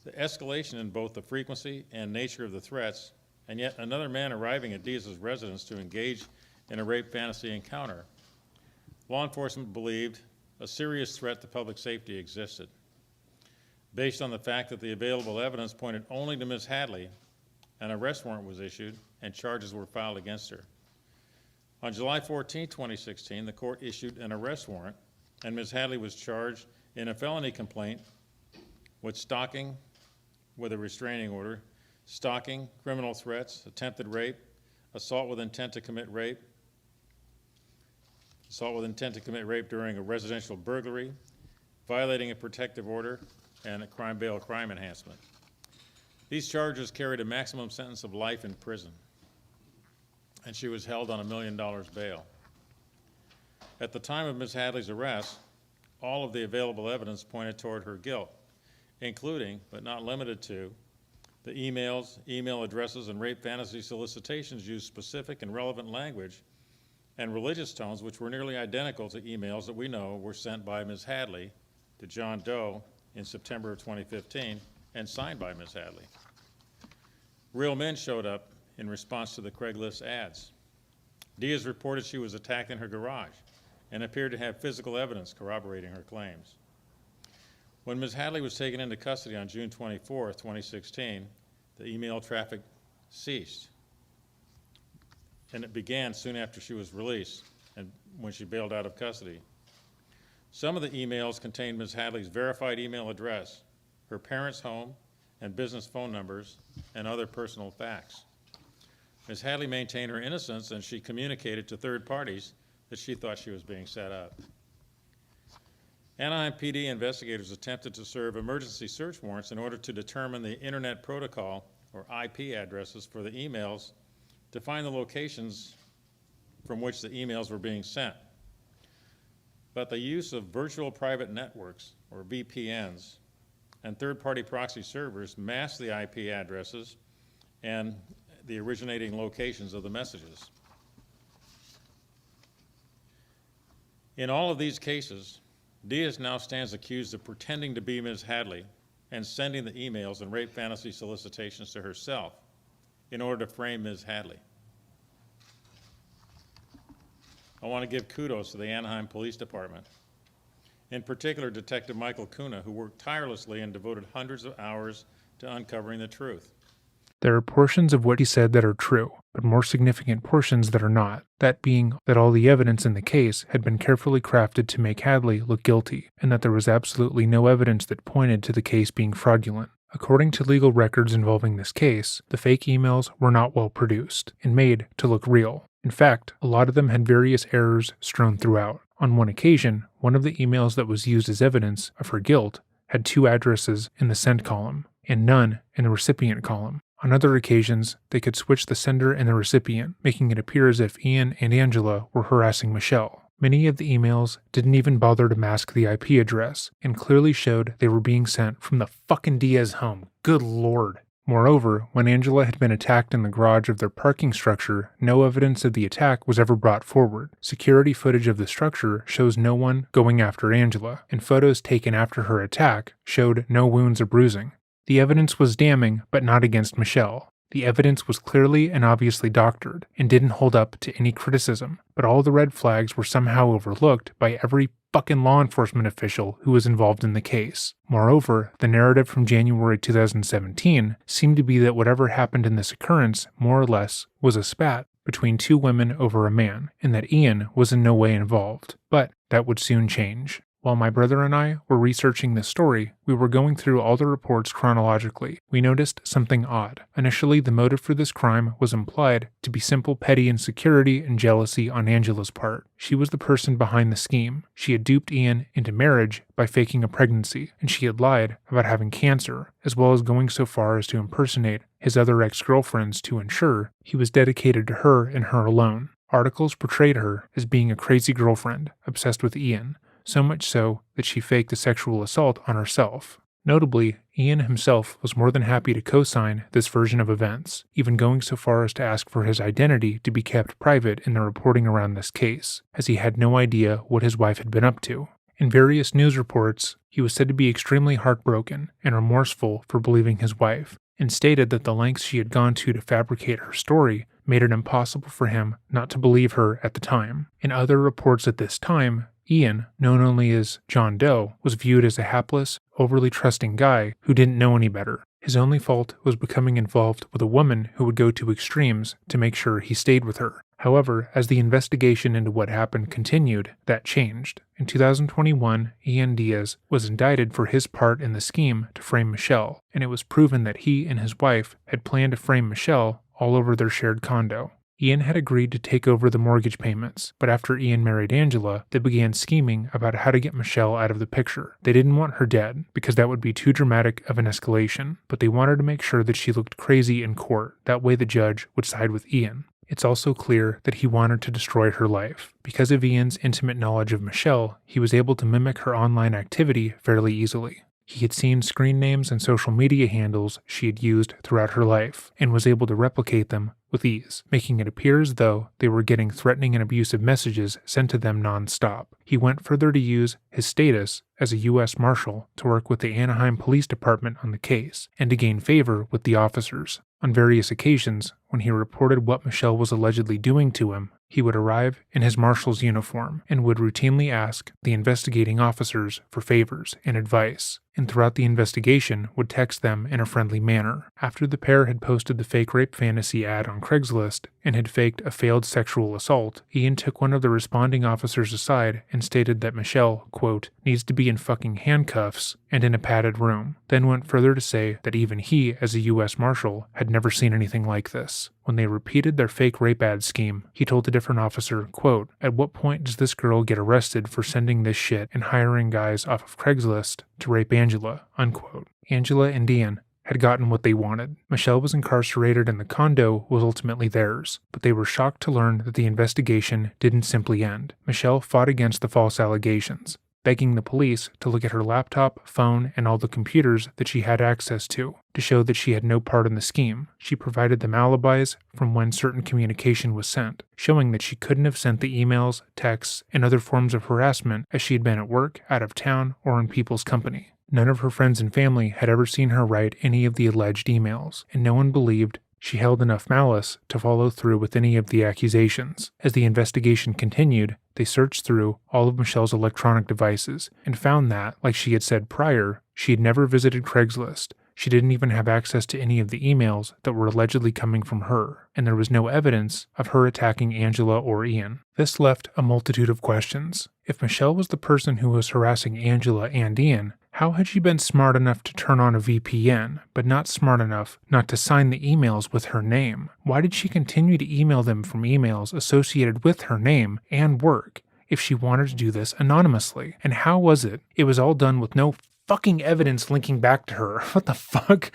the escalation in both the frequency and nature of the threats, and yet another man arriving at Diaz's residence to engage in a rape fantasy encounter, law enforcement believed a serious threat to public safety existed. Based on the fact that the available evidence pointed only to Ms. Hadley, an arrest warrant was issued and charges were filed against her. On July 14, 2016, the court issued an arrest warrant and Ms. Hadley was charged in a felony complaint with stalking with a restraining order, stalking, criminal threats, attempted rape, assault with intent to commit rape, assault with intent to commit rape during a residential burglary, violating a protective order, and a crime bail crime enhancement. These charges carried a maximum sentence of life in prison, and she was held on $1 million bail. At the time of Ms. Hadley's arrest, all of the available evidence pointed toward her guilt, including, but not limited to, the emails, email addresses, and rape fantasy solicitations used specific and relevant language and religious tones which were nearly identical to emails that we know were sent by Ms. Hadley to John Doe in September of 2015 and signed by Ms. Hadley. Real men showed up in response to the Craigslist ads. Diaz reported she was attacked in her garage and appeared to have physical evidence corroborating her claims. When Ms. Hadley was taken into custody on June 24, 2016, the email traffic ceased, and it began soon after she was released and when she bailed out of custody. Some of the emails contained Ms. Hadley's verified email address, her parents' home and business phone numbers, and other personal facts. Ms. Hadley maintained her innocence, and she communicated to third parties that she thought she was being set up. Anaheim PD investigators attempted to serve emergency search warrants in order to determine the Internet Protocol, or IP addresses, for the emails to find the locations from which the emails were being sent. But the use of virtual private networks, or VPNs, and third-party proxy servers masked the IP addresses and the originating locations of the messages. In all of these cases, Diaz now stands accused of pretending to be Ms. Hadley and sending the emails and rape fantasy solicitations to herself in order to frame Ms. Hadley. I want to give kudos to the Anaheim Police Department, in particular Detective Michael Kuna, who worked tirelessly and devoted hundreds of hours to uncovering the truth. There are portions of what he said that are true, but more significant portions that are not, that being that all the evidence in the case had been carefully crafted to make Hadley look guilty, and that there was absolutely no evidence that pointed to the case being fraudulent. According to legal records involving this case, the fake emails were not well produced and made to look real. In fact, a lot of them had various errors strewn throughout. On one occasion, one of the emails that was used as evidence of her guilt had 2 addresses in the sent column and none in the recipient column. On other occasions, they could switch the sender and the recipient, making it appear as if Ian and Angela were harassing Michelle. Many of the emails didn't even bother to mask the IP address, and clearly showed they were being sent from the fucking Diaz home. Good lord. Moreover, when Angela had been attacked in the garage of their parking structure, no evidence of the attack was ever brought forward. Security footage of the structure shows no one going after Angela, and photos taken after her attack showed no wounds or bruising. The evidence was damning, but not against Michelle. The evidence was clearly and obviously doctored, and didn't hold up to any criticism, but all the red flags were somehow overlooked by every fucking law enforcement official who was involved in the case. Moreover, the narrative from January 2017 seemed to be that whatever happened in this occurrence, more or less, was a spat between 2 women over a man, and that Ian was in no way involved. But that would soon change. While my brother and I were researching this story, we were going through all the reports chronologically. We noticed something odd. Initially, the motive for this crime was implied to be simple petty insecurity and jealousy on Angela's part. She was the person behind the scheme. She had duped Ian into marriage by faking a pregnancy, and she had lied about having cancer, as well as going so far as to impersonate his other ex-girlfriends to ensure he was dedicated to her and her alone. Articles portrayed her as being a crazy girlfriend, obsessed with Ian, so much so that she faked a sexual assault on herself. Notably, Ian himself was more than happy to co-sign this version of events, even going so far as to ask for his identity to be kept private in the reporting around this case, as he had no idea what his wife had been up to. In various news reports, he was said to be extremely heartbroken and remorseful for believing his wife, and stated that the lengths she had gone to fabricate her story made it impossible for him not to believe her at the time. In other reports at this time, Ian, known only as John Doe, was viewed as a hapless, overly trusting guy who didn't know any better. His only fault was becoming involved with a woman who would go to extremes to make sure he stayed with her. However, as the investigation into what happened continued, that changed. In 2021, Ian Diaz was indicted for his part in the scheme to frame Michelle, and it was proven that he and his wife had planned to frame Michelle all over their shared condo. Ian had agreed to take over the mortgage payments, but after Ian married Angela, they began scheming about how to get Michelle out of the picture. They didn't want her dead, because that would be too dramatic of an escalation, but they wanted to make sure that she looked crazy in court. That way the judge would side with Ian. It's also clear that he wanted to destroy her life. Because of Ian's intimate knowledge of Michelle, he was able to mimic her online activity fairly easily. He had seen screen names and social media handles she had used throughout her life, and was able to replicate them with ease, making it appear as though they were getting threatening and abusive messages sent to them non-stop. He went further to use his status as a U.S. Marshal to work with the Anaheim Police Department on the case, and to gain favor with the officers. On various occasions, when he reported what Michelle was allegedly doing to him, he would arrive in his marshal's uniform and would routinely ask the investigating officers for favors and advice, and throughout the investigation would text them in a friendly manner. After the pair had posted the fake rape fantasy ad on Craigslist and had faked a failed sexual assault, Ian took one of the responding officers aside and stated that Michelle, quote, needs to be in fucking handcuffs and in a padded room, then went further to say that even he, as a U.S. Marshal, had never seen anything like this. When they repeated their fake rape ad scheme, he told a different officer, quote, "At what point does this girl get arrested for sending this shit and hiring guys off of Craigslist to rape Angela?" Unquote. Angela and Ian had gotten what they wanted. Michelle was incarcerated and the condo was ultimately theirs, but they were shocked to learn that the investigation didn't simply end. Michelle fought against the false allegations, begging the police to look at her laptop, phone, and all the computers that she had access to show that she had no part in the scheme. She provided them alibis from when certain communication was sent, showing that she couldn't have sent the emails, texts, and other forms of harassment as she had been at work, out of town, or in people's company. None of her friends and family had ever seen her write any of the alleged emails, and no one believed she held enough malice to follow through with any of the accusations. As the investigation continued, they searched through all of Michelle's electronic devices and found that, like she had said prior, she had never visited Craigslist. She didn't even have access to any of the emails that were allegedly coming from her, and there was no evidence of her attacking Angela or Ian. This left a multitude of questions. If Michelle was the person who was harassing Angela and Ian, how had she been smart enough to turn on a VPN, but not smart enough not to sign the emails with her name? Why did she continue to email them from emails associated with her name and work if she wanted to do this anonymously? And how was it was all done with no fucking evidence linking back to her? What the fuck?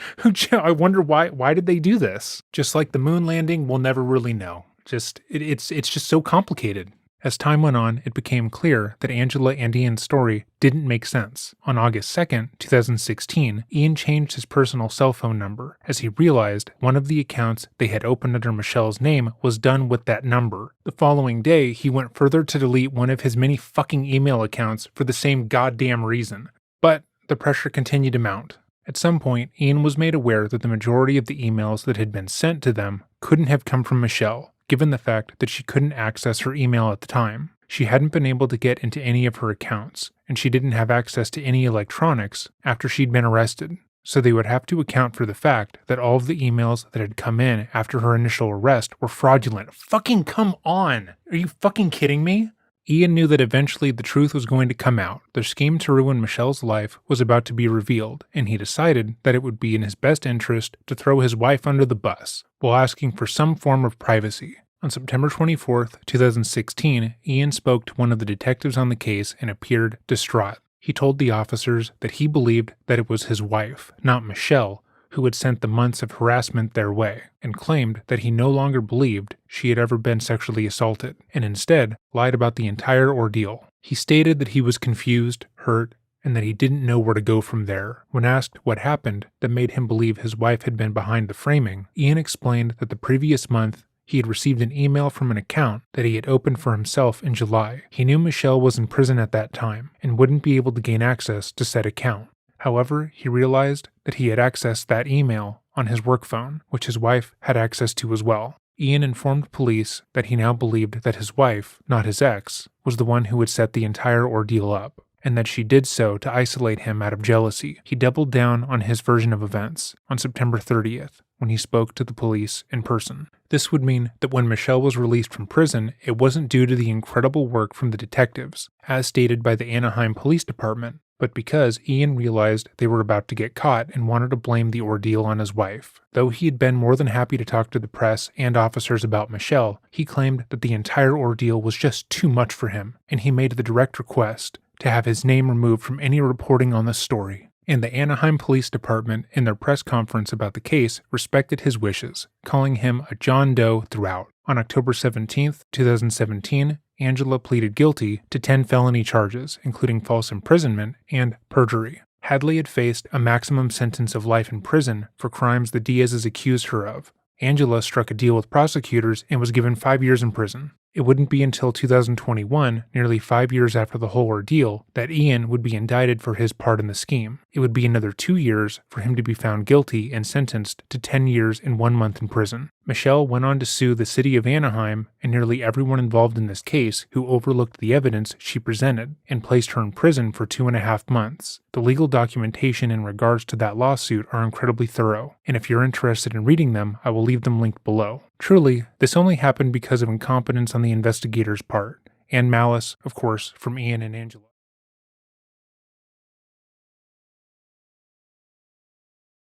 I wonder why did they do this? Just like the moon landing, we'll never really know. It's just so complicated. As time went on, it became clear that Angela and Ian's story didn't make sense. On August 2nd, 2016, Ian changed his personal cell phone number as he realized one of the accounts they had opened under Michelle's name was done with that number. The following day, he went further to delete one of his many fucking email accounts for the same goddamn reason. But the pressure continued to mount. At some point, Ian was made aware that the majority of the emails that had been sent to them couldn't have come from Michelle, given the fact that she couldn't access her email at the time. She hadn't been able to get into any of her accounts, and she didn't have access to any electronics after she'd been arrested. So they would have to account for the fact that all of the emails that had come in after her initial arrest were fraudulent. Fucking come on! Are you fucking kidding me? Ian knew that eventually the truth was going to come out. Their scheme to ruin Michelle's life was about to be revealed, and he decided that it would be in his best interest to throw his wife under the bus, while asking for some form of privacy. On September 24th, 2016, Ian spoke to one of the detectives on the case and appeared distraught. He told the officers that he believed that it was his wife, not Michelle, who had sent the months of harassment their way, and claimed that he no longer believed she had ever been sexually assaulted, and instead lied about the entire ordeal. He stated that he was confused, hurt, and that he didn't know where to go from there. When asked what happened that made him believe his wife had been behind the framing, Ian explained that the previous month he had received an email from an account that he had opened for himself in July. He knew Michelle was in prison at that time and wouldn't be able to gain access to said account. However, he realized that he had accessed that email on his work phone, which his wife had access to as well. Ian informed police that he now believed that his wife, not his ex, was the one who had set the entire ordeal up, and that she did so to isolate him out of jealousy. He doubled down on his version of events on September 30th, when he spoke to the police in person. This would mean that when Michelle was released from prison, it wasn't due to the incredible work from the detectives, as stated by the Anaheim Police Department, but because Ian realized they were about to get caught and wanted to blame the ordeal on his wife. Though he had been more than happy to talk to the press and officers about Michelle, he claimed that the entire ordeal was just too much for him, and he made the direct request to have his name removed from any reporting on the story. And the Anaheim Police Department, in their press conference about the case, respected his wishes, calling him a John Doe throughout. On October 17, 2017, Angela pleaded guilty to 10 felony charges, including false imprisonment and perjury. Hadley had faced a maximum sentence of life in prison for crimes the Diazes accused her of. Angela struck a deal with prosecutors and was given 5 years in prison. It wouldn't be until 2021, nearly 5 years after the whole ordeal, that Ian would be indicted for his part in the scheme. It would be another 2 years for him to be found guilty and sentenced to 10 years and 1 month in prison. Michelle went on to sue the city of Anaheim and nearly everyone involved in this case who overlooked the evidence she presented and placed her in prison for 2.5 months. The legal documentation in regards to that lawsuit are incredibly thorough, and if you're interested in reading them, I will leave them linked below. Truly, this only happened because of incompetence on the investigator's part, and malice, of course, from Ian and Angela.